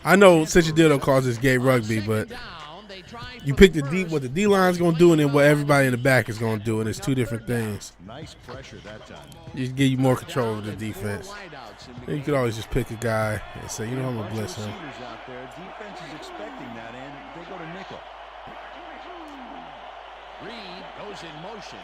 I know Central Dildo calls this gay rugby, but you pick the D, what the D line's gonna do, and then what everybody in the back is gonna do, and it's two different things. Nice pressure that time. You give you more control over the defense. And you could always just pick a guy and say, you know, I'm gonna blitz him. Out there, defense is expecting that, and they go to nickel. Reed goes in motion.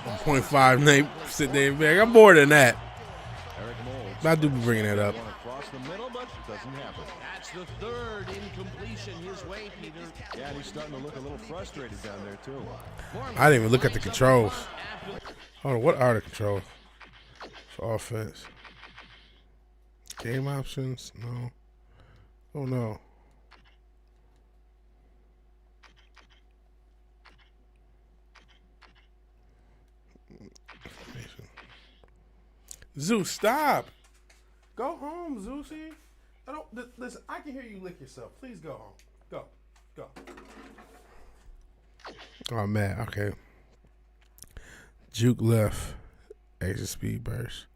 1.5 name sit there back. I'm more than that. But I do be bringing that up. Across the middle, but it doesn't happen. That's the third incompletion his way, Peter. Yeah, he's starting to look a little frustrated down there too. I didn't even look at the controls. Hold on, what are the controls for offense? Game options? No. Oh no. Zeus, stop. Go home, Zeusy. Listen, I can hear you lick yourself. Please go home. Go. Oh, man. Okay. Juke left. Exit speed burst.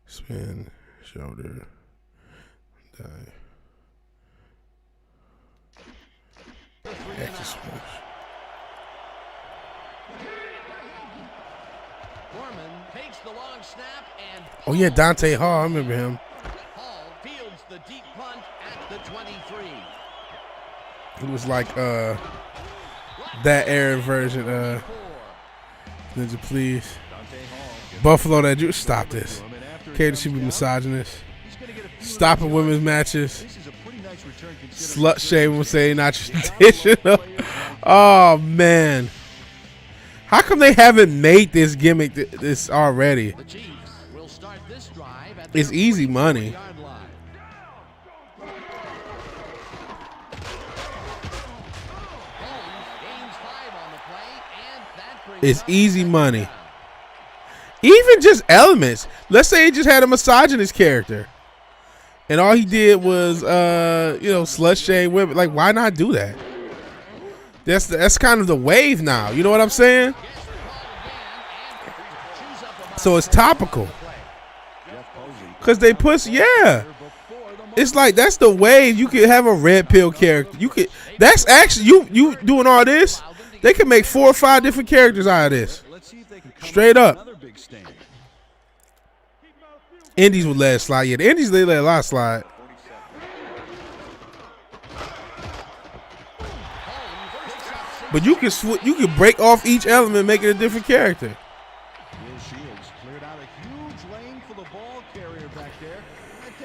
Spin. Shoulder. Dive. Exit switch. Foreman takes the long snap and Oh, yeah, Dante Hall. I remember him. Hall fields the deep punt at the 23. He was like that era version. Ninja, please. Buffalo, that you stop this. Katie should be misogynist. Stopping women's matches. Slut shaming, saying not traditional. Oh man. How come they haven't made this gimmick this already? It's easy money. is easy money. Even just elements. Let's say he just had a misogynist character, and all he did was, slut shame women. Like, why not do that? That's kind of the wave now. You know what I'm saying? So it's topical. Cause they push, yeah. It's like that's the wave. You could have a red pill character. You could. That's actually you doing all this. They can make 4 or 5 different characters out of this. Straight up. Indies would let it slide. Yeah, the Indies they let a lot slide. But you can break off each element, and make it a different character. Shields cleared out a huge lane for the ball carrier back there.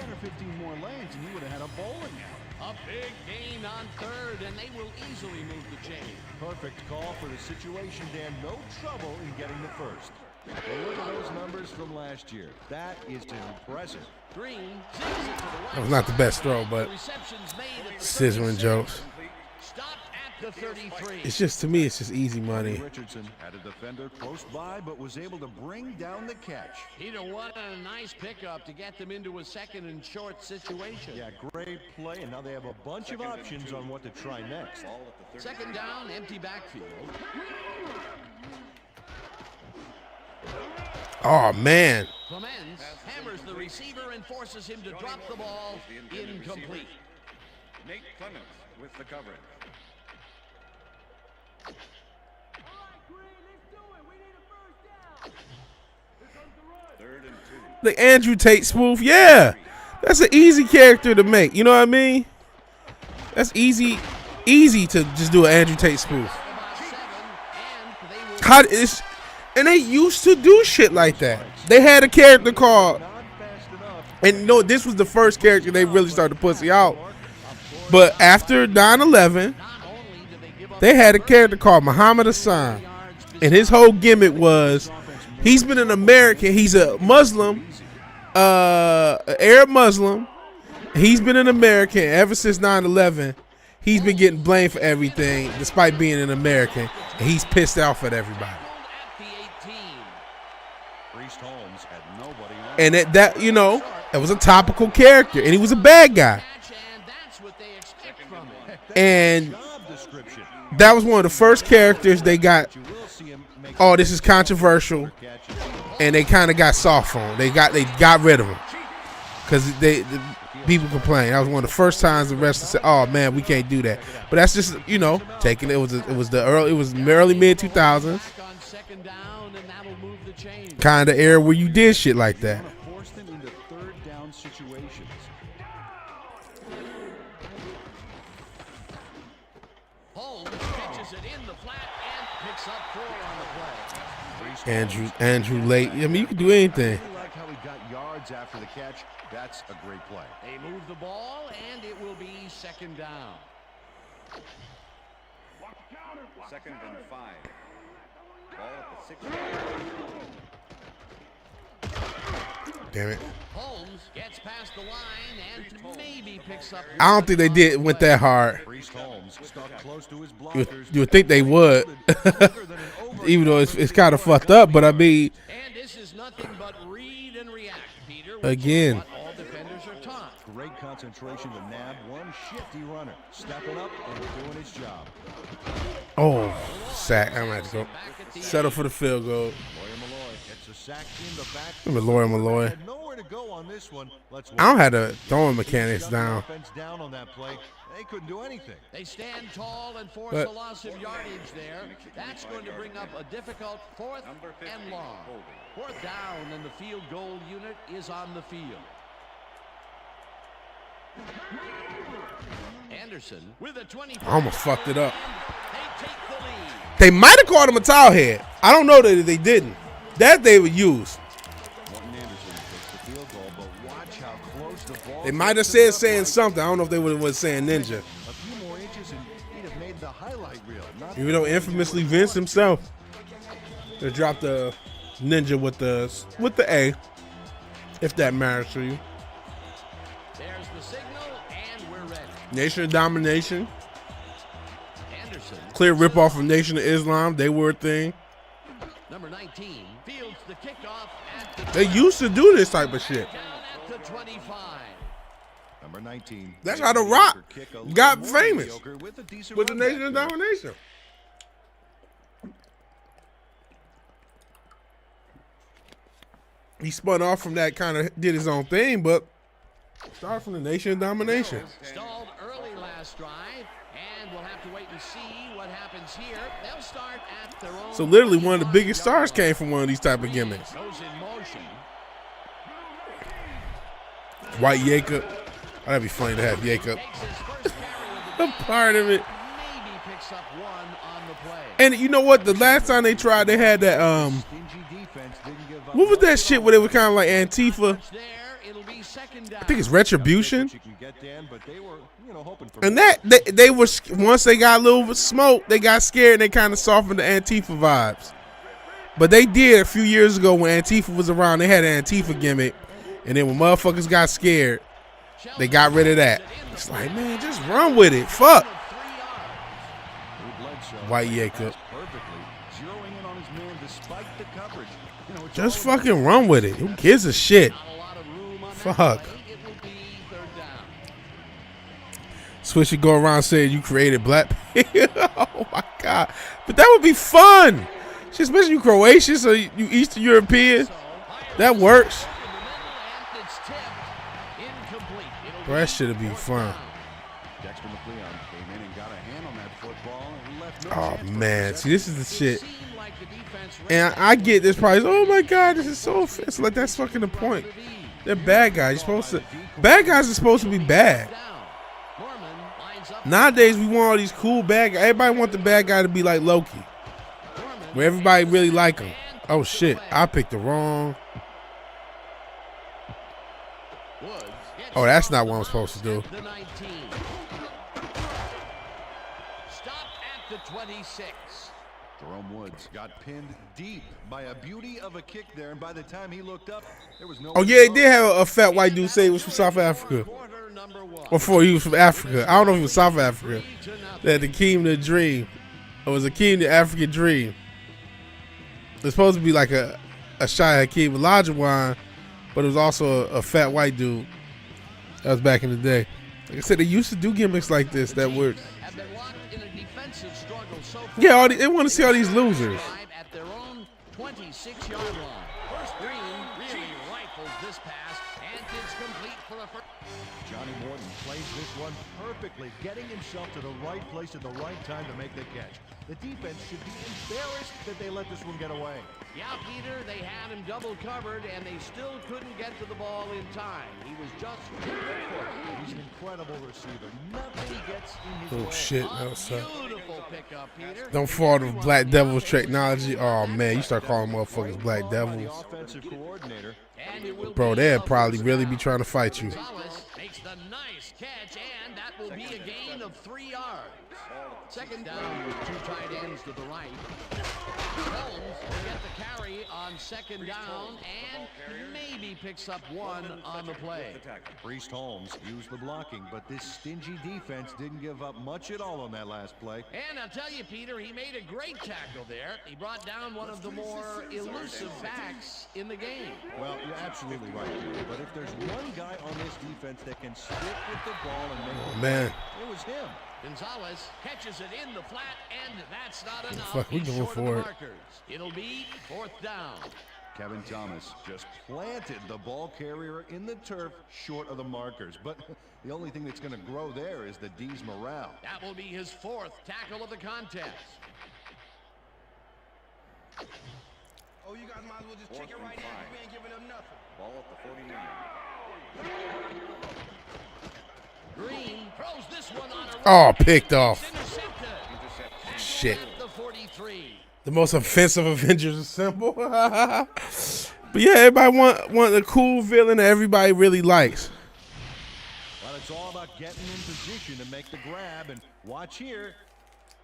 10 or 15 more lanes, and you would have had a bowling alley. A big gain on third, and they will easily move the chain. Perfect call for the situation, Dan. No trouble in getting the first. Well, look at those numbers from last year. That is impressive. Green, That was not the best throw, but sizzling jokes. Stop at the 33. It's just, to me, it's just easy money. Richardson had a defender close by, but was able to bring down the catch. He'd have won a nice pickup to get them into a second and short situation. Yeah, great play, and now they have a bunch of options on what to try next. Second down, empty backfield. Oh, man. Clemens hammers the receiver and forces him to drop the ball. Incomplete. Nate Clemens with the coverage. Third and 2. The Andrew Tate spoof, yeah. That's an easy character to make. You know what I mean? That's easy to just do an Andrew Tate spoof. And they used to do shit like that. They had a character called, and no, this was the first character they really started to pussy out. But after 9/11, they had a character called Muhammad Hassan, and his whole gimmick was he's been an American. He's a Muslim, Arab Muslim. He's been an American ever since 9/11. He's been getting blamed for everything, despite being an American, and he's pissed off at everybody. And that it was a topical character, and he was a bad guy. And that was one of the first characters they got. Oh, this is controversial, and they kind of got soft on. They got rid of him because people complained. That was one of the first times the wrestlers said, "Oh man, we can't do that." But that's just taking it was the early mid 2000s. Kind of era where you did shit like that. Force them into third down situations. Holmes pitches it in the flat and picks up 4 on the play. Andrew late. I mean, you can do anything. I like how he got yards after the catch. That's a great play. They move the ball, and it will be second down. Second and 5. Ball at the 6-yard. Damn it. Holmes gets past the line and maybe picks up. I don't think they went that hard. You would think they would, even though it's kind of fucked up. But I mean, and this is nothing but read and react, Peter. Again. All defenders are taught. Great concentration to nab one shifty runner, stepping up and doing his job. Oh, sack! I'm gonna have to go settle for the field goal. Remember Lawyer Malloy? Nowhere to go on this one. I don't have the throwing mechanics down. Down on that play. They couldn't do anything. They stand tall and force a loss of yardage there. That's going to bring up a difficult 4th and long. 4th down, and the field goal unit is on the field. Anderson with a 20. I almost fucked it up. They take the lead. They might have called him a towel head. I don't know that they didn't. That they would use. They might have said saying something. I don't know if they would have saying ninja. A few more inches and he'd have made the highlight reel. Even though infamously Vince himself they dropped the ninja with the A, if that matters to you. There's the signal, and we're ready. Nation of Domination. Anderson. Clear ripoff of Nation of Islam. They were a thing. Number 19 fields the kickoff at the They used to do this type of shit. down at the 25. Number 19. That's how The Rock got More famous mediocre with a decent with the run back Nation of there. Domination. He spun off from that, kind of did his own thing, but started from the Nation of Domination. Stalled early last drive, and we'll have to wait and see what happens here. They'll start at their own. So literally one of the biggest stars came from one of these type of gimmicks. Goes in motion. White Jacob. Oh, that'd be funny to have Jacob a part of it. Maybe picks up one on the play. And you know what? The last time they tried, they had that what was that shit where they were kind of like Antifa? I think it's Retribution. And that they were, once they got a little bit smoke, they got scared and they kind of softened the Antifa vibes. But they did a few years ago when Antifa was around. They had an Antifa gimmick, and then when motherfuckers got scared, they got rid of that. It's like, man, just run with it. Fuck. White Jacob. Just fucking run with it. Who gives a shit? Fuck. Swishy go around saying you created black people. Oh my God. But that would be fun. Especially you Croatian, so you Eastern European. That works. Bro, that should be fun. Oh man. See, this is the shit. And I get this price. Oh my God, this is so offensive. Like, that's fucking the point. They're bad guys. Bad guys are supposed to be bad. Nowadays, we want all these cool bad guys. Everybody want the bad guy to be like Loki, where everybody really like him. Oh shit, I picked the wrong. Oh, that's not what I'm supposed to do. Stop at the 26. Jerome Woods got pinned deep by a beauty of a kick there, and by the time he looked up, there was no. Oh yeah, they did have a fat white dude say he was from South Africa. Before he was from Africa. I don't know if he was South Africa. They had the Keem the Dream. It was a Keem the African Dream. It's supposed to be like a Shai Hakeem Olajuwon, but it was also a fat white dude. That was back in the day. Like I said, they used to do gimmicks like this that were. Yeah, they want to see all these losers. At their own 26-yard line. First Green really rifles this pass, and it's complete for a first. Johnny Morton plays this one perfectly, getting himself to the right place at the right time to make the catch. The defense should be embarrassed that they let this one get away. Yeah, Peter, they had him double covered, and they still couldn't get to the ball in time. He was just too good for it. He's an incredible receiver. Nothing gets in his way. Oh shit, that was Beautiful pickup, Peter. Don't fall to Black Devils technology. Oh man, you start calling motherfuckers Black Devils. Bro, they'd probably really be trying to fight you. Makes the nice catch, and that will be a gain of 3 yards. Second down with two tight ends to the right. Holmes will get the carry on second down, and maybe picks up one on the play. Priest Holmes used the blocking, but this stingy defense didn't give up much at all on that last play. And I'll tell you, Peter, he made a great tackle there. He brought down one of the more elusive backs in the game. Well, you're absolutely right, Peter. But if there's one guy on this defense that can stick with the ball and make it was him. Gonzalez catches it in the flat, and that's not enough. Fuck, we going for it. It'll be fourth down. Kevin Thomas just planted the ball carrier in the turf short of the markers. But the only thing that's going to grow there is the D's morale. That will be his fourth tackle of the contest. Oh, you guys might as well just check it right now. We ain't giving them nothing. Ball at the 49. Green throws this one on a picked off. Shit. The most offensive Avengers assemble. But yeah, everybody want a cool villain that everybody really likes. Well, it's all about getting in position to make the grab, and watch here.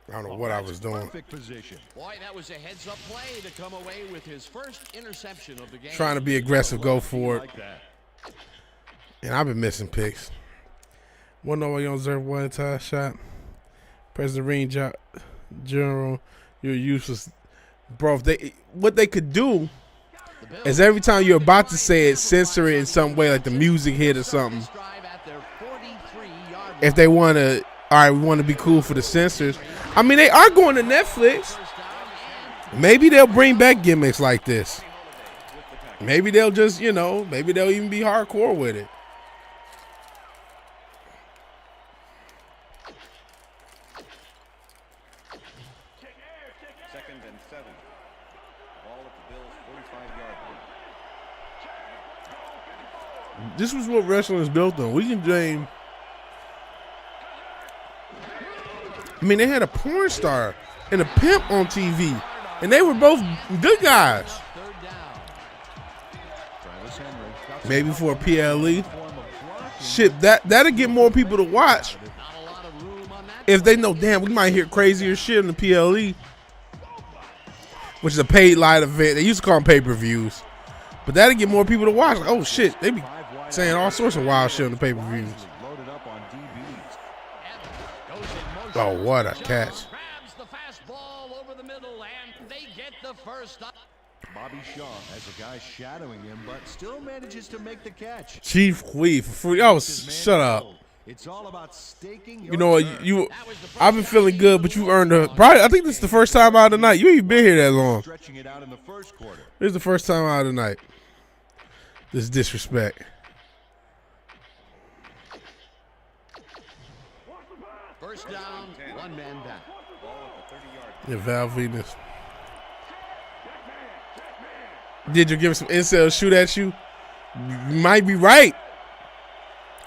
I don't know what I was doing. Perfect position. Boy, that was a heads-up play to come away with his first interception of the game. Trying to be aggressive, go for it. And I've been missing picks. One over, you don't deserve one entire shot. President Ring General, you're useless. Bro, what they could do is every time you're about to say it, censor it in some way, like the music hit or something. If they want to, all right, we want to be cool for the censors. I mean, they are going to Netflix. Maybe they'll bring back gimmicks like this. Maybe they'll just, maybe they'll even be hardcore with it. Second and 7. Ball at the Bills' 45-yard line. This was what wrestling is built on. We can dream. I mean, they had a porn star and a pimp on TV, and they were both good guys. Maybe for a PLE. Shit, that'll get more people to watch. If they know, damn, we might hear crazier shit in the PLE, which is a paid live event. They used to call them pay-per-views. But that'll get more people to watch. Like, oh, shit, they be saying all sorts of wild shit on the pay-per-views. Oh, what a catch. Bobby Shaw has a guy shadowing him, but still manages to make the catch. Chief Quee for free. Oh, shut up. It's all about staking you know what? I've been feeling good, but you earned I think this is the first time out of the night. You ain't been here that long. Stretching it out in the first quarter. This is the first time out of the night. This is disrespect. First down, one man down. Yeah, Val Venus. Did you give some incels shoot at you? You might be right.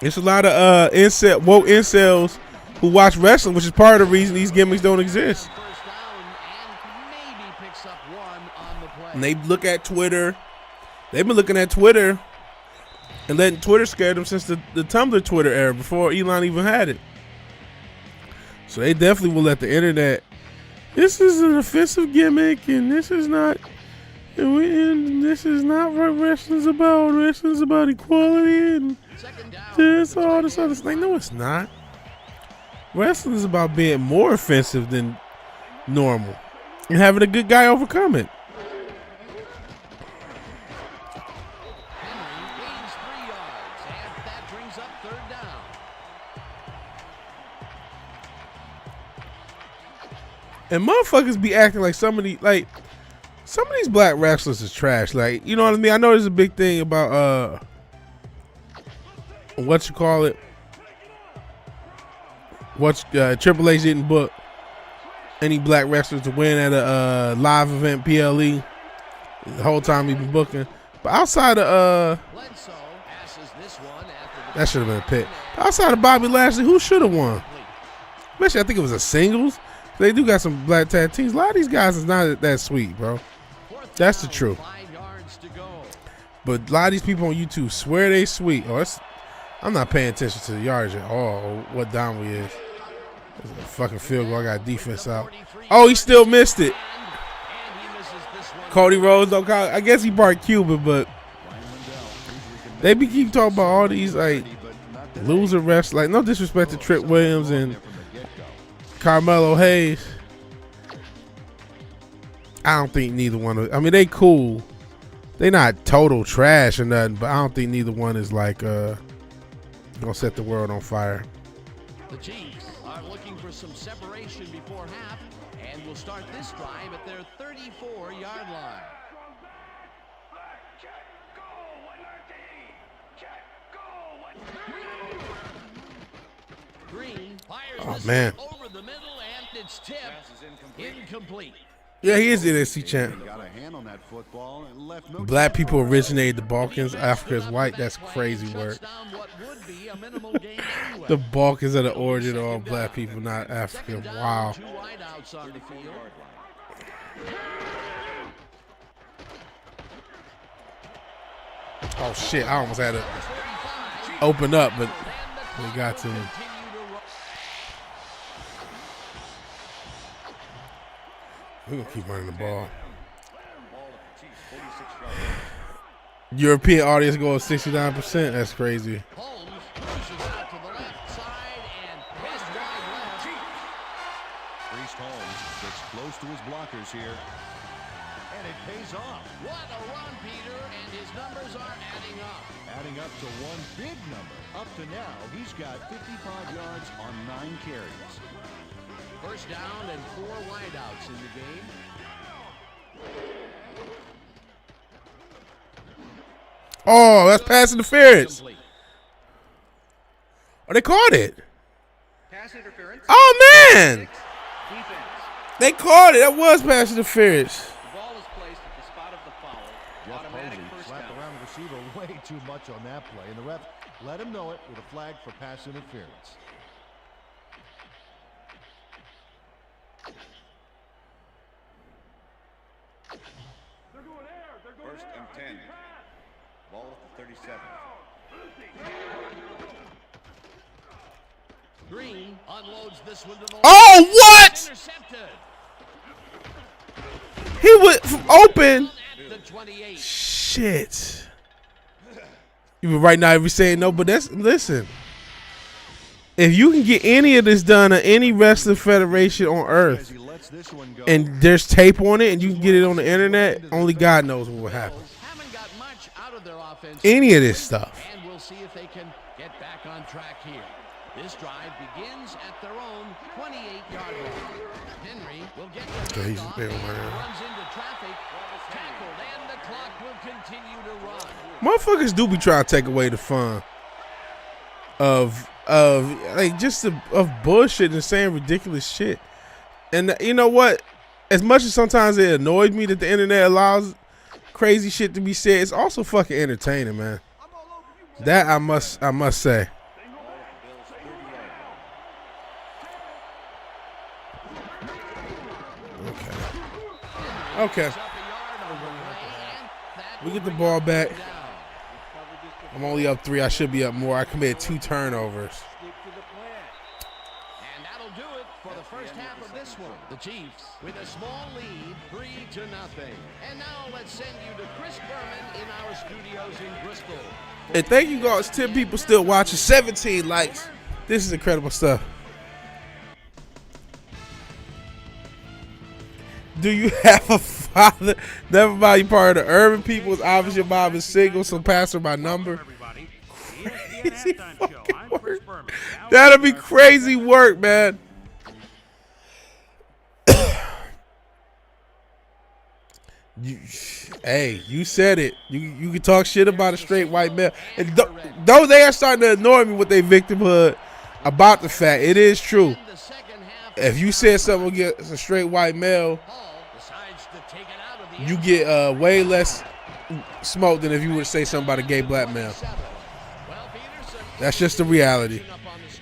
There's a lot of woke incels who watch wrestling, which is part of the reason these gimmicks don't exist. And they look at Twitter. They've been looking at Twitter and letting Twitter scare them since the Tumblr Twitter era, before Elon even had it. So they definitely will let the internet. This is an offensive gimmick, and this is not. And this is not what wrestling's about. Wrestling's about equality and this, all this other stuff. No, it's not. Wrestling is about being more offensive than normal and having a good guy overcome it. And motherfuckers be acting like some of these black wrestlers is trash. Like, you know what I mean? I know there's a big thing about Triple H didn't book any black wrestlers to win at a live event PLE the whole time he been booking. But outside of that should have been a pick. Outside of Bobby Lashley, who should have won? Especially, I think it was a singles. They do got some black tag teams. A lot of these guys is not that sweet, bro. That's the truth. But a lot of these people on YouTube swear they sweet. I'm not paying attention to the yardage at all, or what down we is. It's a fucking field goal. I got defense out. Oh, he still missed it. Cody Rhodes, I guess he part Cuban, but they keep talking about all these like loser wrestlers. Like, no disrespect to Trick Williams and Carmelo Hayes. I don't think neither one of. I mean, they cool. They not total trash or nothing, but I don't think neither one is like gonna set the world on fire. The Chiefs are looking for some separation before half, and will start this drive at their 34-yard line. Green fires this man. Over the middle, and it's tipped. Incomplete. Yeah, he is the NXT champ. Got a hand on that football and left no Black people originated the Balkans. Africa is white. That's crazy work. The Balkans are the origin of all black people, not African. Wow. Oh shit! I almost had to open up, but we got to him. We're going to keep running the ball. European audience goes 69%. That's crazy. Priest Holmes gets close to his blockers here. and it pays off. What a run, Peter, and his numbers are adding up. Adding up to one big number. Up to now, he's got 55 yards on 9 carries. First down and 4 wideouts in the game. Oh, that's pass interference. Oh, they called it. Pass interference. Oh, man. Defense. They called it. That was pass interference. The ball is placed at the spot of the foul. Jeff Automatic Posey first slapped down. around the receiver way too much on that play, and the ref let him know it with a flag for pass interference. First and 10. Ball at the 37. Green unloads this one to the Oh, what? Intercepted. He was open. The 28. Shit. Even right now, if you're saying no, but that's, listen. If you can get any of this done at any wrestling federation on earth, and there's tape on it, and you can get it on the internet, only God knows what will happen. Haven't got much out of their offense. Any of this stuff. And we'll see if they can get back on track here. This drive begins at their own 28-yard line. Henry will get the Okay, he's handoff there, and man. runs into traffic. Tackled, and the clock will continue to run. Motherfuckers do be trying to take away the fun of like just of bullshit and saying ridiculous shit. And you know what? As much as sometimes it annoys me that the internet allows crazy shit to be said, it's also fucking entertaining, man. That I must say. Okay. We get the ball back. I'm only up 3. I should be up more. I committed 2 turnovers. And that'll do it for the first half of this one. The Chiefs with a small lead, 3-0. And now let's send you to Chris Berman in our studios in Bristol. And thank you guys. 10 people still watching. 17 likes. This is incredible stuff. Do you have a father? Never mind, you part of the urban people. It's obvious your mom is single, so pass her my number. Crazy fucking work. That'll be crazy work, man. Hey, you said it. You can talk shit about a straight white male. And though they are starting to annoy me with their victimhood about the fact, it is true. If you said something against a straight white male, you get way less smoke than if you were to say something about a gay black male. That's just the reality.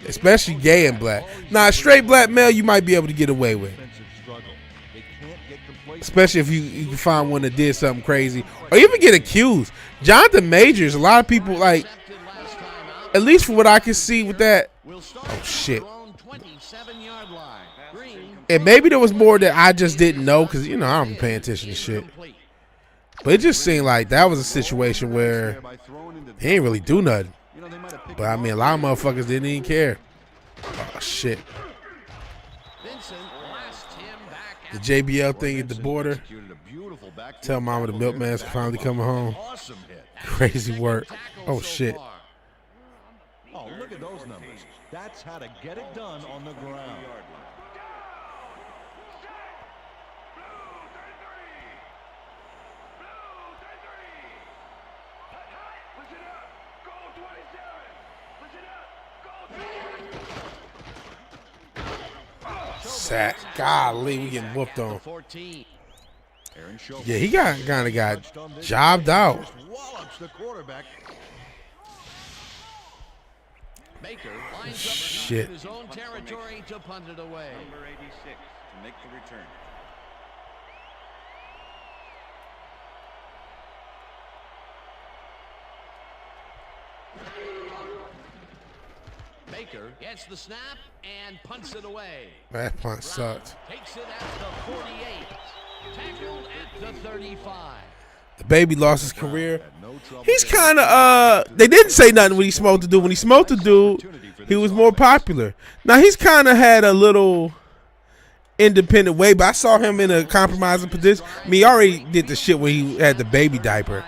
Especially gay and black. Now, a straight black male you might be able to get away with. Especially if you can find one that did something crazy. Or even get accused. Jonathan Majors, a lot of people, like, at least from what I can see with that. Oh, shit. And maybe there was more that I just didn't know because, you know, I don't be paying attention to shit. But it just seemed like that was a situation where he ain't really do nothing. But, I mean, a lot of motherfuckers didn't even care. Oh, shit. The JBL thing at the border. Tell mama the milkman's finally coming home. Crazy work. Oh, shit. Oh, look at those numbers. That's how to get it done on the ground. Sack. Golly, we getting whooped on. Yeah, he kind of got jobbed out. Baker lines Shit. up in his own territory to punt it away. Number 86 to make the return. Baker gets the snap and punts it away. That punt sucked. Takes it at the 48. Tackled at the 35. The baby lost his career. He's kind of, they didn't say nothing when he smoked the dude. When he smoked the dude, he was more popular. Now, he's kind of had a little independent way, but I saw him in a compromising position. I mean, he already did the shit where he had the baby diaper.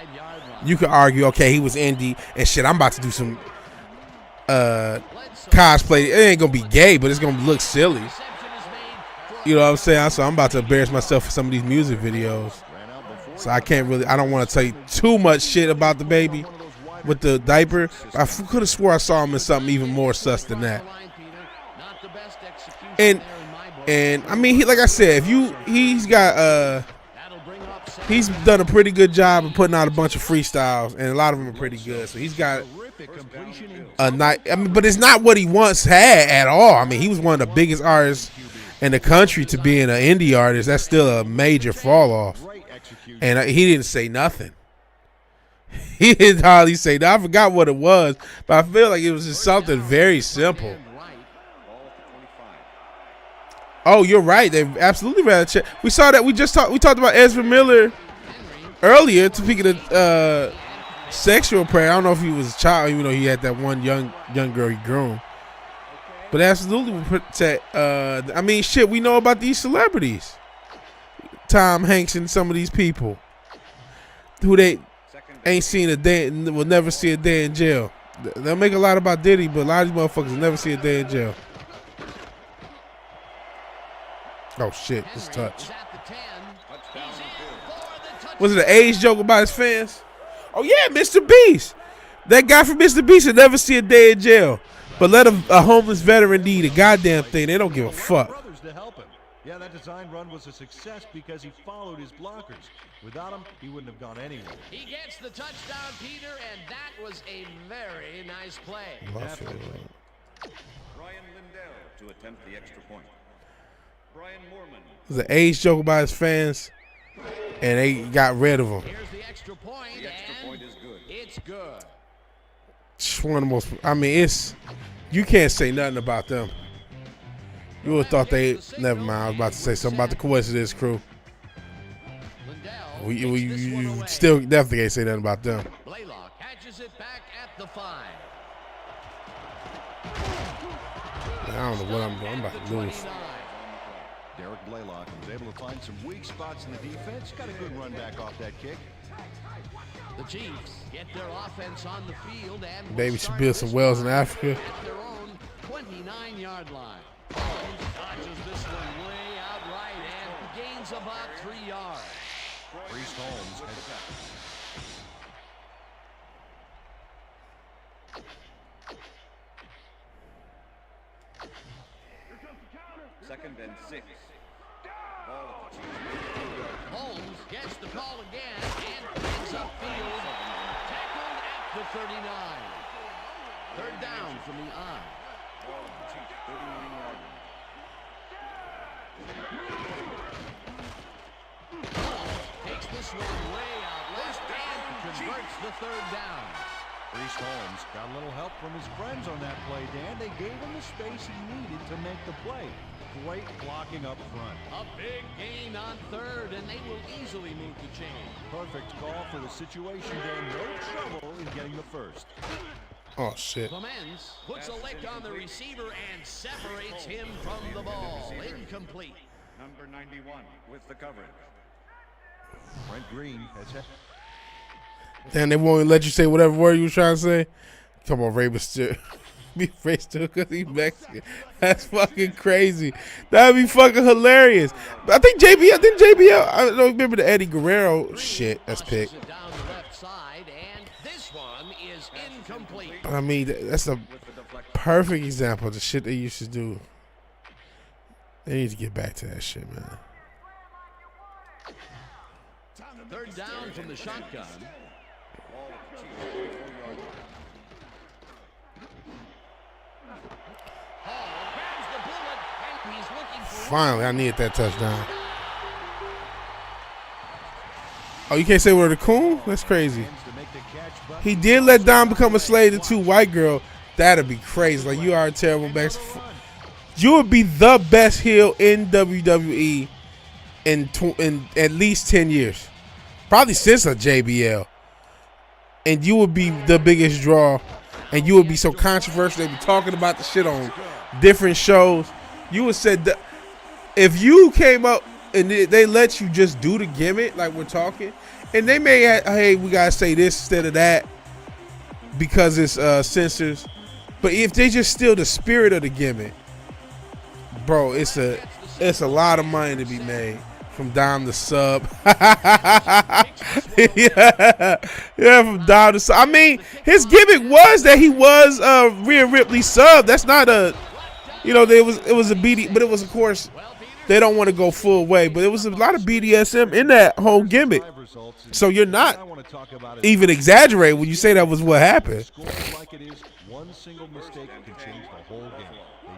You could argue, okay, he was indie and shit. I'm about to do some cosplay. It ain't gonna be gay, but it's gonna look silly. You know what I'm saying? So I'm about to embarrass myself for some of these music videos. So I don't want to tell you too much shit about the baby with the diaper. I could have swore I saw him in something even more sus than that. And I mean, like I said, he's done a pretty good job of putting out a bunch of freestyles, and a lot of them are pretty good. So he's got a night. I mean, but it's not what he once had at all. I mean, he was one of the biggest artists in the country to being an indie artist. That's still a major fall off. And he didn't say nothing. He didn't hardly say nothing. I forgot what it was, but I feel like it was just something very simple. Oh, you're right. They absolutely ran a check. We saw that. We talked about Ezra Miller earlier. Speaking of sexual prayer, I don't know if he was a child, even though he had that one young girl he groomed. But absolutely, I mean, shit. We know about these celebrities, Tom Hanks and some of these people who they ain't seen a day, will never see a day in jail. They'll make a lot about Diddy, but a lot of these motherfuckers will never see a day in jail. Oh shit, this touch. Was it an age joke about his fans? Oh yeah, Mr. Beast. That guy from Mr. Beast will never see a day in jail. But let a homeless veteran need a goddamn thing. They don't give a fuck. Yeah, that design run was a success because he followed his blockers. Without him, he wouldn't have gone anywhere. He gets the touchdown, Peter, and that was a very nice play. Ryan Lindell to attempt the extra point. Brian Moorman. It was an age joke about his fans, and they got rid of him. Here's the extra point. The extra point is good. It's good. It's one of the most. I mean, you can't say nothing about them. You would have thought they. Never mind. I was about to say something about the Coincidence crew. You still definitely can't say nothing about them. Blaylock catches it back at the 5. I don't know what I'm doing. I'm about to lose. Derek Blaylock was able to find some weak spots in the defense. Got a good run back off that kick. The Chiefs get their offense on the field and Baby should build some wells in Africa. at their own 29-yard line. Dodges this one way out right and gains about 3 yards. Priest Holmes heads back. Second and 6. Ball at the Chiefs. Holmes gets the call again and picks up field. Tackled at the 39. Third down from the eye. Ball at the Chiefs, 39-yard line. Takes this one way out left and converts the third down. Priest Holmes got a little help from his friends on that play, Dan. They gave him the space he needed to make the play. Great blocking up front. A big gain on third, and they will easily move the chain. Perfect call for the situation, Dan. No trouble in getting the first. Oh shit. Clemens puts a lick on the receiver and separates him from the ball. Incomplete. Number 91 with the coverage. Brent Green has hit. Damn, they won't even let you say whatever word you was trying to say. Come on, Ray Mysterio. Be racist because he's Mexican. That's fucking crazy. That'd be fucking hilarious. I think JBL. I don't remember the Eddie Guerrero shit that's picked. Down the left side, and this one is incomplete. I mean, that's a perfect example of the shit they used to do. They need to get back to that shit, man. Third down from the shotgun. Finally, I needed that touchdown. Oh, you can't say we're the coon? That's crazy. He did let Dom become a slave to 2 white girls. That'd be crazy. Like, you are a terrible back. You would be the best heel in WWE in at least 10 years. Probably since a JBL. And you would be the biggest draw. And you would be so controversial. They'd be talking about the shit on different shows. You would said that if you came up and they let you just do the gimmick like we're talking, and they may have, hey, we gotta say this instead of that because it's censors, but if they just steal the spirit of the gimmick, bro, it's a lot of money to be made from Dom to Sub. yeah, from Dom to Sub. I mean, his gimmick was that he was Rhea Ripley Sub. That's not a, it was a BD, but it was, of course, they don't want to go full way, but it was a lot of BDSM in that whole gimmick. So you're not even exaggerating when you say that was what happened. One single mistake can change the whole game.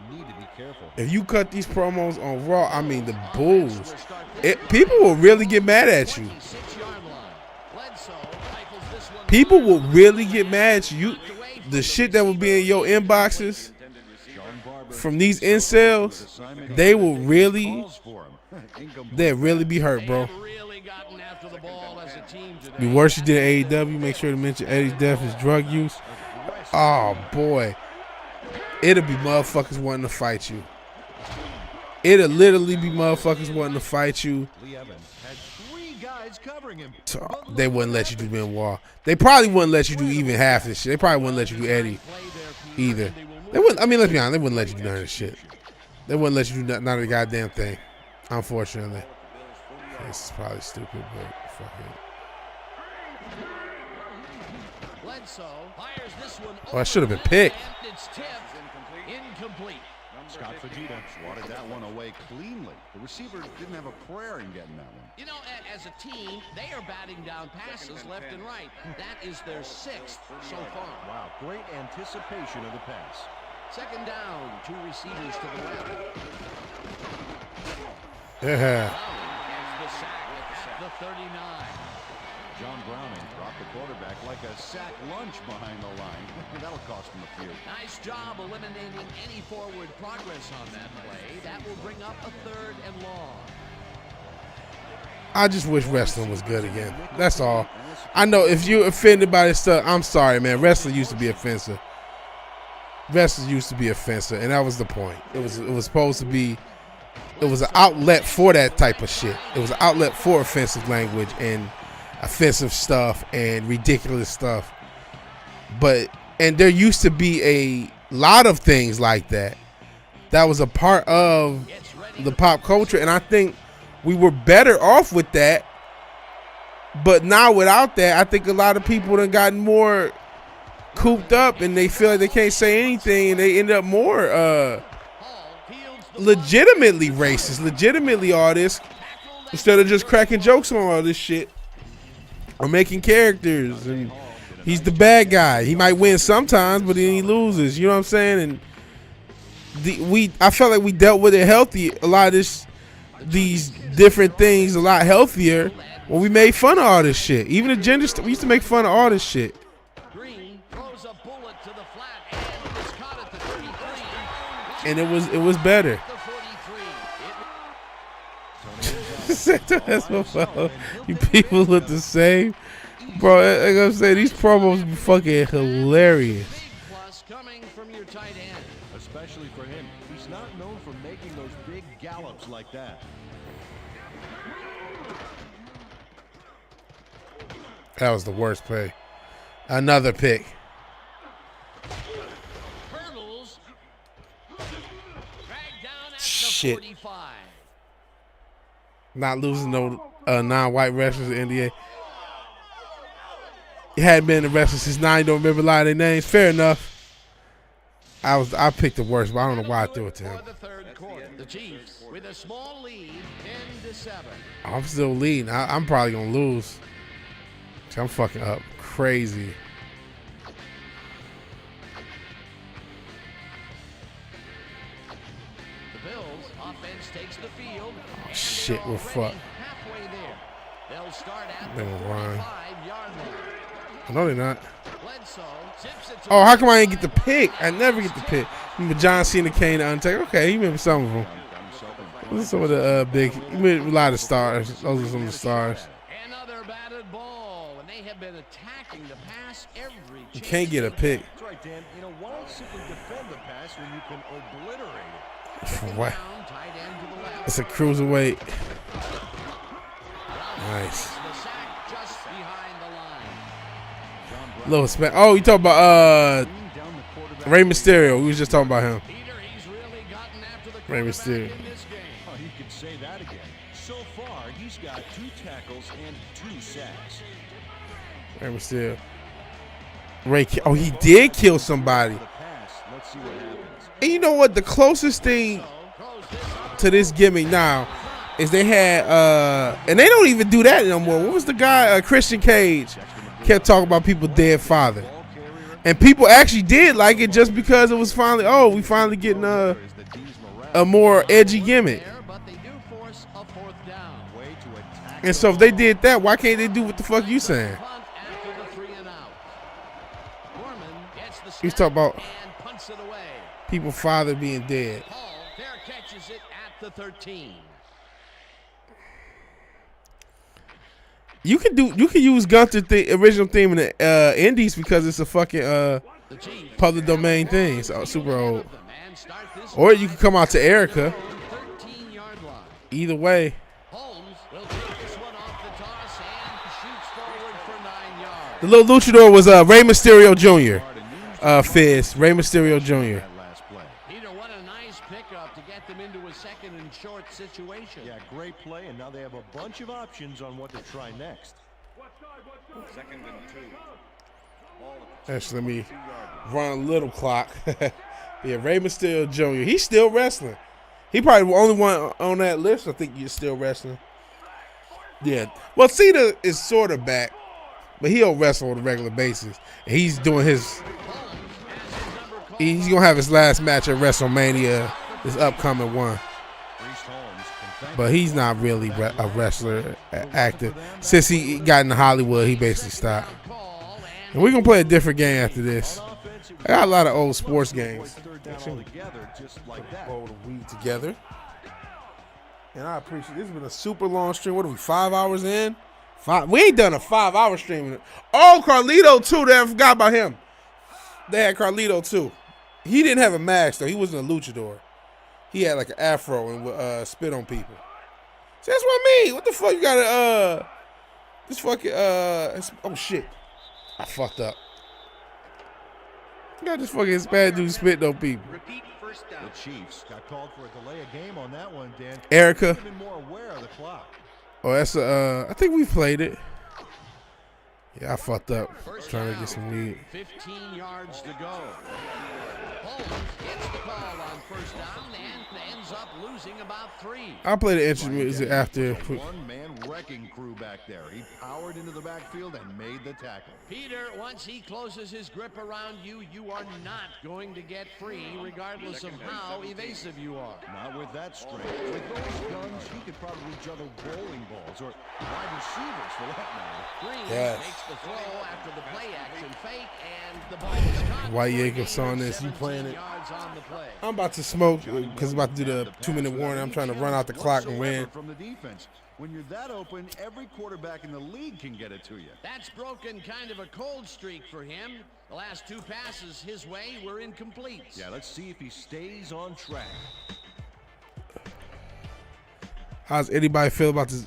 They need to be careful. If you cut these promos on Raw, I mean the Bulls, people will really get mad at you. People will really get mad at you. The shit that will be in your inboxes from these incels, they'll really be hurt, bro. The worst you did at AEW, make sure to mention Eddie's death is drug use. Oh, boy. It'll be motherfuckers wanting to fight you. It'll literally be motherfuckers wanting to fight you. They wouldn't let you do Benoit. They probably wouldn't let you do even half this shit. They probably wouldn't let you do Eddie either. They wouldn't. I mean, let's be honest. They wouldn't let you do none of this shit. They wouldn't let you do none of the goddamn thing. Unfortunately. This is probably stupid, but fuck it. Oh, I should have been picked. Incomplete. Scott Fajita swatted that one away cleanly. The receiver didn't have a prayer in getting that one. As a team, they are batting down passes left and right. That is their 6th so far. Wow, great anticipation of the pass. Second down, 2 receivers to the left. Yeah. The sack at the 39. John Browning dropped the quarterback like a sack lunch behind the line. That'll cost him a few. Nice job eliminating any forward progress on that play. That will bring up a 3rd and long. I just wish wrestling was good again. That's all. I know if you're offended by this stuff, I'm sorry, man. Wrestling used to be offensive. Wrestling used to be offensive, and that was the point. It was supposed to be. It was an outlet for that type of shit. It was an outlet for offensive language and offensive stuff and ridiculous stuff. And there used to be a lot of things like that. That was a part of the pop culture, and I think we were better off with that. But now without that, I think a lot of people have gotten more cooped up and they feel like they can't say anything, and they end up more legitimately racist, legitimately all this, instead of just cracking jokes on all this shit or making characters. And he's the bad guy. He might win sometimes, but then he loses. You know what I'm saying? And I felt like we dealt with it healthy. A lot of these different things a lot healthier when we made fun of all this shit. Even the gender stuff, we used to make fun of all this shit. And it was better. You people look the same, bro. Like I'm saying, these promos be fucking hilarious. Coming from your tight end, especially for him. He's not known for making those big gallops like that. That was the worst play. Another pick. Shit. Not losing no non-white wrestlers in the NBA. He hadn't been in the wrestling since 9. Don't remember a lot of their names. Fair enough. I picked the worst, but I don't know why I threw it to him. The Chiefs with a small lead, 10-7. I'm still leading. I'm probably gonna lose. I'm fucking up crazy. The Bills offense takes the field. Oh, shit, we're fucked. Halfway there. They'll start at They the gonna run. 45-yard line. No, they're not. Oh, how come I ain't get the pick? I never get the pick. Remember John Cena, Kane, the Undertaker? Okay, you remember some of them. Those are some of the big. You remember a lot of stars. Those are some of the stars. Another batted ball, and they have been attacking the pass every chance. You can't get a pick. That's right, Dan. Why simply defend the pass when you can obliterate it? What? It's a cruiserweight. Nice. Little smack. Oh, you talking about Rey Mysterio? We was just talking about him. Rey Mysterio. Oh, you could say that again. So far, he's got 2 tackles and 2 sacks. Rey Mysterio. Oh, he did kill somebody. Let's see what happens. And you know what? The closest thing to this gimmick now is they had, and they don't even do that no more. What was the guy? Christian Cage kept talking about people's dead father, and people actually did like it just because it was finally. Oh, we finally getting a more edgy gimmick. And so if they did that, why can't they do what the fuck you saying? He's talking about people's father being dead. Catches it at the 13. You can use Gunther's original theme in the Indies because it's a fucking public domain thing. It's super old. Or you can come out to Erica. Either way. The little luchador was Rey Mysterio Jr. Fizz. Rey Mysterio Jr. Yeah, great play, and now they have a bunch of options on what to try next. 2nd and 2. Actually, let me run a little clock. Yeah, Rey Mysterio Jr. He's still wrestling. He probably the only one on that list. I think you're still wrestling. Yeah. Well, Cena is sort of back, but he'll wrestle on a regular basis. And he's doing his. He's gonna have his last match at WrestleMania, this upcoming one. But he's not really a wrestler, actor. Since he got into Hollywood, he basically stopped. And we're going to play a different game after this. I got a lot of old sports games. Roll the weed together. And I appreciate this has been a super long stream. What are we, 5 hours in? We ain't done a 5-hour stream. Oh, Carlito, too. I forgot about him. They had Carlito, too. He didn't have a mask, though. He wasn't a luchador. He had like an afro and would spit on people. See, that's what I mean. What the fuck you got this fucking oh shit. I fucked up. You got this fucking Hispanic dude spitting on people. The Chiefs got called for a delay of game on that one, Dan. Erica. Even more aware of the clock. Oh, that's I think we played it. Yeah, I fucked up. Trying to get some weed. 15 yards to go. Holmes gets the call on first down and ends up losing about 3. I'll play the entrance music after. One-man wrecking crew back there. He powered into the backfield and made the tackle. Peter, once he closes his grip around you, you are not going to get free, regardless of how evasive you are. Not with that strength. With those guns, he could probably juggle bowling balls or wide receivers for that matter. Green makes the throw after the play action fake, and the ball is caught. White Jacobs on this. You playing it? I'm about to smoke because I'm about to do the 2-minute warning. I'm trying to run out the clock and win. From the defense. When you're that open, every quarterback in the league can get it to you. That's broken kind of a cold streak for him. The last 2 passes his way were incomplete. Yeah, let's see if he stays on track. How's anybody feel about this?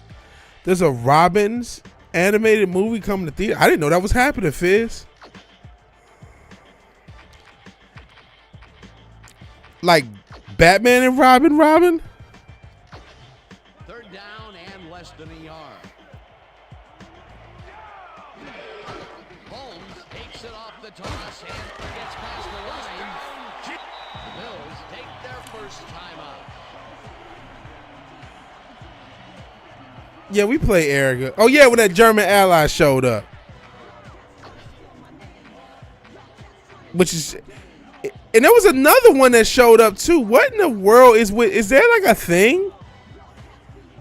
There's a Robins animated movie coming to theater. I didn't know that was happening, Fizz. Like Batman and Robin? 3rd down and less than a yard. Holmes takes it off the toss and gets past the line. The Bills take their first timeout. Yeah, we play Erica. Oh, yeah, when that German ally showed up. Which is... And there was another one that showed up, too. What in the world is with... Is there, like, a thing?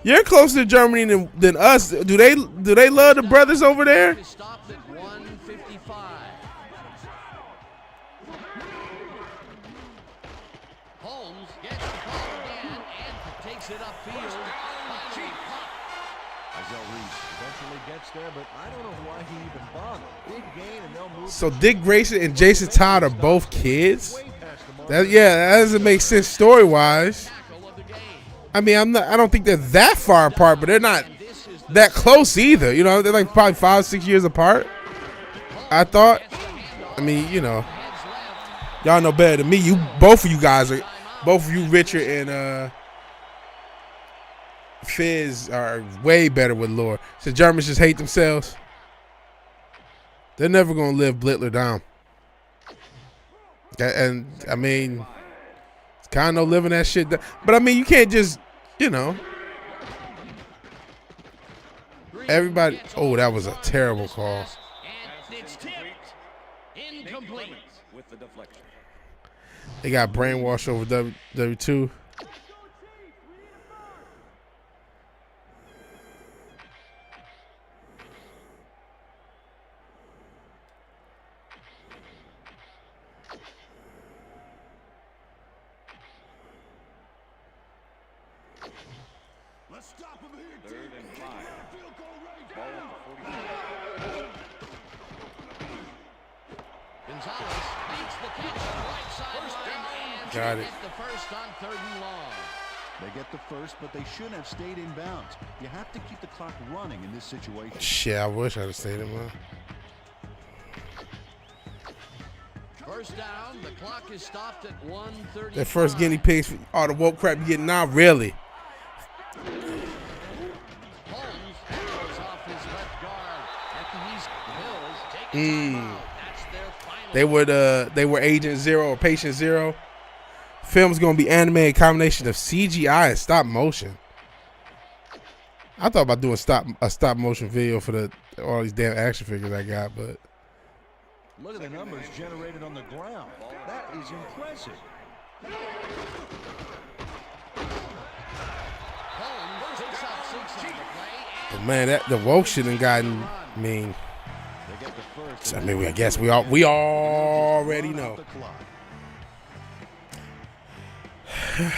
You're closer to Germany than us. Do they love the brothers over there? Stopped at 1:55. Holmes gets the call again and takes it upfield. Eventually gets there, but I don't know why he even bothered. Big gain, and they'll move. So Dick Grayson and Jason Todd are both kids? That doesn't make sense story-wise. I mean, I don't think they're that far apart, but they're not that close either. You know, they're like probably 5-6 years apart. I thought. I mean, you know, y'all know better than me. Both of you, Richard and Fizz, are way better with lore. So Germans just hate themselves. They're never gonna live Blittler down. And I mean, it's kind of no living that shit down. But I mean, you can't just, you know. Everybody. Oh, that was a terrible call. With the deflection. They got brainwashed over W2. Let's stop him here. 3rd and 5. Ball at the 45. Gonzalez beats the catch on the right sideline and Got it. get the first on 3rd and long. They get the first, but they shouldn't have stayed in bounds. You have to keep the clock running in this situation. Shit, I wish I'd have stayed in one. First down, the clock is stopped at 1:30. That first guinea pigs for all the woke crap you getting now, really. Holmes throws off his left guard. After these Bills take a timeout. That's their final. They were Agent Zero or Patient Zero. Film's gonna be animated combination of CGI and stop motion. I thought about doing a stop motion video for all these damn action figures I got, but Look at the numbers generated on the ground. That is impressive. Holmes takes out 6 on the play. but man, the woke shit done gotten mean. They get the first. I mean, I guess we already know.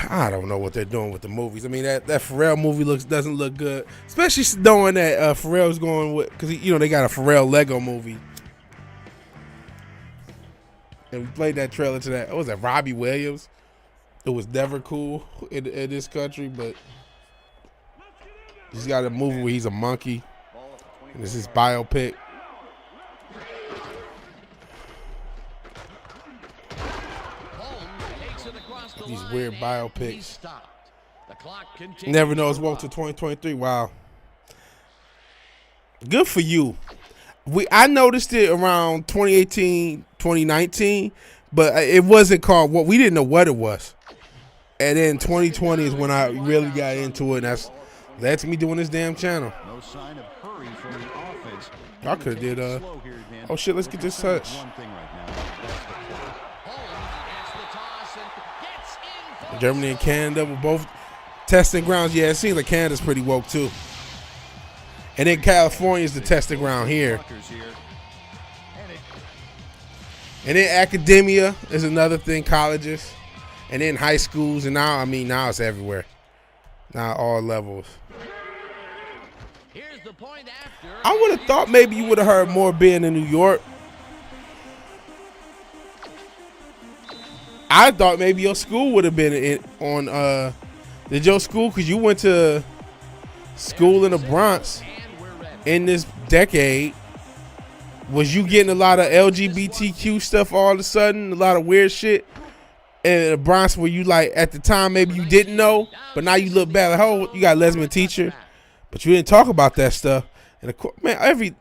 I don't know what they're doing with the movies. I mean, that Pharrell movie doesn't look good, especially knowing that Pharrell's going with, because they got a Pharrell Lego movie, and we played that trailer to that. What was that, Robbie Williams? It was never cool in this country, but he's got a movie where he's a monkey, and it's his biopic. These weird biopics. Never knows woke to 2023. Wow. Good for you. I noticed it around 2018, 2019, but it wasn't called what we didn't know what it was. And then 2020 is when I really got into it, and that's led to me doing this damn channel. No sign of hurry from the offense. I could have did oh shit, let's get this touch. One thing right now. Germany and Canada were both testing grounds. Yeah, it seems like Canada's pretty woke too. And then California's the testing ground here. And then academia is another thing, colleges. And then high schools. And now it's everywhere. Now all levels. I would have thought maybe you would have heard more being in New York. I thought maybe your school would have been did your school, because you went to school in the Bronx in this decade, was you getting a lot of LGBTQ stuff all of a sudden, a lot of weird shit in the Bronx where you, like, at the time maybe you didn't know, but now you look back like, oh, you got a lesbian teacher, but you didn't talk about that stuff. And of course, man,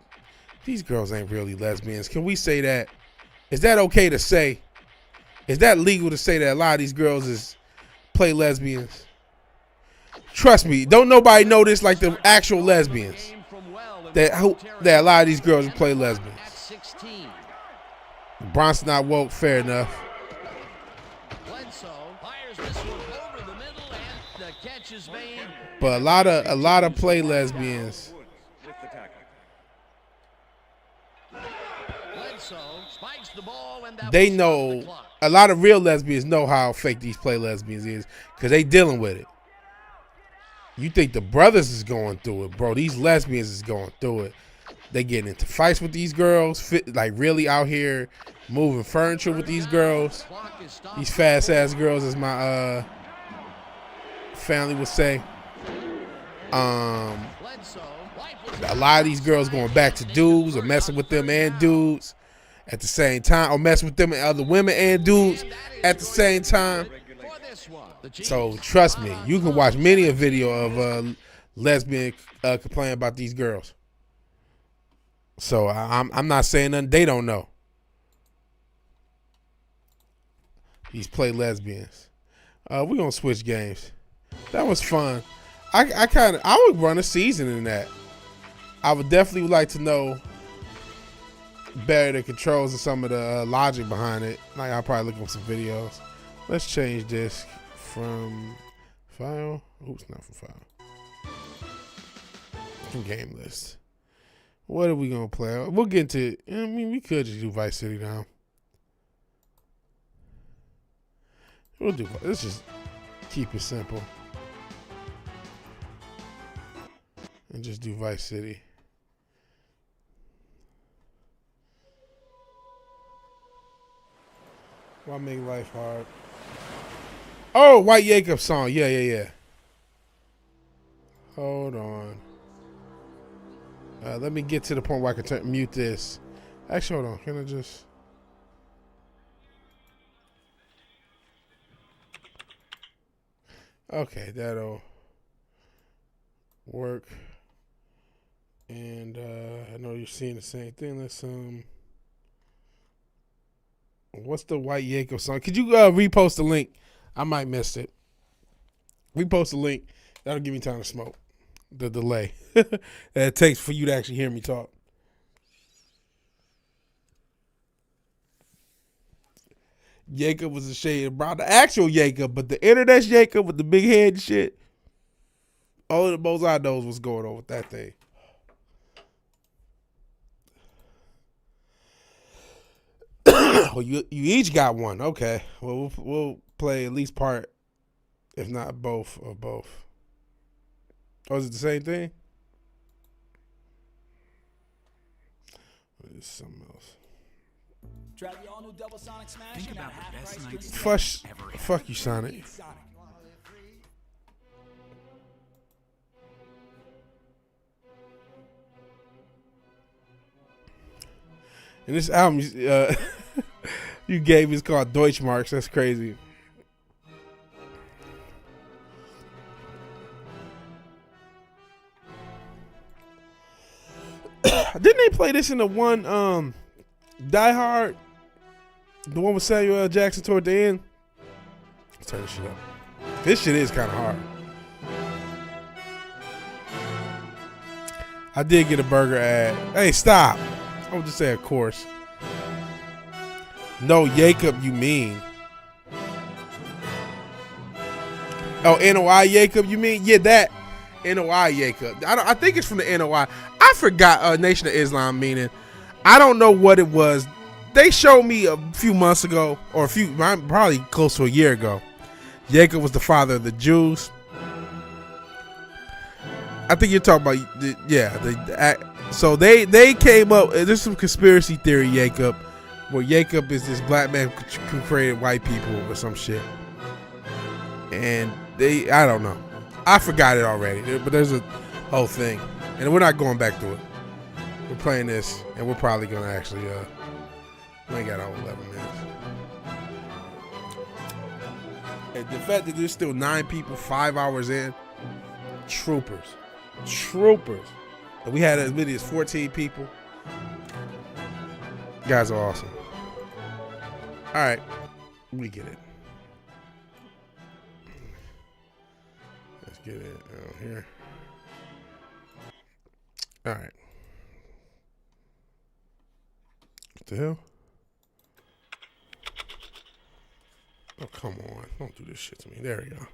these girls ain't really lesbians. Can we say that? Is that okay to say? Is that legal to say that a lot of these girls play lesbians? Trust me, don't nobody know this like the actual lesbians. That a lot of these girls play lesbians. Bronx not woke, fair enough. But a lot of play lesbians. They know, a lot of real lesbians know how fake these play lesbians is, because they dealing with it. You think the brothers is going through it, bro. These lesbians is going through it. They getting into fights with these girls, like really out here moving furniture with these girls. These fast-ass girls, as my family would say. A lot of these girls going back to dudes or messing with them and dudes at the same time, or messing with them and other women and dudes at the same time. So trust me, you can watch many a video of lesbian complain about these girls. So I'm not saying nothing they don't know. These play lesbians. We're gonna switch games. That was fun. I would run a season in that. I would definitely like to know better the controls and some of the logic behind it. Like I'll probably look up some videos. Let's change this from file. Oops, not from file. From game list. What are we gonna play? We'll get into. I mean, we could just do Vice City now. We'll do. Let's just keep it simple and just do Vice City. Why make life hard? Oh, White Jacob song. Yeah. Hold on. Let me get to the point where I can mute this. Actually, hold on. Can I just... Okay, that'll work. And I know you're seeing the same thing. Let's what's the White Jacob song? Could you repost the link? I might miss it. Repost the link. That'll give me time to smoke. The delay that it takes for you to actually hear me talk. Jacob was a shade about the actual Jacob, but the internet's Jacob with the big head and shit. Only the most I know is what's going on with that thing. Well, you each got one. Okay. Well, we'll play at least part, if not both of both. Oh, is it the same thing? What is something else? Think about the best nights Fuck you, Sonic. And this album you gave me is called Deutschmarks. That's crazy. Didn't they play this in the one Die Hard? The one with Samuel L. Jackson toward the end? Let's turn this shit up. This shit is kind of hard. I did get a burger ad. Hey, stop. I would just say, of course. No, Jacob, you mean. Oh, NOI Jacob, you mean? Yeah, that. NOI Jacob. I think it's from the NOI. I forgot Nation of Islam meaning. I don't know what it was. They showed me a few months ago, or probably close to a year ago. Jacob was the father of the Jews. I think you're talking about, so they came up, there's some conspiracy theory, Jacob, where Jacob is this black man who created white people or some shit. And I don't know. I forgot it already, but there's a whole thing. And we're not going back to it. We're playing this, and we're probably going to actually, we ain't got all 11 minutes. And the fact that there's still 9 people 5 hours in, troopers. And we had as many as 14 people. You guys are awesome. All right, we get it. Let's get it out here. All right. What the hell? Oh, come on. Don't do this shit to me. There we go.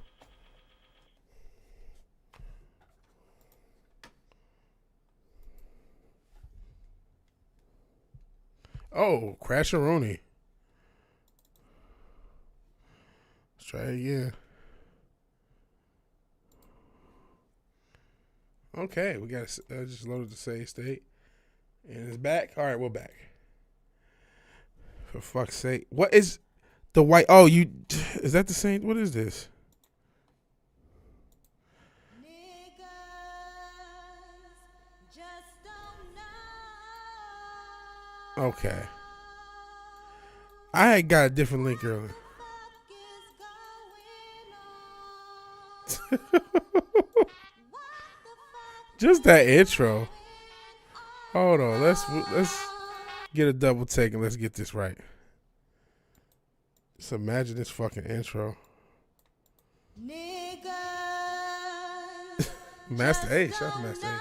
Oh, Crasheroni. Let's try it again. Okay, we got just loaded the save state. And it's back. All right, we're back. For fuck's sake. What is the white? Oh, is that the same? What is this? Okay. I had got a different link earlier. Just that intro. Hold on, let's get a double take and let's get this right. Just imagine this fucking intro. Master Ace, shout out to Master Ace.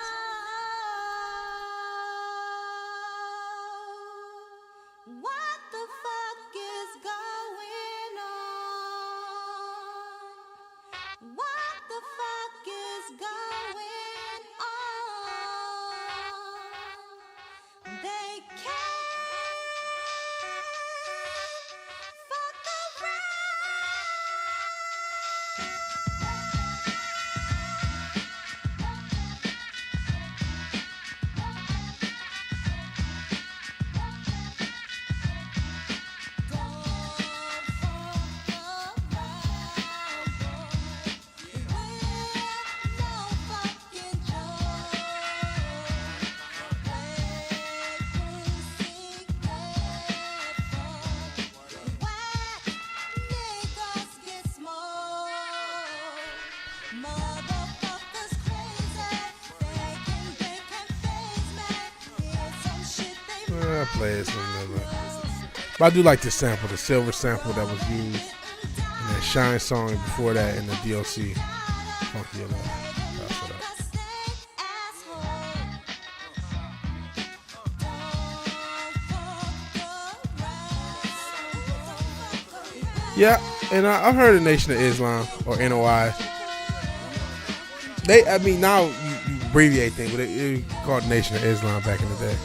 I play this one, but I do like this sample, the silver sample that was used in that Shine song, and before that in the DLC. Funky Yellow. Yeah, and I've heard of Nation of Islam or NOI. Now you abbreviate things, but it called Nation of Islam back in the day.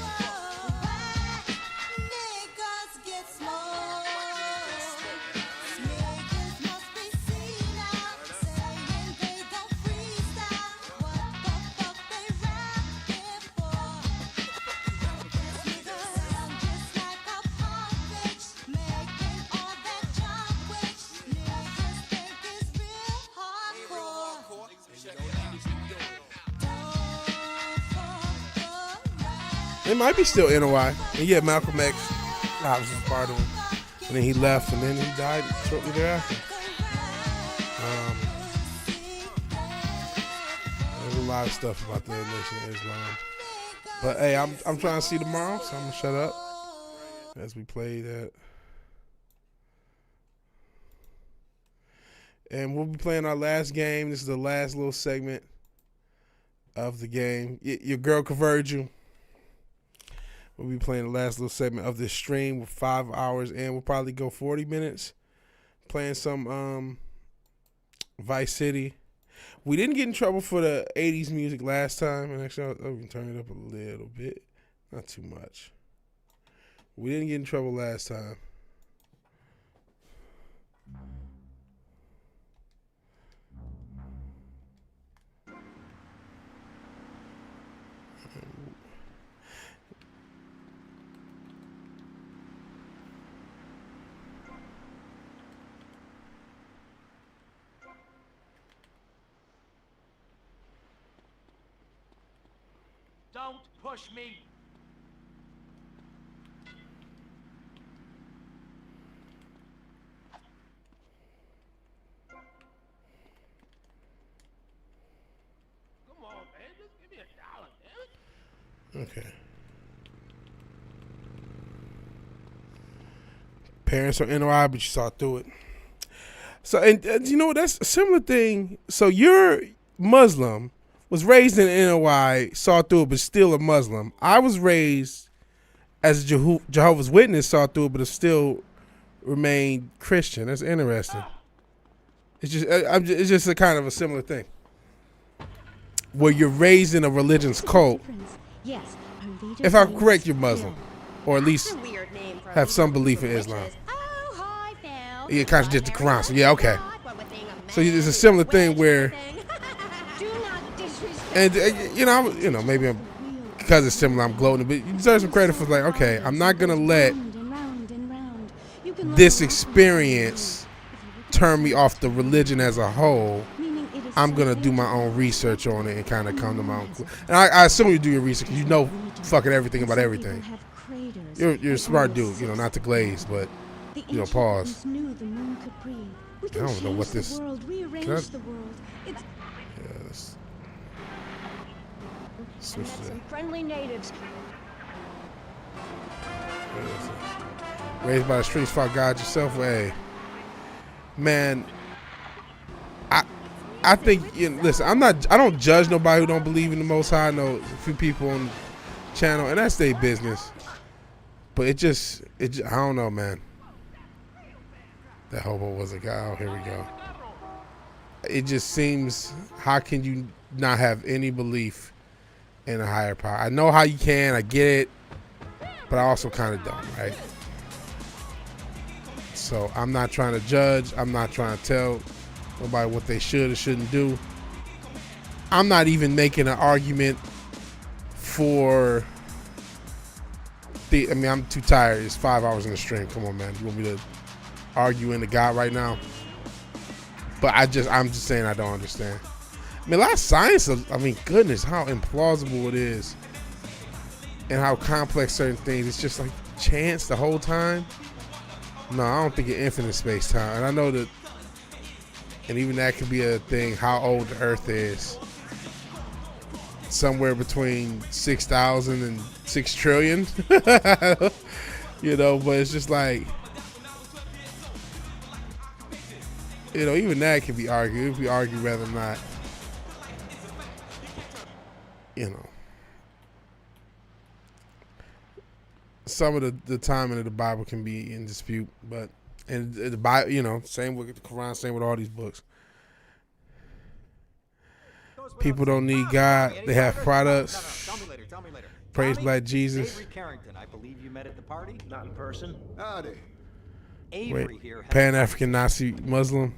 It might be still NOI. And yeah, Malcolm X was part of him. And then he left, and then he died shortly thereafter. There's a lot of stuff about the Nation of Islam. But hey, I'm trying to see tomorrow, so I'm going to shut up as we play that. And we'll be playing our last game. This is the last little segment of the game. Your girl converted you. We'll be playing the last little segment of this stream. We're 5 hours in. We'll probably go 40 minutes playing some Vice City. We didn't get in trouble for the 80s music last time. And actually, I'll even turn it up a little bit. Not too much. We didn't get in trouble last time. Don't push me. Come on, man. Just give me $1, damn it. Okay. Parents are NOI, but you saw through it. So, and you know what? That's a similar thing. So you're Muslim, was raised in NOI, saw through it, but still a Muslim. I was raised as a Jehovah's Witness, saw through it, but still remained Christian. That's interesting. It's just a kind of a similar thing, where you're raised in a religion's cult. Yes. If I'm correct, you're Muslim, or at least have some belief in Islam. You contradict the Quran, so yeah, okay. So it's a similar thing where And maybe because it's similar, I'm gloating, but you deserve some credit for like, okay, I'm not gonna let this experience turn me off the religion as a whole. I'm gonna do my own research on it and kind of come to my own. And I assume you do your research because you know fucking everything about everything. You're a smart dude, not to glaze, but pause. I don't know what this. Some friendly natives. Raised by the streets, fought God yourself. Hey, man, I think. Listen, I don't judge nobody who don't believe in the Most High. I know a few people on the channel, and that's their business. But it I don't know, man. That hobo was a guy. Oh, here we go. It just seems, how can you not have any belief in a higher power? I know how you can. I get it. But I also kind of don't, right? So I'm not trying to judge. I'm not trying to tell nobody what they should or shouldn't do. I'm not even making an argument for I'm too tired. It's 5 hours in the stream. Come on, man. You want me to argue into God right now? But I'm just saying I don't understand. A lot of science, goodness, how implausible it is. And how complex certain things. It's just like chance the whole time. No, I don't think it's infinite space-time. And I know that, and even that could be a thing, how old the Earth is. Somewhere between 6,000 and 6 trillion. But it's just like, even that can be argued. If we argue whether or not, some of the timing of the Bible can be in dispute, but the Bible, same with the Quran, same with all these books. People don't need God; they have products. Tell me later. Praise Black Jesus. Avery Carrington, I believe you met at the party. Not in person. Howdy. Avery here. Pan-African Nazi Muslim.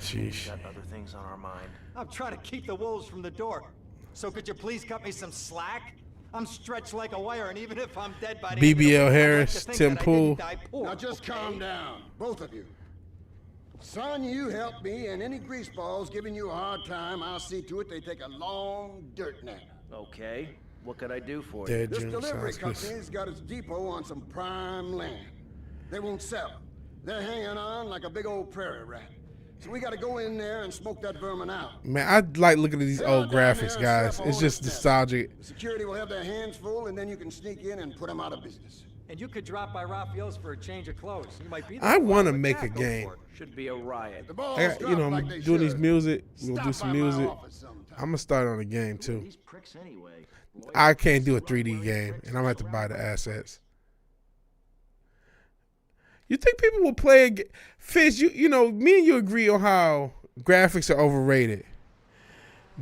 Sheesh. Got other things on our mind. I'm trying to keep the wolves from the door. So could you please cut me some slack? I'm stretched like a wire, and even if I'm dead by the BBL Harris, Tim Pool. Now just calm down, both of you. Son, you help me, and any greaseballs giving you a hard time, I'll see to it they take a long dirt nap. Okay. What could I do for you? This delivery company's got its depot on some prime land. They won't sell. They're hanging on like a big old prairie rat. So we got to go in there and smoke that vermin out. Man, I like looking at these old graphics, guys. It's just nostalgic. Security will have their hands full, and then you can sneak in and put them out of business. And you could drop by Raphael's for a change of clothes. You might be. I want to make a game. Should be a riot. I'm doing these music. We'll do some music. I'm gonna start on a game too. I can't do a 3D game, and I'm gonna have to buy the assets. You think people will play a Fish? Me and you agree on how graphics are overrated.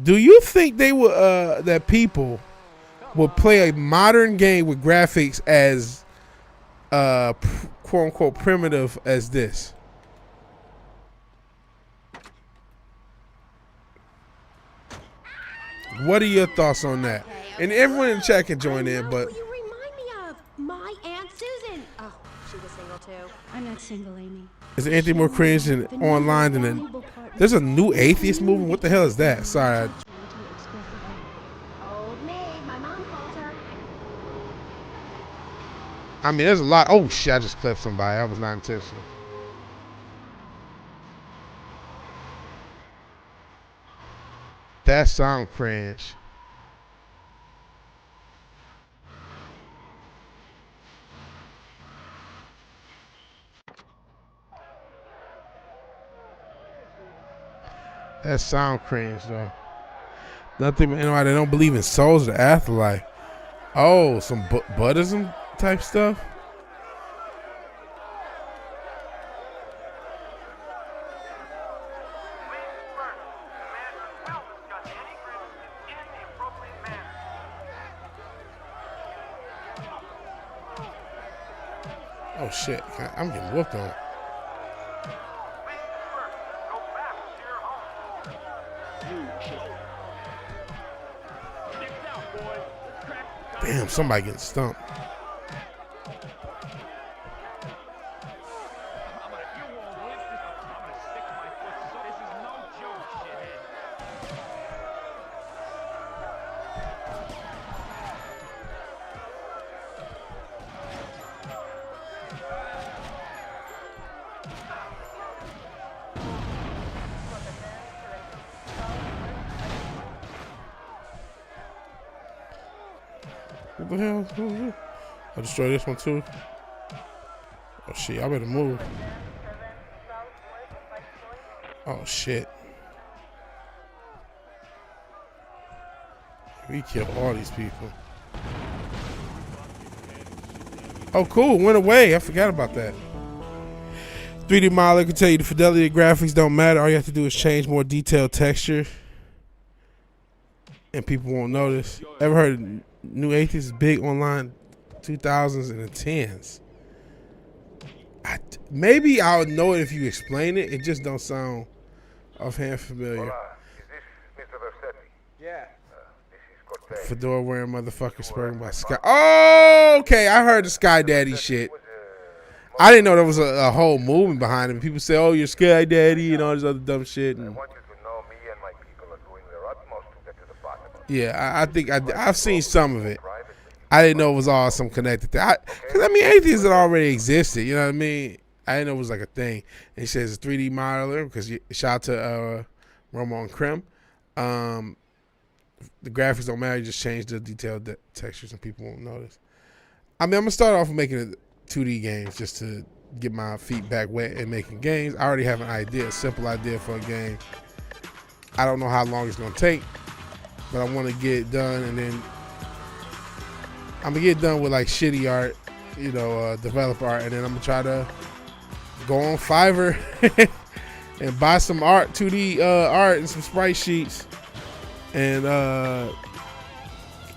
Do you think they will that people will play a modern game with graphics as quote unquote primitive as this? What are your thoughts on that? And everyone in the chat can join in, but You remind me of my Aunt Susan. Oh, she was single too. I'm not single, Amy. is there anything more cringe than online than there's a new atheist movement? What the hell is that? Sorry. Old maid, my mom calls her. There's a lot. Oh shit! I just clipped somebody. I was not intentional. That sound cringe. That sound cringe though. Nothing. They don't believe in souls or the afterlife. Oh, some Buddhism type stuff. Oh shit! I'm getting whooped on. Damn, somebody getting stumped. What the hell? I'll destroy this one too. Oh shit, I better move. Oh shit. We killed all these people. Oh cool, went away. I forgot about that. 3D modeler can tell you the fidelity of graphics don't matter. All you have to do is change more detailed texture. And people won't notice. Ever heard of New Atheist is big online 2000s and the 10s? Maybe I'll know it if you explain it. It just don't sound offhand familiar. Yeah. Fedora wearing motherfucker spurring by Sky. Oh, okay. I heard the Sky Daddy shit. I didn't know there was a whole movement behind it. People say, "Oh, you're Sky Daddy" and all this other dumb shit. And yeah, I think I've seen some of it. I didn't know it was all some connected thing. Because I mean, atheists had already existed. You know what I mean? I didn't know it was like a thing. And he says it's a 3D modeler because shout out to Romo and Krim. The graphics don't matter. You just change the detailed textures and people won't notice. I mean, I'm going to start off with making it 2D games just to get my feet back wet and making games. I already have an idea, a simple idea for a game. I don't know how long it's going to take, but I want to get it done, and then I'm going to get it done with like shitty art, you know, developer art, and then I'm going to try to go on Fiverr and buy some art, 2D art and some sprite sheets and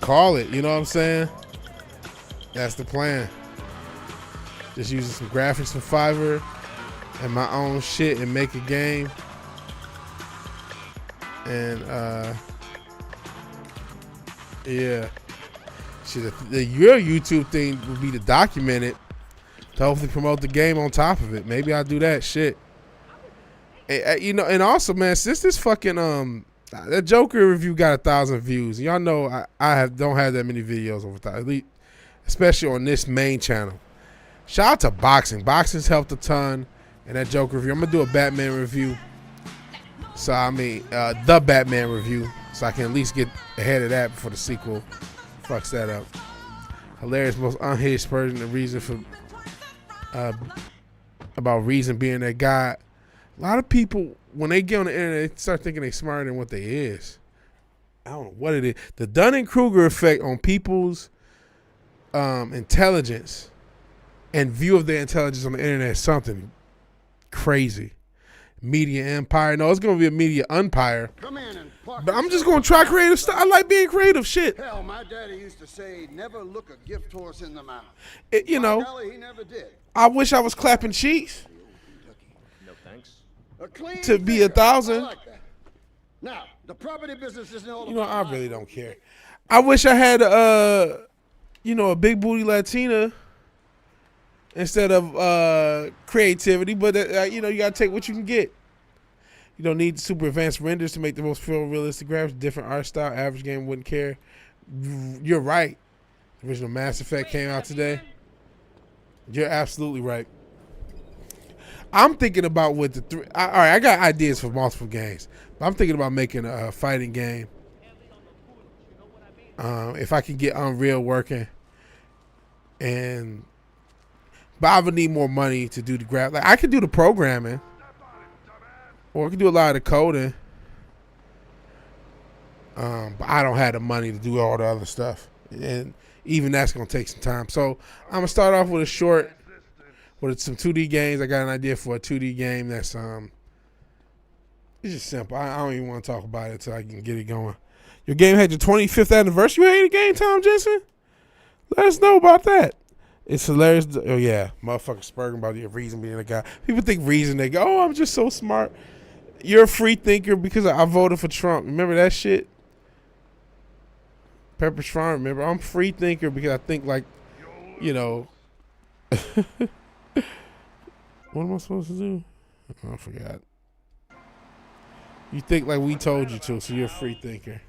call it, you know what I'm saying? That's the plan. Just using some graphics from Fiverr and my own shit and make a game. And yeah. Shit, your YouTube thing would be to document it, to hopefully promote the game on top of it. Maybe I'll do that shit. You know, and also, man, since this fucking that Joker review got 1,000 views, y'all know don't have that many videos over time, at least, especially on this main channel. Shout out to boxing. Boxing's helped a ton in that Joker review. I'm gonna do a Batman review. So I mean, the Batman review, so I can at least get ahead of that before the sequel fucks that up. Hilarious, most unhinged person. The reason for about Reason being that guy. A lot of people, when they get on the internet, they start thinking they smarter than what they is. I don't know what it is. The Dunning-Kruger effect on people's intelligence and view of their intelligence on the internet is something crazy. Media empire. No, it's going to be a media umpire. But I'm just going to try creative stuff. I like being creative. Shit. Hell, my daddy used to say, never look a gift horse in the mouth. You know, golly, he never did. I wish I was clapping cheeks. No thanks. To be 1,000. I like that. Now, the property business isn't all You know, I really don't care. I wish I had you know, a big booty Latina instead of creativity, but you know, you gotta take what you can get. You don't need super advanced renders to make the most realistic graphics. Different art style, average game wouldn't care. You're right. The original Mass Effect came out today. You're absolutely right. I'm thinking about what all right, I got ideas for multiple games, but I'm thinking about making a fighting game. If I can get Unreal working, but I would need more money to do the graph. Like I could do the programming, or I could do a lot of the coding. But I don't have the money to do all the other stuff, and even that's gonna take some time. So I'm gonna start off with a short, with some 2D games. I got an idea for a 2D game that's it's just simple. I don't even want to talk about it until I can get it going. Your game had your 25th anniversary. You had a game, Tom Jensen? Let us know about that. It's hilarious. Oh, yeah. Motherfucker spurging about your Reason being a guy. People think Reason, they go, oh, I'm just so smart. You're a free thinker because I voted for Trump. Remember that shit? Pepper's Farm. Remember, I'm free thinker because I think like, you know. What am I supposed to do? Oh, I forgot. You think like we told you to, so you're a free thinker.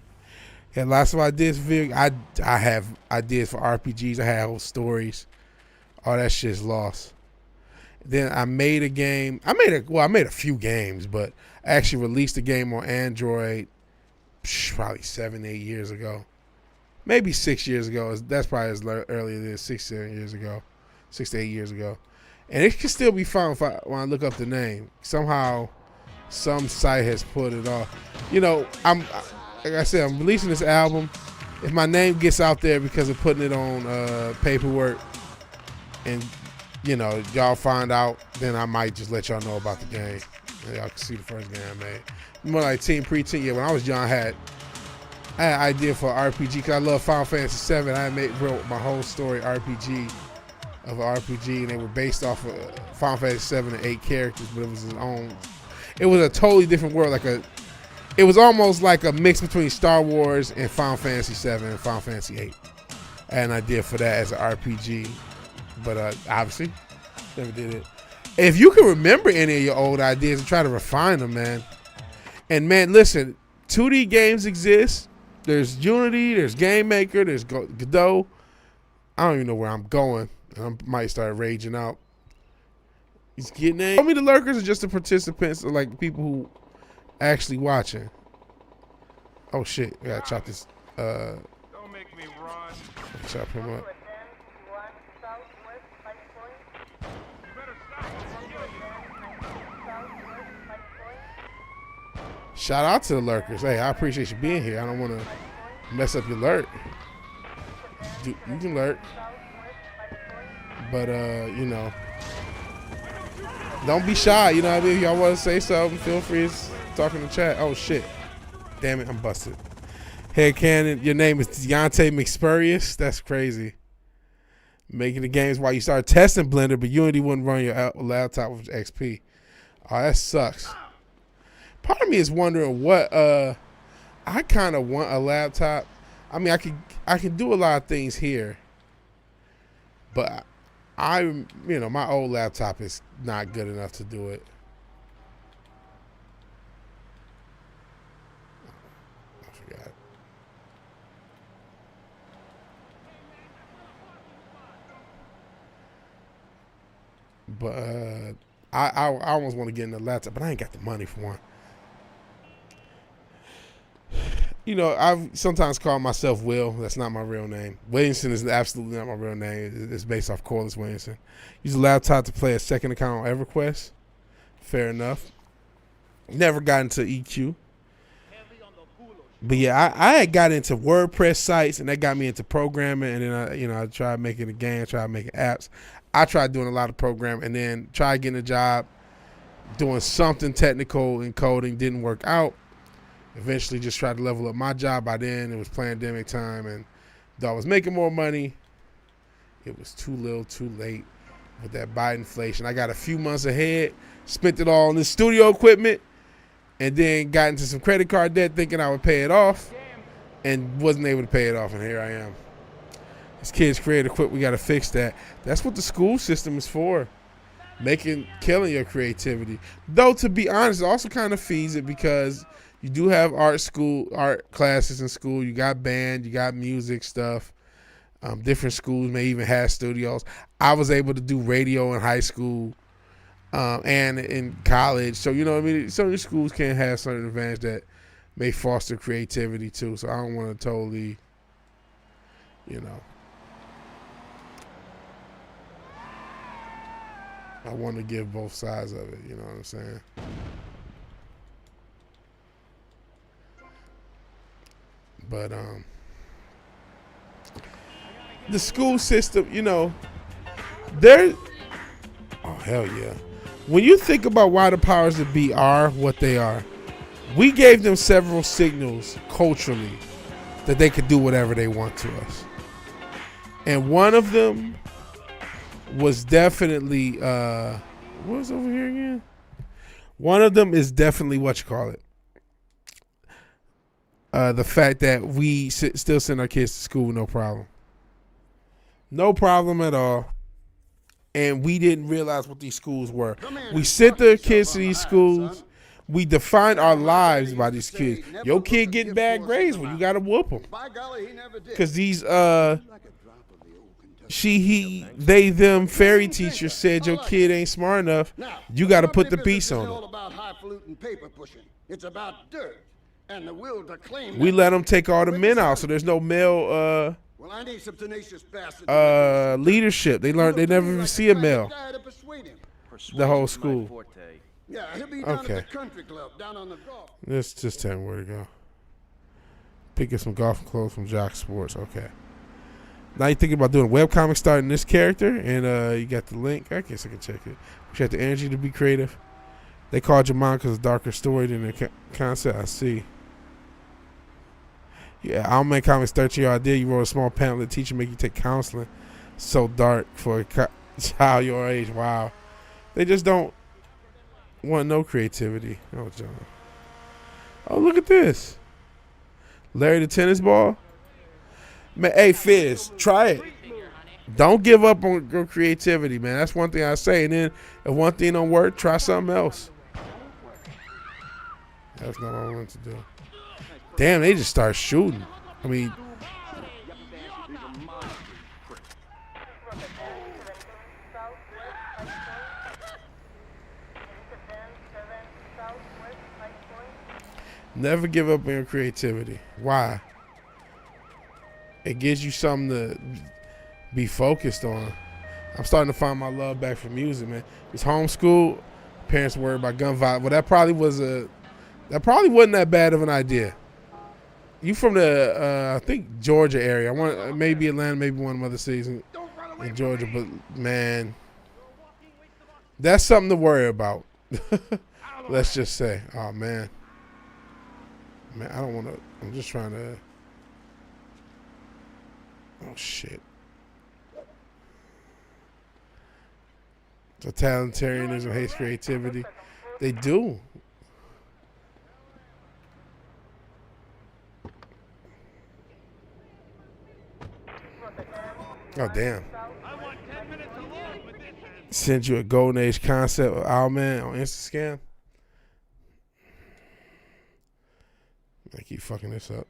Yeah, lots of ideas for video. I have ideas for RPGs. I have whole stories. All that shit's lost. Then I made a game. I made a few games, but I actually released a game on Android probably 7, 8 years ago. Maybe 6 years ago. That's probably as early as it is, 6 to 8 years ago. 6 to 8 years ago. And it can still be found when I look up the name. Somehow, some site has put it off. You know, like I said, I'm releasing this album. If my name gets out there because of putting it on paperwork, and you know y'all find out, then I might just let y'all know about the game. And y'all can see the first game I made. More like Teen Preteen. Yeah, when I was young, I had an idea for an RPG because I love Final Fantasy VII. I wrote my whole story RPG. Of an RPG, and they were based off of Final Fantasy VII and 8 characters, but it was his own. It was a totally different world. It was almost like a mix between Star Wars and Final Fantasy VII and Final Fantasy VIII. I had an idea for that as an RPG, but obviously never did it. If you can remember any of your old ideas and try to refine them, man. And man, listen, 2D games exist. There's Unity, there's Game Maker, there's Godot. I don't even know where I'm going. I might start raging out. He's getting in. Tell me the lurkers are just the participants, or like people who actually watching. Oh shit! I gotta chop this. Don't make me run. Chop him up. Shout out to the lurkers. Hey, I appreciate you being here. I don't want to mess up your lurk. You can lurk. But, you know, don't be shy. You know what I mean? If y'all want to say something, feel free to talk in the chat. Oh, shit. Damn it, I'm busted. Head Cannon, your name is Deontay McSpurious? That's crazy. Making the games while you start testing Blender, but Unity wouldn't run your laptop with XP. Oh, that sucks. Part of me is wondering what, I kind of want a laptop. I mean, I can do a lot of things here, but my old laptop is not good enough to do it. I forgot. But I almost want to get in the laptop, but I ain't got the money for one. You know, I've sometimes called myself Will. That's not my real name. Williamson is absolutely not my real name. It's based off Corliss Williamson. Use a laptop to play a second account on EverQuest. Fair enough. Never got into EQ. But yeah, I had got into WordPress sites, and that got me into programming. And then I tried making a game, tried making apps. I tried doing a lot of programming, and then tried getting a job doing something technical in coding. Didn't work out. Eventually just tried to level up my job. By then, it was pandemic time, and though I was making more money, it was too little, too late with that Biden inflation. I got a few months ahead, spent it all on this studio equipment, and then got into some credit card debt thinking I would pay it off, and wasn't able to pay it off, and here I am. These kids created equipment, we got to fix that. That's what the school system is for, killing your creativity. Though, to be honest, it also kind of feeds it because you do have art classes in school. You got band, you got music stuff. Different schools may even have studios. I was able to do radio in high school and in college. So, you know what I mean? Some of the schools can have certain advantage that may foster creativity too. So I don't want to totally, I want to give both sides of it. You know what I'm saying? But the school system, oh hell yeah. When you think about why the powers that be are what they are, we gave them several signals culturally that they could do whatever they want to us. And one of them was definitely what's over here again? One of them is definitely the fact that we still send our kids to school, no problem. No problem at all. And we didn't realize what these schools were. We sent the kids to these schools. We defined our lives by these kids. Your kid getting bad grades, well, you got to whoop them. Because these they, them fairy teachers said your kid ain't smart enough. You got to put the piece on it. About highfalutin paper pushing. It's about dirt and the will to claim. We let them take all the men out, so there's no male well, I need some tenacious bastard leadership. They learned they never even see a male. The whole school. Yeah, he'll be down at the country club down on the golf. Let's just tell me where to go. Pick up some golf clothes from Jock Sports. Okay. Now you're thinking about doing a webcomic starting this character, and you got the link. I guess I can check it. You have the energy to be creative. They called your mom because it's a darker story than the concept. I see. Yeah, I'll make comics 13-year idea. You wrote a small pamphlet teacher make you take counseling. So dark for a child your age. Wow. They just don't want no creativity. Oh, John. Oh, look at this. Larry the tennis ball. Man, hey, Fizz, try it. Don't give up on your creativity, man. That's one thing I say. And then if one thing don't work, try something else. That's not what I wanted to do. Damn, they just start shooting. I mean, never give up on your creativity. Why? It gives you something to be focused on. I'm starting to find my love back for music, man. It's homeschool. Parents worried about gun violence. Well, that probably wasn't that bad of an idea. You from the I think Georgia area. I want maybe Atlanta, maybe one of the other cities in Georgia, but man, that's something to worry about. Let's just say, oh man, I don't want to. I'm just trying to. Oh shit. Totalitarianism hates creativity. They do. Oh, damn. Send you a golden age concept of Owlman on Instagram. I keep fucking this up.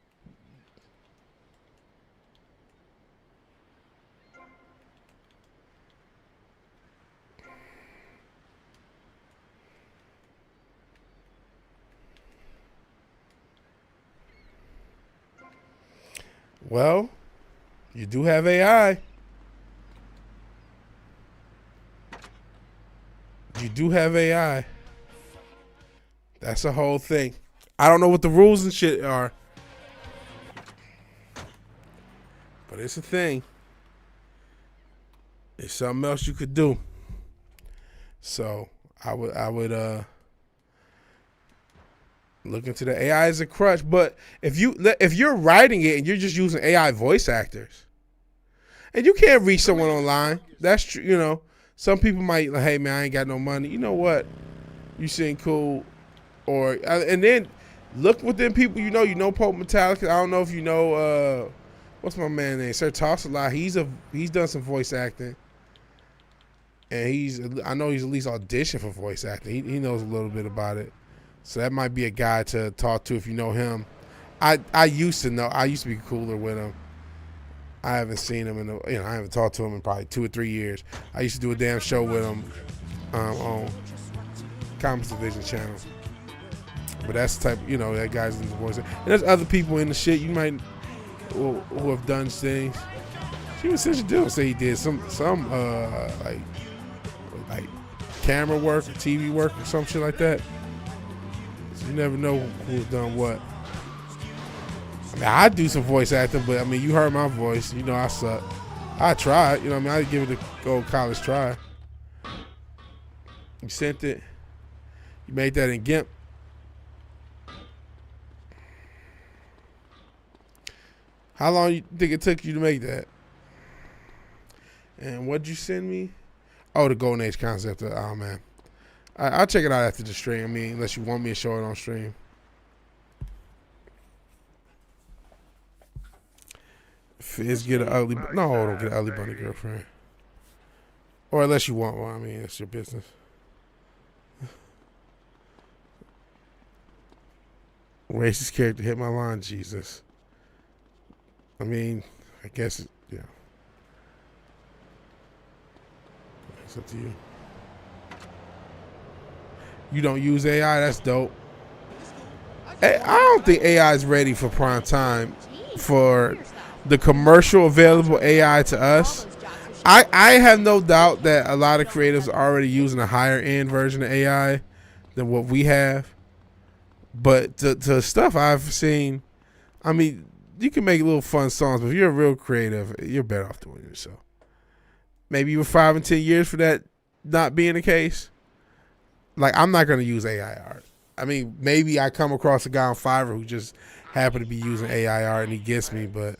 Well, you do have AI. You do have AI. That's a whole thing. I don't know what the rules and shit are, but it's a thing. It's something else you could do. So I would look into the AI as a crutch. But if you're writing it and you're just using AI voice actors, and you can't reach someone online, that's true. You know, some people might like, hey man, I ain't got no money. You know what? You seem cool, or and then look within people you know. You know Pope Metallica. I don't know if you know what's my man name, Sir Toss-a-Lot. He's done some voice acting, and I know he's at least auditioned for voice acting. He knows a little bit about it. So that might be a guy to talk to if you know him. I used to know. I used to be cooler with him. I haven't seen him I haven't talked to him in probably 2 or 3 years. I used to do a damn show with him on Comics Division channel. But that's the type, that guy's in the voice. And there's other people in the shit you might who have done things. She was such a deal. Say he did some like camera work or TV work or some shit like that. You never know who's done what. I mean, I do some voice acting, but I mean, you heard my voice. You know I suck. I tried. I give it a go college try. You sent it. You made that in GIMP. How long you think it took you to make that? And what'd you send me? Oh, the Golden Age concept. Oh, man. I'll check it out after the stream. I mean, unless you want me to show it on stream. Fizz get an ugly. No, don't get an ugly bunny girlfriend. Or unless you want one. I mean, it's your business. Racist character hit my line, Jesus. I mean, I guess, yeah. It's up to you. You don't use AI? That's dope. I don't think AI is ready for prime time for the commercial available AI to us. I have no doubt that a lot of creatives are already using a higher end version of AI than what we have. But to stuff I've seen, I mean, you can make little fun songs, but if you're a real creative, you're better off doing it yourself. Maybe you were 5 and 10 years for that not being the case. Like, I'm not going to use AI art. I mean, maybe I come across a guy on Fiverr who just happened to be using AI art and he gets me, but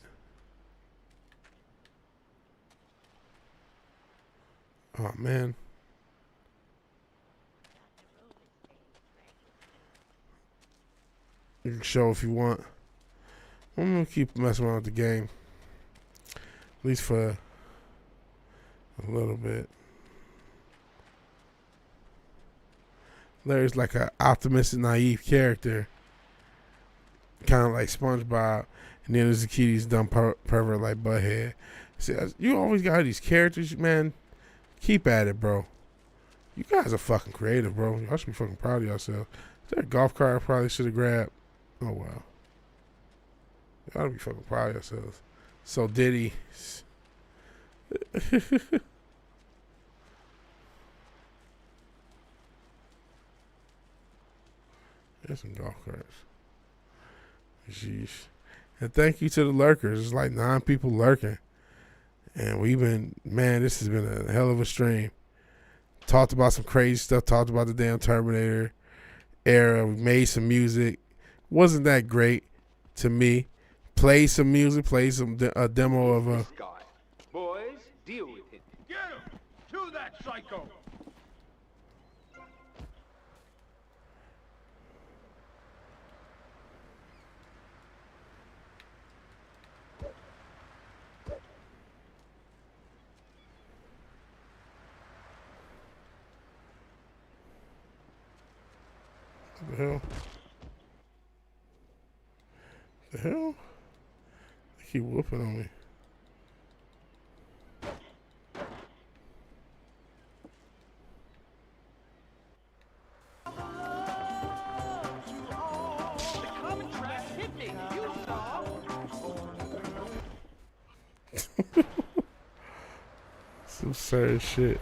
oh man. You can show if you want. I'm gonna keep messing around with the game. At least for a little bit. Larry's like an optimistic, naive character. Kind of like SpongeBob. And then there's the kid, he's dumb pervert like Butthead. See, you always got these characters, man. Keep at it, bro. You guys are fucking creative, bro. Y'all should be fucking proud of yourself. Is there a golf cart I probably should have grabbed? Oh, wow. Y'all be fucking proud of yourselves. So Diddy. There's some golf carts. Jeez. And thank you to the lurkers. It's like 9 people lurking. And we've been, man, this has been a hell of a stream. Talked about some crazy stuff. Talked about the damn Terminator era. We made some music. Wasn't that great to me. Played some music. Played some a demo of a. Boys, deal with it. Get him! To that psycho! What the hell? The hell? They keep whooping on me. Some serious shit.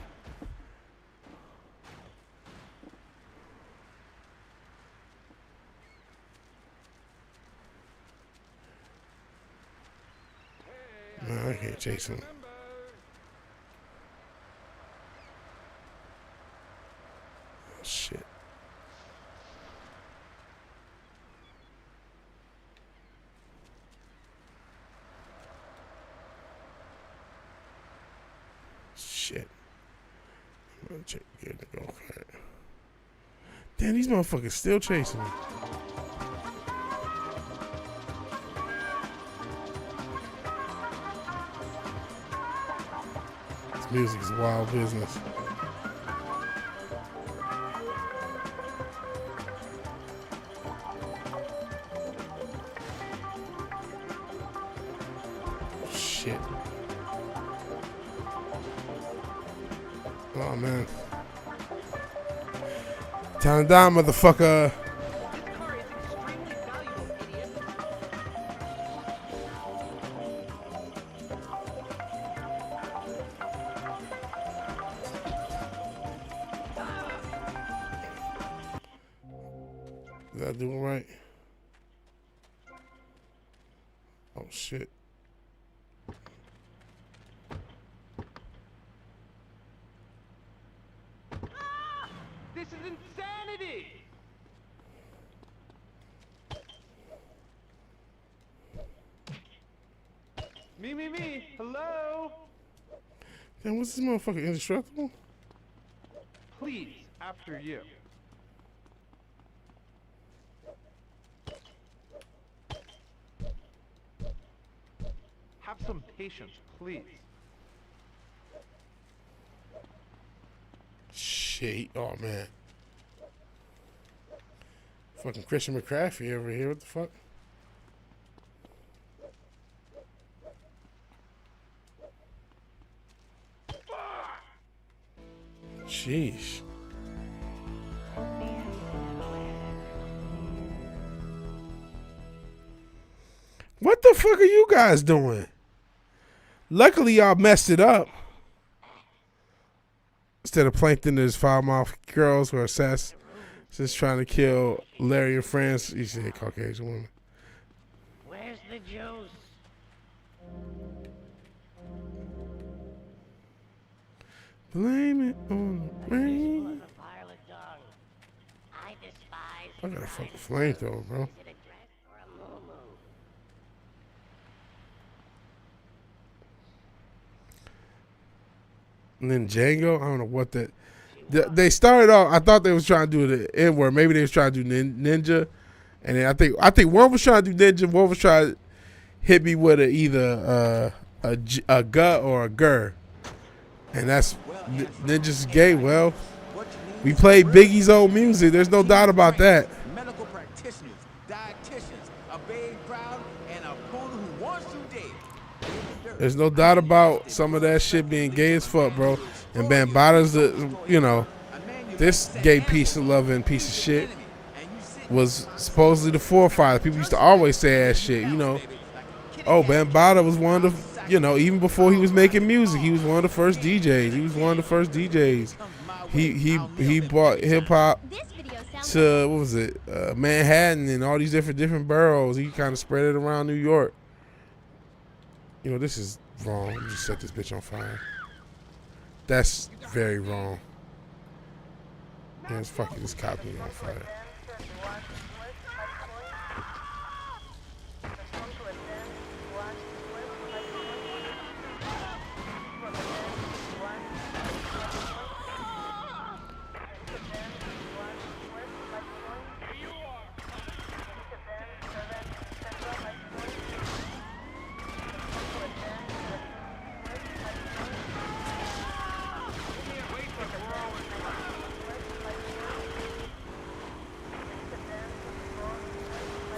No, I can't chase him. Oh, shit. Shit. I'm gonna check get the go kart. Damn, these motherfuckers still chasing me. This music is wild business. Shit. Oh man. Time to die, motherfucker. Did I do it right? Oh shit. This is insanity! Me. Hello? Damn, what's this motherfucker indestructible? Please, after you. Have some patience, please. Shit. Oh, man. Fucking Christian McCaffrey over here. What the fuck? Sheesh. What the fuck are you guys doing? Luckily, y'all messed it up. Instead of Plankton, there's foul-mouthed girls who are obsessed, just trying to kill Larry and friends. You say Caucasian woman. Where's the juice? Blame it on the rain. I got a fucking flamethrower, bro. And then Django, I don't know what that. They started off. I thought they was trying to do the N-word. Maybe they was trying to do ninja, and then I think one was trying to do ninja. One was trying to hit me with either a gut or a gur, and that's ninja's gay. Well, we played Biggie's old music. There's no doubt about that. Medical practitioners, dietitians, a babe proud, and a poodle who wants you dead. There's no doubt about some of that shit being gay as fuck, bro. And Bambaata's this gay piece of loving piece of shit was supposedly the forefather. People used to always say that shit, Oh, Bambaataa was one of the, even before he was making music, he was one of the first DJs. He brought hip hop to Manhattan and all these different boroughs. He kind of spread it around New York. This is wrong. Let me just set this bitch on fire. That's very wrong. Man, it's fucking this copy on fire.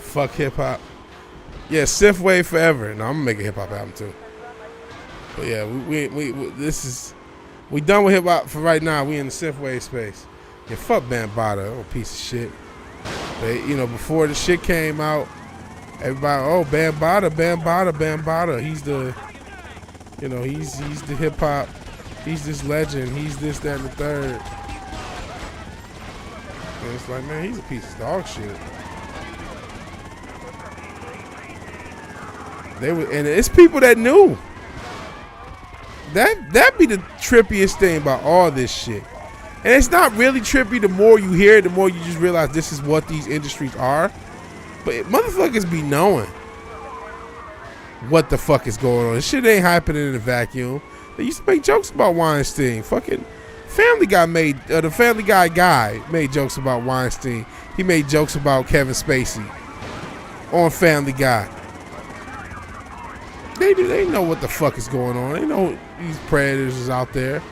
Fuck hip hop. Yeah, SynthWave forever. No, I'm gonna make a hip hop album too. But yeah, we done with hip hop for right now. We in the synthwave space. Yeah, fuck Bambaataa, oh piece of shit. But, before the shit came out, everybody, oh Bambaataa. He's the, he's the hip hop. He's this legend. He's this, that, and the third. And it's like, man, he's a piece of dog shit. And it's people that knew. That be the trippiest thing about all this shit. And it's not really trippy. The more you hear it, the more you just realize this is what these industries are. But motherfuckers be knowing what the fuck is going on. This shit ain't happening in a vacuum. They used to make jokes about Weinstein. Fucking Family Guy the Family Guy made jokes about Weinstein. He made jokes about Kevin Spacey on Family Guy. They know what the fuck is going on. They know these predators is out there.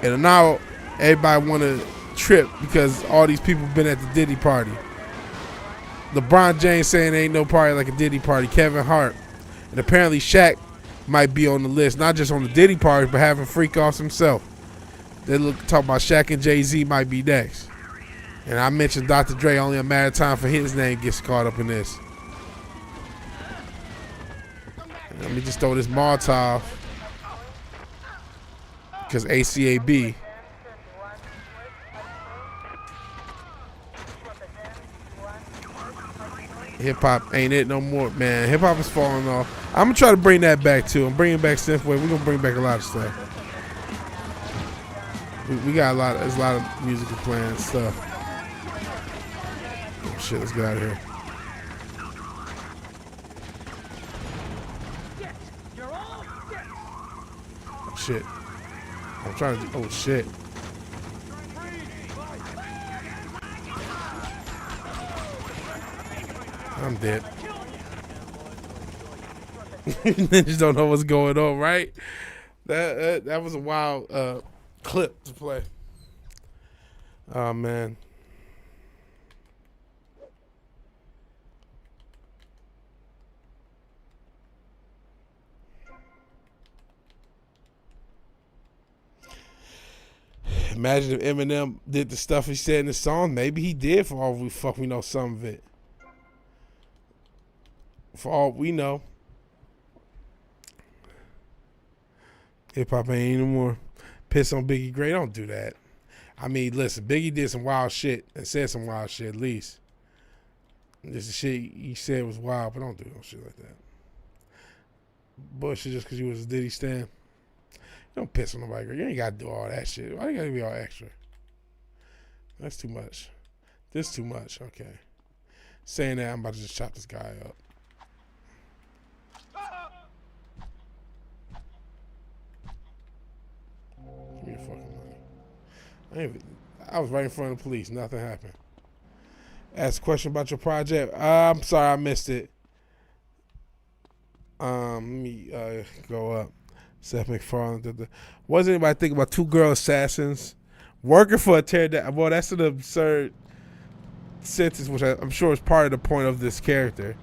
And now everybody want to trip because all these people been at the Diddy party. LeBron James saying there ain't no party like a Diddy party. Kevin Hart. And apparently Shaq might be on the list. Not just on the Diddy party, but having freak-offs himself. They talk about Shaq and Jay-Z might be next. And I mentioned Dr. Dre, only a matter of time for his name gets caught up in this. Let me just throw this Molotov because ACAB. Hip hop ain't it no more, man. Hip hop is falling off. I'm gonna try to bring that back too. I'm bringing back SynthWave. We're gonna bring back a lot of stuff. We got there's a lot of musical playing stuff. Oh shit, let's get out of here. Shit. I'm trying to oh shit. I'm dead. Ninjas don't know what's going on, right? That was a wild clip to play. Oh, man. Imagine if Eminem did the stuff he said in the song. Maybe he did, for all we know some of it. For all we know. Hip hop ain't no more. Piss on Biggie Gray. Don't do that. I mean, listen, Biggie did some wild shit and said some wild shit at least. Just the shit he said was wild, but don't do no shit like that. Bullshit just because you was a Diddy stan. Don't piss on nobody. You ain't got to do all that shit. Why you got to be all extra? That's too much. This too much. Okay. Saying that, I'm about to just chop this guy up. Give me your fucking money. I was right in front of the police. Nothing happened. Ask a question about your project. I'm sorry, I missed it. Let me go up. Seth MacFarlane. What does anybody think about two girl assassins working for a teardown? Well, that's an absurd sentence, which I'm sure is part of the point of this character.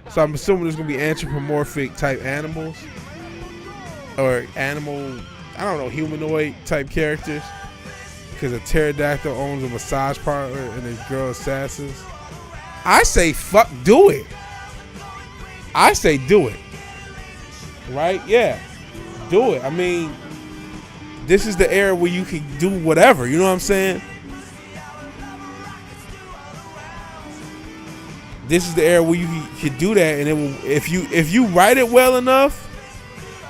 So I'm assuming there's going to be anthropomorphic type animals. Or animal, I don't know, humanoid type characters. Because a pterodactyl owns a massage parlor and there's girl assassins. I say fuck, do it. I say do it. Right? Yeah. Do it. I mean, this is the era where you can do whatever. You know what I'm saying? This is the era where you can do that, and it will, if you write it well enough.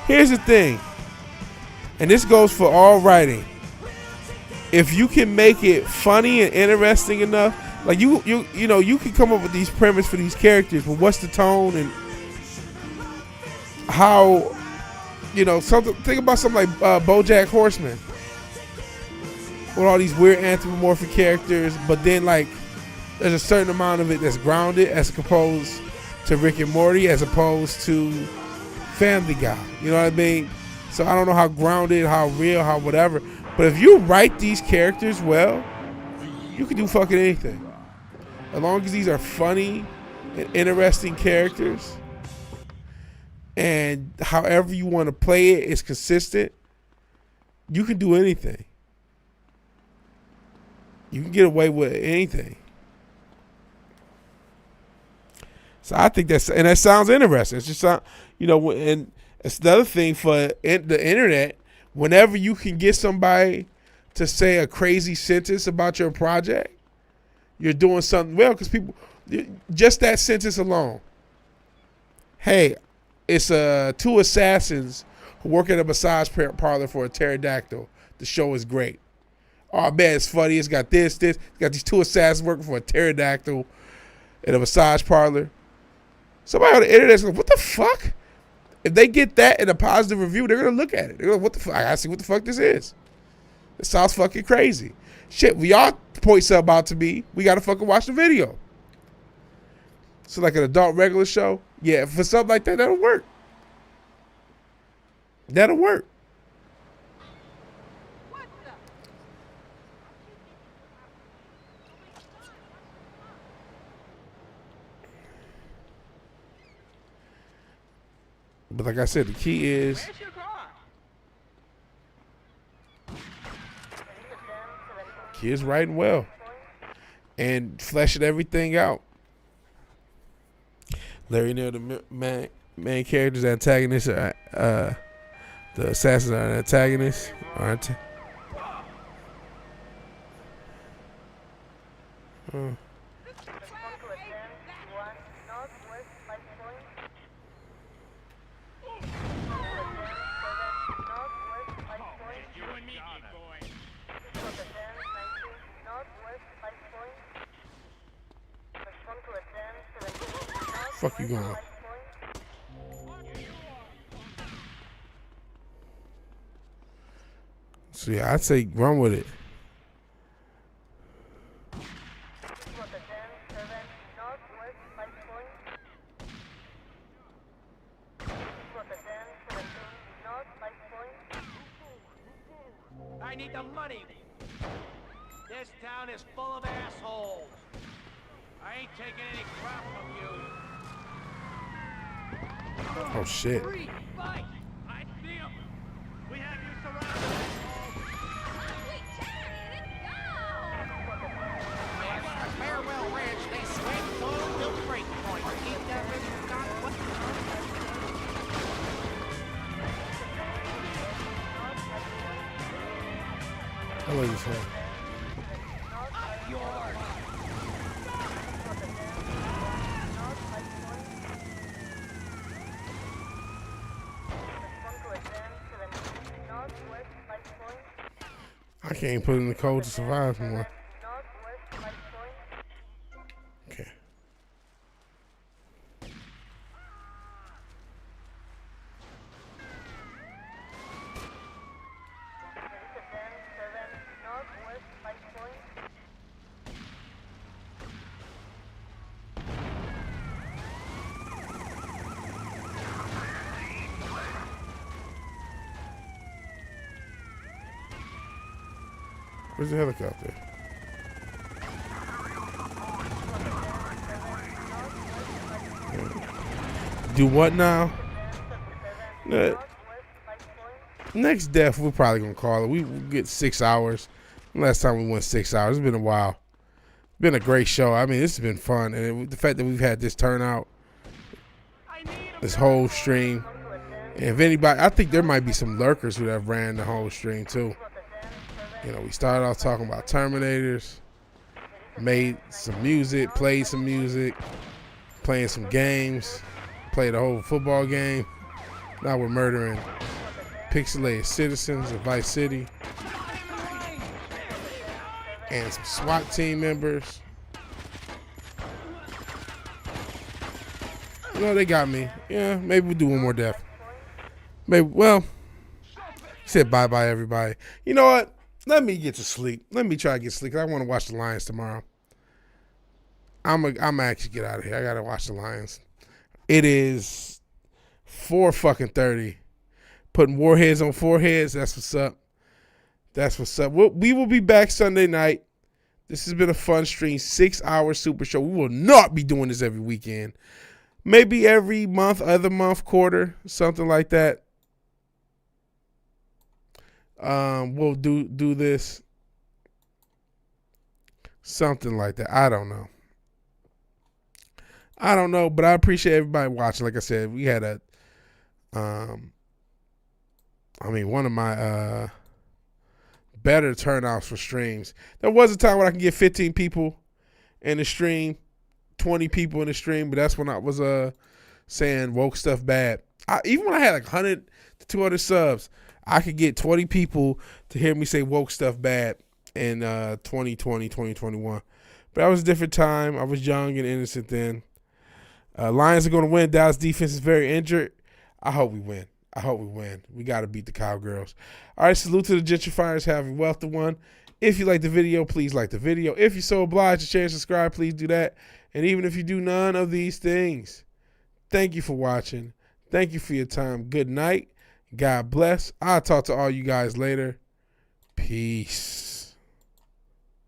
Here's the thing, and this goes for all writing. If you can make it funny and interesting enough, like you know, you can come up with these premise for these characters, but what's the tone and how? You know, think about something like BoJack Horseman with all these weird anthropomorphic characters, but then like there's a certain amount of it that's grounded as opposed to Rick and Morty, as opposed to Family Guy. You know what I mean? So I don't know how grounded, how real, how whatever. But if you write these characters well, you can do fucking anything. As long as these are funny and interesting characters. And however you want to play it is consistent, you can do anything. You can get away with anything. So I think and that sounds interesting. It's just, you know, and it's another thing for the internet. Whenever you can get somebody to say a crazy sentence about your project, you're doing something well, because people, just that sentence alone. Hey, it's two assassins who work at a massage parlor for a pterodactyl. The show is great. Oh man, it's funny. It's got this. It's got these two assassins working for a pterodactyl at a massage parlor. Somebody on the internet's like, what the fuck? If they get that in a positive review, they're gonna look at it. They're like, what the fuck? I gotta see what the fuck this is. It sounds fucking crazy. Shit, when y'all point something out to me, we gotta fucking watch the video. So like an adult regular show, yeah, for something like that, that'll work. That'll work. But like I said, the key is kids writing well and fleshing everything out. Larry Neal, the main characters, antagonists, the assassins are an antagonist, aren't they? Fuck you going? So yeah, I'd say run with it. I need the money. This town is full of assholes. I ain't taking any crap from you. Oh, shit. Free fight. I see him. We have you surrounded. Farewell Ranch, they swing through the break point. Keep that rhythm got what I like this one. I can't put in the code to survive more. Okay. Where's the helicopter? Do what now? Next death, we're probably going to call it. We get 6 hours. Last time we went 6 hours. It's been a while. Been a great show. I mean, this has been fun. And the fact that we've had this turnout, this whole stream. And if anybody, I think there might be some lurkers who have ran the whole stream too. You know, we started off talking about Terminators, made some music, played some music, playing some games, played a whole football game. Now we're murdering pixelated citizens of Vice City and some SWAT team members. You know, they got me. Yeah, maybe we'll do one more death. Maybe, well, said bye-bye, everybody. You know what? Let me get to sleep. Let me try to get to sleep, because I want to watch the Lions tomorrow. I'm actually get out of here. I got to watch the Lions. It is 4:30. Putting warheads on foreheads. That's what's up. That's what's up. We will be back Sunday night. This has been a fun stream. 6-hour Super Show. We will not be doing this every weekend. Maybe every month, other month, quarter, something like that. We'll do this. Something like that. I don't know, but I appreciate everybody watching. Like I said, we had one of my better turnouts for streams. There was a time when I can get 15 people in the stream, 20 people in the stream, but that's when I was saying woke stuff bad. Even when I had like 100 to 200 subs, I could get 20 people to hear me say woke stuff bad in 2020, 2021. But that was a different time. I was young and innocent then. Lions are going to win. Dallas defense is very injured. I hope we win. We got to beat the Cowgirls. All right, salute to the gentrifiers. Have a wealthy one. If you like the video, please like the video. If you're so obliged to share and subscribe, please do that. And even if you do none of these things, thank you for watching. Thank you for your time. Good night. God bless. I'll talk to all you guys later. Peace.